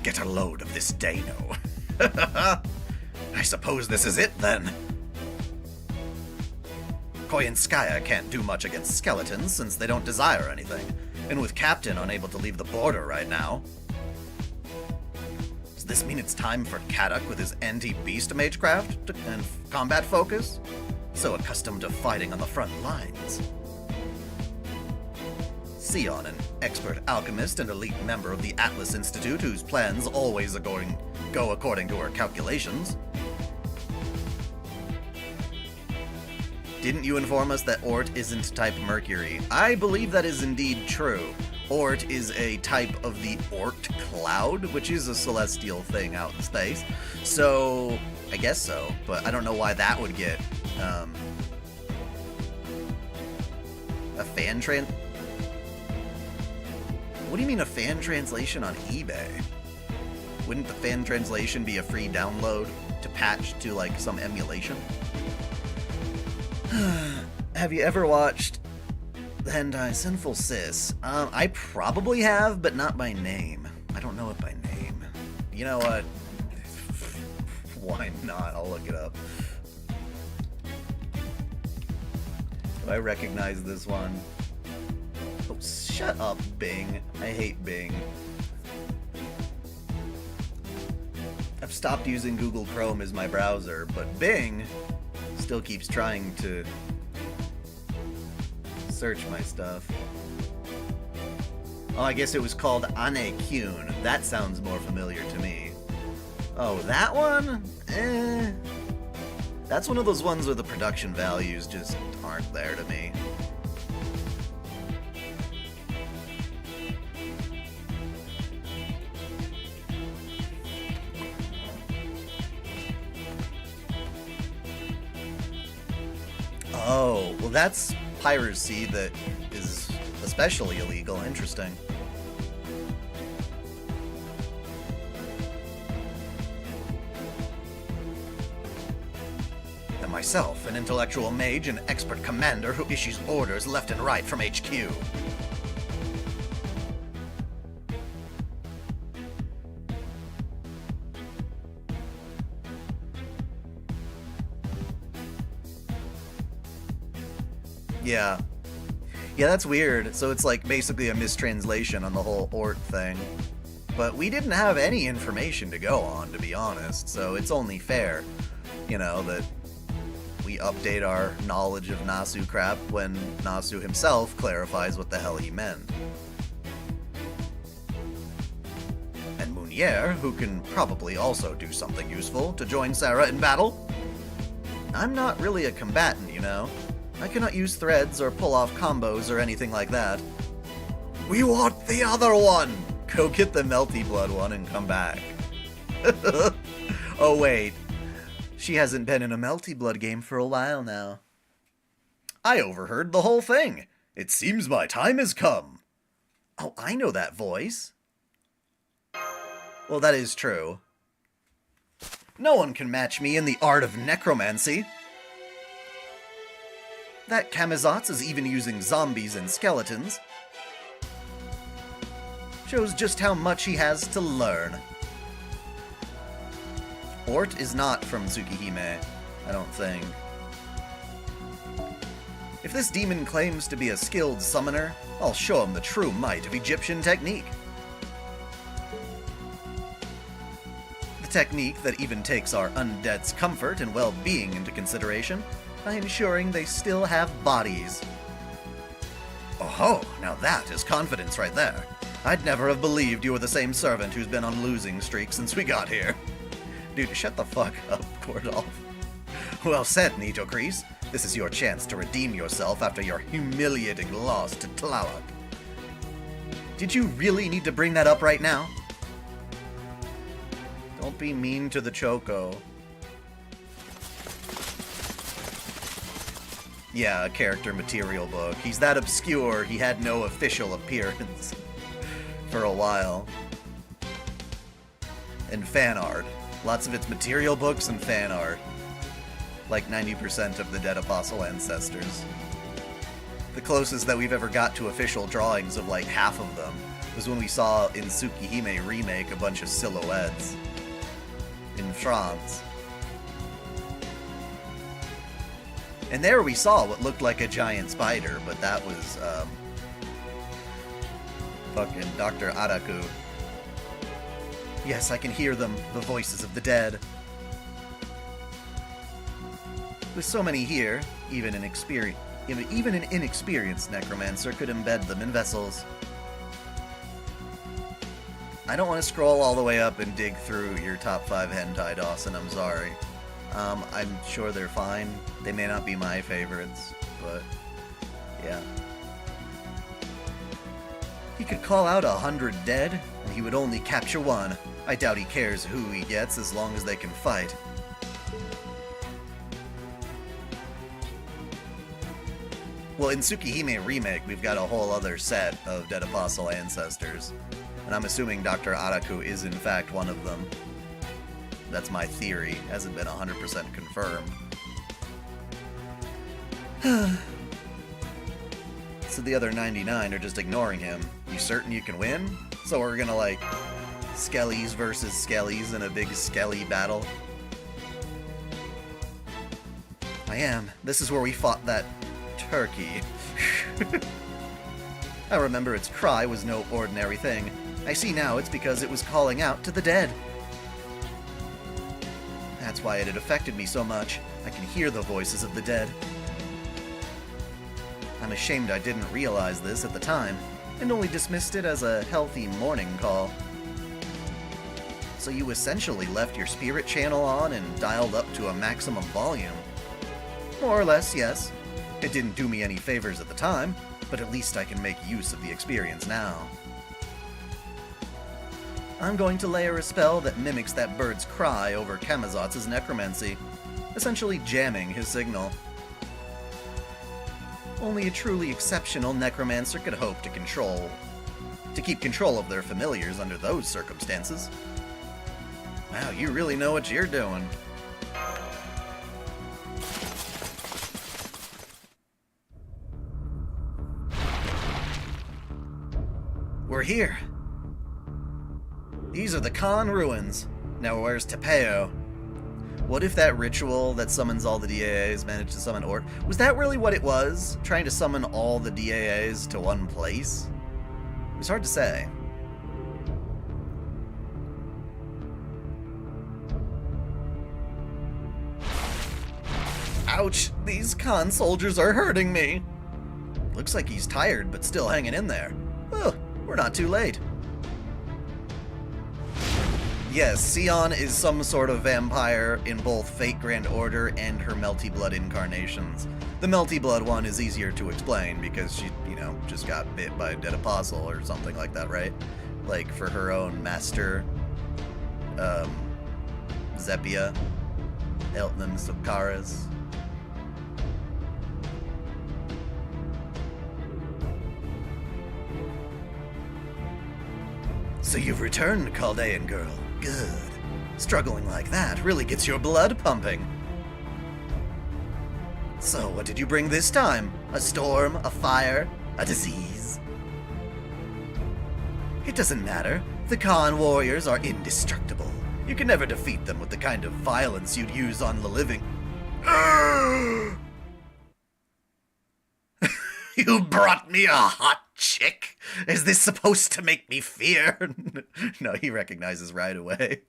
Get a load of this Dino. I suppose this is it, then. Koyenskaya can't do much against skeletons since they don't desire anything, and with Captain unable to leave the border right now. Does this mean it's time for Kadak with his anti-beast magecraft and combat focus? So accustomed to fighting on the front lines. Sion, an expert alchemist and elite member of the Atlas Institute whose plans always go according to her calculations. Didn't you inform us that Ort isn't type Mercury? I believe that is indeed true. Ort is a type of the Oort cloud, which is a celestial thing out in space. So, I guess so, but I don't know why that would get, a fan What do you mean a fan translation on eBay? Wouldn't the fan translation be a free download to patch to, like, some emulation? Have you ever watched the hentai Sinful Sis? I probably have, but not by name. I don't know it by name. You know what? Why not? I'll look it up. Do I recognize this one? Oh, shut up, Bing. I hate Bing. I've stopped using Google Chrome as my browser, but Bing still keeps trying to search my stuff. Oh, I guess it was called Ane-kun. That sounds more familiar to me. Oh, that one? That's one of those ones where the production values just aren't there to me. Oh, well that's piracy that is especially illegal. Interesting. And myself, an intellectual mage and expert commander who issues orders left and right from HQ. Yeah. Yeah, that's weird. So it's like basically a mistranslation on the whole Ort thing. But we didn't have any information to go on, to be honest, so it's only fair, you know, that we update our knowledge of Nasu crap when Nasu himself clarifies what the hell he meant. And Munier, who can probably also do something useful to join Sarah in battle. I'm not really a combatant, you know. I cannot use threads or pull off combos or anything like that. We want the other one! Go get the Melty Blood one and come back. Oh wait, she hasn't been in a Melty Blood game for a while now. I overheard the whole thing. It seems my time has come. Oh, I know that voice. Well, that is true. No one can match me in the art of necromancy. That Kamizatz is even using zombies and skeletons. Shows just how much he has to learn. Ort is not from Tsukihime, I don't think. If this demon claims to be a skilled summoner, I'll show him the true might of Egyptian technique. The technique that even takes our undead's comfort and well-being into consideration by ensuring they still have bodies. Oh, now that is confidence right there. I'd never have believed you were the same servant who's been on losing streak since we got here. Dude, shut the fuck up, Gordolf. Well said, Nitocris. This is your chance to redeem yourself after your humiliating loss to Tlaloc. Did you really need to bring that up right now? Don't be mean to the Choco. Yeah, a character material book. He's that obscure, he had no official appearance. For a while. And fan art. Lots of it's material books and fan art. Like 90% of the Dead Apostle Ancestors. The closest that we've ever got to official drawings of like half of them was when we saw in Tsukihime Remake a bunch of silhouettes. In France. And there we saw what looked like a giant spider, but that was, fucking Dr. Araku. Yes, I can hear them, the voices of the dead. With so many here, even an inexperienced necromancer could embed them in vessels. I don't want to scroll all the way up and dig through your top 5 hentai, Dawson, I'm sorry. I'm sure they're fine. They may not be my favorites, but yeah. He could call out 100 dead, and he would only capture one. I doubt he cares who he gets as long as they can fight. Well, in Tsukihime Remake, we've got a whole other set of Dead Apostle Ancestors, and I'm assuming Dr. Araku is in fact one of them. That's my theory, hasn't been 100% confirmed. So the other 99 are just ignoring him. You certain you can win? So we're gonna like Skellies versus Skellies in a big Skelly battle? I am. This is where we fought that turkey. I remember its cry was no ordinary thing. I see now it's because it was calling out to the dead. That's why it had affected me so much. I can hear the voices of the dead. I'm ashamed I didn't realize this at the time, and only dismissed it as a healthy morning call. So you essentially left your spirit channel on and dialed up to a maximum volume. More or less, yes. It didn't do me any favors at the time, but at least I can make use of the experience now. I'm going to layer a spell that mimics that bird's cry over Kamazatz's necromancy, essentially jamming his signal. Only a truly exceptional necromancer could hope to keep control of their familiars under those circumstances. Wow, you really know what you're doing. We're here. These are the Khan ruins. Now where's Tapeo? What if that ritual that summons all the DAAs managed to summon Orc? Was that really what it was? Trying to summon all the DAAs to one place? It was hard to say. Ouch! These Khan soldiers are hurting me! Looks like he's tired, but still hanging in there. Oh, we're not too late. Yes, Sion is some sort of vampire in both Fate Grand Order and her Melty Blood incarnations. The Melty Blood one is easier to explain because she, you know, just got bit by a dead apostle or something like that, right? Like, for her own master, Zepia, Eltnam Sokaris. So you've returned, Chaldean girl. Good. Struggling like that really gets your blood pumping. So what did you bring this time? A storm? A fire? A disease? It doesn't matter. The Khan warriors are indestructible. You can never defeat them with the kind of violence you'd use on the living. You brought me a hot chick? Is this supposed to make me fear? No, he recognizes right away.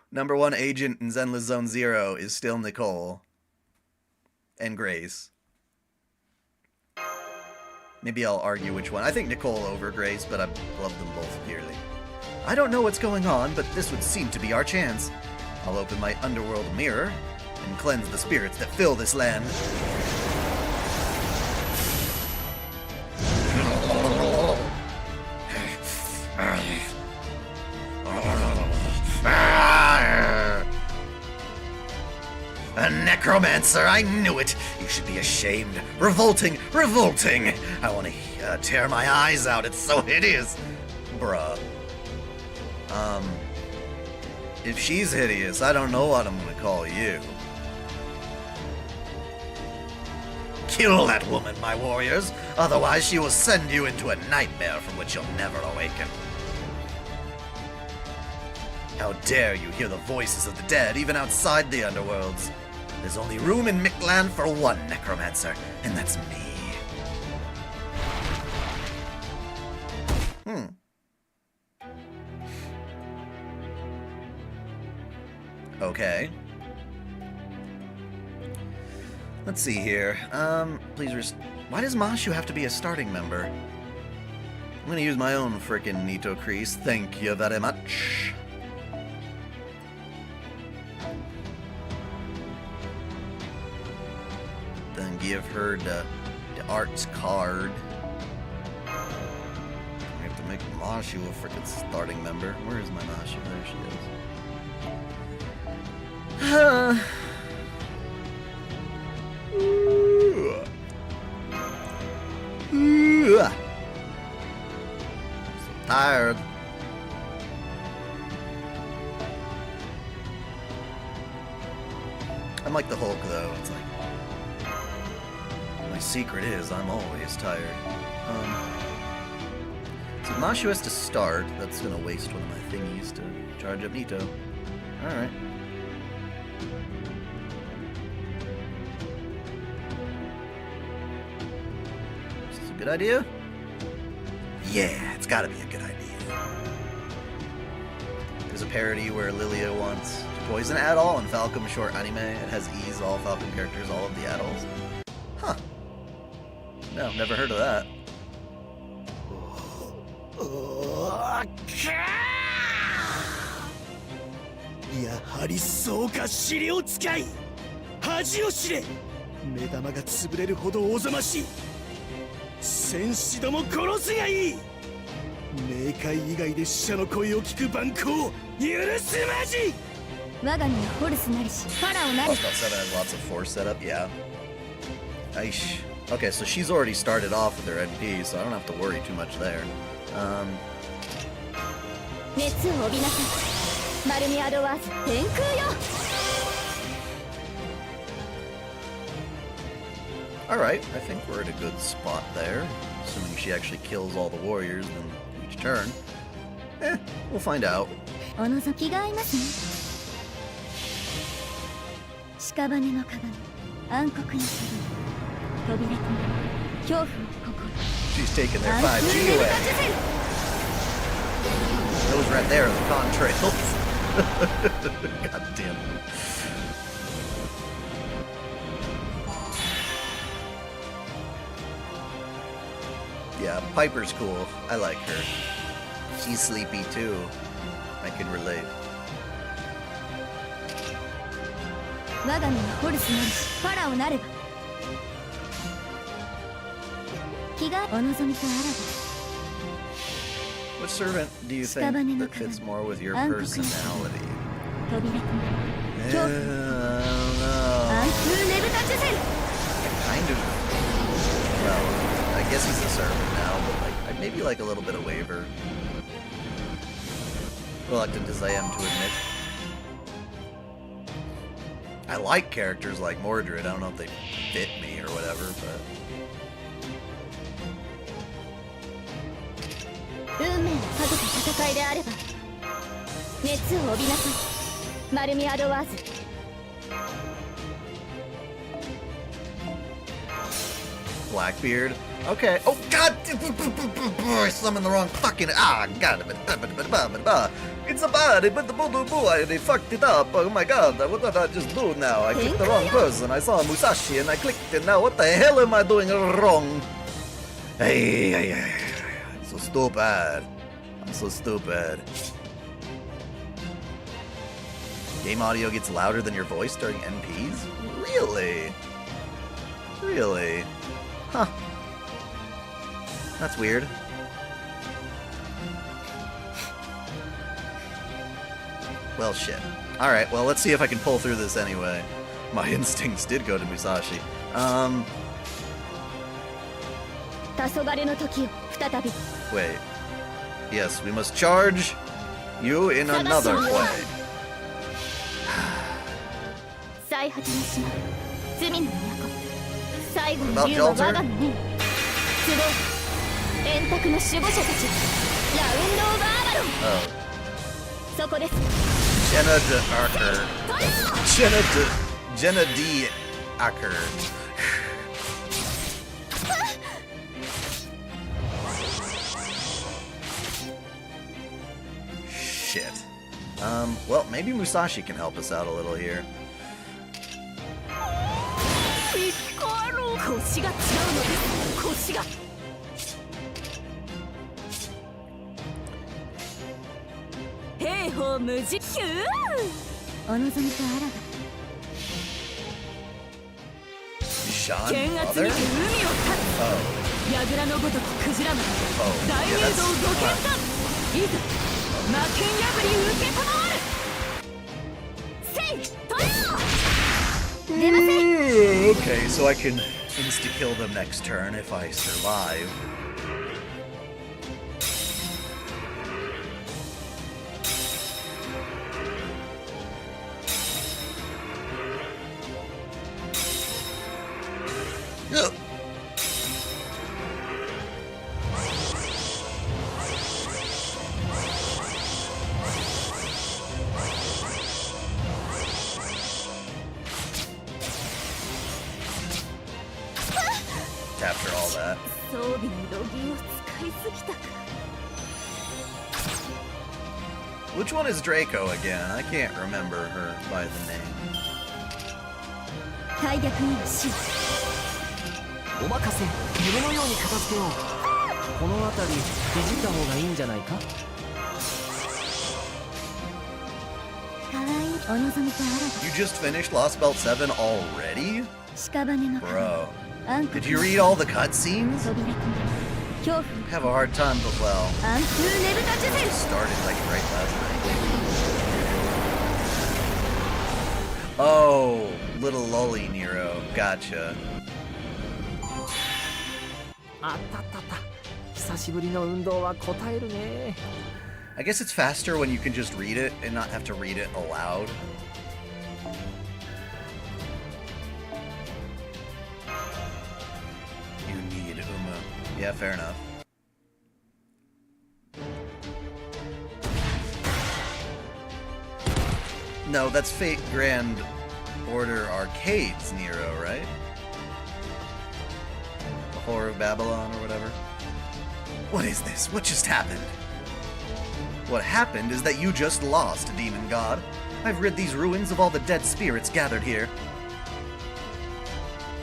Number 1 agent in Zenless Zone Zero is still Nicole. And Grace. Maybe I'll argue which one. I think Nicole over Grace, but I love them both dearly. I don't know what's going on, but this would seem to be our chance. I'll open my underworld mirror and cleanse the spirits that fill this land. A necromancer, I knew it! You should be ashamed. Revolting, revolting! I want to tear my eyes out, it's so hideous! Bruh. If she's hideous, I don't know what I'm gonna call you. Kill that woman, my warriors, otherwise she will send you into a nightmare from which you'll never awaken. How dare you hear the voices of the dead even outside the underworlds? There's only room in Mictland for one necromancer, and that's me. Okay. Let's see here. Please why does Mashu have to be a starting member? I'm gonna use my own frickin' Nito Crease. Thank you very much. Then give her the arts card. I have to make Mashu a frickin' starting member. Where is my Mashu? There she is. So tired. I'm like the Hulk though. It's like my secret is I'm always tired. So Mashu has to start. That's gonna waste one of my thingies to charge up Nito. Alright. Is this a good idea? Yeah, it's gotta be a good idea. There's a parody where Lilia wants to poison Adol in Falcom short anime. It has ease all Falcom characters, all of the Adols. Huh. No, never heard of that. やはりそうか尻を使い恥を知れ目玉が潰れるほどおぞましい戦士ども殺すがいい冥界以外で死者の声を聞く蛮行許すまじ我が身はホルスなりしファラオなり Lostbelt 7 has lots of force setup, yeah. Aish. Okay, so she's already started off with her NP, so I don't have to worry too much there. 熱を帯びなさいマルミアドワーズ天空よ Alright, I think we're at a good spot there. Assuming she actually kills all the warriors in each turn. We'll find out. おのぞきが合いますね屍の鏡暗黒の鏡扉となる恐怖の心 She's taking their 5G away. Those right there are the contrails. God damn it. Yeah, Piper's cool. I like her. She's sleepy too. I can relate. 我が身はホルスなりしファラオなれば気がお望みとあらば Which servant do you think that fits more with your personality? 扉となる I don't know. 暗空ねぶたチュゼル Kind of. Well, I guess he's a servant now, but like, maybe like a little bit of waiver. Reluctant as I am to admit. I like characters like Mordred. I don't know if they fit me or whatever, but 運命をかけた戦いであれば熱を帯びなさいマルミアドワーズ Blackbeard. Okay. Oh God! I summoned the wrong fucking. Ah, God! It's a body, but the boo. They fucked it up. Oh my God! What did I just do now? I clicked the wrong person. I saw Musashi and I clicked it. Now what the hell am I doing wrong? Hey. I'm so stupid. I'm so stupid. Game audio gets louder than your voice during NPs? Really? Really? Huh. That's weird. Well, shit. Alright, well, let's see if I can pull through this anyway. My instincts did go to Musashi. 黄昏の時を再び Wait. Yes, we must charge you in another way. 最果ての島罪の都最後 What の about 竜は我 Jalter? がの目に集う円卓の守護者たちラウンド・オブ・アバロン Oh. そこです Jenna de Acker. Jenna D. Acker. Shit. Well, maybe Musashi can help us out a little here. 腰が違うのです腰が兵法無実ヒューお望みとあらば Sean 剣圧 Mother? にて海を立つ Oh. 櫓のごとくクジラマ Oh. 大 Yeah, 入 that's 道ご決 fine. 断いざ魔剣破り受けたまわるせいとよ出ません Okay, so I can insta-kill them next turn if I survive. Ugh. After all that. 装備にロギを使いすぎたか Which one is Draco again? I can't remember her by the name. 大逆には死お任せ夢のように片付けようこの辺りいじった方がいいんじゃないかかわいいお望みとあらば You just finished Lostbelt 7 already? 屍の鏡 Bro. 暗黒 Did you read all the cutscenes? 扉となる恐怖 Have a hard time, but well, 暗空ねぶたチュゼル started like right last night. Oh, little lolly Nero. Gotcha. あったあったあった久しぶりの運動は応えるね I guess it's faster when you can just read it and not have to read it aloud. You need Uma. Yeah, fair enough. No, that's Fate Grand Order Arcade's Nero, right? The Whore of Babylon or whatever. What is this? What just happened? What happened is that you just lost, demon god. I've rid these ruins of all the dead spirits gathered here.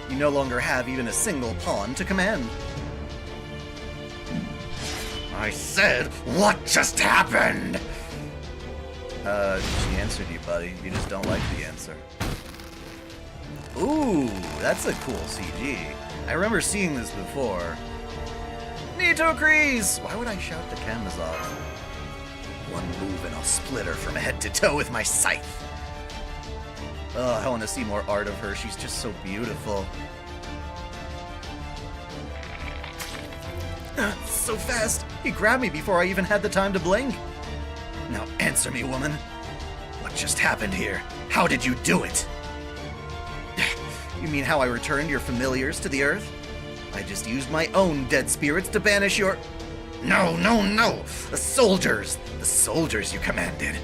You no longer have even a single pawn to command. I said, what just happened? She answered you, buddy. You just don't like the answer. Ooh, that's a cool CG. I remember seeing this before. Nito Kreese! Why would I shout to Kamazov? One move and I'll split her from head to toe with my scythe. Oh, I want to see more art of her. She's just so beautiful. So fast! He grabbed me before I even had the time to blink. Now answer me, woman. What just happened here? How did you do it? You mean how I returned your familiars to the earth? I just used my own dead spirits to banish your... No, no, no! The soldiers! The soldiers you commanded.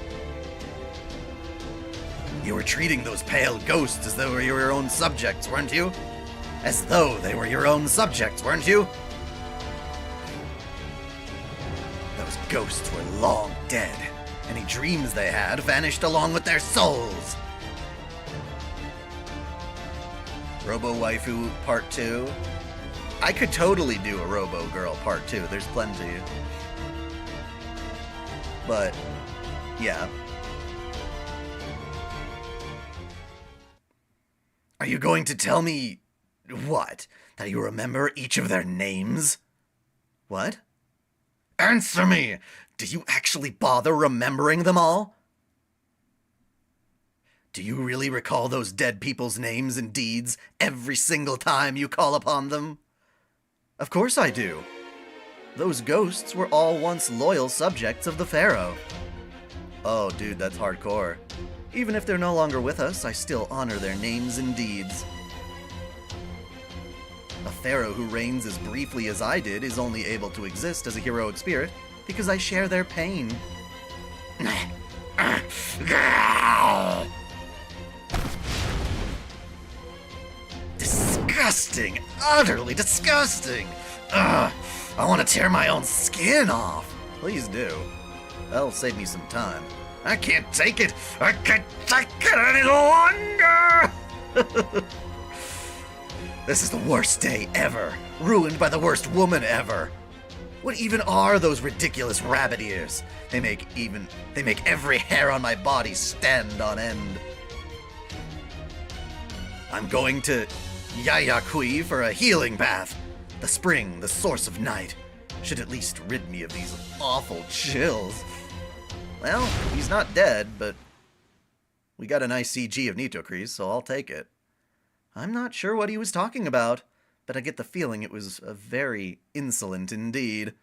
You were treating those pale ghosts as though they were your own subjects, weren't you? As though they were your own subjects, weren't you? Those ghosts were long dead. Any dreams they had vanished along with their souls. Robo Waifu Part 2. I could totally do a Robo Girl Part 2. There's plenty. But, yeah. Are you going to tell me... what? That you remember each of their names? What? Answer me! Do you actually bother remembering them all? Do you really recall those dead people's names and deeds every single time you call upon them? Of course I do. Those ghosts were all once loyal subjects of the Pharaoh. Oh, dude, that's hardcore. Even if they're no longer with us, I still honor their names and deeds. A pharaoh who reigns as briefly as I did is only able to exist as a heroic spirit because I share their pain. Disgusting! Utterly disgusting! Ugh, I want to tear my own skin off. Please do. That'll save me some time. I can't take it! I can't take it any longer! This is the worst day ever. Ruined by the worst woman ever. What even are those ridiculous rabbit ears? They make every hair on my body stand on end. I'm going to Yayakui for a healing bath. The spring, the source of night, should at least rid me of these awful chills. Well, he's not dead, but we got a nice CG of Nito Kreese, so I'll take it. I'm not sure what he was talking about, but I get the feeling it was very insolent indeed.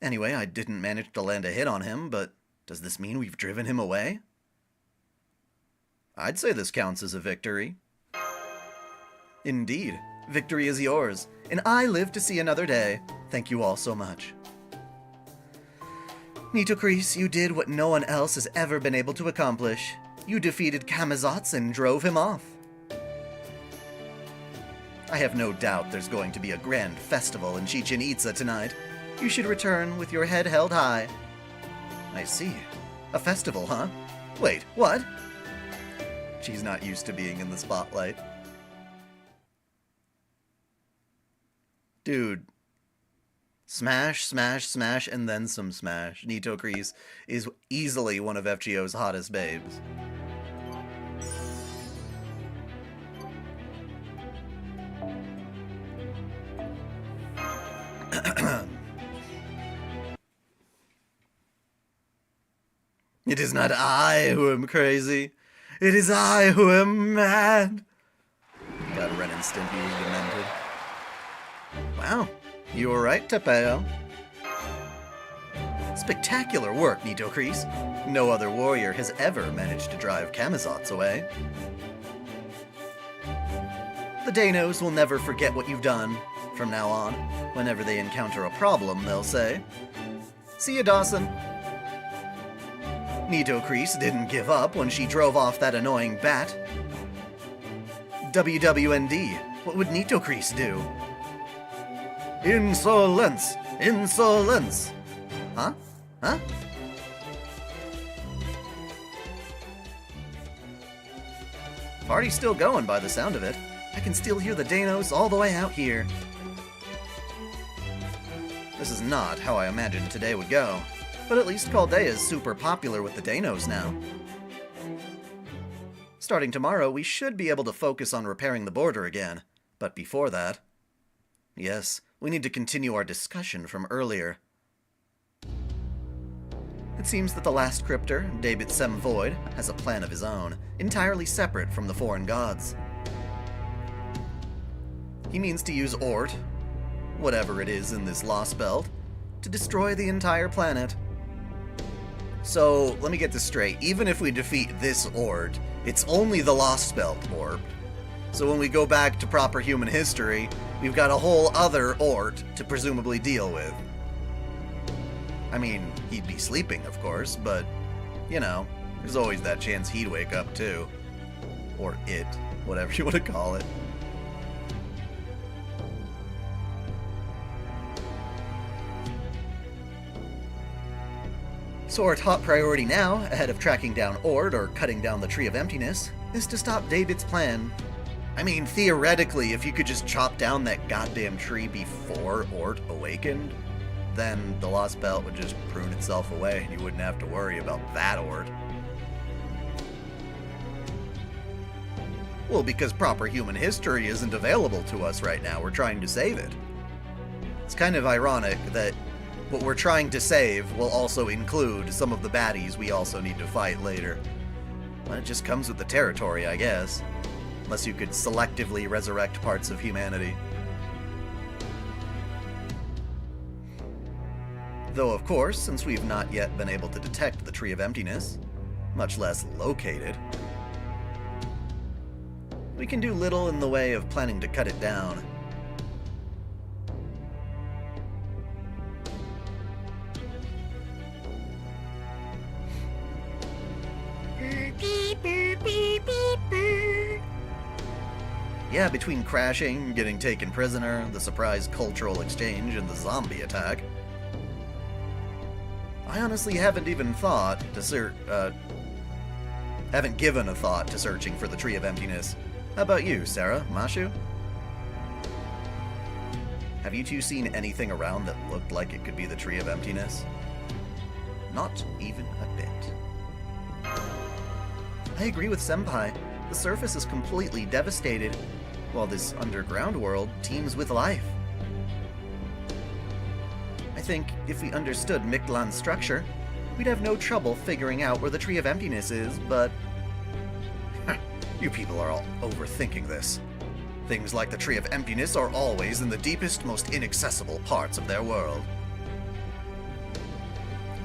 Anyway, I didn't manage to land a hit on him, but does this mean we've driven him away? I'd say this counts as a victory. Indeed, victory is yours, and I live to see another day. Thank you all so much. Nito Kreese, you did what no one else has ever been able to accomplish. You defeated Kamazotz and drove him off. I have no doubt there's going to be a grand festival in Chichen Itza tonight. You should return with your head held high. I see. A festival, huh? Wait, what? She's not used to being in the spotlight. Dude. Smash, smash, smash, and then some smash. Nito Kreese is easily one of FGO's hottest babes. It is not I who am crazy. It is I who am mad. God, Ren and Stimpy was demented. Wow, you were right, Tepeo. Spectacular work, Nito Kreese. No other warrior has ever managed to drive Kamazotz away. The Danos will never forget what you've done. From now on, whenever they encounter a problem, they'll say, "See ya, Dawson." Nitocris didn't give up when she drove off that annoying bat. WWND, what would Nitocris do? Insolence! Insolence! Huh? Huh? Party's still going by the sound of it. I can still hear the Danos all the way out here. This is not how I imagined today would go, but at least Chaldea is super popular with the Danos now. Starting tomorrow, we should be able to focus on repairing the border again, but before that... Yes, we need to continue our discussion from earlier. It seems that the last cryptor, David Sem Void, has a plan of his own, entirely separate from the foreign gods. He means to use Ort, whatever it is in this Lostbelt, to destroy the entire planet. So, let me get this straight. Even if we defeat this Ort, it's only the Lostbelt Ort. So when we go back to proper human history, we've got a whole other Ort to presumably deal with. I mean, he'd be sleeping, of course, but, you know, there's always that chance he'd wake up too. Or it, whatever you want to call it. So our top priority now, ahead of tracking down Ord or cutting down the Tree of Emptiness, is to stop David's plan. I mean, theoretically, if you could just chop down that goddamn tree before Ord awakened, then the Lostbelt would just prune itself away and you wouldn't have to worry about that Ord. Well, because proper human history isn't available to us right now, we're trying to save it. It's kind of ironic that what we're trying to save will also include some of the baddies we also need to fight later. Well, it just comes with the territory, I guess. Unless you could selectively resurrect parts of humanity. Though, of course, since we've not yet been able to detect the Tree of Emptiness, much less locate it, we can do little in the way of planning to cut it down. Yeah, between crashing, getting taken prisoner, the surprise cultural exchange, and the zombie attack, I honestly haven't even thought to haven't given a thought to searching for the Tree of Emptiness. How about you, Sarah, Mashu? Have you two seen anything around that looked like it could be the Tree of Emptiness? Not even a bit. I agree with Senpai. The surface is completely devastated, while this underground world teems with life. I think if we understood Mictlan's structure, we'd have no trouble figuring out where the Tree of Emptiness is, but... You people are all overthinking this. Things like the Tree of Emptiness are always in the deepest, most inaccessible parts of their world.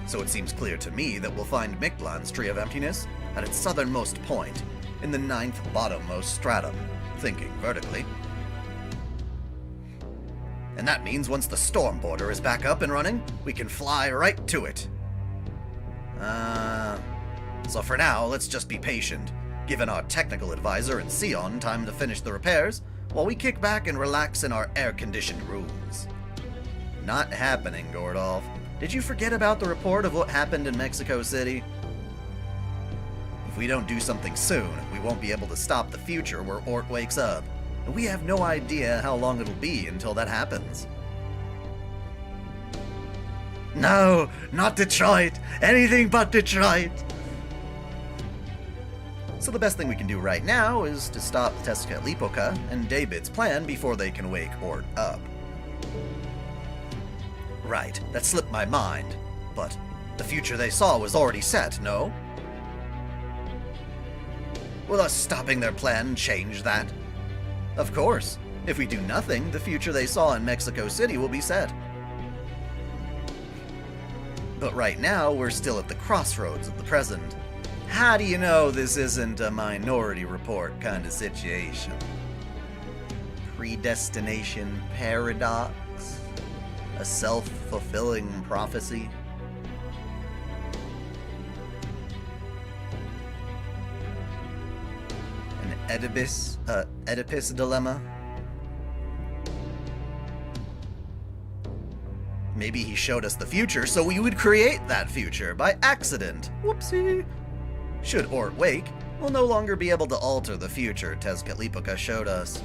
So it seems clear to me that we'll find Mictlan's Tree of Emptiness at its southernmost point, in the 9th bottommost stratum, thinking vertically. And that means once the storm border is back up and running, we can fly right to it. So for now, let's just be patient, giving our technical advisor and Sion time to finish the repairs, while we kick back and relax in our air-conditioned rooms. Not happening, Gordolf. Did you forget about the report of what happened in Mexico City? If we don't do something soon, we won't be able to stop the future where Ort wakes up, and we have no idea how long it'll be until that happens. No, not Detroit! Anything but Detroit! So the best thing we can do right now is to stop Tezcatlipoca and David's plan before they can wake Ort up. Right, that slipped my mind, but the future they saw was already set, no? Will us stopping their plan change that? Of course. If we do nothing, the future they saw in Mexico City will be set. But right now, we're still at the crossroads of the present. How do you know this isn't a Minority Report kind of situation? Predestination paradox? A self-fulfilling prophecy? Oedipus dilemma. Maybe he showed us the future so we would create that future by accident. Whoopsie. Should Ort wake, we'll no longer be able to alter the future Tezcatlipoca showed us.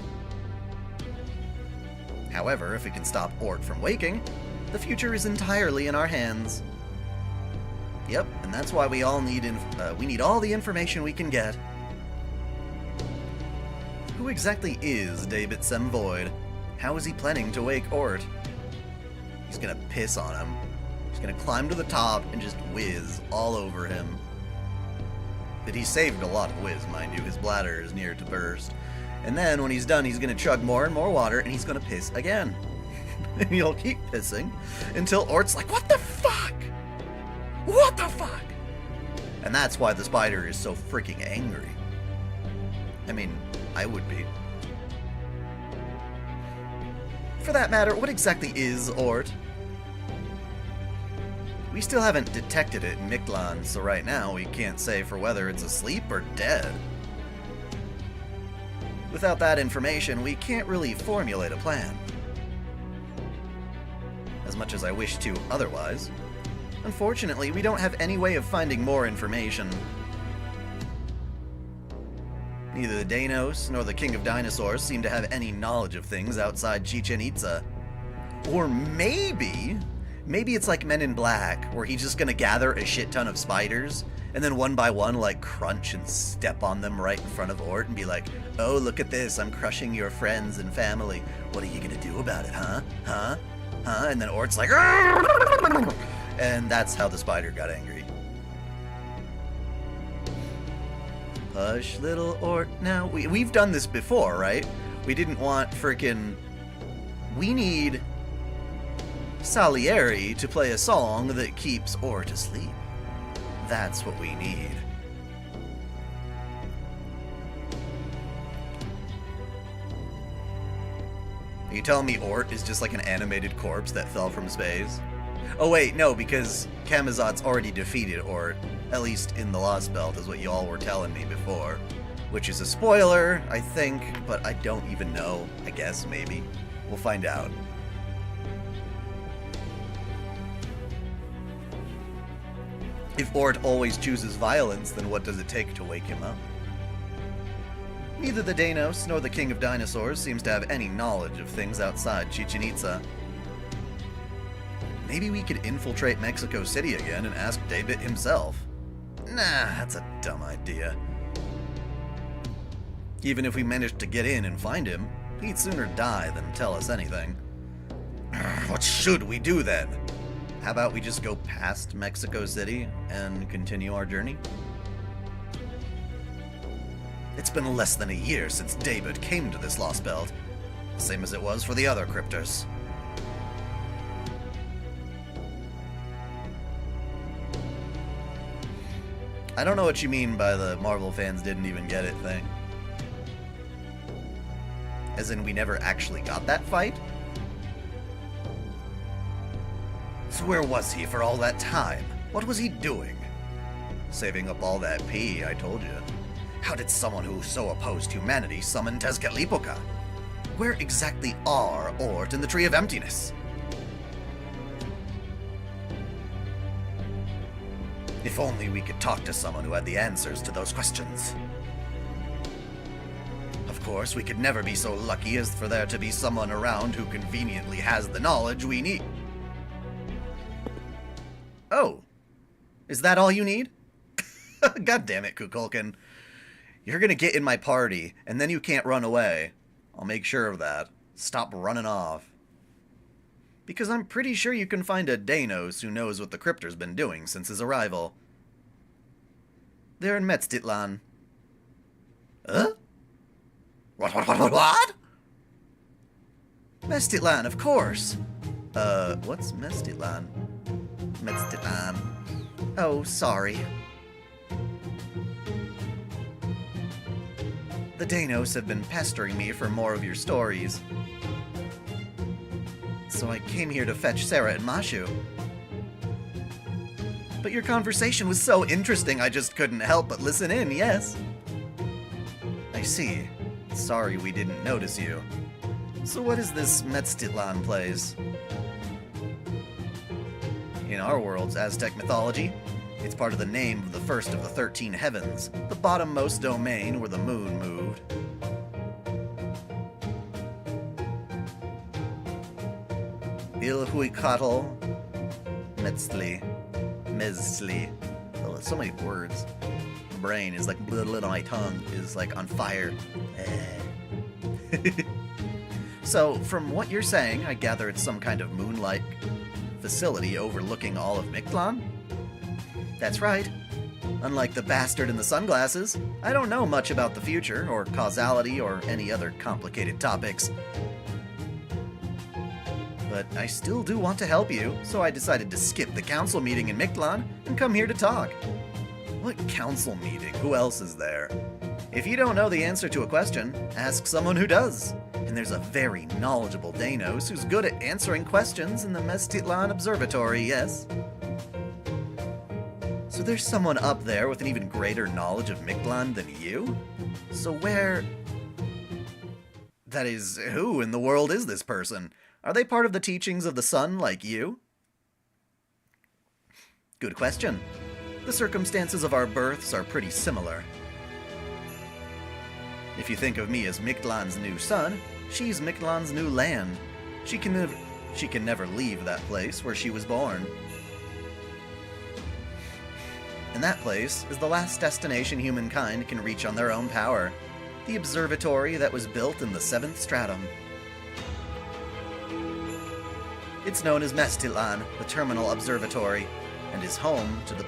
However, if we can stop Ort from waking, the future is entirely in our hands. Yep, and that's why we all need we need all the information we can get. Who exactly is David Semvoid? How is he planning to wake Ort? He's gonna piss on him. He's gonna climb to the top and just whiz all over him. But he saved a lot of whiz, mind you. His bladder is near to burst. And then, when he's done, he's gonna chug more and more water, and he's gonna piss again. And he'll keep pissing until Ort's like, what the fuck? What the fuck? And that's why the spider is so freaking angry. I mean, I would be. For that matter, what exactly is Ort? We still haven't detected it in Mictlan, so right now we can't say for whether it's asleep or dead. Without that information, we can't really formulate a plan. As much as I wish to otherwise. Unfortunately, we don't have any way of finding more information. Neither the Danos nor the King of Dinosaurs seem to have any knowledge of things outside Chichen Itza. Or maybe it's like Men in Black, where he's just gonna gather a shit ton of spiders, and then one by one, like, crunch and step on them right in front of Ort and be like, oh, look at this, I'm crushing your friends and family. What are you gonna do about it, huh? Huh? Huh? And then Ort's like, argh! And that's how the spider got angry. Hush, little Ort. Now, we've done this before, right? We didn't want frickin'... We need Salieri to play a song that keeps Ort asleep. That's what we need. Are you telling me Ort is just like an animated corpse that fell from space? Oh wait, no, because Camazot's already defeated Ort, at least in the Lostbelt, is what y'all were telling me before. Which is a spoiler, I think, but I don't even know. I guess, maybe. We'll find out. If Ort always chooses violence, then what does it take to wake him up? Neither the Danos nor the King of Dinosaurs seems to have any knowledge of things outside Chichen Itza. Maybe we could infiltrate Mexico City again and ask David himself. Nah, that's a dumb idea. Even if we managed to get in and find him, he'd sooner die than tell us anything. What should we do then? How about we just go past Mexico City and continue our journey? It's been less than a year since David came to this Lostbelt, same as it was for the other cryptors. I don't know what you mean by the Marvel fans didn't even get it thing. As in, we never actually got that fight? So where was he for all that time? What was he doing? Saving up all that pee, I told you. How did someone who so opposed humanity summon Tezcatlipoca? Where exactly are Ort and the Tree of Emptiness? If only we could talk to someone who had the answers to those questions. Of course, we could never be so lucky as for there to be someone around who conveniently has the knowledge we need. Oh. Is that all you need? God damn it, Kukulkan. You're gonna get in my party, and then you can't run away. I'll make sure of that. Stop running off. Because I'm pretty sure you can find a Danos who knows what the Cryptor's been doing since his arrival. They're in Metztitlan. Huh? What? Metztitlan, of course. What's Metztitlan? Metztitlan. Oh, sorry. The Danos have been pestering me for more of your stories. So I came here to fetch Sarah and Mashu. But your conversation was so interesting I just couldn't help but listen in, yes. I I see. Sorry we didn't notice you. So what is this Metztitlan place? In our world's Aztec mythology, it's part of the name of the first of the 13 heavens, the bottommost domain where the moon moved. Ilhuicatl Metzli. Oh, so many words. My brain is like my tongue is like on fire. So, from what you're saying, I gather it's some kind of moon-like facility overlooking all of Mictlan? That's right. Unlike the bastard in the sunglasses, I don't know much about the future, or causality, or any other complicated topics. But I still do want to help you, so I decided to skip the council meeting in Mictlan and come here to talk. What council meeting? Who else is there? If you don't know the answer to a question, ask someone who does. And there's a very knowledgeable Danos who's good at answering questions in the Metztitlan Observatory, yes? So there's someone up there with an even greater knowledge of Mictlan than you? So where... That is, who in the world is this person? Are they part of the teachings of the sun like you? Good question. The circumstances of our births are pretty similar. If you think of me as Mictlan's new son, she's Mictlan's new land. She can never leave that place where she was born. And that place is the last destination humankind can reach on their own power. The observatory that was built in the 7th stratum. It's known as Metztitlan, the Terminal Observatory, and is home to the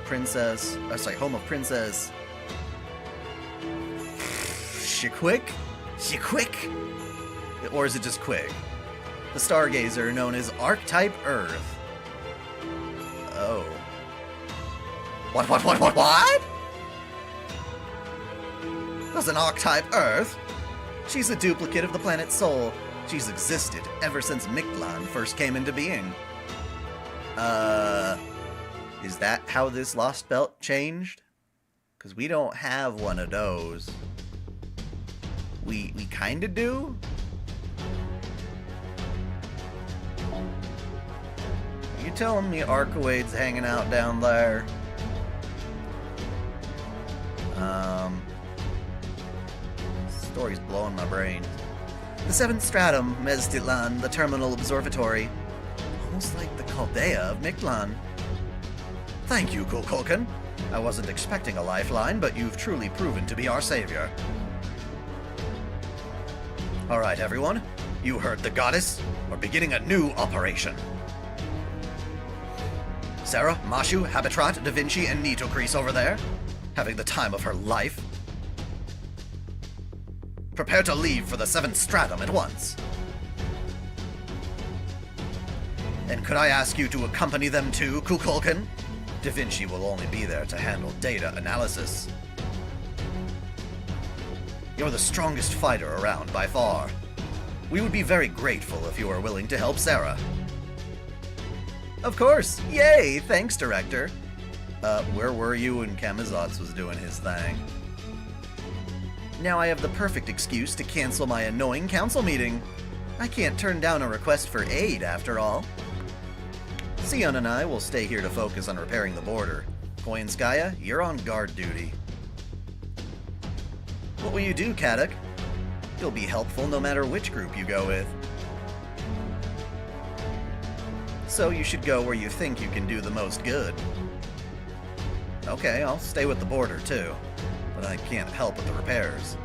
home of Princess... Shikwik? Or is it just Quick? The stargazer known as Archetype Earth. Oh. What? There's an Archetype Earth? She's a duplicate of the planet Sol. She's existed ever since Mictlan first came into being. Is that how this Lostbelt changed? Because we don't have one of those. We kinda do? Are you telling me Arcoade's hanging out down there? Story's blowing my brain. The 7th stratum, Metztitlan, the Terminal Observatory. Almost like the Chaldea of Mictlan. Thank you, Kukulkan. I wasn't expecting a lifeline, but you've truly proven to be our savior. Alright, everyone. You heard the goddess. We're beginning a new operation. Sarah, Mashu, Habitrat, Da Vinci, and Nitocris over there. Having the time of her life. Prepare to leave for the 7th stratum at once. And could I ask you to accompany them too, Kukulkan? Da Vinci will only be there to handle data analysis. You're the strongest fighter around by far. We would be very grateful if you were willing to help Sarah. Of course! Yay! Thanks, Director. Where were you when Camazotz was doing his thing? Now I have the perfect excuse to cancel my annoying council meeting. I can't turn down a request for aid, after all. Sion and I will stay here to focus on repairing the border. Koyanskaya, you're on guard duty. What will you do, Kaduk? You'll be helpful no matter which group you go with. So you should go where you think you can do the most good. Okay, I'll stay with the border too. But I can't help with the repairs.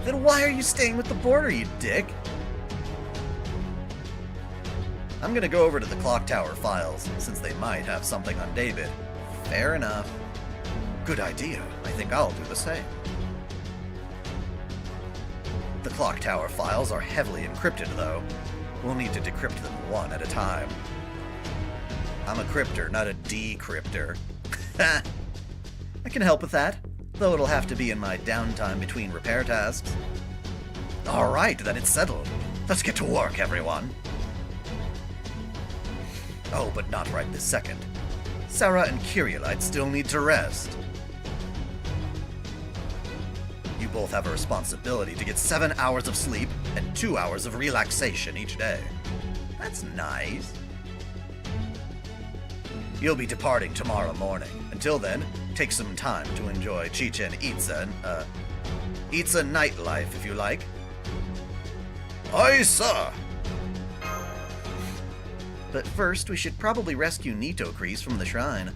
Then why are you staying with the border, you dick? I'm gonna go over to the clock tower files, since they might have something on David. Fair enough. Good idea. I think I'll do the same. The clock tower files are heavily encrypted, though. We'll need to decrypt them one at a time. I'm a crypter, not a decrypter. I can help with that, though it'll have to be in my downtime between repair tasks. Alright, then it's settled. Let's get to work, everyone. Oh, but not right this second. Sarah and Kyrielite still need to rest. You both have a responsibility to get 7 hours of sleep and 2 hours of relaxation each day. That's nice. You'll be departing tomorrow morning. Until then, take some time to enjoy Chichen Itza, Itza nightlife if you like. Aye, sir! But first, we should probably rescue Nito Kreese from the shrine.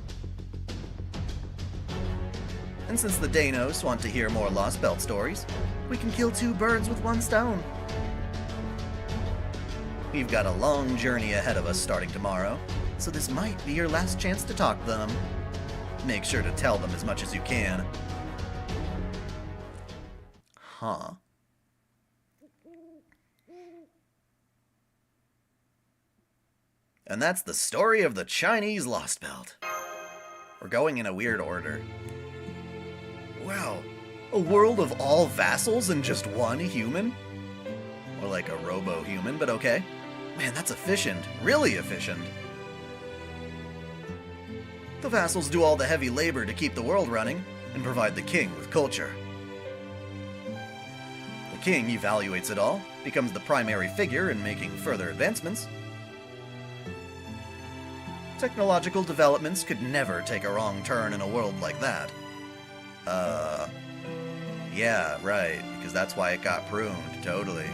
And since the Danos want to hear more Lostbelt stories, we can kill 2 birds with 1 stone. We've got a long journey ahead of us starting tomorrow, so this might be your last chance to talk to them. Make sure to tell them as much as you can. Huh. And that's the story of the Chinese Lostbelt. We're going in a weird order. Wow, a world of all vassals and just 1 human? Or like a robo-human, but okay. Man, that's efficient. Really efficient. The vassals do all the heavy labor to keep the world running and provide the king with culture. The king evaluates it all, becomes the primary figure in making further advancements. Technological developments could never take a wrong turn in a world like that. Yeah, right, because that's why it got pruned, totally.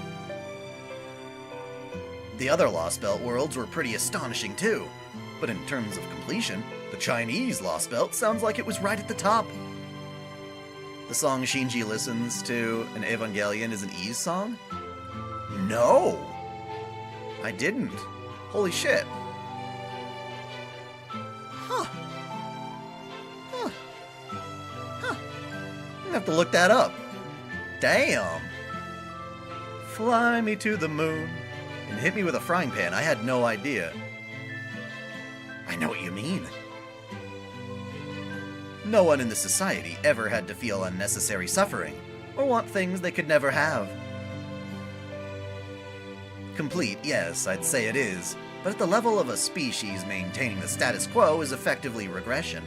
The other Lostbelt worlds were pretty astonishing too, but in terms of completion, the Chinese Lostbelt sounds like it was right at the top. The song Shinji listens to in Evangelion is an Ys song? No! I didn't. Holy shit. Huh. I'm gonna have to look that up. Damn. Fly me to the moon and hit me with a frying pan. I had no idea. I know what you mean. No one in the society ever had to feel unnecessary suffering or want things they could never have. Complete, yes, I'd say it is, but at the level of a species maintaining the status quo is effectively regression.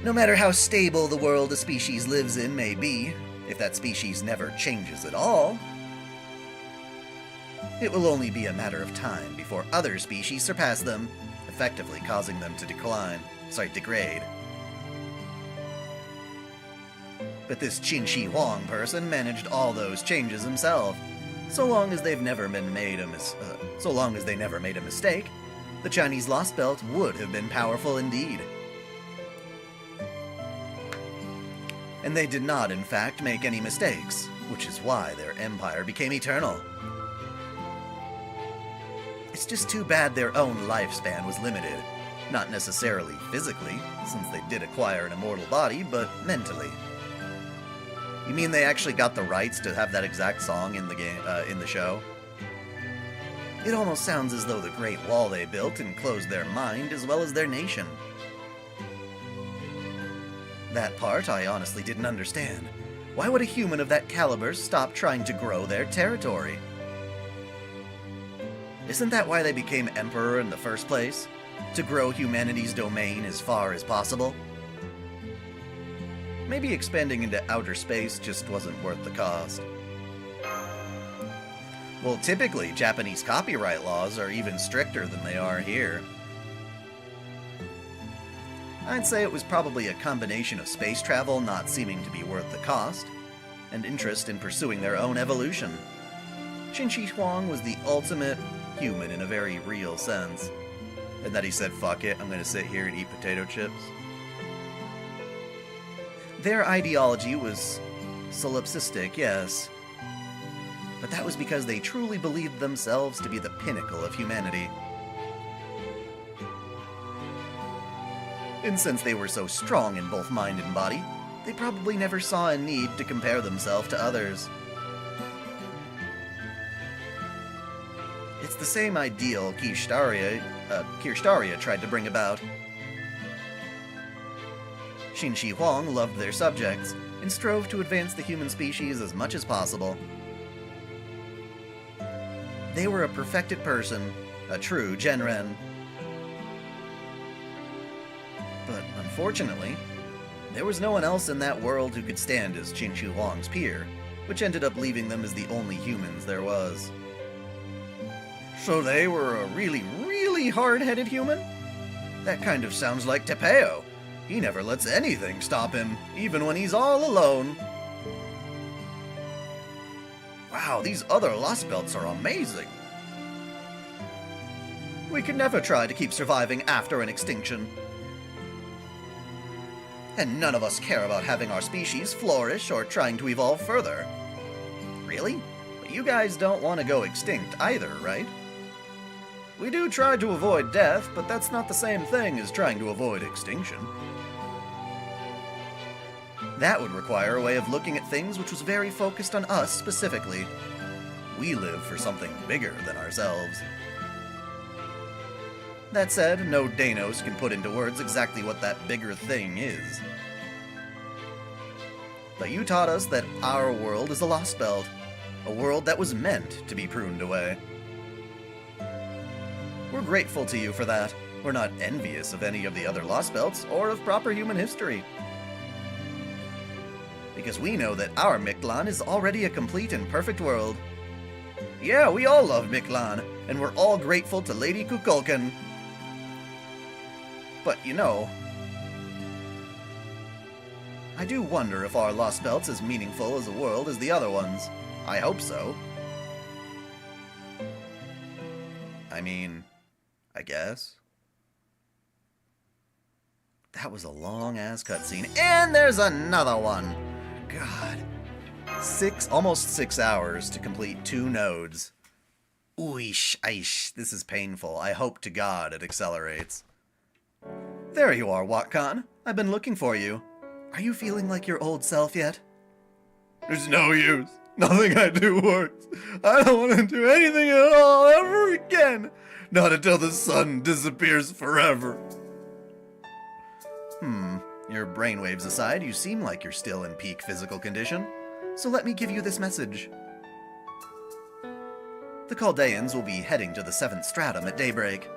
No matter how stable the world a species lives in may be, if that species never changes at all, it will only be a matter of time before other species surpass them, effectively causing them to degrade. But this Qin Shi Huang person managed all those changes himself. So long as they never made a mistake, the Chinese Lostbelt would have been powerful indeed. And they did not, in fact, make any mistakes, which is why their empire became eternal. It's just too bad their own lifespan was limited. Not necessarily physically, since they did acquire an immortal body, but mentally. You mean they actually got the rights to have that exact song in the game, in the show? It almost sounds as though the Great Wall they built enclosed their mind as well as their nation. That part I honestly didn't understand. Why would a human of that caliber stop trying to grow their territory? Isn't that why they became emperor in the first place? To grow humanity's domain as far as possible? Maybe expanding into outer space just wasn't worth the cost. Well, typically, Japanese copyright laws are even stricter than they are here. I'd say it was probably a combination of space travel not seeming to be worth the cost, and interest in pursuing their own evolution. Qin Shi Huang was the ultimate human in a very real sense. And that he said, fuck it, I'm gonna sit here and eat potato chips. Their ideology was solipsistic, yes. But that was because they truly believed themselves to be the pinnacle of humanity. And since they were so strong in both mind and body, they probably never saw a need to compare themselves to others. It's the same ideal Kirshtaria tried to bring about. Qin Shi Huang loved their subjects and strove to advance the human species as much as possible. They were a perfected person, a true Genren. But unfortunately, There was no one else in that world who could stand as Qin Huang's peer, which ended up leaving them as the only humans there was. So they were a really, really hard-headed human? That kind of sounds like Tepeo. He never lets anything stop him, even when he's all alone. Wow, these other Lostbelts are amazing. We could never try to keep surviving after an extinction. And none of us care about having our species flourish or trying to evolve further. Really? But you guys don't want to go extinct either, right? We do try to avoid death, but that's not the same thing as trying to avoid extinction. That would require a way of looking at things which was very focused on us specifically. We live for something bigger than ourselves. That said, no Danos can put into words exactly what that bigger thing is. But you taught us that our world is a Lostbelt, a world that was meant to be pruned away. We're grateful to you for that. We're not envious of any of the other Lostbelts or of proper human history. Because we know that our Mictlan is already a complete and perfect world. Yeah, we all love Mictlan, and we're all grateful to Lady Kukulkan. But, you know, I do wonder if our Lostbelt's as meaningful as a world as the other ones. I hope so. I mean, I guess. That was a long-ass cutscene. And there's another one! God. Almost 6 hours to complete 2 nodes. Ooish, aish, this is painful. I hope to God it accelerates. There you are, Watkan. I've been looking for you. Are you feeling like your old self yet? There's no use. Nothing I do works. I don't want to do anything at all ever again. Not until the sun disappears forever. Your brainwaves aside, you seem like you're still in peak physical condition. So let me give you this message. The Chaldeans will be heading to the 7th stratum at daybreak.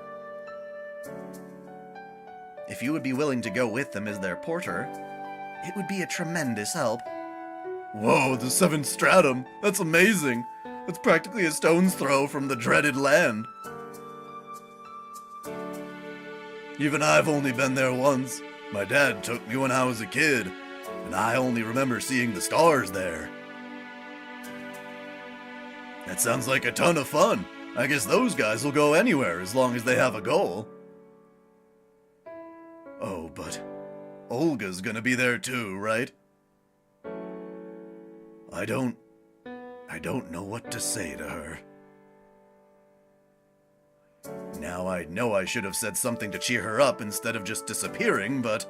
If you would be willing to go with them as their porter, it would be a tremendous help. Whoa, the 7th stratum! That's amazing! That's practically a stone's throw from the dreaded land. Even I've only been there once. My dad took me when I was a kid, and I only remember seeing the stars there. That sounds like a ton of fun. I guess those guys will go anywhere as long as they have a goal. Oh, but Olga's gonna be there too, right? I don't know what to say to her. Now I know I should have said something to cheer her up instead of just disappearing, but...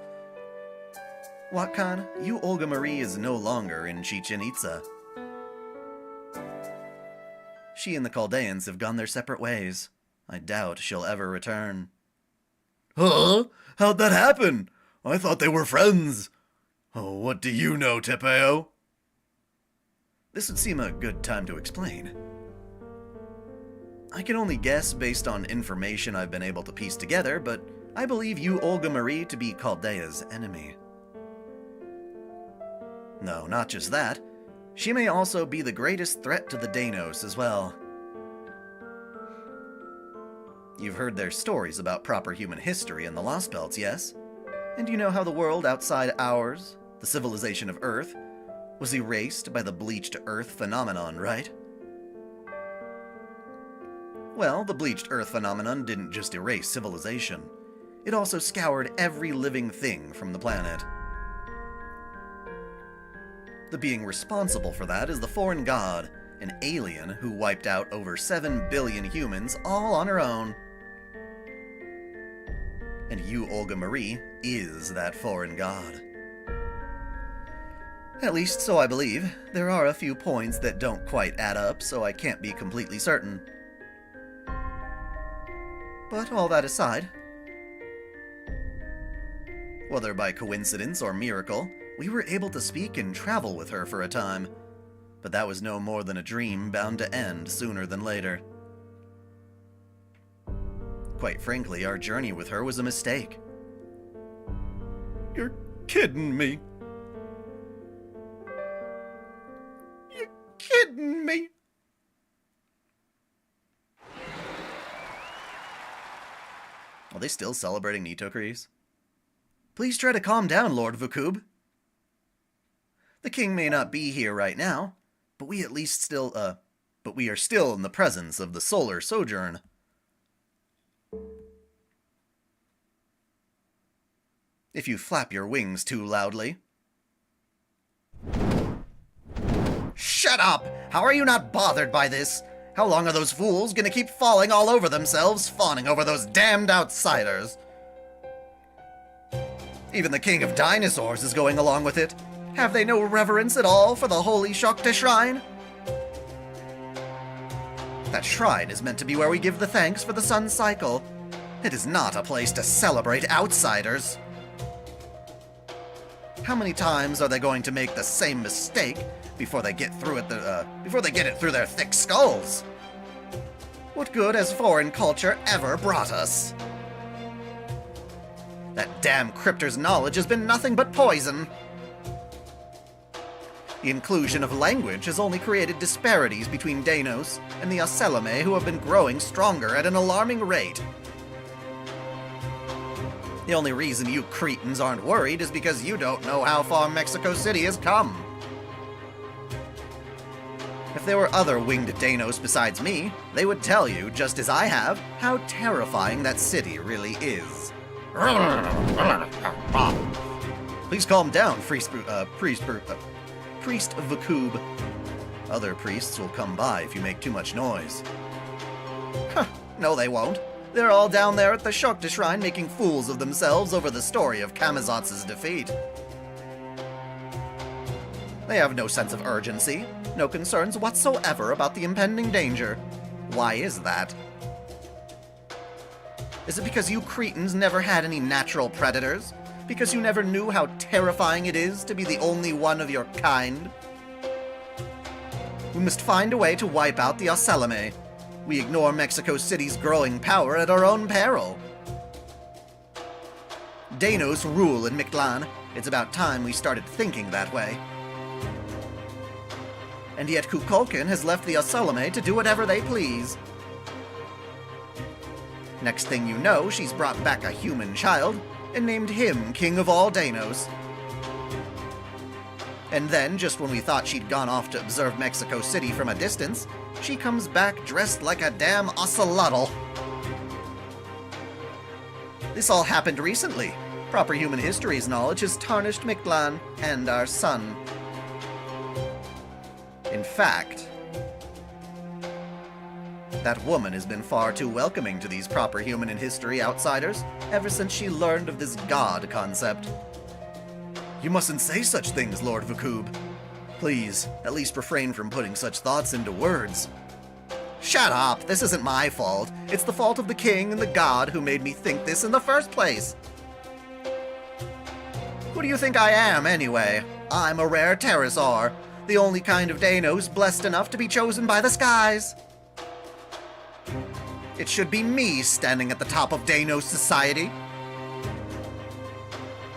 Watkan, you Olga Marie is no longer in Chichen Itza. She and the Chaldeans have gone their separate ways. I doubt she'll ever return. Huh? How'd that happen? I thought they were friends. Oh, what do you know, Tepeo? This would seem a good time to explain. I can only guess based on information I've been able to piece together, but I believe you Olga Marie to be Chaldea's enemy. No, not just that. She may also be the greatest threat to the Danos as well. You've heard their stories about proper human history in the Lostbelts, yes? And you know how the world outside ours, the civilization of Earth, was erased by the bleached Earth phenomenon, right? Well, the bleached Earth phenomenon didn't just erase civilization. It also scoured every living thing from the planet. The being responsible for that is the foreign god, an alien who wiped out over 7 billion humans all on her own. And you, Olga Marie, is that foreign god. At least so I believe. There are a few points that don't quite add up, so I can't be completely certain. But all that aside, whether by coincidence or miracle, we were able to speak and travel with her for a time. But that was no more than a dream bound to end sooner than later. Quite frankly, our journey with her was a mistake. You're kidding me? You're kidding me? Are they still celebrating Nitokris? Please try to calm down, Lord Vukub. The king may not be here right now, but we at least still, but we are still in the presence of the solar sojourn. If you flap your wings too loudly. Shut up! How are you not bothered by this? How long are those fools gonna keep falling all over themselves, fawning over those damned outsiders? Even the king of dinosaurs is going along with it. Have they no reverence at all for the holy Shakti shrine? That shrine is meant to be where we give the thanks for the sun's cycle. It is not a place to celebrate outsiders. How many times are they going to make the same mistake before they get through it? Before they get it through their thick skulls? What good has foreign culture ever brought us? That damn crypter's knowledge has been nothing but poison. The inclusion of language has only created disparities between Danos and the Oselame, who have been growing stronger at an alarming rate. The only reason you cretins aren't worried is because you don't know how far Mexico City has come. If there were other winged Danos besides me, they would tell you, just as I have, how terrifying that city really is. Please calm down, Priest Vukub. Other priests will come by if you make too much noise. Huh, no they won't. They're all down there at the Shakti Shrine making fools of themselves over the story of Kamazats's defeat. They have no sense of urgency, no concerns whatsoever about the impending danger. Why is that? Is it because you cretins never had any natural predators? Because you never knew how terrifying it is to be the only one of your kind? We must find a way to wipe out the Oselame. We ignore Mexico City's growing power at our own peril. Danos rule in Mictlan. It's about time we started thinking that way. And yet Kukulkan has left the Oselame to do whatever they please. Next thing you know, she's brought back a human child and named him King of all Danos. And then, just when we thought she'd gone off to observe Mexico City from a distance, she comes back dressed like a damn ocelotl. This all happened recently. Proper human history's knowledge has tarnished Mictlan and our sun. In fact, that woman has been far too welcoming to these proper human and history outsiders ever since she learned of this god concept. You mustn't say such things, Lord Vukub. Please, at least refrain from putting such thoughts into words. Shut up! This isn't my fault. It's the fault of the king and the god who made me think this in the first place. Who do you think I am, anyway? I'm a rare pterosaur, the only kind of Danos blessed enough to be chosen by the skies. It should be me standing at the top of Danos society.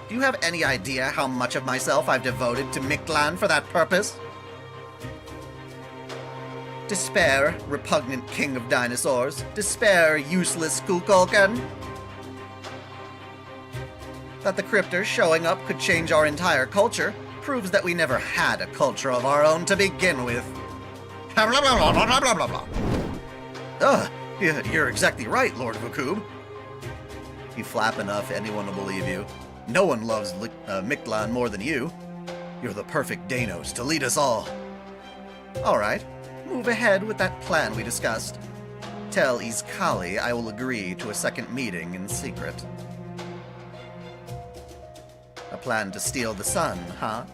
Do you have any idea how much of myself I've devoted to Mictlan for that purpose? Despair, repugnant king of dinosaurs. Despair, useless Kukulkan. That the cryptors showing up could change our entire culture proves that we never had a culture of our own to begin with. Blah, blah, blah, blah, blah, blah, blah. Ugh, you're exactly right, Lord Vukub. You flap enough, anyone will believe you. No one loves Mictlan more than you. You're the perfect Danos to lead us all. Alright, move ahead with that plan we discussed. Tell Izkali I will agree to a second meeting in secret. A plan to steal the sun, huh?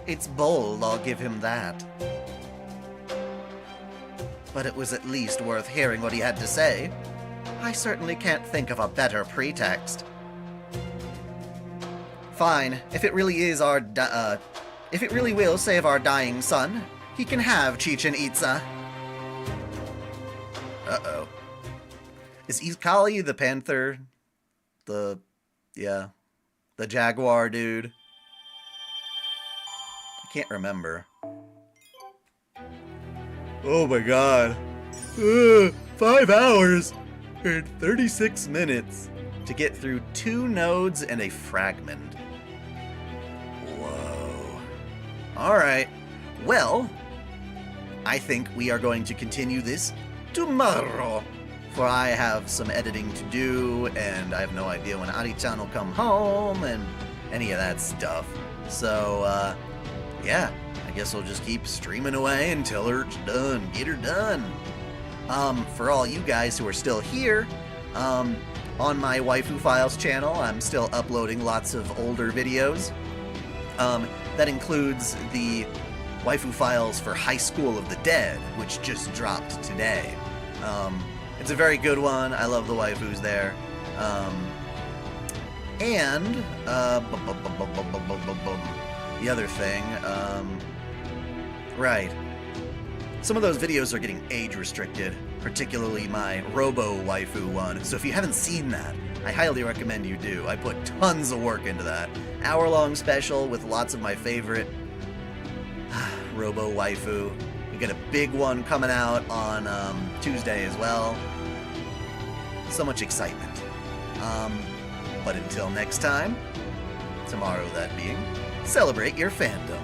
It's bold, I'll give him that. But it was at least worth hearing what he had to say. I certainly can't think of a better pretext. Fine, if it really is if it really will save our dying son, he can have Chichen Itza. Uh-oh. Is Izkali the panther? Yeah. The Jaguar dude. I can't remember. Oh my god. 5 hours and 36 minutes to get through 2 nodes and a fragment. Whoa. Alright. Well, I think we are going to continue this tomorrow. For I have some editing to do, and I have no idea when Ari-chan will come home, and any of that stuff. So, yeah, I guess we'll just keep streaming away until it's done. Get her done. For all you guys who are still here, on my Waifu Files channel, I'm still uploading lots of older videos. That includes the Waifu Files for High School of the Dead, which just dropped today. It's a very good one. I love the waifus there. And the other thing, right. Some of those videos are getting age restricted, particularly my Robo Waifu one. So if you haven't seen that, I highly recommend you do. I put tons of work into that. Hour-long special with lots of my favorite Robo Waifu. We got a big one coming out on Tuesday as well. So much excitement. But until next time, tomorrow that being, celebrate your fandom.